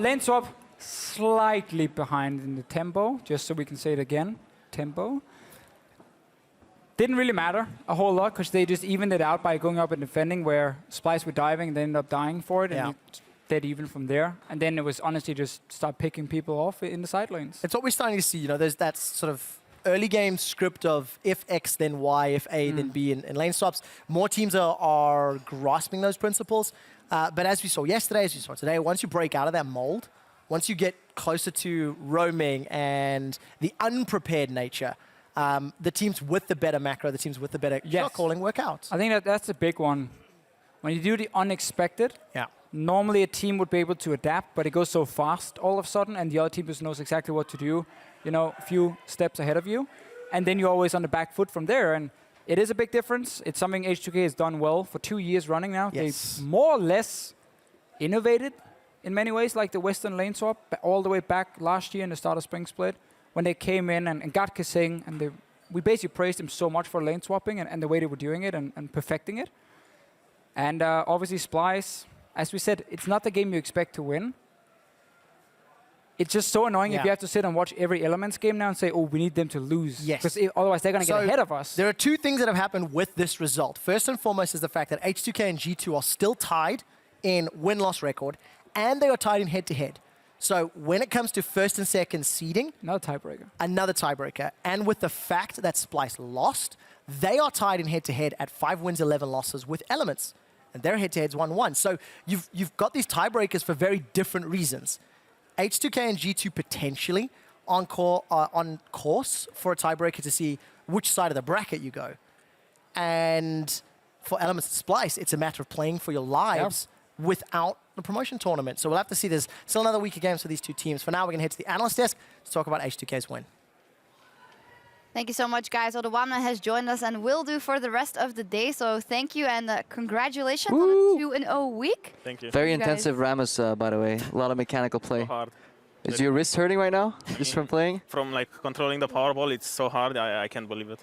Lane swap slightly behind in the tempo, just so we can say it again. Tempo. Didn't really matter a whole lot because they just evened it out by going up and defending where Splice were diving and they ended up dying for it. And it's dead even from there. And then it was honestly just start picking people off in the side lanes. It's what we're starting to see. You know, there's that sort of early game script of if X then Y, if A then B in lane swaps. More teams are grasping those principles. But as we saw yesterday, as we saw today, once you break out of that mold, once you get closer to roaming and the unprepared nature, the teams with the better macro, the teams with the better shot calling work out. I think that's a big one. When you do the unexpected, normally a team would be able to adapt, but it goes so fast all of a sudden, and the other team just knows exactly what to do, you know, a few steps ahead of you. And then you're always on the back foot from there. And it is a big difference. It's something H2K has done well for 2 years running now. Yes. They've more or less innovated in many ways, like the Western lane swap, all the way back last year in the start of Spring Split, when they came in and got Kissing, and we basically praised him so much for lane swapping and the way they were doing it and perfecting it. And obviously Splice, as we said, it's not the game you expect to win. It's just so annoying if you have to sit and watch every Elements game now and say, oh, we need them to lose. Yes. Because otherwise they're going to get ahead of us. There are two things that have happened with this result. First and foremost is the fact that H2K and G2 are still tied in win-loss record, and they are tied in head-to-head. So when it comes to first and second seeding, another tiebreaker. And with the fact that Splice lost, they are tied in head-to-head at 5 wins, 11 losses with Elements. And their head-to-head's 1-1. So you've got these tiebreakers for very different reasons. H2K and G2 potentially on course for a tiebreaker to see which side of the bracket you go. And for Elements and Splice, it's a matter of playing for your lives without the promotion tournament. So we'll have to see. There's still another week of games for these two teams. For now, we're going to head to the analyst desk to talk about H2K's win. Thank you so much, guys. Odawamna has joined us and will do for the rest of the day. So thank you and congratulations on a 2-0 week. Thank you. Very intensive Rammus, by the way. A lot of mechanical play. So hard. Is your wrist hurting right now, just from playing? From like controlling the Powerball, it's so hard. I can't believe it.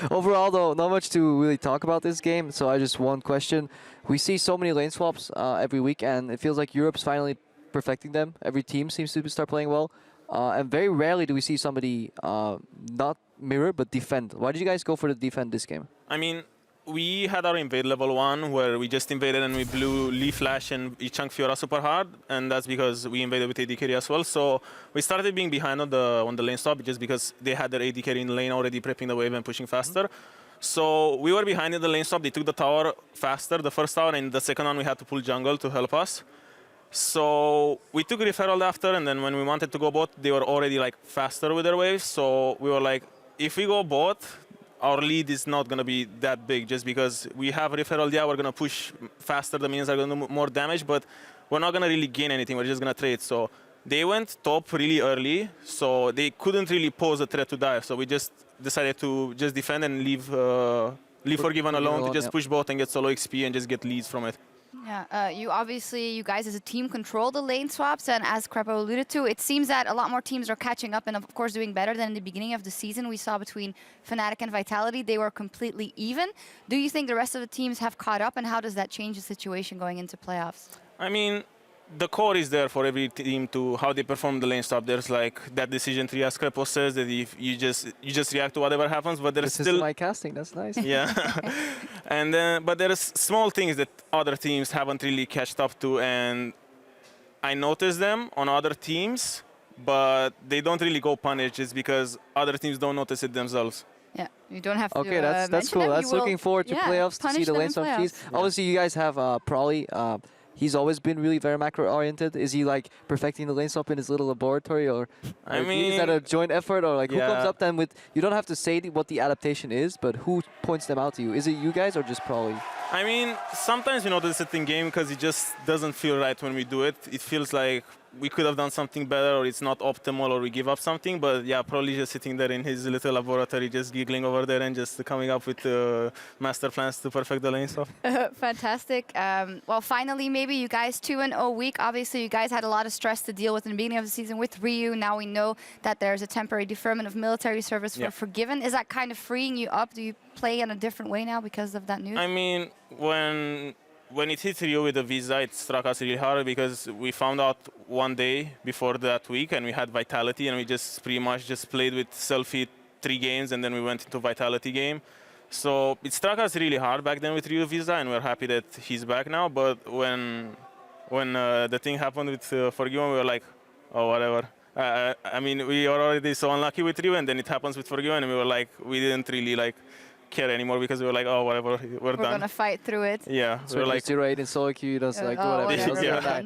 Overall, though, not much to really talk about this game. So I just one question: we see so many lane swaps every week, and it feels like Europe's finally perfecting them. Every team seems to start playing well, and very rarely do we see somebody not mirror but defend. Why did you guys go for the defend this game? I mean, we had our invade level 1 where we just invaded and we blew Lee Flash and Chunk Fiora super hard, and that's because we invaded with AD carry as well. So we started being behind on the lane stop just because they had their AD carry in the lane already prepping the wave and pushing faster. So we were behind in the lane stop. They took the tower faster, the first tower, and the second one we had to pull jungle to help us. So we took referral after, and then when we wanted to go bot, they were already like faster with their waves. So we were like, if we go bot, our lead is not going to be that big just because we have referral. Yeah, we're going to push faster. The minions are going to do more damage, but we're not going to really gain anything. We're just going to trade. So they went top really early, so they couldn't really pose a threat to dive. So we just decided to just defend and leave Forgiven alone to just push bot and get solo XP and just get leads from it. Yeah, you guys as a team control the lane swaps, and as Crepo alluded to, it seems that a lot more teams are catching up and of course doing better than in the beginning of the season. We saw between Fnatic and Vitality, they were completely even. Do you think the rest of the teams have caught up, and how does that change the situation going into playoffs? I mean, the core is there for every team to how they perform the lane stop. There's like that decision tree, as Crepo says, that if you just react to whatever happens, but there's still my casting. That's nice. Yeah, and but there's small things that other teams haven't really catched up to, and I notice them on other teams, but they don't really go punish just because other teams don't notice it themselves. Yeah, you don't have to. Okay, that's cool. That's looking forward to playoffs to see the lane swap cheese. Obviously, you guys have Prolly. He's always been really very macro-oriented. Is he like perfecting the lane swap in his little laboratory, or I mean, is that a joint effort, or like who comes up then with? You don't have to say what the adaptation is, but who points them out to you? Is it you guys or just Prolly? I mean, sometimes we notice it in game because it just doesn't feel right when we do it. It feels like we could have done something better, or it's not optimal, or we give up something. But yeah, probably just sitting there in his little laboratory, just giggling over there and just coming up with master plans to perfect the lane stuff. Fantastic. Well, finally, maybe you guys 2-0 week. Obviously, you guys had a lot of stress to deal with in the beginning of the season with Ryu. Now we know that there's a temporary deferment of military service for Forgiven. Is that kind of freeing you up? Do you play in a different way now because of that news? I mean, when it hit Rio with the visa, it struck us really hard because we found out one day before that week, and we had Vitality, and we just pretty much just played with Selfie 3 games, and then we went into Vitality game. So it struck us really hard back then with Rio visa, and we're happy that he's back now. But when the thing happened with Forgiven, we were like, oh, whatever. I mean, we are already so unlucky with Rio, and then it happens with Forgiven, and we were like, we didn't really like care anymore because we were like, oh, whatever, we're done. We're gonna fight through it. Yeah, so we're like 0-8 in solo queue, just like whatever. Yeah.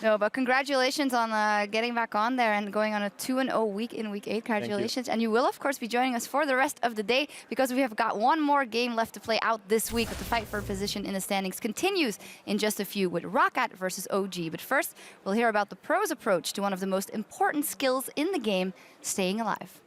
No, but congratulations on getting back on there and going on a 2-0 week in week 8. Congratulations, and you will of course be joining us for the rest of the day because we have got one more game left to play out this week. With the fight for position in the standings continues in just a few with Roccat versus OG. But first, we'll hear about the pros' approach to one of the most important skills in the game: staying alive.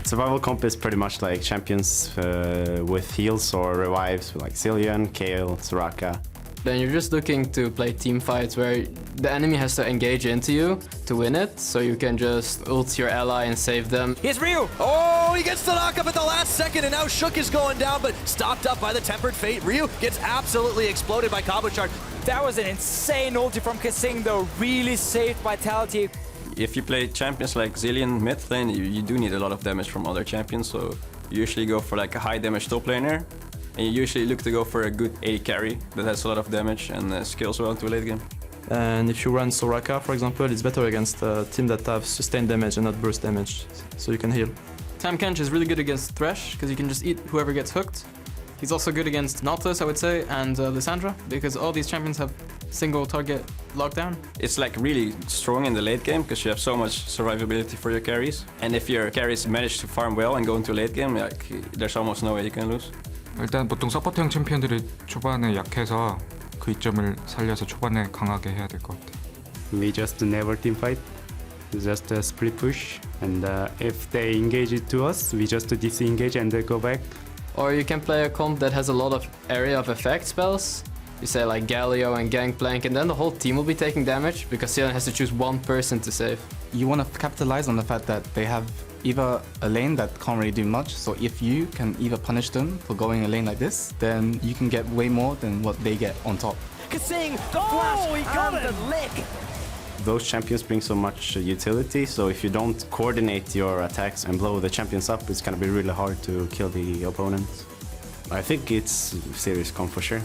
Survival comp is pretty much like champions with heals or revives, like Zillion, Kayle, Soraka. Then you're just looking to play team fights where the enemy has to engage into you to win it, so you can just ult your ally and save them. Here's Ryu! Oh, he gets the knock up at the last second, and now Shook is going down, but stopped up by the Tempered Fate. Ryu gets absolutely exploded by Combo Charge. That was an insane ulti from Kasing, though. Really saved Vitality. If you play champions like Zillion mid lane, you do need a lot of damage from other champions, so you usually go for like a high damage top laner, and you usually look to go for a good AD carry that has a lot of damage and scales well into late game. And if you run Soraka, for example, it's better against a team that have sustained damage and not burst damage, so you can heal. Tam Kench is really good against Thresh, because you can just eat whoever gets hooked. He's also good against Nautilus, I would say, and Lissandra, because all these champions have single target lockdown. It's like really strong in the late game because you have so much survivability for your carries. And if your carries manage to farm well and go into late game, like there's almost no way you can lose. 일단 보통 서포트형 챔피언들이 초반에 약해서 그 이점을 살려서 초반에 강하게 해야 될 것 같아. We just never team fight, just a split push, and if they engage it to us, we just disengage and go back. Or you can play a comp that has a lot of area of effect spells. You say like Galio and Gangplank, and then the whole team will be taking damage because Sion has to choose one person to save. You want to capitalize on the fact that they have either a lane that can't really do much, so if you can either punish them for going a lane like this, then you can get way more than what they get on top. Kasing, the flash, he got the lick! Those champions bring so much utility, so if you don't coordinate your attacks and blow the champions up, it's gonna be really hard to kill the opponent. I think it's serious comp for sure.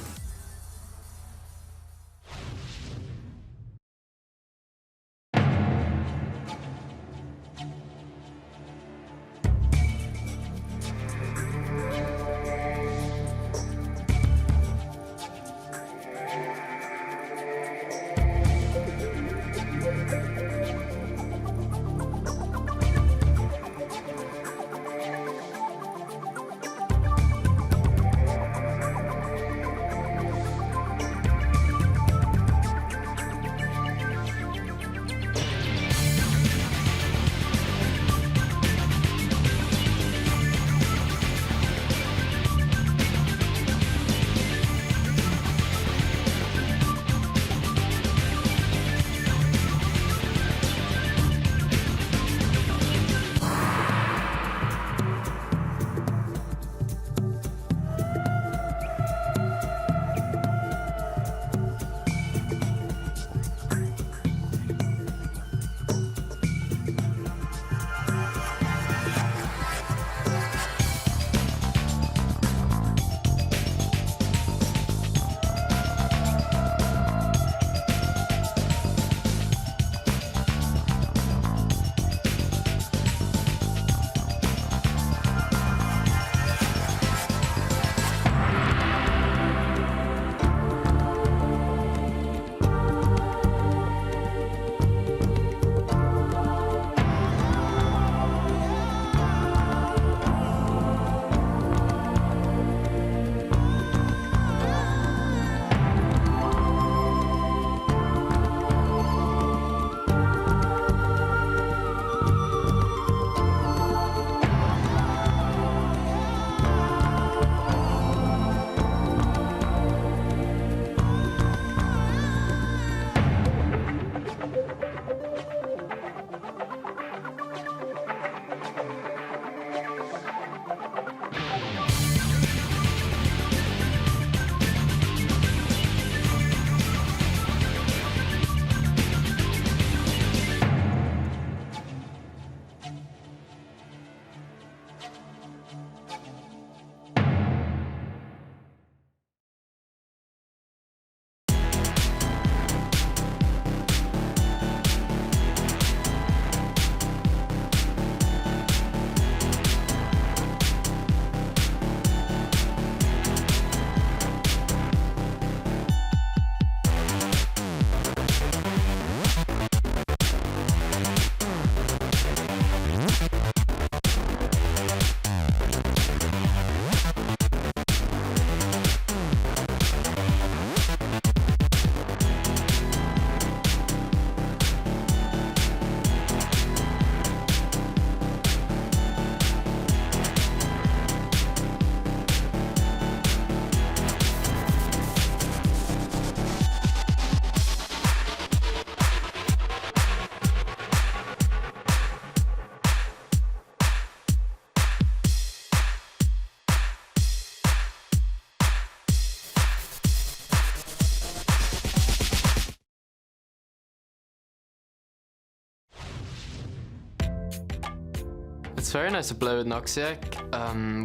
It's very nice to play with Noxiac.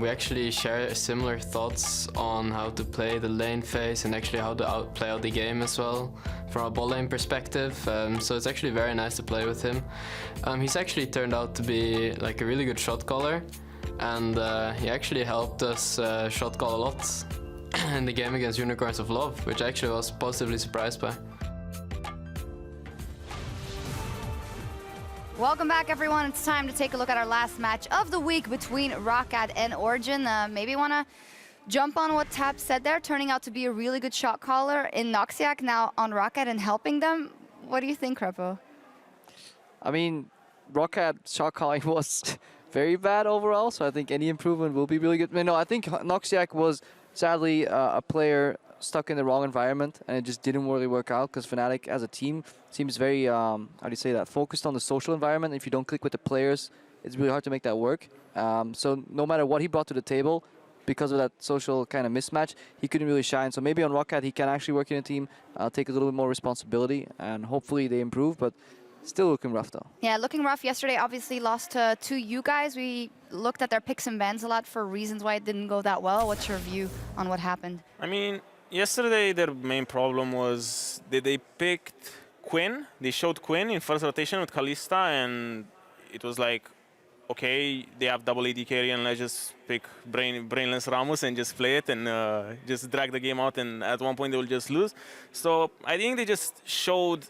We actually share similar thoughts on how to play the lane phase and actually how to play out the game as well from a ball lane perspective. So it's actually very nice to play with him. He's actually turned out to be like a really good shot caller, and he actually helped us shot call a lot in the game against Unicorns of Love, which I actually was positively surprised by. Welcome back, everyone. It's time to take a look at our last match of the week between Roccat and Origin. Maybe want to jump on what Tab said there, turning out to be a really good shot caller in Noxiac now on Roccat and helping them. What do you think, Repo? I mean, Roccat shot calling was very bad overall, so I think any improvement will be really good. No, I think Noxiac was sadly a player stuck in the wrong environment, and it just didn't really work out because Fnatic as a team seems very, how do you say that, focused on the social environment. If you don't click with the players, it's really hard to make that work. So no matter what he brought to the table, because of that social kind of mismatch, he couldn't really shine. So maybe on Roccat, he can actually work in a team, take a little bit more responsibility, and hopefully they improve, but still looking rough though. Yeah, looking rough. Yesterday, obviously lost to you guys. We looked at their picks and bans a lot for reasons why it didn't go that well. What's your view on what happened? I mean, yesterday their main problem was that they picked Quinn. They showed Quinn in first rotation with Kalista, and it was like, okay, they have double AD carry, and let's just pick brainless Ramos and just play it and just drag the game out, and at one point they will just lose. So I think they just showed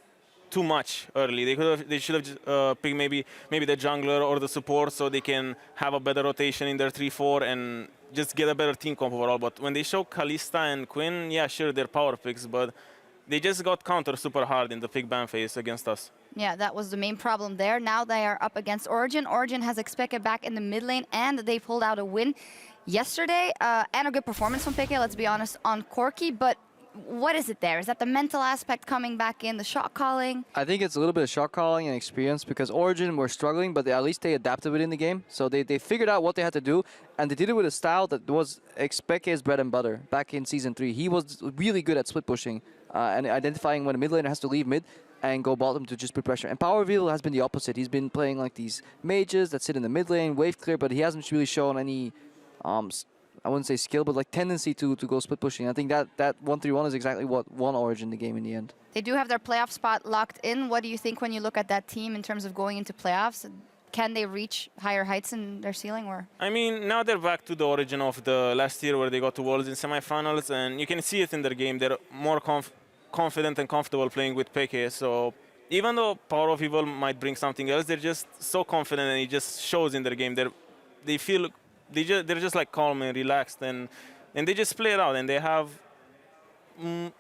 too much early. They should have picked maybe the jungler or the support so they can have a better rotation in their 3-4 and just get a better team comp overall. But when they show Kalista and Quinn, yeah, sure, they're power picks, but they just got countered super hard in the pick ban phase against us. Yeah, that was the main problem there. Now they are up against Origin. Origin has expected back in the mid lane, and they pulled out a win yesterday. And a good performance from PK, let's be honest, on Corki. But what is it there? Is that the mental aspect coming back in, the shot calling? I think it's a little bit of shot calling and experience because Origin were struggling, but at least they adapted within the game. So they figured out what they had to do, and they did it with a style that was Xpeke's bread and butter back in Season 3. He was really good at split pushing and identifying when a mid laner has to leave mid and go bottom to just put pressure. And Power Reveal has been the opposite. He's been playing like these mages that sit in the mid lane, wave clear, but he hasn't really shown any I wouldn't say skill, but like tendency to go split pushing. I think that 1-3-1 is exactly what won Origin the game in the end. They do have their playoff spot locked in. What do you think when you look at that team in terms of going into playoffs? Can they reach higher heights in their ceiling? Or I mean, now they're back to the origin of the last year where they got to Worlds in semifinals, and you can see it in their game. They're more confident and comfortable playing with PK. So even though Power of Evil might bring something else, they're just so confident, and it just shows in their game. They're just like calm and relaxed, and they just play it out, and they have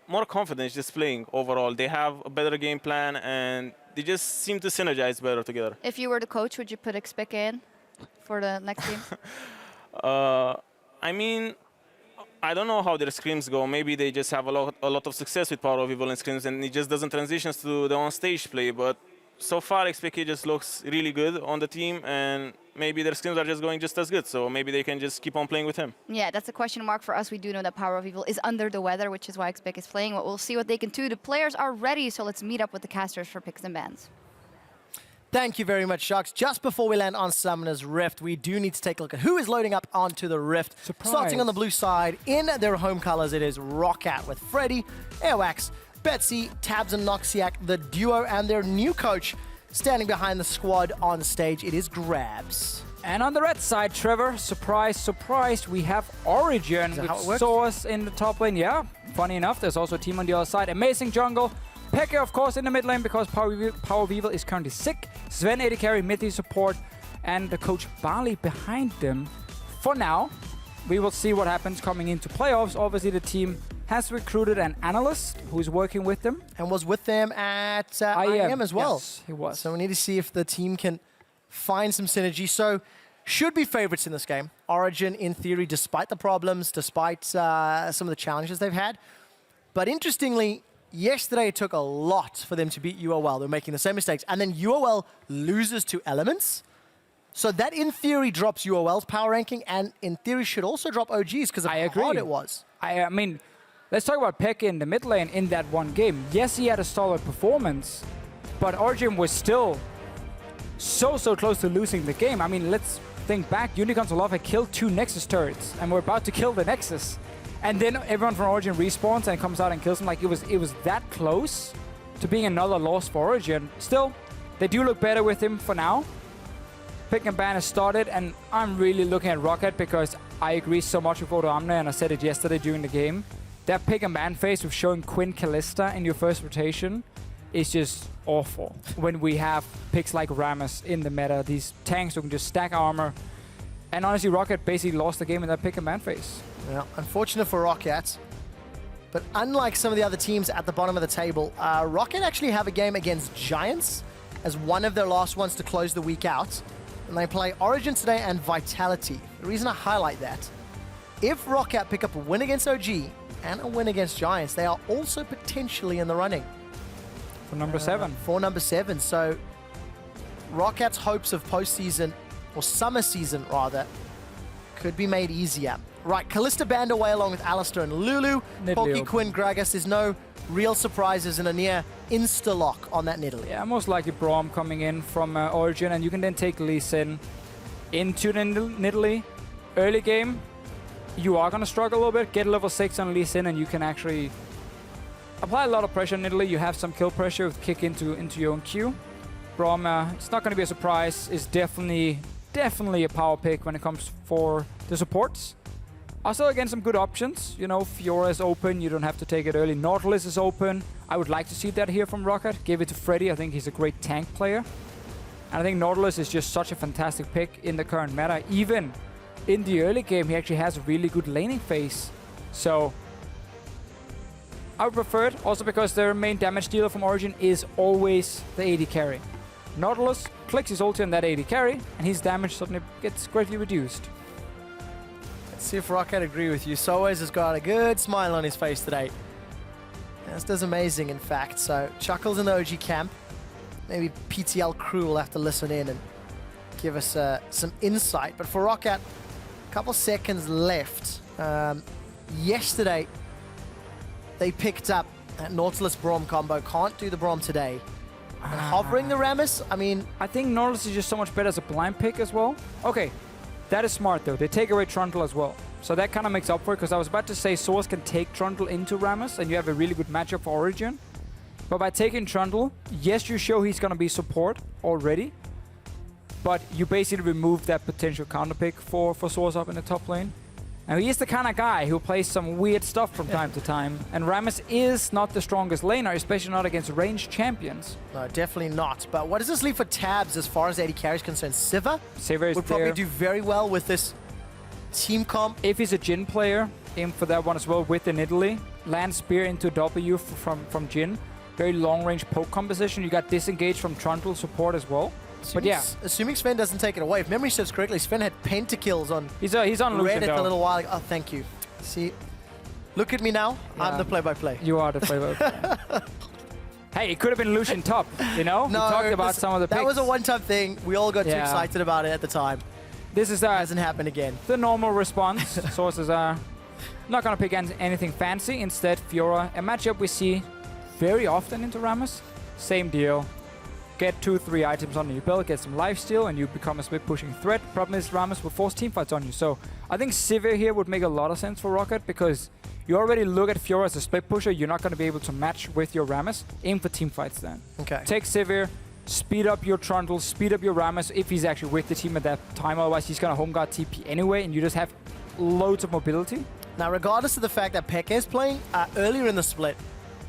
more confidence just playing overall. They have a better game plan, and they just seem to synergize better together. If you were the coach, would you put Xpeke in for the next game? I mean, I don't know how their scrims go. Maybe they just have a lot of success with Power of Evil and scrims, and it just doesn't transition to the on-stage play. But so far, Xpeke just looks really good on the team, and maybe their scrims are just going just as good, so maybe they can just keep on playing with him. Yeah, that's a question mark for us. We do know that Power of Evil is under the weather, which is why Xpeke is playing. We'll see what they can do. The players are ready, so let's meet up with the casters for picks and bans. Thank you very much, Sharks. Just before we land on Summoner's Rift, we do need to take a look at who is loading up onto the Rift. Surprise. Starting on the blue side, in their home colors, it is Roccat with Freddy, Airwax, Betsy, Tabs, and Noxiac, the duo, and their new coach standing behind the squad on stage. It is Grabs. And on the red side, Trevor, surprise, surprise, we have Origin with Source in the top lane. Yeah, funny enough, there's also a team on the other side. Amazing jungle. PK, of course, in the mid lane because Power of Evil is currently sick. Sven AD carry, mid support, and the coach Bali behind them. For now, we will see what happens coming into playoffs. Obviously, the team has recruited an analyst who's working with them. And was with them at IEM as well. Yes, he was. So we need to see if the team can find some synergy. So should be favorites in this game. Origin, in theory, despite the problems, despite some of the challenges they've had. But interestingly, yesterday it took a lot for them to beat UOL. They're making the same mistakes. And then UOL loses to Elements. So that, in theory, drops UOL's power ranking, and in theory should also drop OG's because of how hard it was. I mean, let's talk about PK in the mid lane in that one game. Yes, he had a solid performance, but Origin was still so close to losing the game. I mean, let's think back, Unicorns Aloft had killed 2 Nexus turrets, and we're about to kill the Nexus. And then everyone from Origin respawns and comes out and kills them. Like, it was that close to being another loss for Origin. Still, they do look better with him for now. Pick and ban has started, and I'm really looking at Rocket because I agree so much with Odo Amne, and I said it yesterday during the game. That pick and ban phase with showing Quinn Kalista in your first rotation is just awful when we have picks like Rammus in the meta, these tanks who can just stack armor. And honestly, Rocket basically lost the game in that pick and ban phase. Yeah, unfortunate for Rocket. But unlike some of the other teams at the bottom of the table, Rocket actually have a game against Giants as one of their last ones to close the week out. And they play Origin today and Vitality. The reason I highlight that, if Rocket pick up a win against OG and a win against Giants, they are also potentially in the running. For number 7. For number 7. So Rocket's hopes of postseason, or summer season rather, could be made easier. Right, Kalista banned away along with Alistair and Lulu. Poki, Quinn, Gragas. There's no real surprises and a near insta-lock on that Nidalee. Yeah, most likely Braum coming in from Origin, and you can then take Lee Sin into the Nidalee. Early game, you are going to struggle a little bit. Get level 6 on Lee Sin, and you can actually apply a lot of pressure on Nidalee. You have some kill pressure with kick into your own Q. Braum, it's not going to be a surprise. It's definitely a power pick when it comes for the supports. Also, again, some good options. You know, Fiora is open. You don't have to take it early. Nautilus is open. I would like to see that here from Rocket. Give it to Freddy. I think he's a great tank player. And I think Nautilus is just such a fantastic pick in the current meta. Even in the early game, he actually has a really good laning phase. So I would prefer it. Also because their main damage dealer from Origin is always the AD carry. Nautilus clicks his ulti on that AD carry, and his damage suddenly gets greatly reduced. Let's see if Rocket agree with you. Soaz has got a good smile on his face today. This does amazing, in fact. So Chuckles in the OG camp. Maybe PTL crew will have to listen in and give us some insight. But for Rocket, a couple seconds left. Yesterday, they picked up that Nautilus Braum combo. Can't do the Braum today. And hovering the Rammus, I mean... I think Nautilus is just so much better as a blind pick as well. Okay, that is smart though. They take away Trundle as well. So that kind of makes up for it, because I was about to say Source can take Trundle into Rammus, and you have a really good matchup for Origin. But by taking Trundle, yes, you show he's going to be support already, but you basically remove that potential counter pick for Source up in the top lane. And he is the kind of guy who plays some weird stuff from time to time. And Rammus is not the strongest laner, especially not against ranged champions. No, definitely not. But what does this leave for Tabs as far as AD carry is concerned? Sivir would probably do very well with this team comp. If he's a Jhin player, aim for that one as well with the Nidalee. Land Spear into W from Jhin. Very long-range poke composition. You got disengage from Trundle support as well. But yeah, assuming Sven doesn't take it away, if memory serves correctly, Sven had pentakills on. He's on Lucian Reddit a little while ago. Oh, thank you. See, look at me now. Yeah. I'm the play-by-play. You are the play-by-play. Hey, it could have been Lucian top. You know, no, we talked about some of the picks. That was a one-time thing. We all got too excited about it at the time. This is hasn't happened again. The normal response. Sources are not gonna pick anything fancy. Instead, Fiora, a matchup we see very often into Rammus. Same deal. Get 2-3 items on your belt, get some lifesteal, and you become a split pushing threat. Problem is Rammus will force teamfights on you. So I think Sivir here would make a lot of sense for Rocket, because you already look at Fiora as a split pusher. You're not going to be able to match with your Rammus. Aim for teamfights then. Okay. Take Sivir, speed up your Trundle, speed up your Rammus if he's actually with the team at that time. Otherwise, he's going to home guard TP anyway, and you just have loads of mobility. Now, regardless of the fact that Pekka is playing, earlier in the split,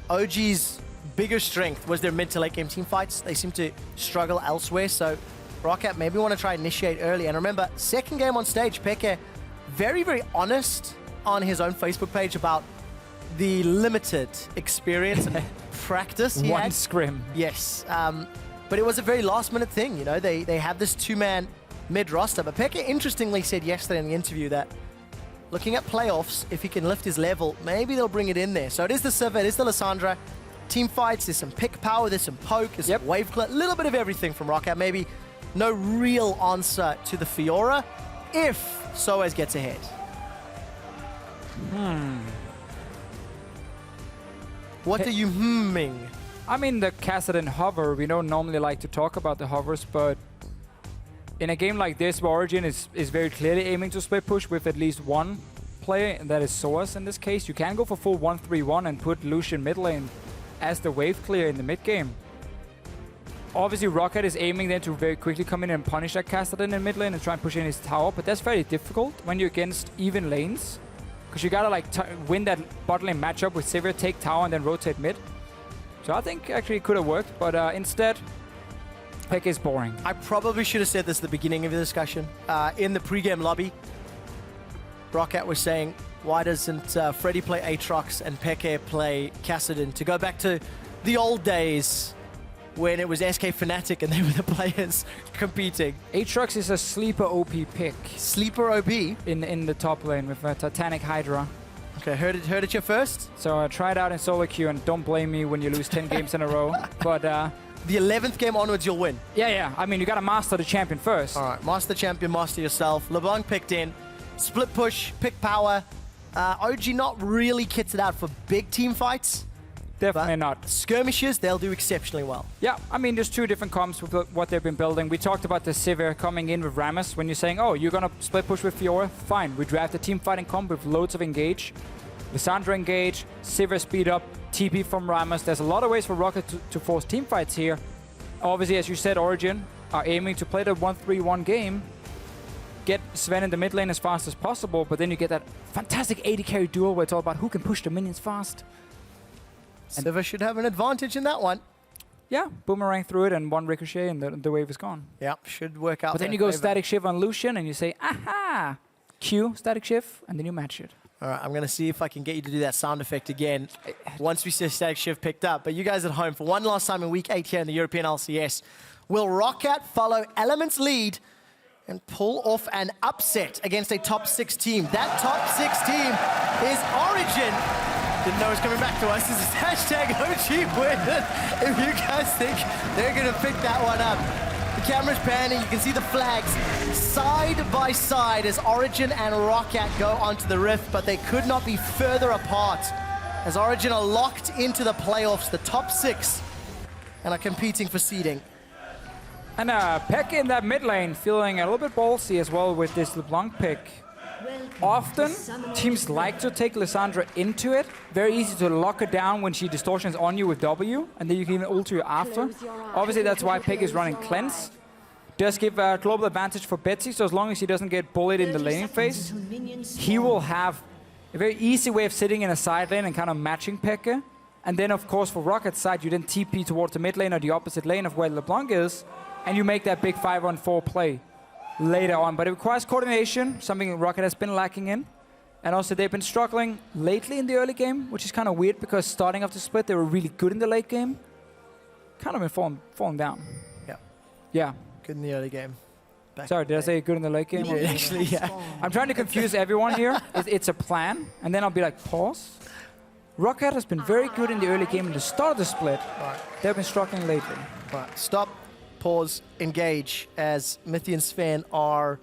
OG's bigger strength was their mid to late game team fights. They seem to struggle elsewhere, so Rocket maybe want to try initiate early. And remember, second game on stage, Pekka very, very honest on his own Facebook page about the limited experience and practice he had. One scrim. Yes, but it was a very last minute thing, you know. They have this two-man mid roster, but Pekka interestingly said yesterday in the interview that looking at playoffs, if he can lift his level, maybe they'll bring it in there. So it is the Sivir, it is the Lissandra. Team fights, there's some pick power, there's some poke, there's some wave clear, a little bit of everything from Rocket. Maybe no real answer to the Fiora if Soaz gets ahead. What are you hmming? I mean, the Kassadin hover, we don't normally like to talk about the hovers, but in a game like this, where Origin is very clearly aiming to split push with at least one player, and that is Soaz in this case, you can go for full 1-3-1 and put Lucian mid lane as the wave clear in the mid game. Obviously, Rocket is aiming then to very quickly come in and punish that Casterden in mid lane and try and push in his tower, but that's very difficult when you're against even lanes, because you gotta like win that bot lane matchup with Sivir, take tower, and then rotate mid. So I think actually it could have worked, but instead, Peck is boring. I probably should have said this at the beginning of the discussion. In the pre-game lobby, Rocket was saying, why doesn't Freddy play Aatrox and Peke play Cassidy? To go back to the old days when it was SK Fnatic and they were the players competing. Aatrox is a sleeper OP pick. Sleeper OP? In the top lane with Titanic Hydra. Okay, heard it here first. So try it out in solo queue and don't blame me when you lose 10 games in a row. But the 11th game onwards, you'll win. Yeah. I mean, you gotta master the champion first. All right, master the champion, master yourself. LeBlanc picked in. Split push, pick power. OG not really kitted out for big team fights. Definitely not. Skirmishes, they'll do exceptionally well. Yeah, I mean, there's two different comps with what they've been building. We talked about the Sivir coming in with Rammus. When you're saying, oh, you're gonna split push with Fiora, fine. We draft a team fighting comp with loads of engage. Lissandra engage, Sivir speed up, TP from Rammus. There's a lot of ways for Rocket to force team fights here. Obviously, as you said, Origin are aiming to play the 1-3-1 game, get Sven in the mid lane as fast as possible, but then you get that fantastic AD carry duel where it's all about who can push the minions fast. Sivir should have an advantage in that one. Yeah, boomerang through it and one ricochet and the wave is gone. Yeah, should work out. But then you go static shift on Lucian and you say, aha! Q, static shift, and then you match it. All right, I'm going to see if I can get you to do that sound effect again once we see static shift picked up. But you guys at home, for one last time in Week 8 here in the European LCS, will Rocket follow Element's lead and pull off an upset against a top 6 team? That top 6 team is Origin. Didn't know it was coming back to us. This is hashtag OG win. If you guys think they're going to pick that one up. The camera's panning, you can see the flags side by side as Origin and Rocket go onto the rift, but they could not be further apart as Origin are locked into the playoffs, the top 6, and are competing for seeding. And Peck in that mid lane feeling a little bit ballsy as well with this LeBlanc pick. Often, teams like to take Lissandra into it. Very easy to lock her down when she distortions on you with W, and then you can even ult her after. Obviously, that's why Peck is running Cleanse. Does give a global advantage for Betsy, so as long as he doesn't get bullied in the laning phase, he will have a very easy way of sitting in a side lane and kind of matching Pekka. And then, of course, for Rocket's side, you then TP towards the mid lane or the opposite lane of where LeBlanc is, and you make that big 5-on-4 play later on. But it requires coordination, something Rocket has been lacking in. And also they've been struggling lately in the early game, which is kind of weird because starting off the split, they were really good in the late game. Kind of been falling down. Yeah. Good in the early game. Sorry, did I say good in the late game? You did, actually, yeah. I'm trying to confuse everyone here. It's a plan, and then I'll be like, pause. Rocket has been very good in the early game in the start of the split. Right. They've been struggling lately. Right, stop. Pause, engage, as Mithy and Sven are...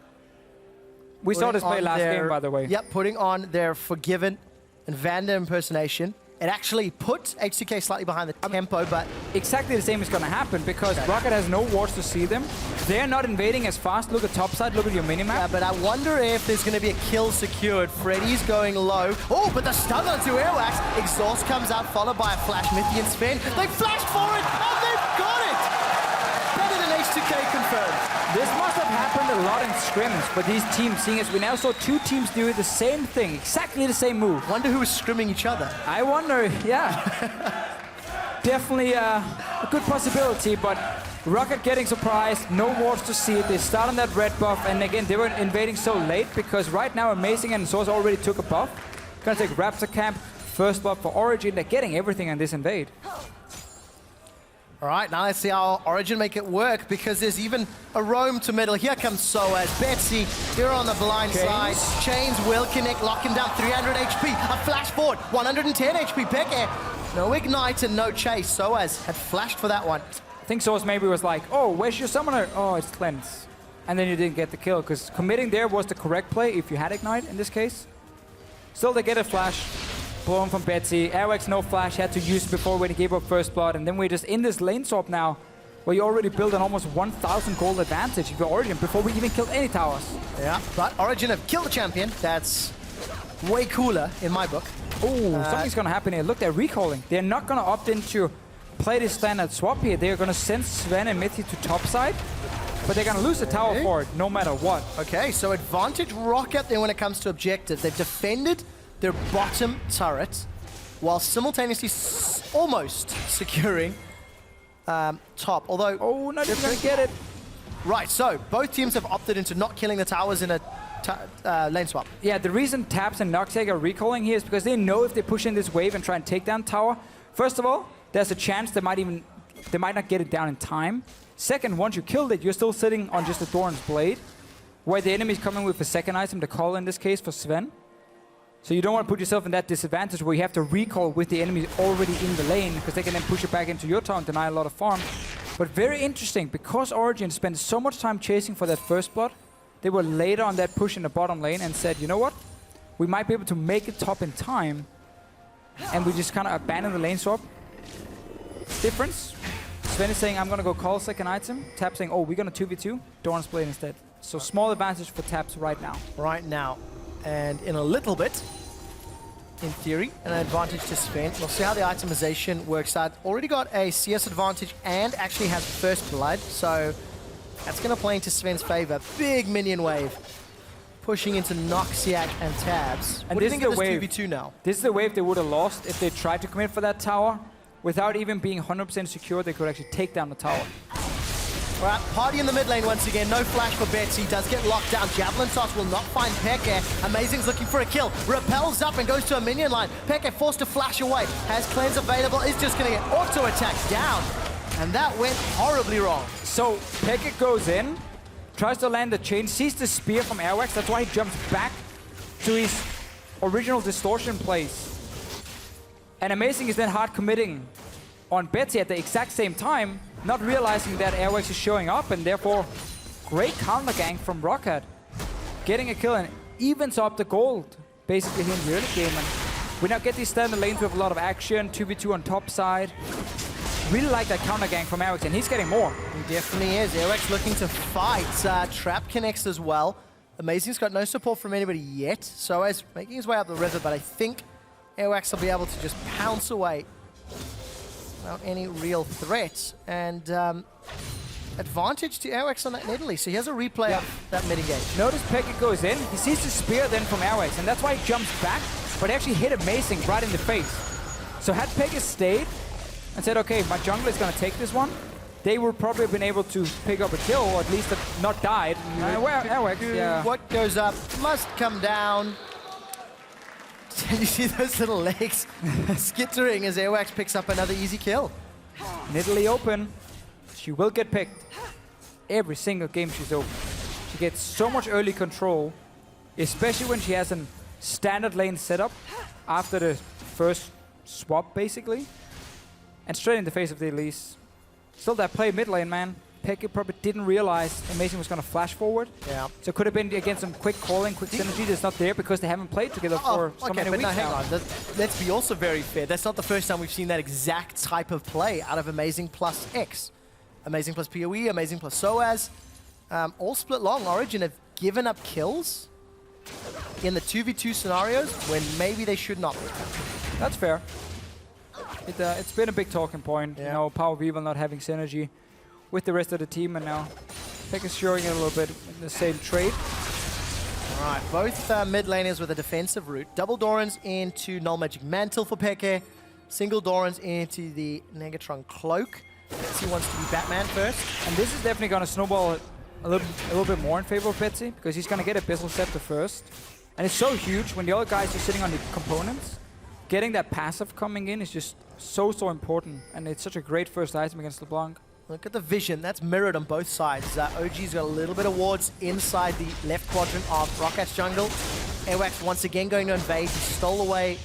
We saw this play last game, by the way. Yep, putting on their Forgiven and Vanda impersonation. It actually put H2K slightly behind the tempo, but... Exactly the same is going to happen, because Rocket has no wards to see them. They're not invading as fast. Look at topside, look at your minimap. Yeah, but I wonder if there's going to be a kill secured. Freddy's going low. Oh, but the stun onto Airwax. Exhaust comes out, followed by a flash. Mithy and Sven, they flashed for it, and they've got it! Better than H2K confirmed. This must have happened a lot in scrims for these teams, seeing as we now saw 2 teams do the same thing, exactly the same move. Wonder who was scrimming each other. I wonder, yeah. Definitely a good possibility, but Rocket getting surprised, no wards to see it. They start on that red buff, and again, they were invading so late because right now Amazing and Source already took a buff. Gonna take Raptor Camp, first buff for Origin. They're getting everything on this invade. All right, now let's see how Origin make it work, because there's even a roam to middle. Here comes Soaz. Betsy, here on the blind side. Chains will connect, locking down 300 HP. A flash forward, 110 HP. Peke, no ignite and no chase. Soaz had flashed for that one. I think Soaz maybe was like, oh, where's your summoner? Oh, it's Cleanse. And then you didn't get the kill, because committing there was the correct play if you had ignite in this case. Still, they get a flash. Blown from Betsy. Airwax no flash, had to use it before when he gave up first blood, and then we're just in this lane swap now. where you already built an almost 1,000 gold advantage if you're Origin before we even killed any towers. Yeah, but Origin have killed the champion. That's way cooler in my book. Oh, something's gonna happen here. Look, they're recalling. They're not gonna opt in to play this standard swap here. They're gonna send Sven and Mithy to top side, but they're gonna lose the tower for it no matter what. Okay, so advantage Rocket there when it comes to objectives. They've defended their bottom turret while simultaneously almost securing top, although... Oh, not even gonna get it. Right, so both teams have opted into not killing the towers in a lane swap. Yeah, the reason Tabs and Noxiag are recalling here is because they know if they push in this wave and try and take down tower, first of all, there's a chance they might not get it down in time. Second, once you killed it, you're still sitting on just a Doran's Blade, where the enemy's coming with a second item, the call in this case for Sven. So you don't want to put yourself in that disadvantage where you have to recall with the enemy already in the lane, because they can then push it back into your tower and deny a lot of farm. But very interesting, because Origin spent so much time chasing for that first blood, they were later on that push in the bottom lane and said, you know what? We might be able to make it top in time, and we just kind of abandon the lane swap. Difference. Sven is saying, I'm going to go call second item. Tap saying, oh, we're going to 2v2. Doran's Blade instead. So small advantage for Taps right now. Right now. And in a little bit, in theory, an advantage to Sven. We'll see how the itemization works out. Already got a CS advantage and actually has first blood. So that's going to play into Sven's favor. Big minion wave. Pushing into Noxiag and Tabs. And what do you this think is of the this 2v2 now? This is the wave they would have lost if they tried to commit for that tower. Without even being 100% secure, they could actually take down the tower. All right, party in the mid lane once again. No flash for Betsy. Does get locked down. Javelin toss will not find FLICKR. Amazing's looking for a kill. Repels up and goes to a minion line. FLICKR forced to flash away. Has cleanse available. Is just going to get auto-attacked down. And that went horribly wrong. So FLICKR goes in, tries to land the chain, sees the spear from Airwax. That's why he jumps back to his original distortion place. And Amazing is then hard committing on Betsy at the exact same time, not realizing that Airwax is showing up, and therefore great counter gank from Rocket. Getting a kill and evens up the gold, basically here in the early game. And we now get these standard lanes with a lot of action, 2v2 on top side. Really like that counter gank from Airwax, and he's getting more. He definitely is. Airwax looking to fight. Trap connects as well. Amazing's got no support from anybody yet, so he's making his way up the river, but I think Airwax will be able to just pounce away without any real threat. And advantage to Airwax on that in Italy, so he has a replay of that mid-engage. Notice FLICKR goes in, he sees the spear then from Airwax, and that's why he jumps back, but actually hit Amazing right in the face. So had FLICKR stayed and said, okay, my jungler is going to take this one, they would probably have been able to pick up a kill, or at least have not died. What goes up must come down. You see those little legs skittering as Airwax picks up another easy kill. Italy open. She will get picked. Every single game she's open. She gets so much early control, especially when she has a standard lane setup after the first swap, basically. And straight in the face of the Elise. Still that play mid lane, man. FLICKR probably didn't realize Amazing was going to flash forward. Yeah. So it could have been against some quick calling, quick synergy that's not there because they haven't played together for so many weeks hang now. on. Let's be also very fair. That's not the first time we've seen that exact type of play out of Amazing plus X. Amazing plus PoE, Amazing plus SOAS. All split long. Origin have given up kills in the 2v2 scenarios when maybe they should not be. That's fair. It's been a big talking point. You know, Power Weevil not having synergy with the rest of the team, and now FLICKR's showing it a little bit in the same trade. All right, both mid laners with a defensive route. Double Dorans into Null Magic Mantle for FLICKR. Single Dorans into the Negatron Cloak. Betsy wants to be Batman first. And this is definitely going to snowball a little bit more in favor of Betsy, because he's going to get Abyssal Scepter first. And it's so huge when the other guys are sitting on the components. Getting that passive coming in is just so important, and it's such a great first item against LeBlanc. Look at the vision. That's mirrored on both sides. OG's got a little bit of wards inside the left quadrant of Rocket's jungle. Airwax once again going to invade. He stole away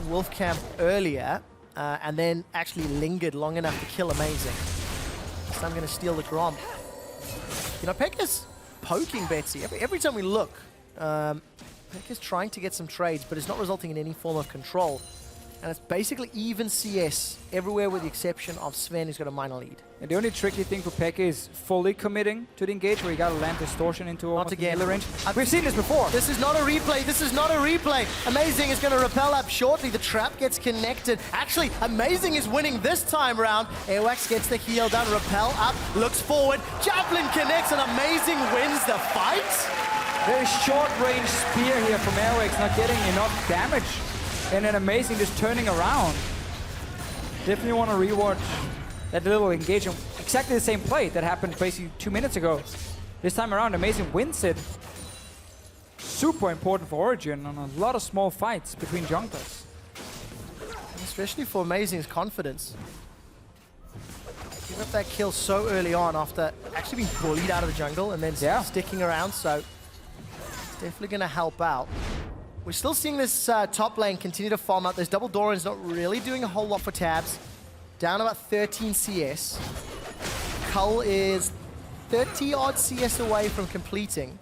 Wolf Camp earlier, and then actually lingered long enough to kill Amazing. So I'm going to steal the Grom. You know, FLICKR's poking Betsy. Every time we look, FLICKR's trying to get some trades, but it's not resulting in any form of control. And it's basically even CS everywhere with the exception of Sven, who's got a minor lead. And the only tricky thing for Peke is fully committing to the engage, where you gotta land distortion into almost Not again. the range. We've seen this before. This is not a replay. This is not a replay. Amazing is going to repel up shortly. The trap gets connected. Actually, Amazing is winning this time round. Airwax gets the heal done. Repel up, looks forward. Javelin connects and Amazing wins the fight. Very short range spear here from Airwax, not getting enough damage. And then Amazing just turning around. Definitely want to rewatch that little engagement. Exactly the same play that happened basically 2 minutes ago. This time around, Amazing wins it. Super important for Origin on a lot of small fights between junglers. Especially for Amazing's confidence. Give up that kill so early on after actually being bullied out of the jungle and then sticking around, so it's definitely going to help out. We're still seeing this top lane continue to farm out. There's double Doran's not really doing a whole lot for tabs. Down about 13 CS. Cull is 30 odd CS away from completing.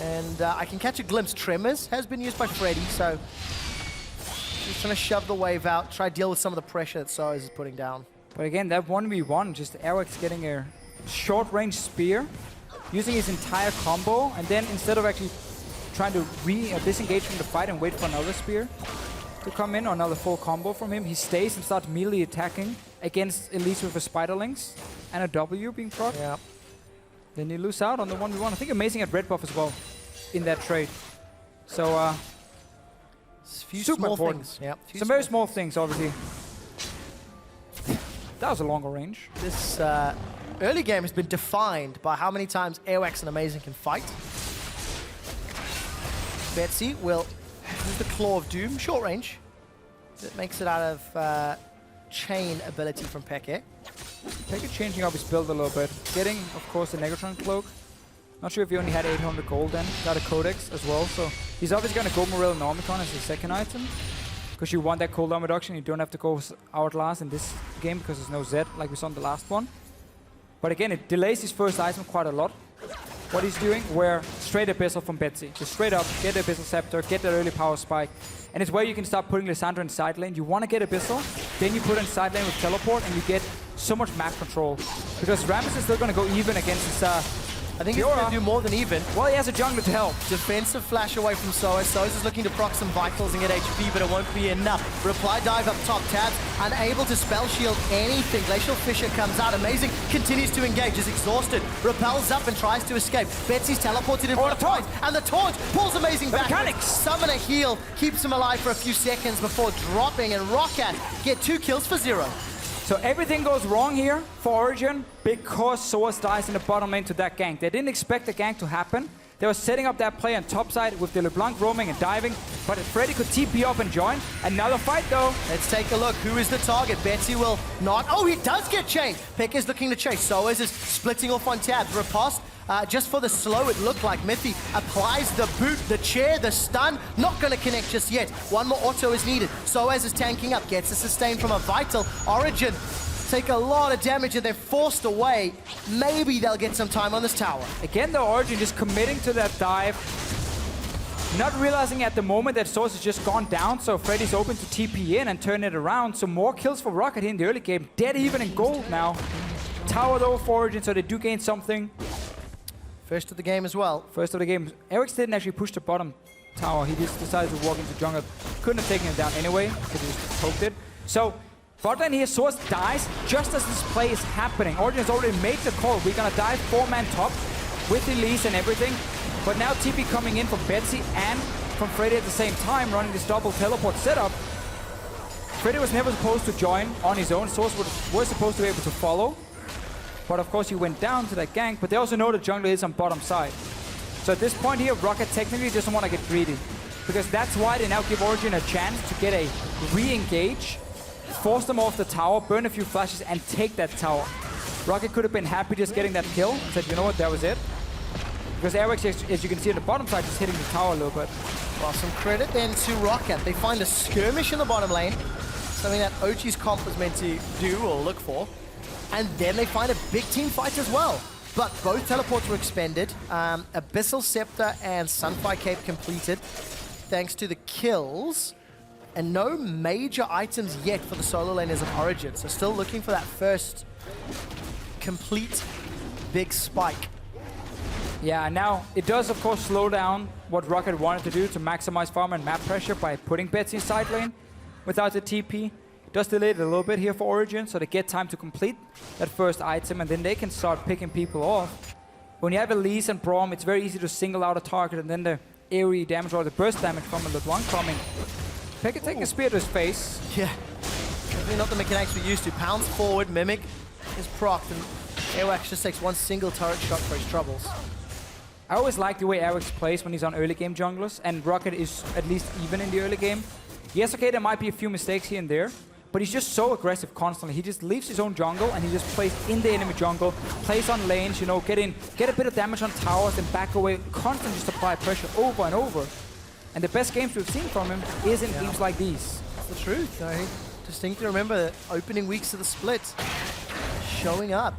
And I can catch a glimpse. Tremors has been used by Freddy, so he's trying to shove the wave out, try to deal with some of the pressure that Soaz is putting down. But again, that 1v1, just Airwax getting a short-range spear, using his entire combo, and then instead of actually trying to disengage from the fight and wait for another spear to come in, or another full combo from him, he stays and starts melee attacking against Elise with a Spiderlings and a W being proc. Yeah. Then you lose out on the 1v1. I think Amazing at red buff as well in that trade. So, few super small important. things. Yep. Some very small things, obviously. That was a longer range. This early game has been defined by how many times Airwax and Amazing can fight. Betsy will use the Claw of Doom, short range. That makes it out of chain ability from Peke. Peke changing up his build a little bit. Getting, of course, the Negatron Cloak. Not sure if he only had 800 gold then. Got a Codex as well, so he's obviously going to go Morel and Omicron as his second item. Because you want that cooldown reduction, you don't have to go Hourglass in this game because there's no Z like we saw in the last one. But again, it delays his first item quite a lot. What he's doing, where straight Abyssal from Betsy. Just straight up, get the Abyssal Scepter, get that early power spike. And it's where you can start putting Lissandra in side lane. You want to get Abyssal, then you put in side lane with Teleport, and you get so much map control. Because Rammus is still going to go even against his I think he's going to do more than even. Well, he has a jungler to help. Defensive flash away from Soaz. Soaz is looking to proc some vitals and get HP, but it won't be enough. Reply dive up top. Tabs unable to spell shield anything. Glacial Fissure comes out. Amazing continues to engage. Is exhausted. Repels up and tries to escape. Betsy's teleported in front of twice. And the taunt pulls Amazing back. Mechanics. Summon a heal. Keeps him alive for a few seconds before dropping. And Roccat get 2 kills for 0. So everything goes wrong here for Origin because Soaz dies in the bottom lane to that gank. They didn't expect the gank to happen. They were setting up that play on top side with the LeBlanc roaming and diving, but Freddy could TP up and join. Another fight though. Let's take a look. Who is the target? Betsy will not. Oh, he does get chained. Peke is looking to chase. Soaz is splitting off on tabs. Riposte. Just for the slow, it looked like Mithy applies the boot, the chair, the stun. Not going to connect just yet. One more auto is needed. Soaz is tanking up, gets a sustain from a vital. Origin take a lot of damage and they're forced away. Maybe they'll get some time on this tower. Again, the Origin just committing to that dive. Not realizing at the moment that Soaz has just gone down, so Freddy's open to TP in and turn it around. So more kills for Rocket here in the early game. Dead even in gold now. Tower though for Origin, so they do gain something. First of the game as well. First of the game. Eric didn't actually push the bottom tower. He just decided to walk into jungle. Couldn't have taken it down anyway, because he just poked it. So, bot lane here, Soaz dies just as this play is happening. Origin has already made the call. We're gonna dive 4-man top with Elise and everything. But now TP coming in from Betsy and from Freddy at the same time, running this double teleport setup. Freddy was never supposed to join on his own. Soaz was supposed to be able to follow. But of course he went down to that gank, but they also know the jungler is on bottom side. So at this point here, Rocket technically doesn't want to get greedy. Because that's why they now give Origin a chance to get a re-engage, force them off the tower, burn a few flashes, and take that tower. Rocket could have been happy just getting that kill, and said, you know what, that was it. Because Eric, as you can see at the bottom side, is hitting the tower a little bit. Well, some credit then to Rocket. They find a skirmish in the bottom lane, something that OG's comp was meant to do or look for. And then they find a big team fight as well. But both teleports were expended. Abyssal Scepter and Sunfire Cape completed. Thanks to the kills And no major items yet for the solo laners of Origin. So still looking for that first complete big spike. Yeah, now it does of course slow down what Rocket wanted to do to maximize farm and map pressure by putting Betsy in side lane without the TP. It does delay it a little bit here for Origin, so they get time to complete that first item, and then they can start picking people off. When you have Elise and Braum, it's very easy to single out a target, and then the AoE damage or the burst damage from a LeBlanc coming. Pekka taking a spear to his face. Yeah, definitely not the mechanics we used to. Pounds forward, Mimic is procced, and Airwax just takes one single turret shot for his troubles. I always like the way Airwax plays when he's on early game junglers, and Rocket is at least even in the early game. Yes, okay, there might be a few mistakes here and there, but he's just so aggressive constantly. He just leaves his own jungle and he just plays in the enemy jungle, plays on lanes, you know, get a bit of damage on towers and back away, constantly just apply pressure over and over. And the best games we've seen from him is in games like these. That's the truth. I distinctly remember the opening weeks of the split showing up.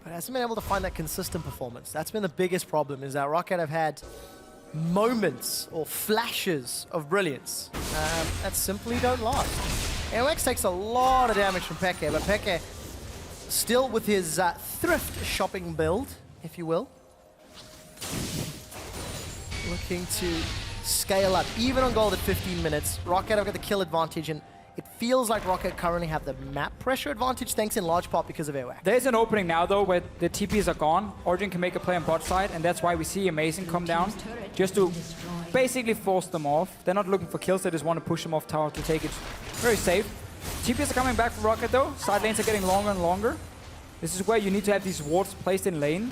But hasn't been able to find that consistent performance. That's been the biggest problem, is that Rocket have had moments or flashes of brilliance that simply don't last. Airwax takes a lot of damage from Pekka, but Pekka still with his thrift shopping build, if you will. Looking to scale up, even on gold at 15 minutes. Rocket have got the kill advantage, and it feels like Rocket currently have the map pressure advantage, thanks in large part because of Airwax. There's an opening now, though, where the TPs are gone. Origin can make a play on bot side, and that's why we see Amazing come down, just to basically force them off. They're not looking for kills, they just want to push them off tower to take it very safe. TPs are coming back for Rocket, though. Side lanes are getting longer and longer. This is where you need to have these wards placed in lane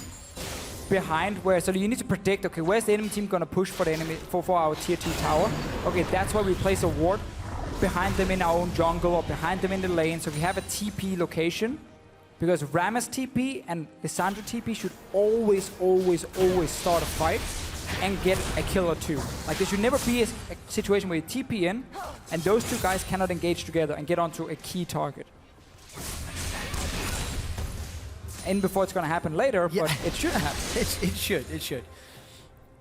behind, where so you need to predict, okay, where's the enemy team going to push for the enemy for our tier 2 tower? Okay, that's why we place a ward behind them in our own jungle or behind them in the lane, so we have a TP location, because Rammus TP and Lissandra TP should always start a fight and get a kill or two. Like, there should never be a situation where you TP in and those two guys cannot engage together and get onto a key target. And before it's going to happen later, yeah. But it should happen. It should.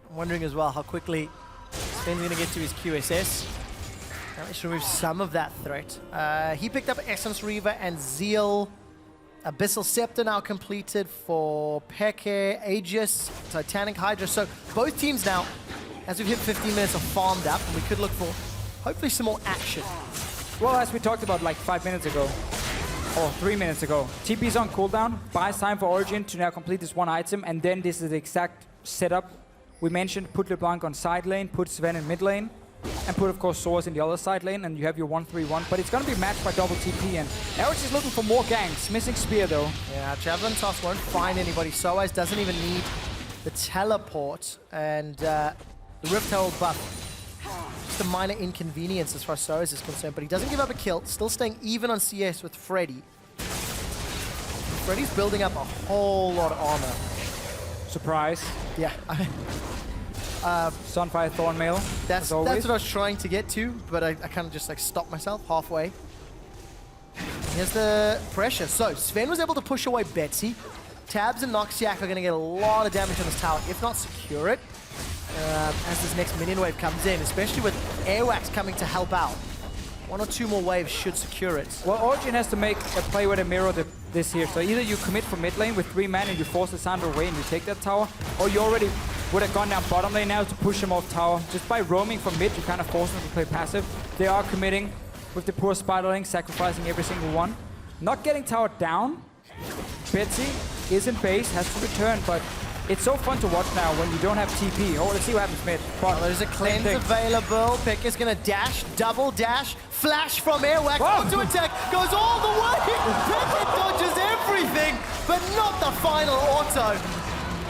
I'm wondering as well how quickly Sven's going to get to his QSS. Let's remove some of that threat. He picked up Essence Reaver and Zeal. Abyssal Scepter now completed for Pekka, Aegis, Titanic Hydra. So both teams now, as we've hit 15 minutes, are farmed up, and we could look for hopefully some more action. Well, as we talked about like 5 minutes ago, or 3 minutes ago, TP's on cooldown, buys time for Origin to now complete this one item, and then this is the exact setup we mentioned. Put LeBlanc on side lane, put Sven in mid lane, and put, of course, Source in the other side lane, and you have your 1-3-1. But it's going to be matched by double TP, and Eric is looking for more ganks. Missing Spear, though. Yeah, Javelin Toss won't find anybody. Soaz doesn't even need the teleport, and the Rift Herald buff. Just a minor inconvenience as far as Soaz is concerned, but he doesn't give up a kill. Still staying even on CS with Freddy. Freddy's building up a whole lot of armor. Surprise. Yeah. Sunfire Thornmail. That's what I was trying to get to, but I kind of just like stopped myself halfway. Here's the pressure. So Sven was able to push away Betsy. Tabs and Noxiac are going to get a lot of damage on this tower, if not secure it, as this next minion wave comes in, especially with Airwax coming to help out. 1 or 2 more waves should secure it. Well, Origin has to make a play where they mirror this here. So either you commit for mid lane with 3 men and you force Lissandra away and you take that tower, or you already would have gone down bottom lane now to push him off tower. Just by roaming from mid, you kind of force them to play passive. They are committing with the poor spider lane, sacrificing every single one. Not getting tower down. Betsy is in base, has to return, but it's so fun to watch now when you don't have TP. Oh, let's see what happens mid. Well, there's a cleanse available. Pekka's gonna dash, double dash, flash from Airwax, auto attack, goes all the way. Pekka dodges everything, but not the final auto.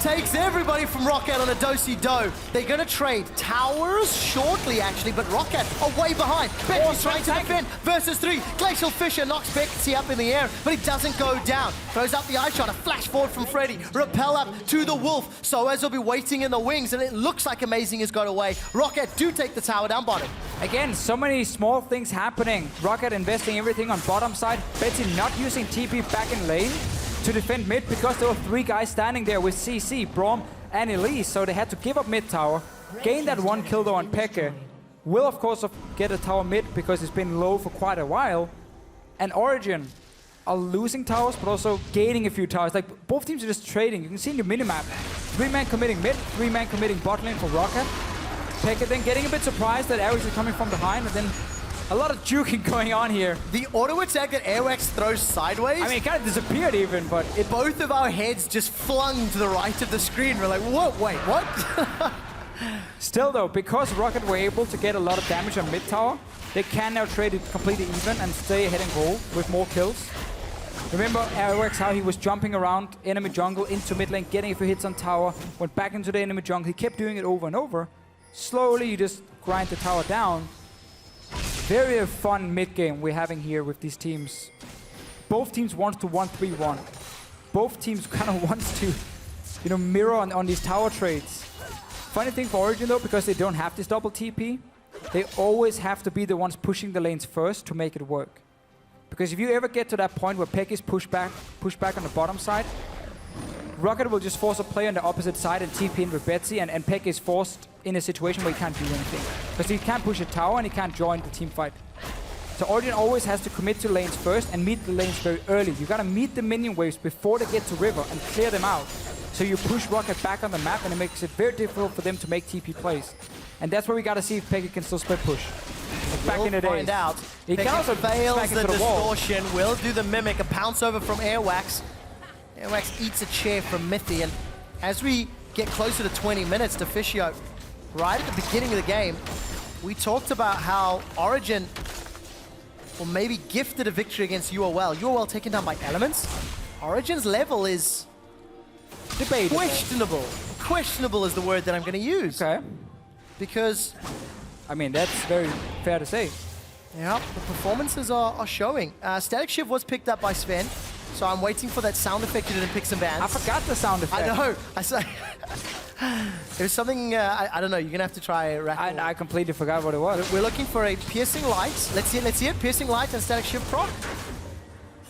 Takes everybody from Rocket on a do-si-do. They're going to trade towers shortly, actually, but Rocket are way behind. Becky's trying to defend versus 3. Glacial Fisher knocks Becky up in the air, but he doesn't go down. Throws up the eye shot, a flash forward from Freddy. Repel up to the Wolf. Soaz will be waiting in the wings, and it looks like Amazing has got away. Rocket do take the tower down bottom. Again, so many small things happening. Rocket investing everything on bottom side. Betsy not using TP back in lane to defend mid because there were 3 guys standing there with CC, Braum, and Elise, so they had to give up mid tower, gain that 1 kill though on Pekka, will of course get a tower mid because it's been low for quite a while. And Origen are losing towers, but also gaining a few towers. Like, both teams are just trading. You can see in the minimap, 3-man committing mid, 3-man committing bot lane for Rocket. Pekka then getting a bit surprised that Airwax is coming from behind, and then a lot of juking going on here. The auto attack that Airwax throws sideways. I mean, it kind of disappeared even, but both of our heads just flung to the right of the screen. We're like, what? Wait, what? Still though, because Rocket were able to get a lot of damage on mid tower, they can now trade it completely even and stay ahead and goal with more kills. Remember Airwax, how he was jumping around enemy jungle into mid lane, getting a few hits on tower, went back into the enemy jungle. He kept doing it over and over. Slowly, you just grind the tower down. Very fun mid game we're having here with these teams. Both teams want to 1-3-1. Both teams kind of wants to, you know, mirror on these tower trades. Funny thing for Origen though, because they don't have this double TP, they always have to be the ones pushing the lanes first to make it work. Because if you ever get to that point where Peck is pushed back on the bottom side, Rocket will just force a player on the opposite side and TP in with Betsy, and Peck is forced in a situation where he can't do anything. Because he can't push a tower and he can't join the team fight. So Origen always has to commit to lanes first and meet the lanes very early. You gotta meet the minion waves before they get to river and clear them out. So you push Rocket back on the map, and it makes it very difficult for them to make TP plays. And that's where we gotta see if Pekka can still split push. Back in the days. Find out. He can also fails the wall. distortion, will do the mimic, a pounce over from Airwax. Airwax eats a chair from Mithy, and as we get closer to 20 minutes, Deficio, right at the beginning of the game, we talked about how Origen, well, maybe gifted a victory against UOL. UOL taken down by Elements. Origen's level is debatable. Questionable. Questionable is the word that I'm going to use. Okay. Because, I mean, that's very fair to say. Yeah, the performances are showing. Static Shiv was picked up by Sven, so I'm waiting for that sound effect to pick some bands. I forgot the sound effect. I know. I saw. It was something, I don't know, you're going to have to try Rackle. I completely forgot what it was. We're looking for a Piercing Light. Let's see it. Piercing Light and Static Shiv proc.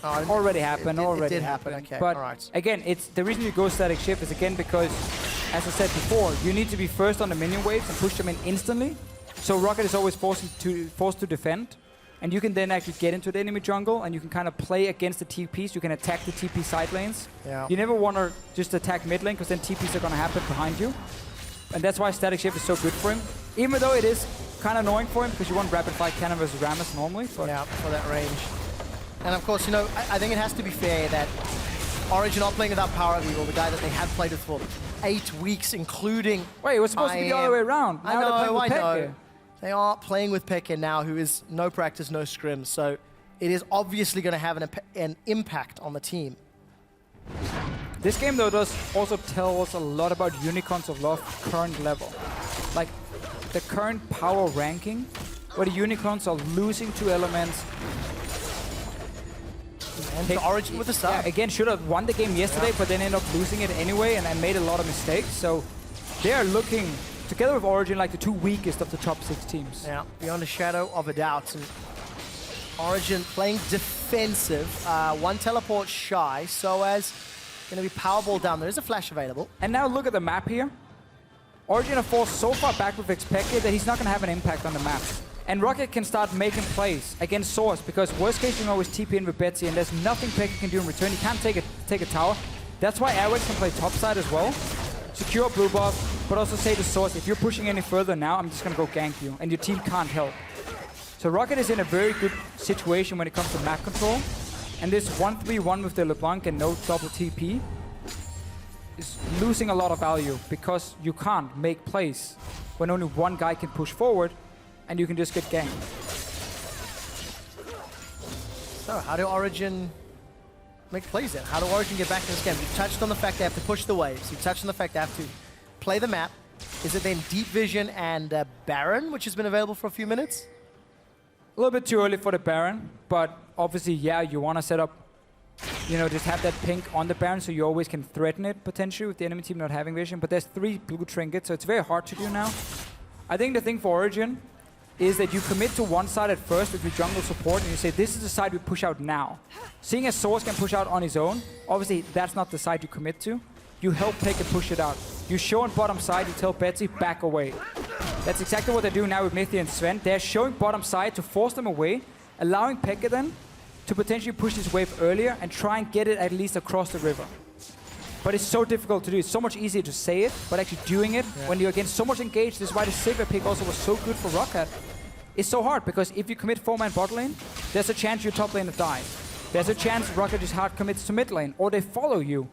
Oh, already happened. It did happen. Okay, but all right. Again, it's the reason you go Static Shift is again because, as I said before, you need to be first on the minion waves and push them in instantly. So Rocket is always forced to defend, and you can then actually get into the enemy jungle and you can kind of play against the TPs. You can attack the TP side lanes. Yeah. You never want to just attack mid lane because then TPs are going to happen behind you, and that's why Static Shift is so good for him. Even though it is kind of annoying for him because you want rapid fire cannon versus Rammus normally. But yeah, for that range. And of course, you know, I think it has to be fair that Origen are playing without Power of Evil, the guy that they have played with for 8 weeks, including... Wait, it was supposed to be the other way around. Now I know. They are playing with Pekka now, who is no practice, no scrim, so it is obviously going to have an impact on the team. This game, though, does also tell us a lot about Unicorns of Love current level. Like, the current power ranking, where the Unicorns are losing 2 elements. And the Origen with the sub. Yeah, again, should have won the game yesterday, but then ended up losing it anyway and made a lot of mistakes. So they are looking, together with Origen, like the 2 weakest of the top 6 teams. Yeah, beyond a shadow of a doubt. And Origen playing defensive, 1 teleport shy, so as going to be Powerball down. There is a flash available. And now look at the map here. Origen are forced so far back with expected that he's not going to have an impact on the map. And Rocket can start making plays against Source because worst case you can always TP in with Betsy and there's nothing Pekka can do in return. He can't take a tower. That's why Airwax can play topside as well. Secure blue buff, but also say to Source, if you're pushing any further now, I'm just going to go gank you. And your team can't help. So Rocket is in a very good situation when it comes to map control. And this 1-3-1 with the LeBlanc and no double TP is losing a lot of value because you can't make plays when only one guy can push forward and you can just get ganked. So how do Origen make plays then? How do Origen get back in this game? You've touched on the fact they have to push the waves. You've touched on the fact they have to play the map. Is it then Deep Vision and Baron, which has been available for a few minutes? A little bit too early for the Baron, but obviously, yeah, you want to set up, you know, just have that pink on the Baron so you always can threaten it potentially with the enemy team not having vision. But there's 3 blue trinkets, so it's very hard to do now. I think the thing for Origen is that you commit to one side at first with your jungle support and you say, this is the side we push out now. Seeing as Source can push out on his own, obviously that's not the side you commit to. You help Pekka push it out. You show on bottom side, you tell Betsy, back away. That's exactly what they're doing now with Mithy and Sven. They're showing bottom side to force them away, allowing FLICKR then to potentially push this wave earlier and try and get it at least across the river. But it's so difficult to do. It's so much easier to say it, but actually doing it when you're against so much engaged. This is why the Saber pick also was so good for Rocket. It's so hard because if you commit 4-man bot lane, there's a chance your top laner dies. There's a chance Rocket just hard commits to mid lane, or they follow you.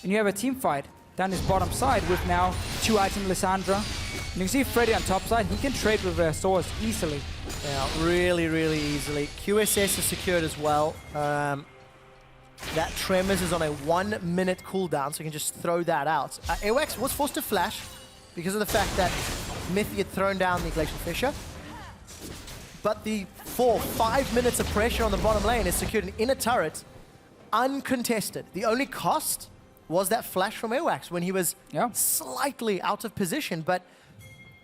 And you have a team fight down this bottom side with now 2-item Lissandra. And you can see Freddy on top side. He can trade with Source easily. Yeah, really, really easily. QSS is secured as well. That Tremors is on a 1-minute cooldown, so you can just throw that out. AWAX was forced to flash because of the fact that Mithy had thrown down the Glacial Fissure. But the 4-5 minutes of pressure on the bottom lane is secured an inner turret, uncontested. The only cost was that flash from AWAX when he was slightly out of position, but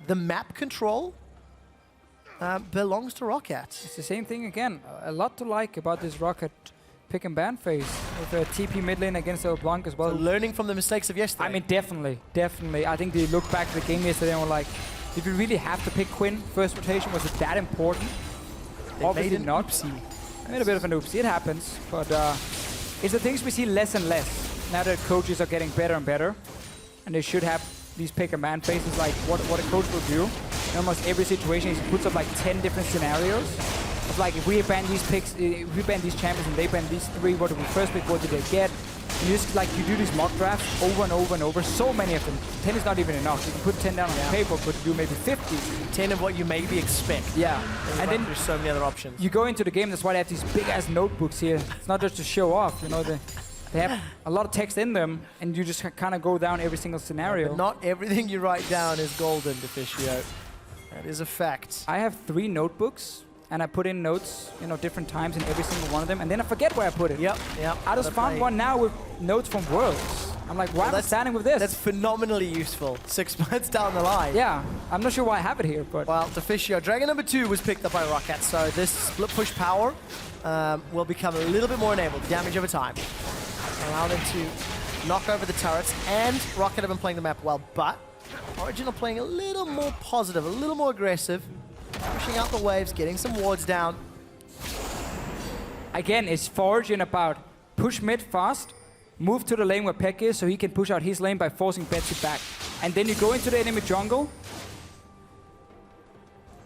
the map control belongs to Rocket. It's the same thing again. A lot to like about this Rocket pick and ban phase with a TP mid lane against LeBlanc as well. So learning from the mistakes of yesterday. I mean, definitely. I think they looked back at the game yesterday and were like, did we really have to pick Quinn first rotation? Was it that important? Obviously not. I made a bit of an oopsie. It happens, but it's the things we see less and less now that coaches are getting better and better, and they should have these pick and ban phases like what a coach will do. In almost every situation, he puts up like 10 different scenarios. Of like, if we ban these picks, if we ban these champions and they ban these 3, what do we first pick, what do they get? And you just like, you do these mock drafts over and over and over, so many of them. 10 is not even enough. You can put 10 down on the paper, but do maybe 50. 10 of what you maybe expect. Yeah. And then there's so many other options. You go into the game, that's why they have these big ass notebooks here. It's not just to show off, you know, they have a lot of text in them, and you just kind of go down every single scenario. But not everything you write down is golden, Deficio. That is a fact. I have 3 notebooks, and I put in notes, you know, different times in every single one of them, and then I forget where I put it. Yep. I just found one now with notes from Worlds. I'm like, why am I standing with this? That's phenomenally useful 6 months down the line. Yeah, I'm not sure why I have it here, but... Well, Deficio, Dragon number 2 was picked up by Rocket, so this split push power will become a little bit more enabled. Damage over time. Allow them to knock over the turrets, and Rocket have been playing the map well, but Origin are playing a little more positive, a little more aggressive. Pushing out the waves, getting some wards down. Again, it's for Origin about push mid fast, move to the lane where Peck is so he can push out his lane by forcing Betsy back. And then you go into the enemy jungle,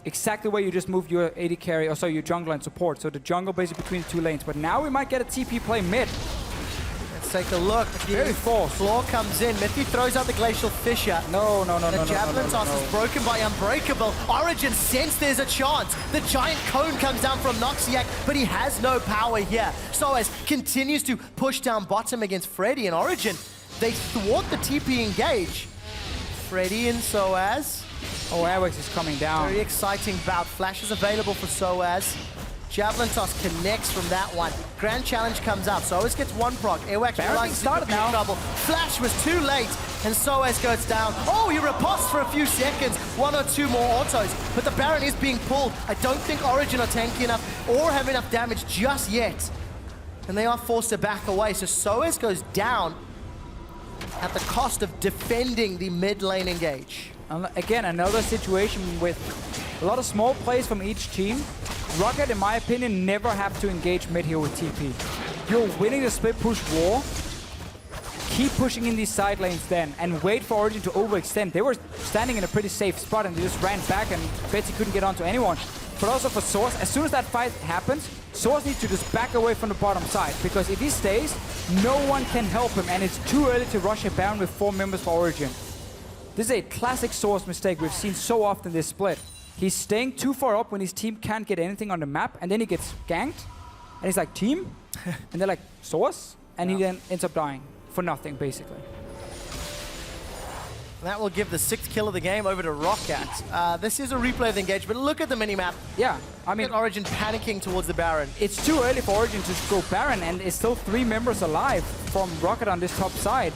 exactly where you just moved your AD carry, or sorry, your jungle and support. So the jungle basically between the 2 lanes. But now we might get a TP play mid. Let's take a look. Very forced. Floor comes in. Mithy throws out the Glacial Fissure. No. The Javelin toss is broken by Unbreakable. Origin sense there's a chance. The giant cone comes down from Noxiac, but he has no power here. Soaz continues to push down bottom against Freddy and Origin. They thwart the TP engage. Freddy and Soaz. Oh, Airwax is coming down. Very exciting bout. Flash is available for Soaz. Javelin toss connects from that one. Grand challenge comes up. Soaz gets 1 proc. Airwax realizes he's in trouble. Flash was too late, and Soaz goes down. Oh, he riposts for a few seconds. 1 or 2 more autos, but the Baron is being pulled. I don't think Origin are tanky enough or have enough damage just yet. And they are forced to back away. So Soaz goes down at the cost of defending the mid lane engage. Again, another situation with a lot of small plays from each team. Rocket, in my opinion, never have to engage mid here with TP. You're winning the split push war. Keep pushing in these side lanes then, and wait for Origin to overextend. They were standing in a pretty safe spot, and they just ran back, and Betsy couldn't get onto anyone. But also for Source, as soon as that fight happens, Source needs to just back away from the bottom side, because if he stays, no one can help him, and it's too early to rush a Baron with 4 members for Origin. This is a classic Source mistake we've seen so often this split. He's staying too far up when his team can't get anything on the map, and then he gets ganked, and he's like, team? And they're like, Source? And he then ends up dying for nothing, basically. That will give the 6th kill of the game over to Rocket. This is a replay of the engagement. Look at the minimap. Yeah, I mean, Origin panicking towards the Baron. It's too early for Origin to go Baron, and it's still 3 members alive from Rocket on this top side,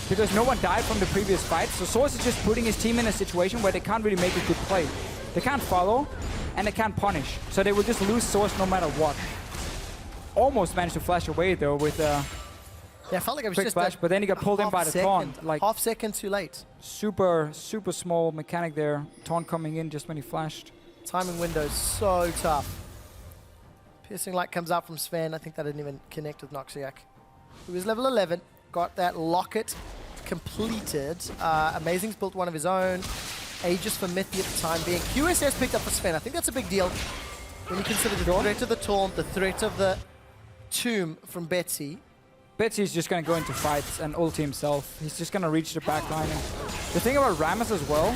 because no one died from the previous fight. So Source is just putting his team in a situation where they can't really make a good play. They can't follow, and they can't punish. So they will just lose Source no matter what. Almost managed to flash away, though, with Yeah, I felt like it was quick just flash, but then he got pulled in by the taunt. Like half second too late. Super small mechanic there. Taunt coming in just when he flashed. Timing window so tough. Piercing Light comes out from Sven. I think that didn't even connect with Noxiac. He was level 11. Got that locket completed. Amazing's built one of his own. Aegis for Mythy at the time being. QSS picked up for Sven. I think that's a big deal. When you consider the threat of the taunt, the threat of the tomb from Betsy. Betsy's just going to go into fights and ulti himself. He's just going to reach the back line. And the thing about Rammus as well,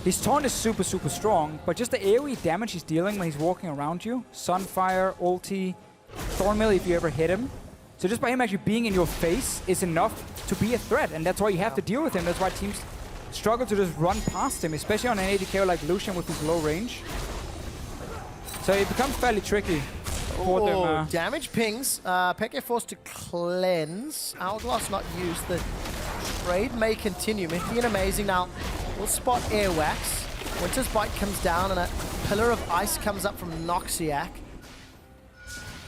his taunt is super strong, but just the AoE damage he's dealing when he's walking around you, Sunfire, ulti, Thornmill if you ever hit him. So just by him actually being in your face is enough to be a threat, and that's why you have to deal with him. That's why teams struggle to just run past him, especially on an AD carry like Lucian with his low range. So it becomes fairly tricky for them. Damage pings. FLICKR forced to cleanse. Hourglass not used. The trade may continue. Mythy and Amazing now will spot Airwax. Winter's Bite comes down and a pillar of ice comes up from Noxiac.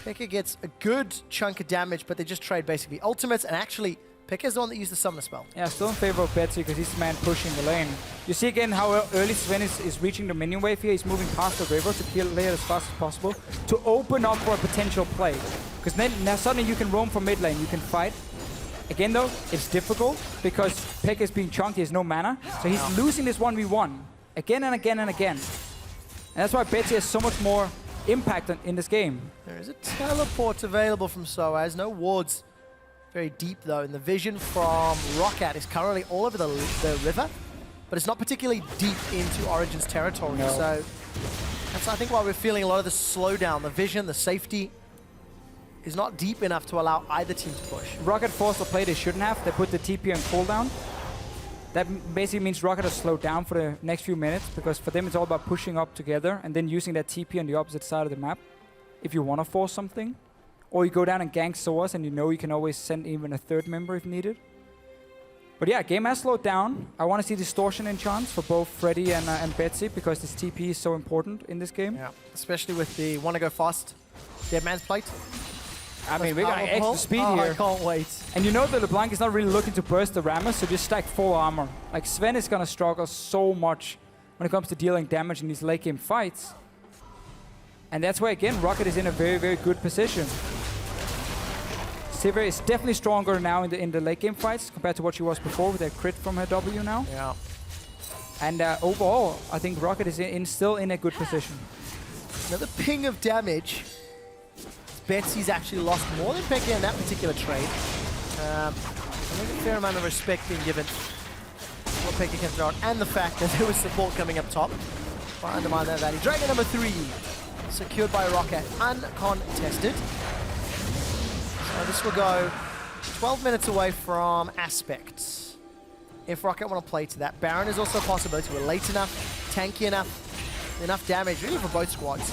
FLICKR gets a good chunk of damage, but they just trade basically ultimates, and actually FLICKR's the one that used the summoner spell. Yeah, still in favor of Betsy because he's the man pushing the lane. You see again how early Sven is reaching the minion wave here. He's moving past the river to kill Leia as fast as possible to open up for a potential play. Because then now suddenly you can roam from mid lane, you can fight. Again though, it's difficult because FLICKR is being chunky, he has no mana. So he's losing this 1v1 again and again and again. And that's why Betsy has so much more impact in this game. There is a teleport available from Soaz. No wards very deep though, and the vision from Roccat is currently all over the river, but it's not particularly deep into Origin's territory. No. So that's I think why we're feeling a lot of the slowdown. The vision, the safety is not deep enough to allow either team to push. Roccat forced a play they shouldn't have. They put the TP on cooldown. That basically means Roccat has slowed down for the next few minutes, because for them it's all about pushing up together and then using that TP on the opposite side of the map if you want to force something. Or you go down and gank Soaz and you know you can always send even a third member if needed. But yeah, game has slowed down. I want to see distortion enchants for both Freddy and Betsy, because this TP is so important in this game. Yeah, especially with the wanna go fast Dead Man's Plate. I mean, we're going to extra speed here. I can't wait. And you know that LeBlanc is not really looking to burst the Rammus, so just stack full armor. Like, Sven is going to struggle so much when it comes to dealing damage in these late game fights. And that's why, again, Roccat is in a very good position. Sivir is definitely stronger now in the late game fights compared to what she was before with that crit from her W now. Yeah. And overall, I think Roccat is still in a good position. Another ping of damage. Betsy's actually lost more than FLICKR in that particular trade. I think a fair amount of respect being given what FLICKR can throw out, and the fact that there was support coming up top. Try to undermine that value. Dragon number 3, secured by Roccat, uncontested. So this will go 12 minutes away from Aspect. If Roccat want to play to that. Baron is also a possibility. We're late enough, tanky enough damage, really for both squads.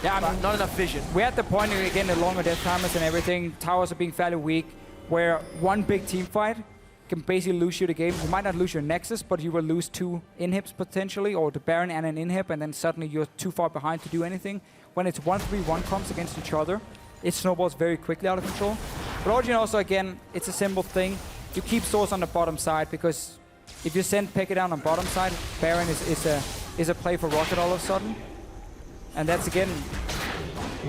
Yeah, I mean, not enough vision. We're at the point, again, the longer death timers and everything, towers are being fairly weak, where one big team fight can basically lose you the game. You might not lose your Nexus, but you will lose 2 inhibs potentially, or the Baron and an inhib, and then suddenly you're too far behind to do anything. When it's 1-3-1 comps against each other, it snowballs very quickly out of control. But Origin also, again, it's a simple thing. You keep Source on the bottom side, because if you send FLICKR down on bottom side, Baron is a play for Roccat all of a sudden. And that's, again,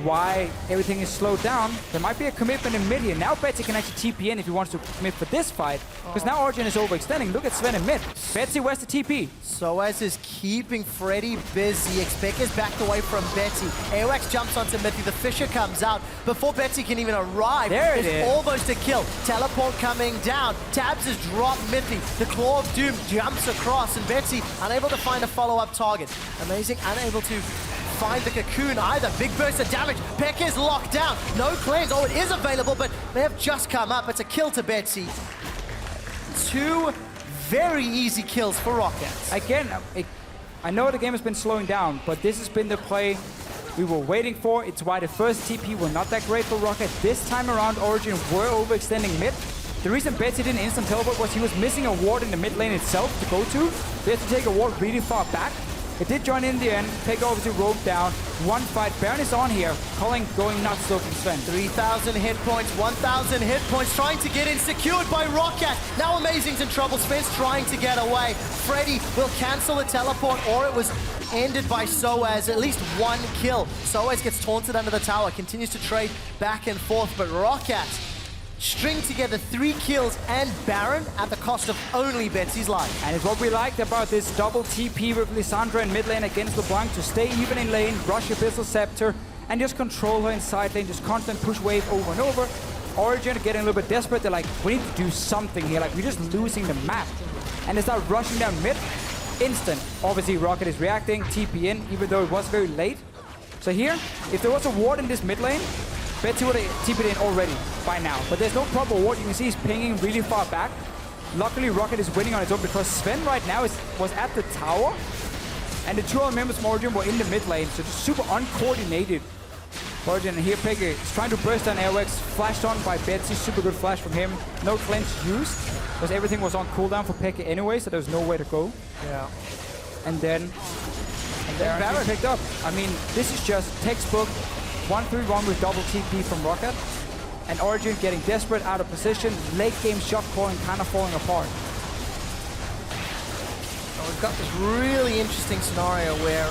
why everything is slowed down. There might be a commitment in mid here. Now Betsy can actually TP in if he wants to commit for this fight. Because now Origin is overextending. Look at Sven in mid. Betsy, where's the TP? Soaz is keeping Freddy busy. FLICKR's backed away from Betsy. Airwax jumps onto Mythy. The Fissure comes out before Betsy can even arrive. There it is. Almost a kill. Teleport coming down. Tabs has dropped Mythy. The Claw of Doom jumps across, and Betsy unable to find a follow-up target. Amazing, unable to find the cocoon either. Big burst of damage. FLICKR is locked down. No cleanse. Oh, it is available, but they have just come up. It's a kill to Betsy. 2 very easy kills for Roccat. Again, I know the game has been slowing down, but this has been the play we were waiting for. It's why the first TP were not that great for Roccat. This time around, Origin were overextending mid. The reason Betsy didn't instant teleport was he was missing a ward in the mid lane itself to go to. They had to take a ward really far back. It did join in the end, take over to rope down. one fight. Baron is on here. Culling going nuts though from Sven. 3,000 hit points, 1,000 hit points, trying to get in, secured by Rocket. Now Amazing's in trouble. Sven's trying to get away. Freddy will cancel the teleport, or it was ended by Soaz. At least one kill. Soaz gets taunted under the tower, continues to trade back and forth, but Rocket string together 3 kills and Baron at the cost of only Betsy's life. And it's what we liked about this double TP with Lissandra in mid lane against LeBlanc to stay even in lane, rush Abyssal Scepter, and just control her in side lane, just constant push wave over and over. Origin are getting a little bit desperate. They're like, we need to do something here. Like, we're just losing the map. And they start rushing down mid. Instant. Obviously, Rocket is reacting, TP in, even though it was very late. So here, if there was a ward in this mid lane, Betsy would have TP'd in already by now. But there's no proper ward. You can see he's pinging really far back. Luckily, Rocket is winning on his own because Sven right now was at the tower. And the 2 other members from Origin were in the mid lane. So just super uncoordinated. Origin, and here FLICKR is trying to burst down Airwax. Flashed on by Betsy. Super good flash from him. No cleanse used, because everything was on cooldown for FLICKR anyway, so there was nowhere to go. Yeah. And then Baron picked up. I mean, this is just textbook 1-3-1 with double TP from Rocket. And Origin getting desperate, out of position. Late game shot calling kind of falling apart. Well, we've got this really interesting scenario where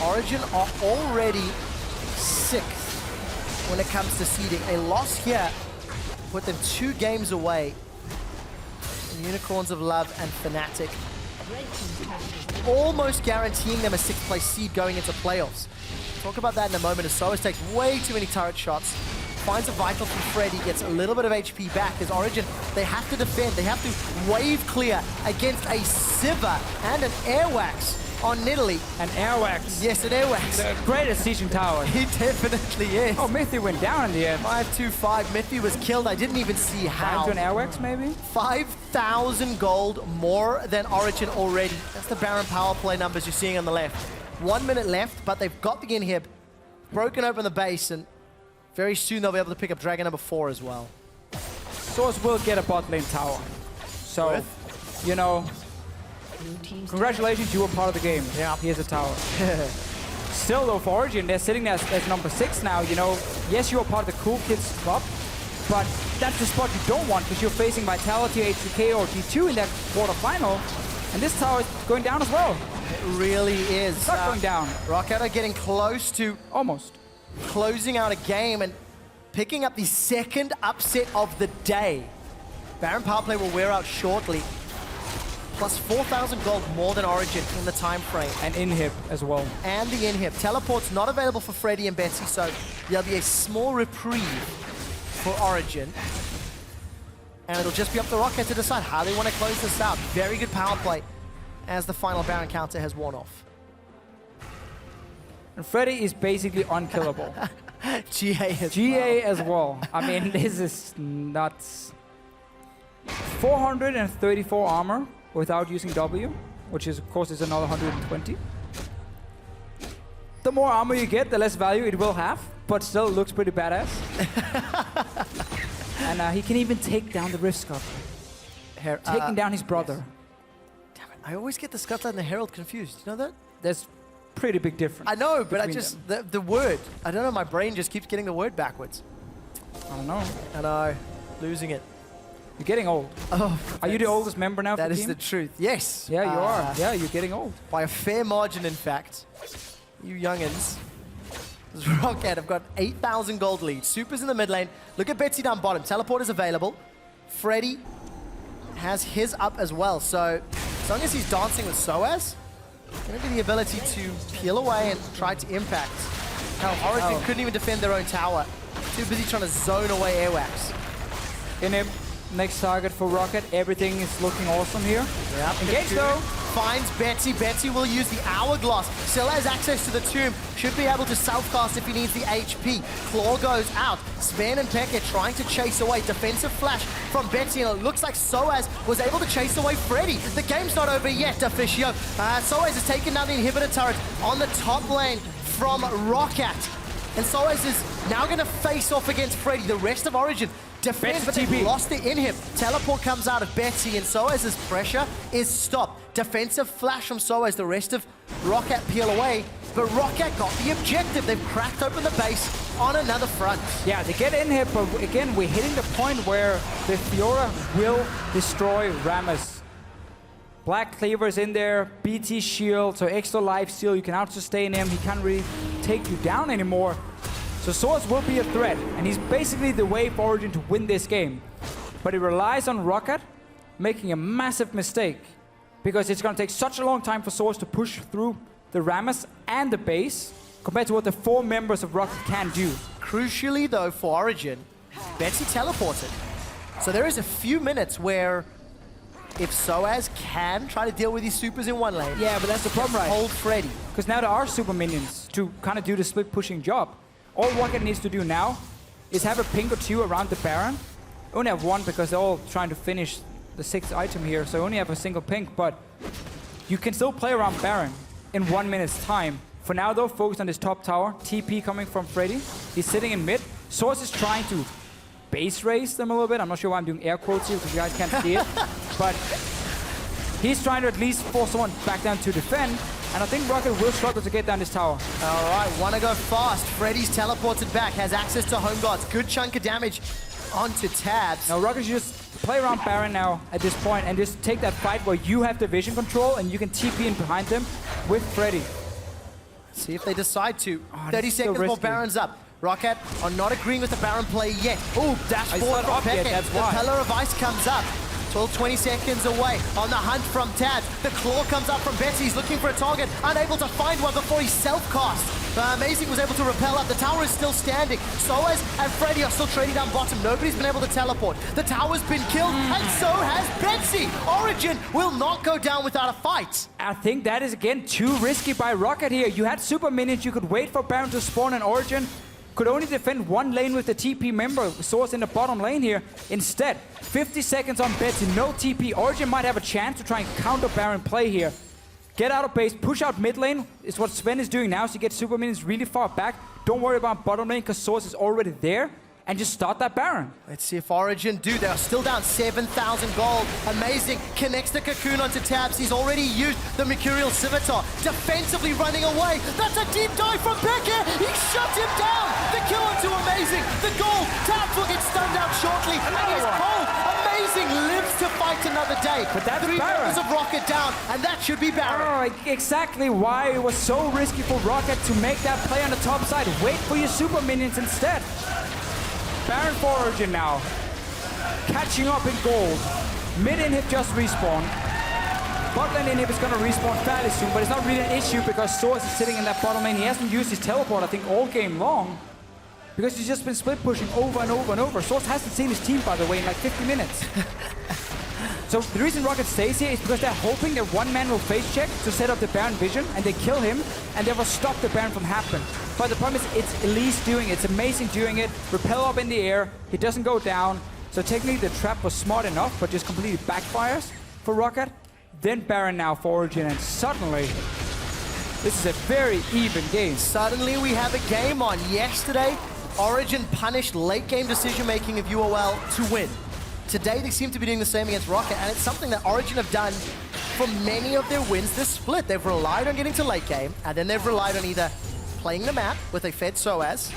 Origin are already 6th when it comes to seeding. A loss here put them 2 games away. And Unicorns of Love and Fnatic almost guaranteeing them a 6th place seed going into playoffs. Talk about that in a moment, as Soaz takes way too many turret shots, finds a Vital from Freddy, gets a little bit of HP back. As Origin, they have to defend, they have to wave clear against a Sivir and an Airwax on Nidalee. An Airwax. Yes, an Airwax. The greatest sieging tower. He definitely is. Oh, Mythy went down in the end. 5-2-5, Mythy was killed. I didn't even see how. Down to an Airwax, maybe? 5,000 gold more than Origin already. That's the Baron power play numbers you're seeing on the left. 1 minute left, but they've got the inhib, broken open the base, and very soon they'll be able to pick up Dragon number 4 as well. Source will get a bot lane tower. So, you know, congratulations, you were part of the game. Yeah. Here's a tower. Still though, for Origin, they're sitting there as number 6 now, you know. Yes, you are part of the cool kids club, but that's the spot you don't want because you're facing Vitality, HBK, or G2 in that quarterfinal. And this tower is going down as well. It really is. It's not going down. Rocket are getting close to almost closing out a game and picking up the 2nd upset of the day. Baron power play will wear out shortly. Plus 4,000 gold more than Origin in the time frame. And inhib as well. And the inhib. Teleport's not available for Freddy and Betsy, so there'll be a small reprieve for Origin. And it'll just be up to Rocket to decide how they want to close this out. Very good power play as the final Baron counter has worn off. And Freddy is basically unkillable. GA as well. I mean, this is nuts. 434 armor without using W, which is, of course, is another 120. The more armor you get, the less value it will have, but still looks pretty badass. And he can even take down the Rift Scuttler. Taking down his brother. Damn it, I always get the Scuttler and the Herald confused. You know that? There's pretty big difference. I know, but I just, the word, I don't know, my brain just keeps getting the word backwards. I don't know. I know, losing it. You're getting old. Oh, are you the oldest member now? That for the is team? the truth. Yes. Yeah, you are. Yeah, you're getting old. By a fair margin, in fact. You youngins. Rocket have got 8,000 gold lead. Super's in the mid lane. Look at Betsy down bottom. Teleport is available. Freddy has his up as well. So as long as he's dancing with Soaz, going to be the ability to peel away and try to impact. Now Origin couldn't even defend their own tower. Too busy trying to zone away Airwax. Inhib, next target for Rocket. Everything is looking awesome here. Yep. Engage though. Finds Betsy. Betsy will use the Hourglass. Still has access to the tomb. Should be able to self-cast if he needs the HP. Claw goes out. Sven and FLICKR trying to chase away. Defensive flash from Betsy, and it looks like Soaz was able to chase away Freddy. The game's not over yet, Officio. Soaz has taken down the inhibitor turret on the top lane from Rocket. And Soaz is now going to face off against Freddy. The rest of Origin defends, but they've lost the inhib. Teleport comes out of Betsy, and Soaz's pressure is stopped. Defensive flash from Soaz. The rest of Rocket peel away. but Rocket got the objective. They've cracked open the base on another front. Yeah, they get in here, but again, we're hitting the point where the Fiora will destroy Rammus. Black Cleaver's in there, BT shield, so extra life steal. You can out-sustain him. He can't really take you down anymore. So Source will be a threat, and he's basically the way for Origin to win this game. But it relies on Rocket making a massive mistake, because it's going to take such a long time for Source to push through the Rammus and the base compared to what the 4 members of Rocket can do. Crucially, though, for Origin, Betsy teleported. So there is a few minutes where if Soaz can try to deal with these supers in one lane. Yeah, but that's the problem, right? Hold Freddy. Because now there are super minions to kind of do the split pushing job. All Rocket needs to do now is have a ping or 2 around the Baron. Only have 1 because they're all trying to finish the 6th item here, so only have a single pink, but you can still play around Baron in 1 minute's time. For now, though, focus on this top tower. TP coming from Freddy. He's sitting in mid. Source is trying to base race them a little bit. I'm not sure why I'm doing air quotes here because you guys can't see it. But he's trying to at least force someone back down to defend. And I think Rocket will struggle to get down this tower. All right, want to go fast. Freddy's teleported back, has access to Home Guards. Good chunk of damage onto Tabs. Now Rocket should just play around Baron now at this point and just take that fight where you have the vision control and you can TP in behind them with Freddy. See if they decide to. 30 seconds before Baron's up. Rocket are not agreeing with the Baron play yet. Oh, dash forward from Peke. The Pillar of Ice comes up. 20 seconds away on the hunt from Tabs. The claw comes up from Betsy. He's looking for a target, unable to find one before he self-cast. Amazing was able to repel up. The tower is still standing. Soaz and Freddy are still trading down bottom. Nobody's been able to teleport. The tower's been killed, and so has Betsy. Origin will not go down without a fight. I think that is, again, too risky by Rocket here. You had super minions. You could wait for Baron to spawn, and Origin could only defend 1 lane with the TP member, Source in the bottom lane here. Instead, 50 seconds on Betsy, no TP. Origin might have a chance to try and counter Baron play here. Get out of base, push out mid lane is what Sven is doing now, so you get super minions really far back. Don't worry about bottom lane because Source is already there. And just start that Baron. Let's see if Origin do. They're still down 7,000 gold. Amazing. Connects the Cocoon onto Tabs. He's already used the Mercurial Scimitar. Defensively running away. That's a deep dive from Becker. He shut him down. The kill onto Amazing. The goal. Tabs will get stunned out shortly. And he's cold. Amazing lives to fight another day. But that's 3 Baron. members of Rocket down. And that should be Baron. Oh, exactly why it was so risky for Rocket to make that play on the top side. Wait for your super minions instead. Baron for Origin now. Catching up in gold. Mid inhib just respawned. Bot lane inhib is going to respawn fairly soon, but it's not really an issue because Source is sitting in that bottom lane. He hasn't used his teleport, I think, all game long. Because he's just been split pushing over and over and over. Source hasn't seen his team, by the way, in like 50 minutes. So the reason Rocket stays here is because they're hoping that 1 man will face check to set up the Baron vision, and they kill him, and they will stop the Baron from happening. But the problem is, it's Elise doing it. It's Amazing doing it. Repel up in the air. He doesn't go down. So technically, the trap was smart enough, but just completely backfires for Rocket. Then Baron now for Origin, and suddenly, this is a very even game. Suddenly, we have a game on. Yesterday, Origin punished late game decision-making of UOL to win. Today, they seem to be doing the same against Rocket, and it's something that Origin have done for many of their wins this split. They've relied on getting to late game, and then they've relied on either playing the map with a fed Soaz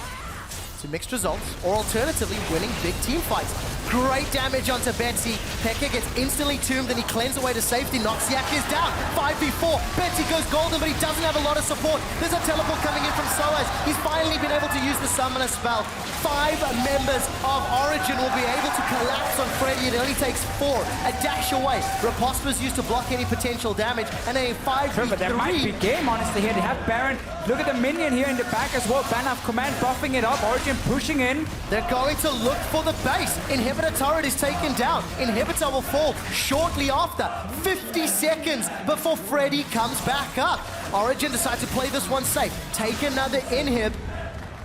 to mixed results, or alternatively winning big team fights. Great damage onto Betsy. Pekka gets instantly tombed, and he cleanses away to safety. Noxiak is down. 5v4. Betsy goes golden, but he doesn't have a lot of support. There's a teleport coming in from Soaz. He's finally been able to use the summoner spell. 5 members of Origin will be able to collapse on Freddy. It only takes 4. A dash away. Riposte was used to block any potential damage, and a 5v3. Remember, there might be game, honestly, here. They have Baron. Look at the minion here in the back as well. Banner of Command buffing it up. Origin pushing in. They're going to look for the base. Inhibitor turret is taken down. Inhibitor will fall shortly after. 50 seconds before Freddy comes back up. Origin decides to play this one safe. Take another inhib.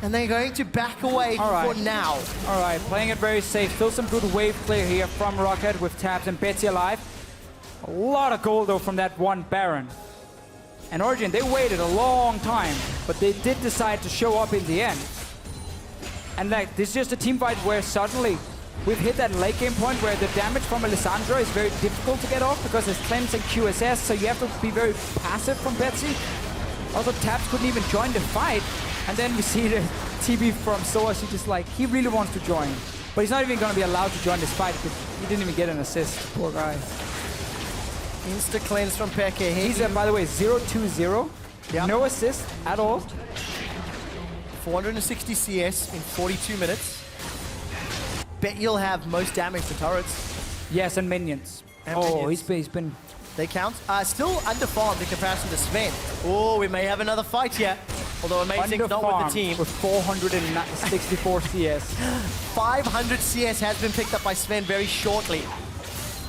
And they're going to back away for now. All right, playing it very safe. Still some good wave clear here from Rocket with Tabs and Betsy alive. A lot of gold, though, from that one Baron. And Origin, they waited a long time, but they did decide to show up in the end. And like, this is just a team fight where suddenly we've hit that late game point where the damage from Alessandro is very difficult to get off because there's cleanse and QSS, so you have to be very passive from Betsy. Also, Tabs couldn't even join the fight. And then we see the TB from Soas. He really wants to join. But he's not even going to be allowed to join this fight because he didn't even get an assist. Poor guy. Insta cleanse from FLICKR. He's, by the way, 0-2-0. Yep. No assist at all. 460 CS in 42 minutes. Bet you'll have most damage to turrets. Yes, and minions. He's been... They count. Still underfarmed in comparison to Sven. Oh, we may have another fight here. Although Amazing's not with the team. With 464 CS. 500 CS has been picked up by Sven very shortly.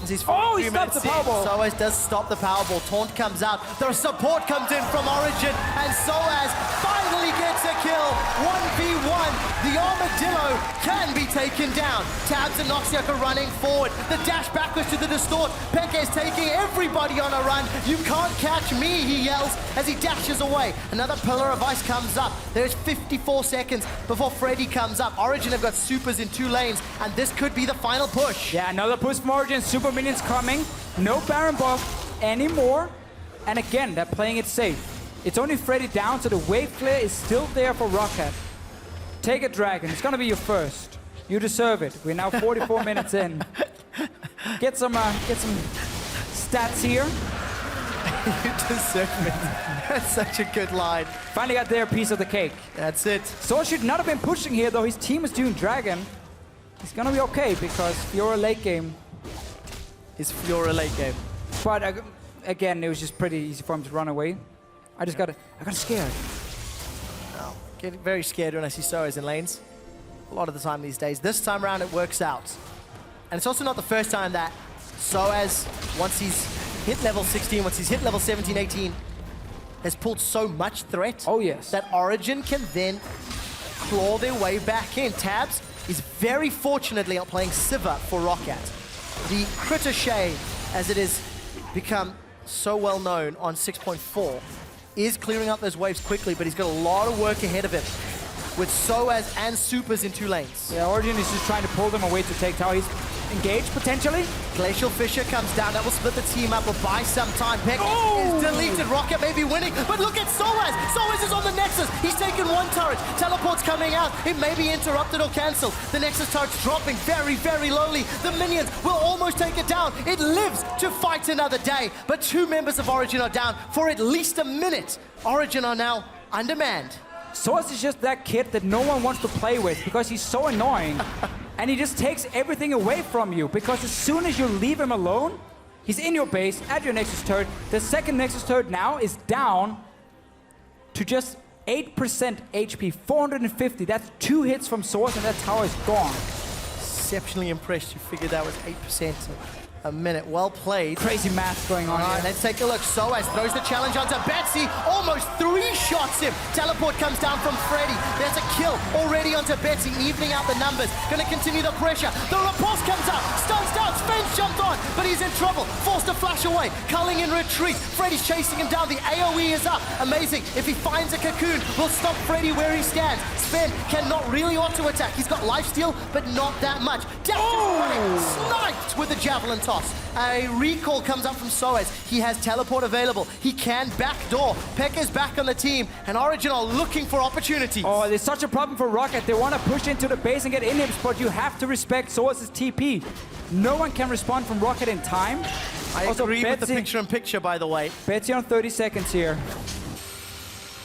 He stopped the Powerball. Soaz does stop the Powerball. Taunt comes out. The support comes in from Origin. And Soaz finally gets a kill. 1v1. The Armadillo can be taken down. Tabs and Noxiok are running forward. The dash backwards to the Distort. FLICKR is taking everybody on a run. You can't catch me, he yells as he dashes away. Another Pillar of Ice comes up. There's 54 seconds before Freddy comes up. Origin have got supers in 2 lanes, and this could be the final push. Yeah, another push from Origin. Super minions coming. No Baron buff anymore. And again, they're playing it safe. It's only Freddy down, so the wave clear is still there for Rocket. Take a dragon. It's gonna be your first. You deserve it. We're now 44 minutes in. Get some stats here. You deserve it. That's such a good line. Finally got their piece of the cake. That's it. So should not have been pushing here, though. His team is doing dragon. He's gonna be okay because Fiora late game. His Fiora late game. But again, it was just pretty easy for him to run away. I got scared. Oh, get very scared when I see Soaz in lanes. A lot of the time these days. This time around, it works out. And it's also not the first time that Soaz, once he's hit level 16, once he's hit level 17, 18, has pulled so much threat. Oh, yes. That Origin can then claw their way back in. Tabs is very fortunately outplaying Siva for Rocket. The Crotochet, as it is become so well known on 6.4, is clearing up those waves quickly, but he's got a lot of work ahead of him with Soaz and supers in 2 lanes. Yeah, Origin is just trying to pull them away to take tower. He's engaged potentially. Glacial Fissure comes down. That will split the team up or buy some time. FLICKR is deleted. Rocket may be winning, but look at Soaz. Soaz is on the Nexus. He's taken 1 turret. Teleport's coming out. It may be interrupted or cancelled. The Nexus turret's dropping very, very lowly. The minions will almost take it down. It lives to fight another day, but 2 members of Origin are down for at least a minute. Origin are now undermanned. Soaz is just that kid that no one wants to play with because he's so annoying. And he just takes everything away from you because as soon as you leave him alone, he's in your base at your Nexus turret. The second Nexus turret now is down to just 8% HP, 450. That's 2 hits from Soaz and that tower is gone. Exceptionally impressed. You figured that was 8% a minute. Well played. Crazy math going on here. Let's take a look. Soaz throws the challenge onto Betsy. Almost 3 shots him. Teleport comes down from Freddy. There's a kill already onto Betsy, evening out the numbers. Gonna continue the pressure. The repulse comes out. Stuns down. Sven's jumped on, but he's in trouble. Forced to flash away. Culling in retreat. Freddy's chasing him down. The AoE is up. Amazing. If he finds a cocoon, will stop Freddy where he stands. Sven cannot really auto attack. He's got lifesteal, but not that much. Sniped with the javelin toss. A recall comes up from Soaz. He has teleport available. He can backdoor. FLICKR's back on the team, and Origin are looking for opportunities. Oh, there's such a problem for Rocket. They want to push into the base and get inhibs, but you have to respect Soaz's TP. No one can respond from Rocket in time. I agree with the picture-in-picture, by the way. Betsy on 30 seconds here.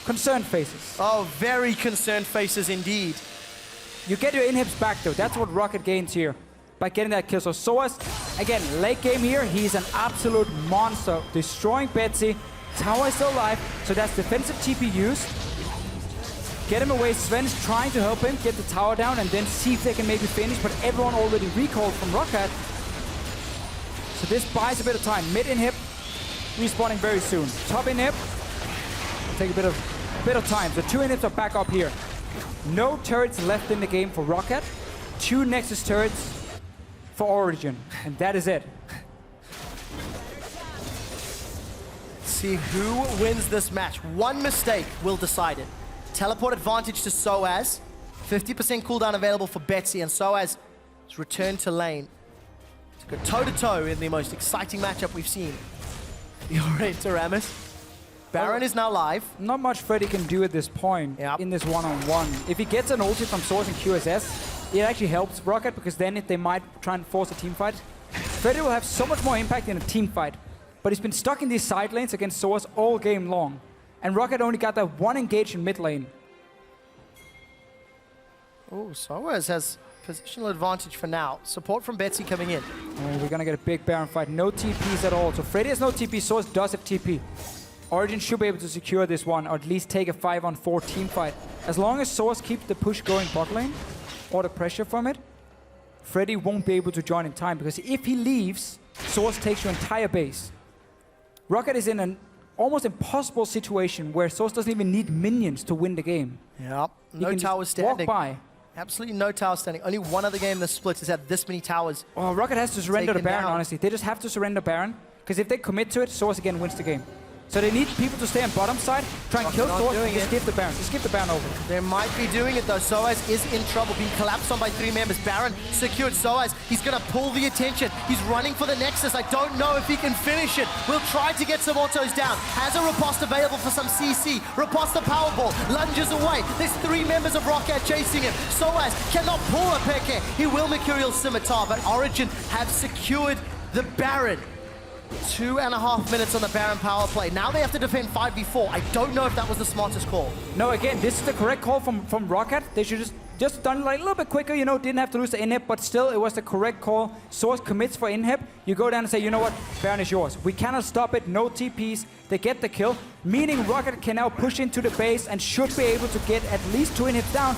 Concerned faces. Oh, very concerned faces indeed. You get your inhibs back, though. That's what Rocket gains here by getting that kill. So Soaz, again, late game here, he's an absolute monster. Destroying Betsy. Tower is still alive, so that's defensive TP use. Get him away. Sven's trying to help him get the tower down and then see if they can maybe finish, but everyone already recalled from Rocket. So this buys a bit of time. Mid inhib, respawning very soon. Top inhib, take a bit of time. So 2 inhibs are back up here. No turrets left in the game for Rocket. 2 Nexus turrets for Origin, and that is it. See who wins this match. 1 mistake will decide it. Teleport advantage to Soaz. 50% cooldown available for Betsy, and Soaz has returned to lane to go toe-to-toe in the most exciting matchup we've seen. Fiora into Rammus. Baron is now live. Not much Freddy can do at this point in this one-on-one. If he gets an ulti from Source and QSS, it actually helps Rocket because then they might try and force a team fight. Freddy will have so much more impact in a team fight, but he's been stuck in these side lanes against Source all game long. And Rocket only got that one engage in mid lane. Oh, Soaz has positional advantage for now. Support from Betsy coming in. Oh, we're gonna get a big Baron fight. No TPs at all. So Freddy has no TP, Source does have TP. Origin should be able to secure this one, or at least take a 5-on-4 team fight. As long as Source keeps the push going bot lane, or the pressure from it, Freddy won't be able to join in time, because if he leaves, Source takes your entire base. Rocket is in an almost impossible situation where Source doesn't even need minions to win the game. Yep, He no can towers just walk standing. by. Absolutely no tower standing. Only one other game in the split has had this many towers. Oh, Rocket has to surrender the taken Baron, down. honestly. They just have to surrender Baron, because if they commit to it, Source again wins the game. So they need people to stay on bottom side, try and kill Not Source, doing and just it. give the Baron. Just give the Baron over. They might be doing it though. Soaz is in trouble, being collapsed on by 3 members. Baron secured Soaz. He's gonna pull the attention. He's running for the Nexus. I don't know if he can finish it. We'll try to get some autos down. Has a Riposte available for some CC. Riposte powerball, lunges away. There's 3 members of Rocket chasing him. Soaz cannot pull a FLICKR. He will Mercurial Scimitar, but Origin have secured the Baron. 2.5 minutes on the Baron power play. Now they have to defend 5v4. I don't know if that was the smartest call. No, again, this is the correct call from Rocket. They should just done like a little bit quicker, you know, didn't have to lose the inhib, but still it was the correct call. Source commits for inhib. You go down and say, you know what, Baron is yours. We cannot stop it, no TPs. They get the kill, meaning Rocket can now push into the base and should be able to get at least 2 inhibs down.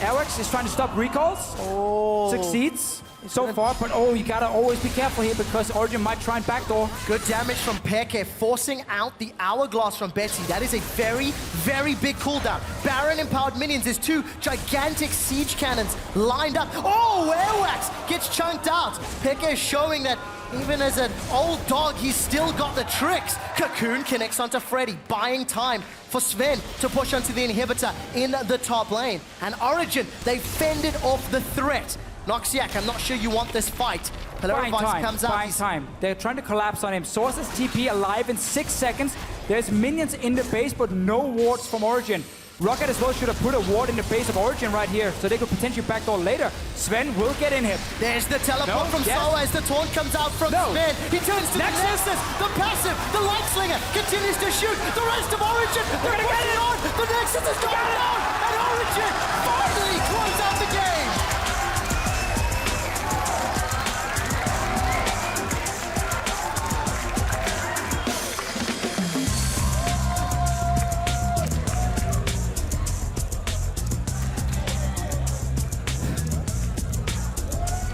Alex is trying to stop recalls. Oh. Succeeds so far, but oh, you gotta always be careful here because Origin might try and backdoor. Good damage from FLICKR, forcing out the Hourglass from Betsy. That is a very, very big cooldown. Baron empowered minions. There's 2 gigantic siege cannons lined up. Oh, Airwax gets chunked out. FLICKR is showing that even as an old dog, he's still got the tricks. Cocoon connects onto Freddy, buying time for Sven to push onto the inhibitor in the top lane. And Origin, they fended off the threat. Noxiac, I'm not sure you want this fight. Buying time. They're trying to collapse on him. Source's TP alive in 6 seconds. There's minions in the base, but no wards from Origin. Rocket as well should have put a ward in the base of Origin right here, so they could potentially backdoor later. Sven will get in him. There's the teleport from Soaz. The taunt comes out from Sven. He turns to the Nexus. The passive, the Light Slinger continues to shoot. The rest of Origin, they're gonna get it on. The Nexus is going down, and Origin finally close out the game.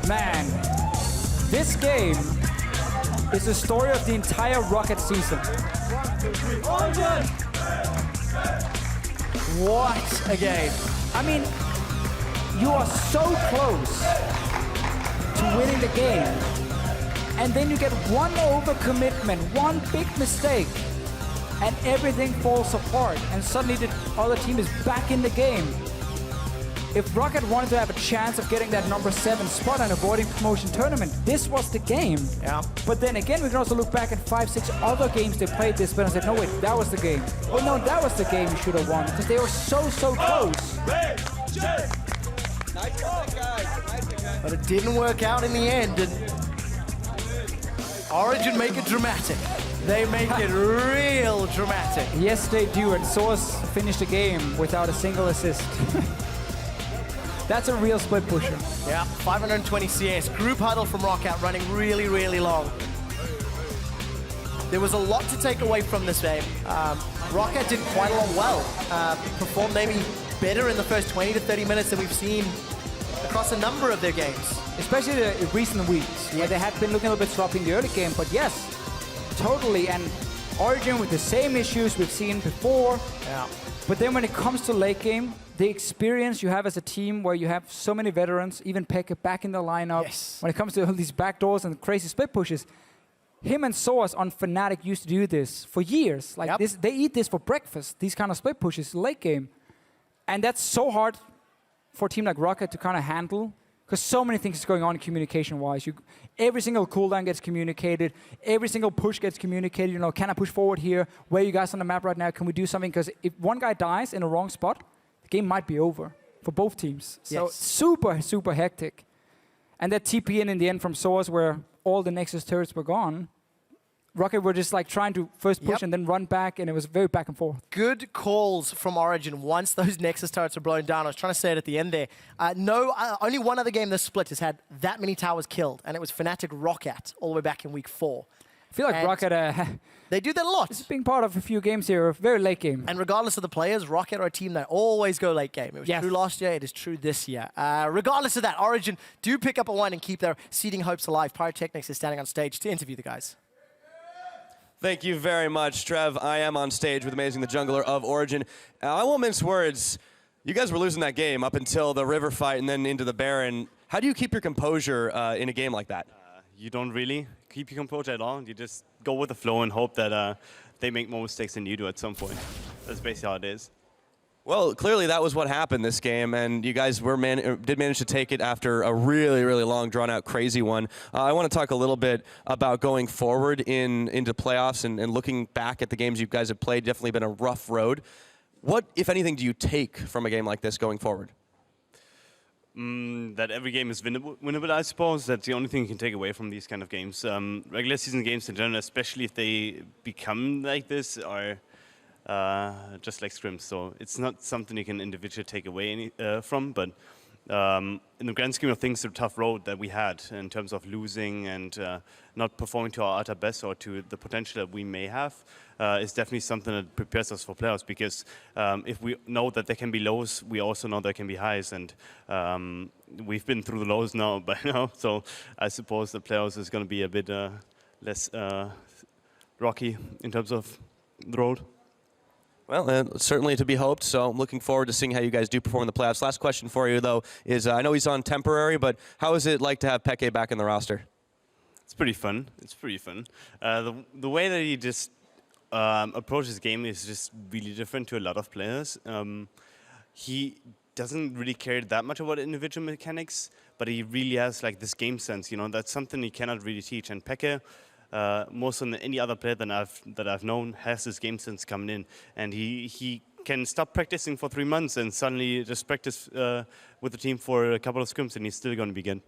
Man, this game is the story of the entire Rocket season. What a game. I mean, you are so close to winning the game, and then you get one overcommitment, one big mistake, and everything falls apart, and suddenly the other team is back in the game. If Rocket wanted to have a chance of getting that number 7 spot and avoiding promotion tournament, this was the game. Yeah. But then again, we can also look back at 5-6 other games they played this, but I said, no wait, that was the game. Oh no, that was the game you should have won, because they were so close. But it didn't work out in the end, and Origin make it dramatic. They make it real dramatic. Yes, they do, and Source finished the game without a single assist. That's a real split pusher. Yeah, 520 CS. Group huddle from Rockout running really, really long. There was a lot to take away from this game. Rockout did quite a lot well. Performed maybe better in the first 20 to 30 minutes than we've seen across a number of their games. Especially the recent weeks, where they had been looking a little bit sloppy in the early game, but yes, totally. And Origin with the same issues we've seen before. Yeah. But then when it comes to late game, the experience you have as a team where you have so many veterans, even FLICKR back in the lineup, when it comes to all these backdoors and crazy split pushes, him and Source on Fnatic used to do this for years. Like this, they eat this for breakfast, these kind of split pushes late game. And that's so hard for a team like Rocket to kind of handle, Because so many things is going on communication-wise. Every single cooldown gets communicated. Every single push gets communicated. You know, can I push forward here? Where are you guys on the map right now? Can we do something? Because if one guy dies in a wrong spot, the game might be over for both teams. So Yes. super, super hectic. And that TP in the end from Source where all the Nexus turrets were gone, Rocket were just like trying to first push and then run back, and it was very back and forth. Good calls from Origin once those Nexus turrets were blown down. I was trying to say it at the end there. Only one other game this split has had that many towers killed, and it was Fnatic Rocket all the way back in week 4. I feel like And Rocket, they do that a lot. It's being part of a few games here, very late game. And regardless of the players, Rocket are a team that always go late game. It was true last year, it is true this year. Regardless of that, Origin do pick up a win and keep their seeding hopes alive. Pyrotechnics is standing on stage to interview the guys. Thank you very much, Trev. I am on stage with Amazing the Jungler of Origin. I won't mince words. You guys were losing that game up until the river fight and then into the Baron. How do you keep your composure in a game like that? You don't really keep your composure at all. You just go with the flow and hope that they make more mistakes than you do at some point. That's basically how it is. Well, clearly that was what happened this game, and you guys did manage to take it after a really, really long, drawn-out, crazy one. I want to talk a little bit about going forward into playoffs and looking back at the games you guys have played. Definitely been a rough road. What, if anything, do you take from a game like this going forward? That every game is winnable, I suppose. That's the only thing you can take away from these kind of games. Regular season games in general, especially if they become like this, are just like scrims. So it's not something you can individually take away from, but in the grand scheme of things, the tough road that we had in terms of losing and not performing to our utter best or to the potential that we may have is definitely something that prepares us for playoffs, because if we know that there can be lows, we also know there can be highs, and we've been through the lows now by now, so I suppose the playoffs is going to be a bit less rocky in terms of the road. Well, certainly to be hoped, so I'm looking forward to seeing how you guys do perform in the playoffs. Last question for you, though, is I know he's on temporary, but how is it like to have Peke back in the roster? It's pretty fun. It's pretty fun. The way that he just approaches the game is just really different to a lot of players. He doesn't really care that much about individual mechanics, but he really has like this game sense. You know, that's something he cannot really teach. And Peke, more so than any other player that I've known, has this game sense coming in, and he can stop practicing for 3 months and suddenly just practice with the team for a couple of scrims, and he's still going to begin.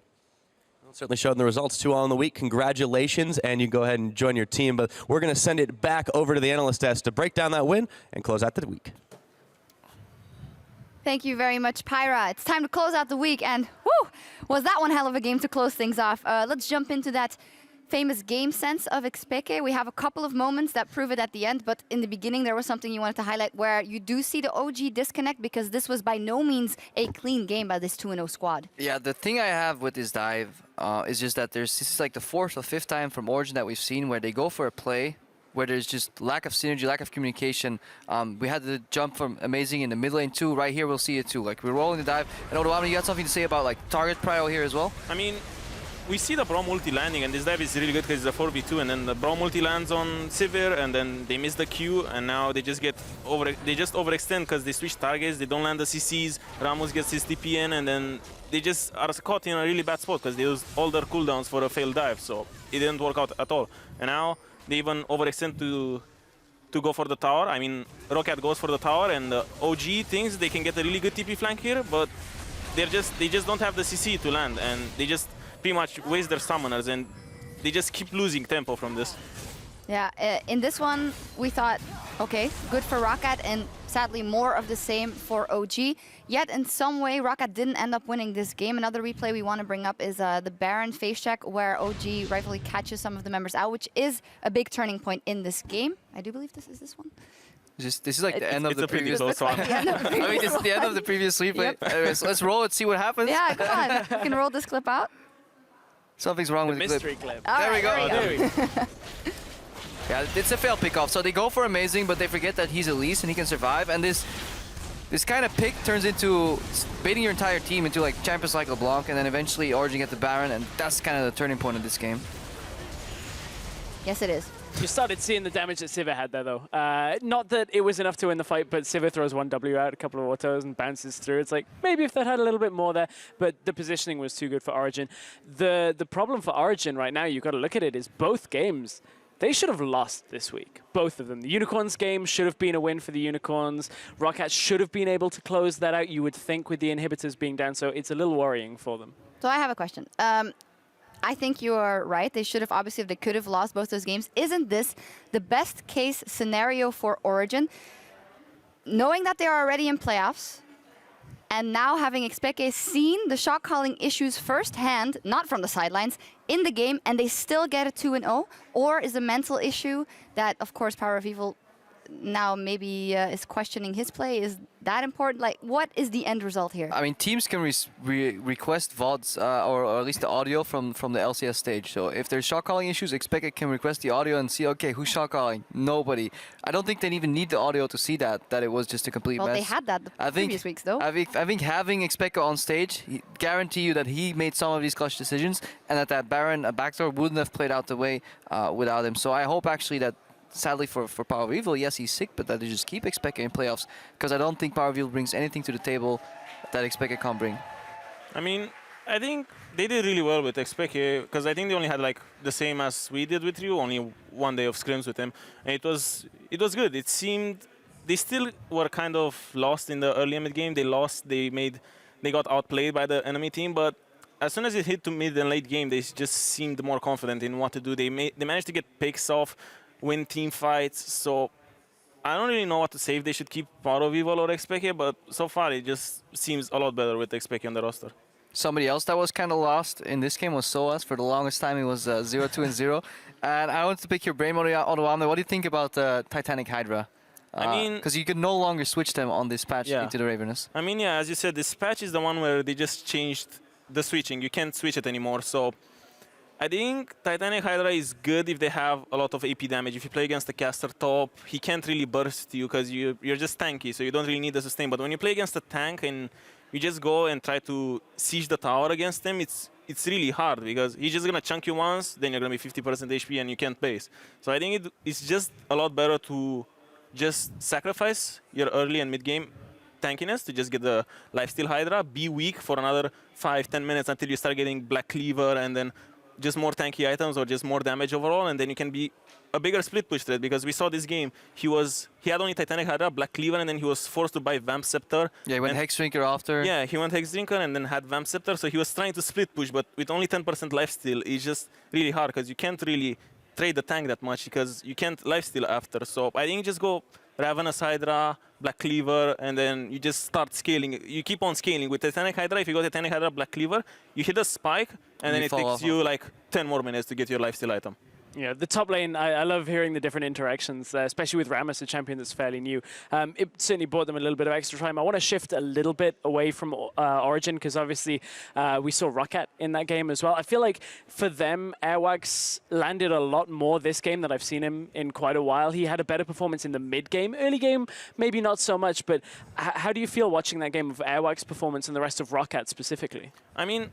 Well, certainly showed in the results 2 all in the week. Congratulations, and you go ahead and join your team. But we're going to send it back over to the analyst desk to break down that win and close out the week. Thank you very much, Pyra. It's time to close out the week, and whew, was that one hell of a game to close things off. Let's jump into that famous game sense of Xpeke. We have a couple of moments that prove it at the end, but in the beginning there was something you wanted to highlight where you do see the OG disconnect, because this was by no means a clean game by this 2-0 squad. Yeah, the thing I have with this dive is just that this is like the 4th or 5th time from Origin that we've seen where they go for a play where there's just lack of synergy, lack of communication. We had the jump from Amazing in the mid lane too. Right here we'll see it too. Like we're rolling the dive. And Odoamne, you got something to say about like target prio here as well? I mean, we see the Braum multi landing, and this dive is really good because it's a 4v2, and then the Braum multi lands on Sivir, and then they miss the Q, and now they just overextend because they switch targets, they don't land the CCs, Ramos gets his TP in, and then they just are caught in a really bad spot because they used all their cooldowns for a failed dive, so it didn't work out at all. And now they even overextend to go for the tower. I mean, Rocket goes for the tower, and the OG thinks they can get a really good TP flank here, but they just don't have the CC to land, and they just pretty much waste their summoners, and they just keep losing tempo from this. Yeah, in this one, we thought, okay, good for Rocket, and sadly more of the same for OG. Yet in some way, Rocket didn't end up winning this game. Another replay we want to bring up is the Baron face check, where OG rightfully catches some of the members out, which is a big turning point in this game. I do believe this is this one. This is like the end of the previous one. I mean, this is the end of the previous replay. Yep. Anyways, let's roll it, see what happens. Yeah, come on. You can roll this clip out. Something's wrong with the mystery clip. There we go. There we go. Yeah, it's a fail pickoff. So they go for Amazing, but they forget that he's Elise and he can survive. And this kind of pick turns into baiting your entire team into like Champions like LeBlanc, and then eventually Origin get the Baron, and that's kind of the turning point of this game. Yes, it is. You started seeing the damage that Sivir had there, though. Not that it was enough to win the fight, but Sivir throws one W out, a couple of autos, and bounces through. It's like, maybe if that had a little bit more there, but the positioning was too good for Origin. The problem for Origin right now, you've got to look at it, is both games, they should have lost this week, both of them. The Unicorns game should have been a win for the Unicorns. Roccat should have been able to close that out, you would think, with the inhibitors being down, so it's a little worrying for them. So I have a question. I think you are right. They should have, obviously, if they could have lost both those games. Isn't this the best case scenario for Origin? Knowing that they are already in playoffs, and now having Xpeke seen the shot calling issues firsthand, not from the sidelines, in the game, and they still get a 2-0? Or is the mental issue that, of course, Power of Evil now maybe is questioning his play? Is that important? Like, what is the end result here? I mean, teams can request VODs or at least the audio from the LCS stage. So if there's shot calling issues, Xpeke can request the audio and see, okay, who's shot calling? Nobody. I don't think they even need the audio to see that it was just a complete mess. Well, they had that the previous weeks, though. I think having Xpeke on stage, guarantee you that he made some of these clutch decisions, and that Baron backdoor wouldn't have played out the way without him. So I hope actually that, sadly for Power of Evil, yes, he's sick, but that they just keep Xpeke in playoffs, because I don't think Power of Evil brings anything to the table that Xpeke can't bring. I mean, I think they did really well with Xpeke, because I think they only had like the same as we did with Ryu, only one day of scrims with him, and it was good. It seemed they still were kind of lost in the early mid game. They lost. They got outplayed by the enemy team, but as soon as it hit to mid and late game, they just seemed more confident in what to do. They managed to get picks off, win team fights. So I don't really know what to say if they should keep Power of Evil or Xpeke, but so far it just seems a lot better with Xpeke on the roster. Somebody else that was kind of lost in this game was Soas. For the longest time, it was 0-2-0. And I want to pick your brain on the one. What do you think about Titanic Hydra? I mean, because you could no longer switch them on this patch into the Ravenness. I mean, yeah, as you said, this patch is the one where they just changed the switching. You can't switch it anymore. So I think Titanic Hydra is good if they have a lot of AP damage. If you play against the caster top, he can't really burst you because you're just tanky, so you don't really need the sustain. But when you play against a tank and you just go and try to siege the tower against him, it's really hard because he's just gonna chunk you once, then you're gonna be 50% HP and you can't base. So I think it's just a lot better to just sacrifice your early and mid game tankiness to just get the lifesteal Hydra, be weak for another 5-10 minutes until you start getting Black Cleaver and then just more tanky items or just more damage overall, and then you can be a bigger split push threat, because we saw this game, he had only Titanic Hydra, Black Cleaver, and then he was forced to buy Vamp Scepter. Yeah, he went Hex Drinker after. Yeah, he went Hex Drinker and then had Vamp Scepter, so he was trying to split push, but with only 10% lifesteal, it's just really hard, because you can't really trade the tank that much, because you can't lifesteal after. So I think just go Ravenous Hydra, Black Cleaver, and then you just start scaling. You keep on scaling. With Titanic Hydra, if you go Titanic Hydra, Black Cleaver, you hit a spike, and then it takes you like 10 more minutes to get your lifesteal item. Yeah, the top lane, I love hearing the different interactions, especially with Rammus, a champion that's fairly new. It certainly bought them a little bit of extra time. I want to shift a little bit away from Origin, because obviously we saw Roccat in that game as well. I feel like for them, Airwax landed a lot more this game than I've seen him in quite a while. He had a better performance in the mid game. Early game, maybe not so much, but how do you feel watching that game of Airwax performance and the rest of Roccat specifically? I mean,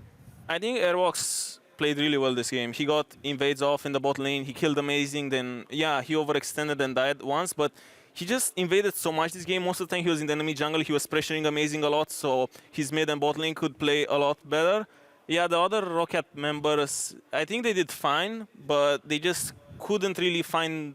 I think Airwax played really well this game. He got invades off in the bot lane, he killed Amazing, then yeah, he overextended and died once, but he just invaded so much this game. Most of the time he was in the enemy jungle, he was pressuring Amazing a lot, so his mid and bot lane could play a lot better. Yeah, the other Roccat members, I think they did fine, but they just couldn't really find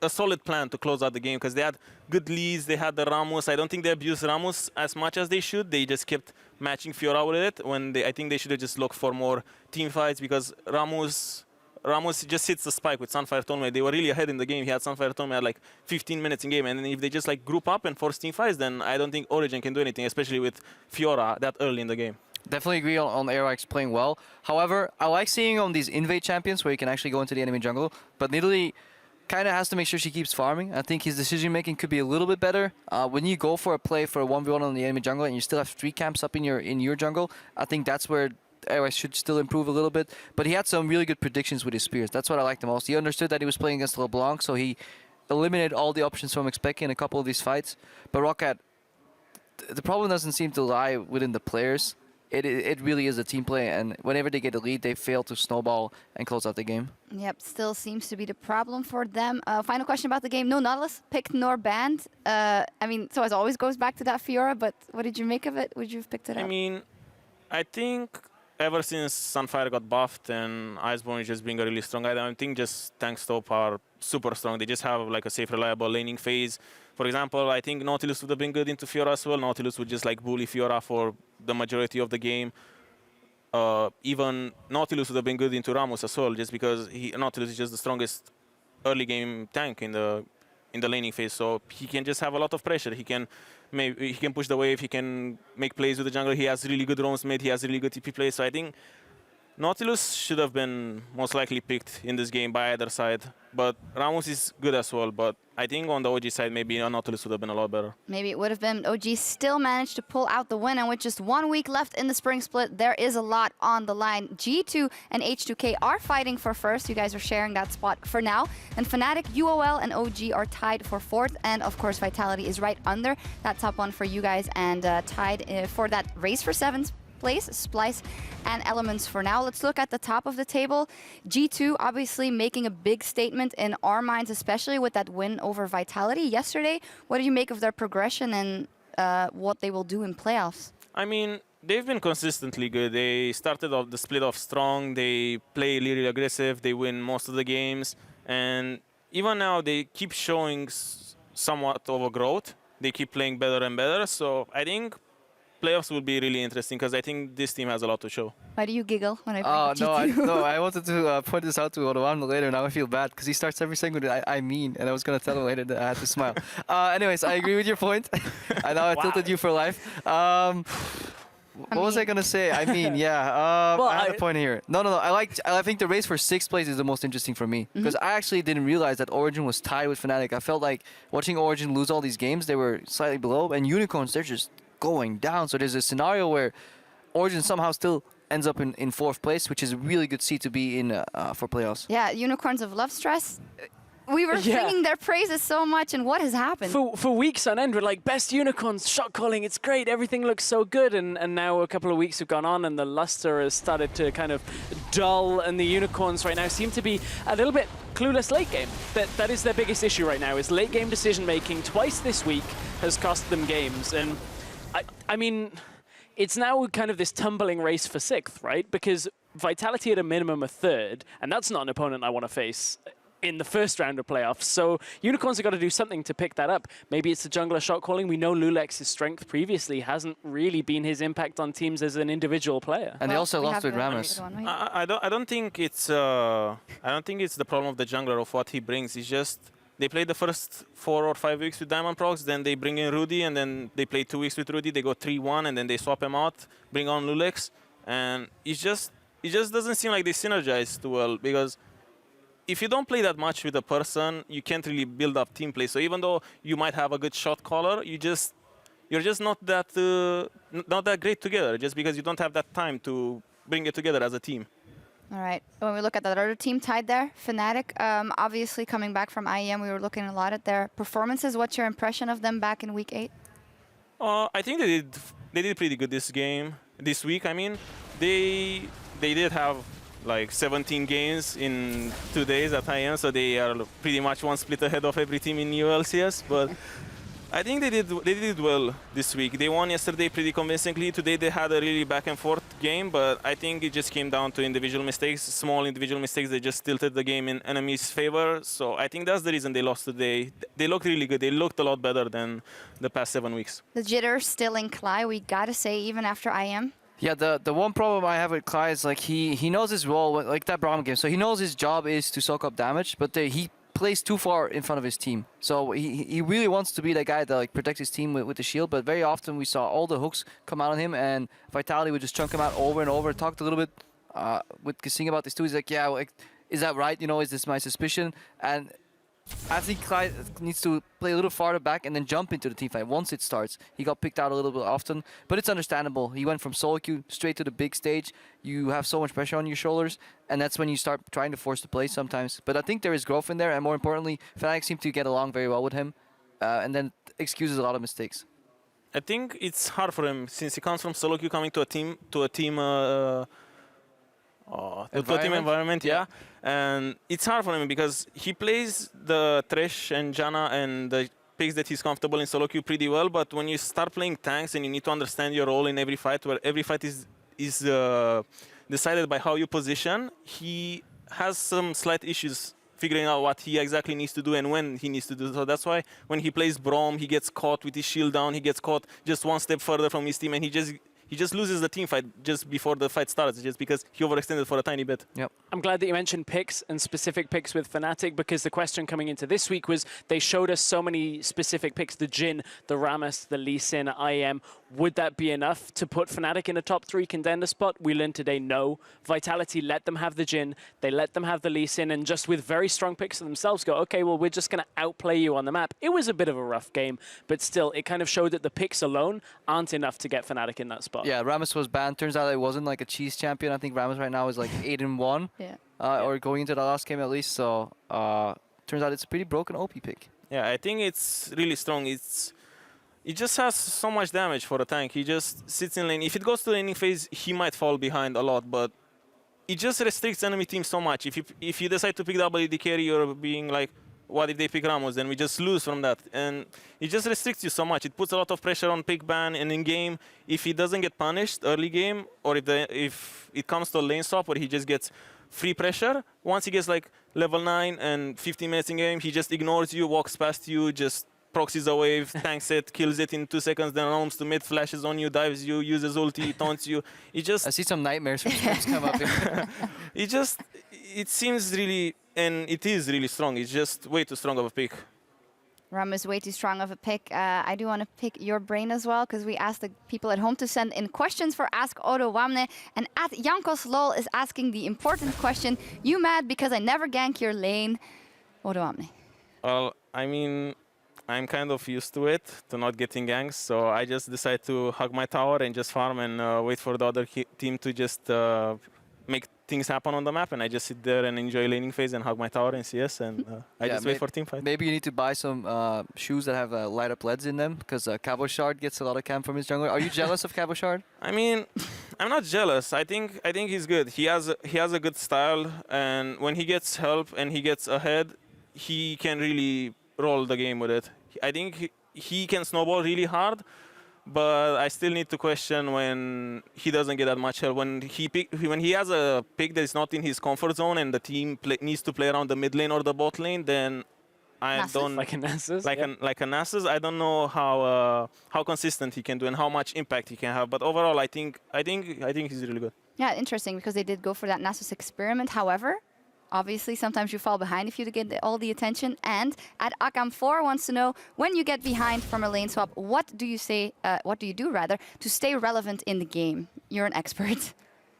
a solid plan to close out the game, because they had good leads, they had the Rammus. I don't think they abused Rammus as much as they should. They just kept matching Fiora with it, when I think they should have just looked for more team fights, because Rammus just hits the spike with Sunfire Tournament. They were really ahead in the game. He had Sunfire Tournament at like 15 minutes in game, and then if they just like group up and force team fights, then I don't think Origin can do anything, especially with Fiora that early in the game. Definitely agree on Airwax playing well. However, I like seeing on these invade champions where you can actually go into the enemy jungle, but Nidalee kind of has to make sure she keeps farming. I think his decision making could be a little bit better. When you go for a play for a 1v1 on the enemy jungle and you still have 3 camps up in your jungle, I think that's where Airwax should still improve a little bit. But he had some really good predictions with his spears. That's what I liked the most. He understood that he was playing against LeBlanc, so he eliminated all the options from Xpeke in a couple of these fights. But Roccat, the problem doesn't seem to lie within the players. it really is a team play, and whenever they get a lead, they fail to snowball and close out the game. Yep, still seems to be the problem for them. Final question about the game. No Nautilus, picked nor banned. I mean, so as always goes back to that Fiora, but what did you make of it? Would you have picked it up? I mean, I think ever since Sunfire got buffed and Iceborne is just being a really strong item, I think just tanks top are super strong. They just have like a safe, reliable laning phase. For example, I think Nautilus would have been good into Fiora as well. Nautilus would just like bully Fiora for the majority of the game. Even Nautilus would have been good into Rammus as well, just because Nautilus is just the strongest early game tank in the laning phase. So he can just have a lot of pressure. He can push the wave. He can make plays with the jungle. He has really good roams made. He has really good TP plays. So I think Nautilus should have been most likely picked in this game by either side. But Rammus is good as well. But I think on the OG side, maybe Nautilus would have been a lot better. Maybe it would have been. OG still managed to pull out the win, and with just 1 week left in the spring split, there is a lot on the line. G2 and H2K are fighting for first. You guys are sharing that spot for now. And Fnatic, UOL, and OG are tied for fourth. And of course, Vitality is right under that top one for you guys, and tied for that race for seventh place, Splice and Elements for now. Let's look at the top of the table. G2 obviously making a big statement in our minds, especially with that win over Vitality yesterday. What do you make of their progression and what they will do in playoffs? I mean, they've been consistently good. They started off the split off strong. They play really aggressive. They win most of the games. And even now, they keep showing somewhat of a growth. They keep playing better and better. So I think playoffs will be really interesting because I think this team has a lot to show. Why do you giggle when I bring G2? No, I wanted to point this out to Odoan later. Now I feel bad because he starts every segment with I mean, and I was going to tell him later that I had to smile. Anyways, I agree with your point. I know I tilted you for life. What was I going to say? I mean, yeah. Well, I had a point here. No. I think the race for 6th place is the most interesting for me because I actually didn't realize that Origin was tied with Fnatic. I felt like watching Origin lose all these games, they were slightly below, and Unicorns, they're just going down. So there's a scenario where Origin somehow still ends up in 4th place, which is a really good seat to be in for playoffs. Yeah, Unicorns of Love Stress. We were singing their praises so much, and what has happened? For weeks on end, we're like, best Unicorns, shot calling, it's great, everything looks so good. And now a couple of weeks have gone on and the luster has started to kind of dull, and the Unicorns right now seem to be a little bit clueless late game. That is their biggest issue right now, is late game decision making. Twice this week has cost them games. And I mean, it's now kind of this tumbling race for 6th, right? Because Vitality at a minimum a 3rd, and that's not an opponent I want to face in the first round of playoffs. So Unicorns have got to do something to pick that up. Maybe it's the jungler shot calling. We know Lulex's strength previously hasn't really been his impact on teams as an individual player. And they also lost with Rammus. I don't think it's the problem of the jungler of what he brings. It's just they play the first 4 or 5 weeks with Diamond Procs, then they bring in Rudy, and then they play 2 weeks with Rudy. They go 3-1, and then they swap him out, bring on Lulex, and it just doesn't seem like they synergize too well, because if you don't play that much with a person, you can't really build up team play. So even though you might have a good shot caller, you're just not that great together, just because you don't have that time to bring it together as a team. All right, when we look at that other team tied there, Fnatic, obviously coming back from IEM, we were looking a lot at their performances. What's your impression of them back in week 8? I think they did pretty good this week. I mean, they did have like 17 games in 2 days at IEM, so they are pretty much one split ahead of every team in new LCS. But I think they did well this week. They won yesterday pretty convincingly. Today they had a really back and forth game, but I think it just came down to individual mistakes, small individual mistakes. They just tilted the game in enemy's favor. So I think that's the reason they lost today. They looked really good. They looked a lot better than the past 7 weeks. The jitter still in Cly, we gotta say, even after IEM. Yeah, the one problem I have with Cly is like he knows his role, like that Braum game. So he knows his job is to soak up damage, but he plays too far in front of his team. So he really wants to be that guy that like protects his team with the shield, but very often we saw all the hooks come out on him, and Vitality would just chunk him out over and over. Talked a little bit with Kasing about this too. He's like, yeah, like, is that right? You know, is this my suspicion? And I think Clyde needs to play a little farther back and then jump into the teamfight once it starts. He got picked out a little bit often, but it's understandable. He went from solo queue straight to the big stage. You have so much pressure on your shoulders, and that's when you start trying to force the play sometimes. But I think there is growth in there, and more importantly, Fnatic seem to get along very well with him, and then excuses a lot of mistakes. I think it's hard for him since he comes from solo queue, coming to a team environment, yeah. And it's hard for him because he plays the Thresh and Janna and the picks that he's comfortable in solo queue pretty well. But when you start playing tanks and you need to understand your role in every fight, where every fight is decided by how you position, he has some slight issues figuring out what he exactly needs to do and when he needs to do. So that's why when he plays Braum, he gets caught with his shield down, he gets caught just one step further from his team, and he just loses the team fight just before the fight starts, just because he overextended for a tiny bit. Yep. I'm glad that you mentioned picks and specific picks with Fnatic, because the question coming into this week was they showed us so many specific picks, the Jhin, the Rammus, the Lee Sin, IM. Would that be enough to put Fnatic in a top 3 contender spot? We learned today no. Vitality let them have the Jhin, they let them have the Lee Sin, and just with very strong picks of themselves go, okay, well, we're just going to outplay you on the map. It was a bit of a rough game, but still, it kind of showed that the picks alone aren't enough to get Fnatic in that spot. Yeah, Rammus was banned. Turns out it wasn't like a cheese champion. I think Rammus right now is like 8-1. Yeah. Or going into the last game at least. So turns out it's a pretty broken OP pick. Yeah, I think it's really strong. It just has so much damage for a tank. He just sits in lane. If it goes to the laning phase, he might fall behind a lot, but it just restricts enemy teams so much. If you decide to pick WD carry, you're being like, what if they pick Ramos? Then we just lose from that. And it just restricts you so much. It puts a lot of pressure on pick ban, and in game, if he doesn't get punished early game, or if it comes to a lane swap where he just gets free pressure, once he gets like level 9 and 15 minutes in game, he just ignores you, walks past you, just proxies a wave, tanks it, kills it in 2 seconds, then roams to mid, flashes on you, dives you, uses ulti, taunts you. It just... I see some nightmares from scripts come up here. It seems really, and it is really strong. It's just way too strong of a pick. Ram is way too strong of a pick. I do want to pick your brain as well, because we asked the people at home to send in questions for Ask Odo Wamne. And at Jankos Lol is asking the important question, you mad because I never gank your lane? Odo Wamne. Well, I mean, I'm kind of used to it, to not getting ganks, so I just decide to hug my tower and just farm and wait for the other team to just make things happen on the map, and I just sit there and enjoy laning phase and hug my tower in CS, and I just wait for team fight. Maybe you need to buy some shoes that have light up LEDs in them, because Cabo Shard gets a lot of camp from his jungler. Are you jealous of Cabo Shard? I mean, I'm not jealous. I think he's good. He has a good style, and when he gets help and he gets ahead, he can really roll the game with it. I think he can snowball really hard, but I still need to question when he doesn't get that much help. When he has a pick that is not in his comfort zone and the team needs to play around the mid lane or the bot lane, then I don't like a Nasus, like a Nasus. I don't know how consistent he can do and how much impact he can have. But overall, I think he's really good. Yeah, interesting, because they did go for that Nasus experiment. However, obviously, sometimes you fall behind if you get all the attention. And at Akam4 wants to know, when you get behind from a lane swap, what do you do to stay relevant in the game? You're an expert.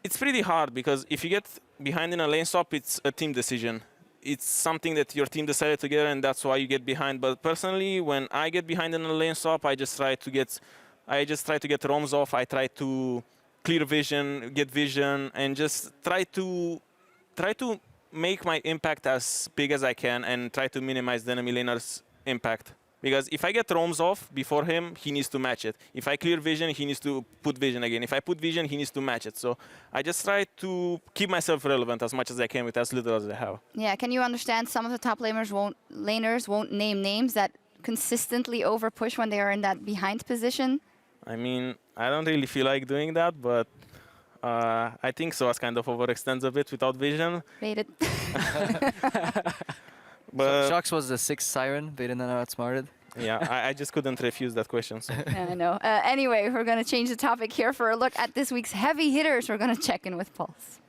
It's pretty hard, because if you get behind in a lane swap, it's a team decision. It's something that your team decided together, and that's why you get behind. But personally, when I get behind in a lane swap, I just try to get roams off. I try to clear vision, get vision, and just try to make my impact as big as I can and try to minimize the enemy laner's impact. Because if I get roams off before him, he needs to match it. If I clear vision, he needs to put vision again. If I put vision, he needs to match it. So I just try to keep myself relevant as much as I can with as little as I have. Yeah, can you understand some of the top laners won't name names that consistently over push when they are in that behind position? I mean, I don't really feel like doing that, but I think Soaz kind of overextends a bit without vision. Rated. But Shox was the 6th Siren, Vaden and outsmarted. Yeah, I just couldn't refuse that question. So. Yeah, I know. Anyway, we're going to change the topic here for a look at this week's heavy hitters. We're going to check in with Pulse.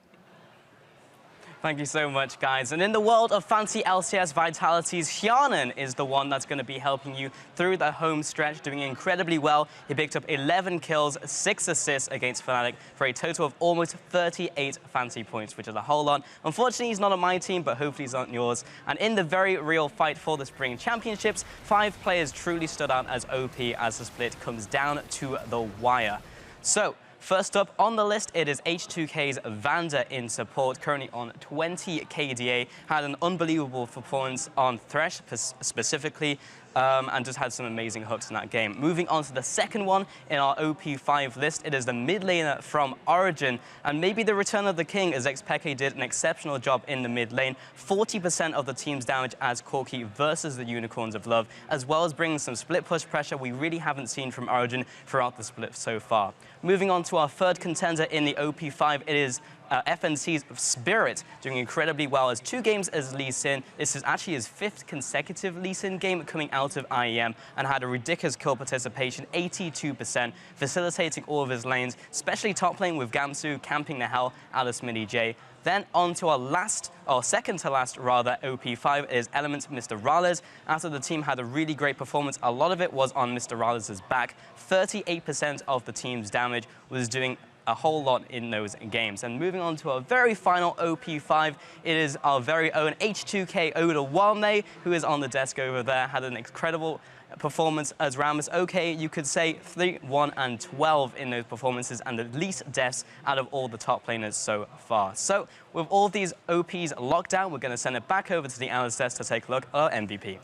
Thank you so much, guys. And in the world of fancy LCS Vitalities, Hjarnan is the one that's going to be helping you through the home stretch, doing incredibly well. He picked up 11 kills, 6 assists against Fnatic for a total of almost 38 fancy points, which is a whole lot. Unfortunately, he's not on my team, but hopefully he's on yours. And in the very real fight for the Spring Championships, 5 players truly stood out as OP as the split comes down to the wire. So, First up on the list, it is H2K's Vander in support, currently on 20 KDA. Had an unbelievable performance on Thresh specifically, and just had some amazing hooks in that game. Moving on to the second one in our OP5 list, it is the mid laner from Origin, and maybe the return of the king, as XPeke did an exceptional job in the mid lane. 40% of the team's damage as Corki versus the Unicorns of Love, as well as bringing some split push pressure we really haven't seen from Origin throughout the split so far. Moving on to our third contender in the OP5, it is FNC's Spirit, doing incredibly well as 2 games as Lee Sin. This is actually his 5th consecutive Lee Sin game coming out of IEM, and had a ridiculous kill participation, 82%, facilitating all of his lanes, especially top lane with Gamsu camping the hell out of Smitty J. Then on to our second to last rather, OP5 is Element Mr. Rales. After the team had a really great performance, a lot of it was on Mr. Rales' back. 38% of the team's damage was doing a whole lot in those games. And moving on to our very final OP5, it is our very own H2K Oda Walme, who is on the desk over there, had an incredible performance as Rammus. Okay, you could say 3, 1, and 12 in those performances, and the least deaths out of all the top laners so far. So with all these OPs locked down, we're going to send it back over to the analyst desk to take a look at our MVP.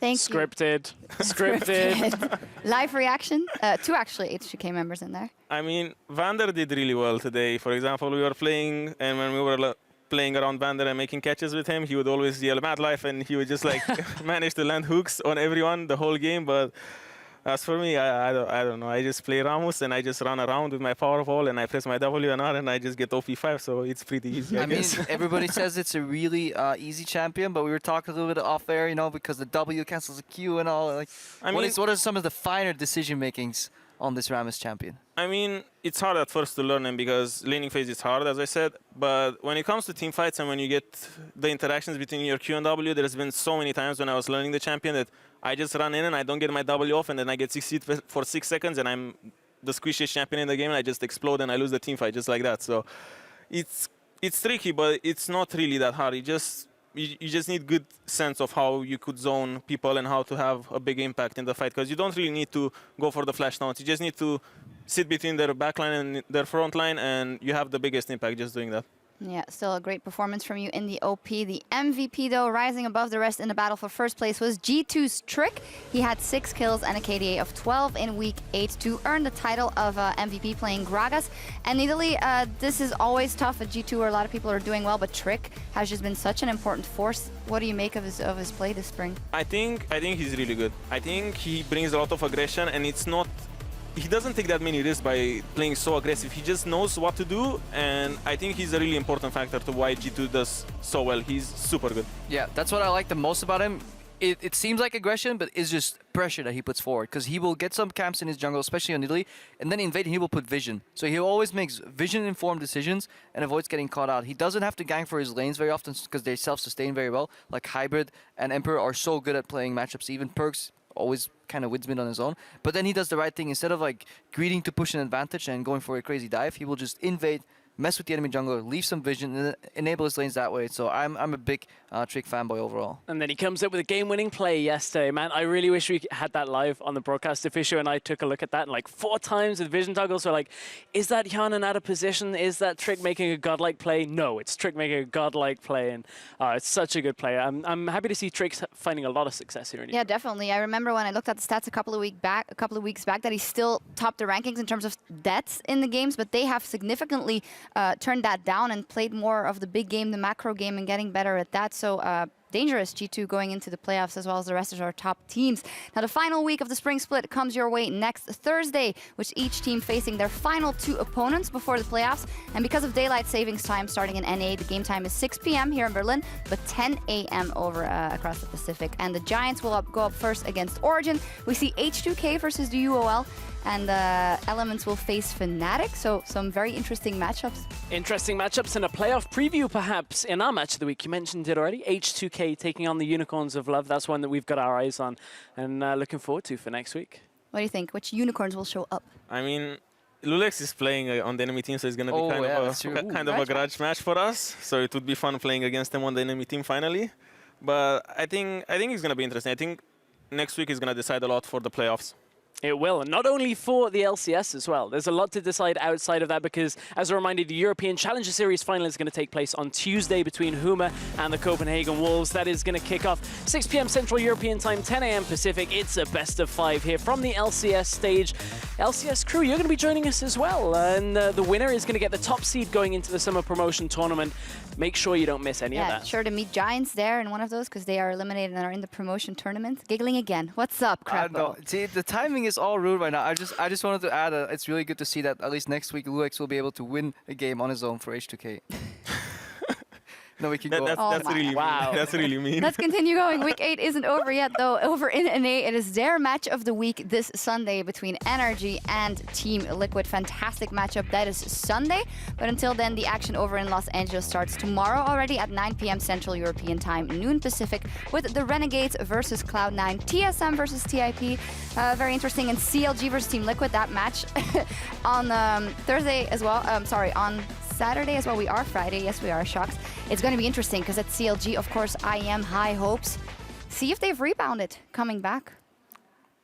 Thank Scripted. Scripted. Live reaction. 2 actually H2K members in there. I mean, Vander did really well today. For example, we were playing, and when we were playing around Vander and making catches with him, he would always yell "Mad Life," and he would just like manage to land hooks on everyone the whole game. But as for me, I don't know. I just play Rammus and I just run around with my power ball and I press my W and R and I just get OP5, so it's pretty easy. I mean, guess. everybody says it's a really easy champion, but we were talking a little bit off air, you know, because the W cancels the Q and all. Like, what are some of the finer decision makings on this Rammus champion? I mean, it's hard at first to learn him because laning phase is hard, as I said. But when it comes to team fights and when you get the interactions between your Q and W, there's been so many times when I was learning the champion that I just run in and I don't get my W off, and then I get 60 for 6 seconds, and I'm the squishiest champion in the game, and I just explode and I lose the team fight just like that. So it's tricky, but it's not really that hard. You just need good sense of how you could zone people and how to have a big impact in the fight, because you don't really need to go for the flash downs. You just need to sit between their backline and their front line, and you have the biggest impact just doing that. Yeah, still a great performance from you in the OP. The MVP, though, rising above the rest in the battle for first place was G2's Trick. He had 6 kills and a KDA of 12 in Week 8 to earn the title of MVP playing Gragas. And Italy, this is always tough at G2 where a lot of people are doing well, but Trick has just been such an important force. What do you make of his play this spring? I think he's really good. I think he brings a lot of aggression, and it's not... He doesn't take that many risks by playing so aggressive. He just knows what to do, and I think he's a really important factor to why G2 does so well. He's super good. Yeah, that's what I like the most about him. It seems like aggression, but it's just pressure that he puts forward, because he will get some camps in his jungle, especially on Italy, and then invade and he will put vision. So he always makes vision-informed decisions and avoids getting caught out. He doesn't have to gank for his lanes very often because they self-sustain very well. Like Hybrid and Emperor are so good at playing matchups. Even Perks always kind of wins mid on his own, but then he does the right thing. Instead of like greeding to push an advantage and going for a crazy dive, he will just invade, mess with the enemy jungler, leave some vision, and enable his lanes that way. So I'm a big Trick fanboy overall. And then he comes up with a game-winning play yesterday, man. I really wish we had that live on the broadcast. Official and I took a look at that, and like 4 times with vision toggles. So like, is that Hyanan out of position? Is that Trick making a godlike play? No, it's Trick making a godlike play, and it's such a good play. I'm happy to see Trick finding a lot of success here. Yeah, definitely. I remember when I looked at the stats a couple of weeks back, that he still topped the rankings in terms of deaths in the games, but they have significantly turned that down and played more of the big game, the macro game, and getting better at that. So dangerous G2 going into the playoffs, as well as the rest of our top teams. Now the final week of the spring split comes your way next Thursday, with each team facing their final 2 opponents before the playoffs. And because of daylight savings time starting in NA, the game time is 6 p.m. here in Berlin, but 10 a.m. over across the Pacific. And the Giants will go up first against Origin. We see H2K versus the UOL, and Elements will face Fnatic, so some very interesting matchups. Interesting matchups and a playoff preview, perhaps, in our match of the week. You mentioned it already, H2K taking on the Unicorns of Love. That's one that we've got our eyes on and looking forward to for next week. What do you think? Which Unicorns will show up? I mean, Lulex is playing on the enemy team, so it's going to be kind of a grudge match for us. So it would be fun playing against them on the enemy team finally. But I think it's going to be interesting. I think next week is going to decide a lot for the playoffs. It will, and not only for the LCS as well. There's a lot to decide outside of that because, as a reminder, the European Challenger Series final is going to take place on Tuesday between Huma and the Copenhagen Wolves. That is going to kick off 6 p.m. Central European Time, 10 a.m. Pacific. It's a best of 5 here from the LCS stage. LCS crew, you're going to be joining us as well, and the winner is going to get the top seed going into the summer promotion tournament. Make sure you don't miss any of that. Sure to meet Giants there in one of those because they are eliminated and are in the promotion tournament. Giggling again. What's up, Crappo? See, the timing is all rude right now. I just wanted to add, it's really good to see that at least next week Luex will be able to win a game on his own for H2K. No, we can go. That's really wow. mean. That's really mean. Let's continue going. Week 8 isn't over yet, though. Over in NA, it is their match of the week this Sunday between NRG and Team Liquid. Fantastic matchup. That is Sunday. But until then, the action over in Los Angeles starts tomorrow already at 9 p.m. Central European Time, noon Pacific, with the Renegades versus Cloud9, TSM versus TIP. Very interesting. And CLG versus Team Liquid, that match on Thursday as well. On Saturday as well. We are Friday. Yes, we are. Shocks. It's going to be interesting because at CLG, of course, IM high hopes. See if they've rebounded coming back.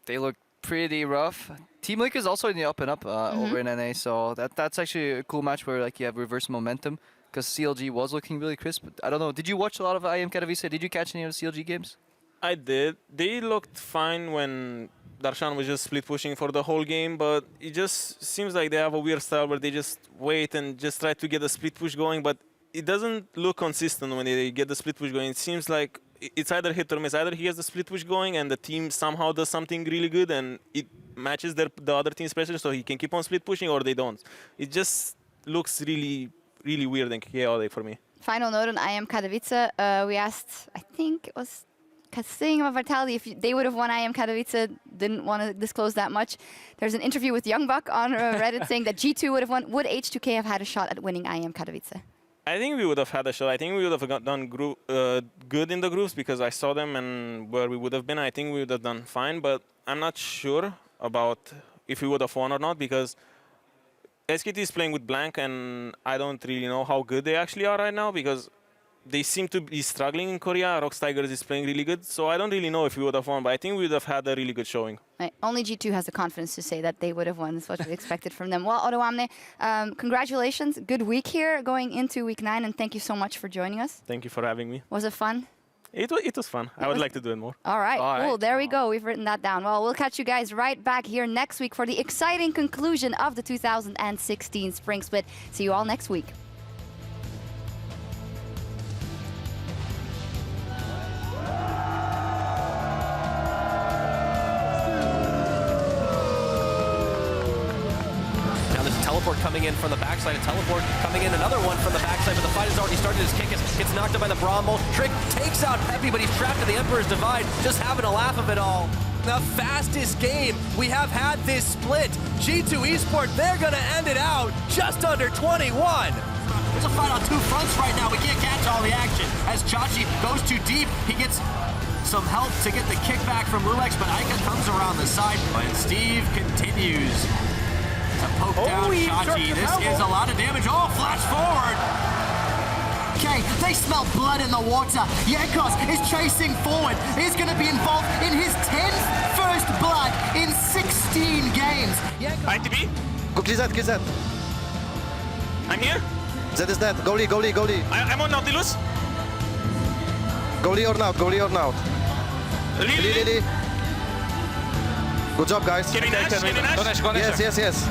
They look pretty rough. Team Liquid is also in the up and up over in NA, so that's actually a cool match where like you have reverse momentum because CLG was looking really crisp. I don't know. Did you watch a lot of IM Katowice? Did you catch any of the CLG games? I did. They looked fine when Darshan was just split pushing for the whole game, but it just seems like they have a weird style where they just wait and just try to get the split push going, but it doesn't look consistent when they get the split push going. It seems like it's either hit or miss. Either he has the split push going and the team somehow does something really good and it matches the other team's pressure so he can keep on split pushing, or they don't. It just looks really, really weird and chaotic for me. Final note on IM Katowice. We asked, I think it was saying about Vitality, if they would have won IM Katowice, didn't want to disclose that much. There's an interview with Youngbuck on Reddit saying that G2 would have won. Would H2K have had a shot at winning IM Katowice? I think we would have had a shot. I think we would have done good in the groups because I saw them and where we would have been. I think we would have done fine, but I'm not sure about if we would have won or not because SKT is playing with blank and I don't really know how good they actually are right now because they seem to be struggling in Korea. Rox Tigers is playing really good, so I don't really know if we would have won, but I think we would have had a really good showing. Right. Only G2 has the confidence to say that they would have won. That's what we expected from them. Well, Odoamne, congratulations. Good week here going into week 9, and thank you so much for joining us. Thank you for having me. Was it fun? It was fun. I would like to do it more. All right. Cool. There we go. We've written that down. Well, we'll catch you guys right back here next week for the exciting conclusion of the 2016 Spring Split. See you all next week. Teleport coming in from the backside, and Teleport coming in, another one from the backside, but the fight has already started. His kick gets knocked out by the Bramble. Trick takes out Peppy, but he's trapped in the Emperor's Divide, just having a laugh of it all. The fastest game we have had this split. G2 Esports, they're gonna end it out just under 21. There's a fight on two fronts right now. We can't catch all the action. As Chachi goes too deep, he gets some help to get the kickback from Luex, but Ica comes around the side, and Steve continues to poke down Chachi. This is a lot of damage. Oh, flash forward. Okay, they smell blood in the water. Jankos is chasing forward. He's going to be involved in his 10th first blood in 16 games. ITB? Go KZ. I'm here. Zed is dead. Goalie. I'm on Nautilus. Goalie or not. Lily. Good job, guys. Can we Nash? Yes.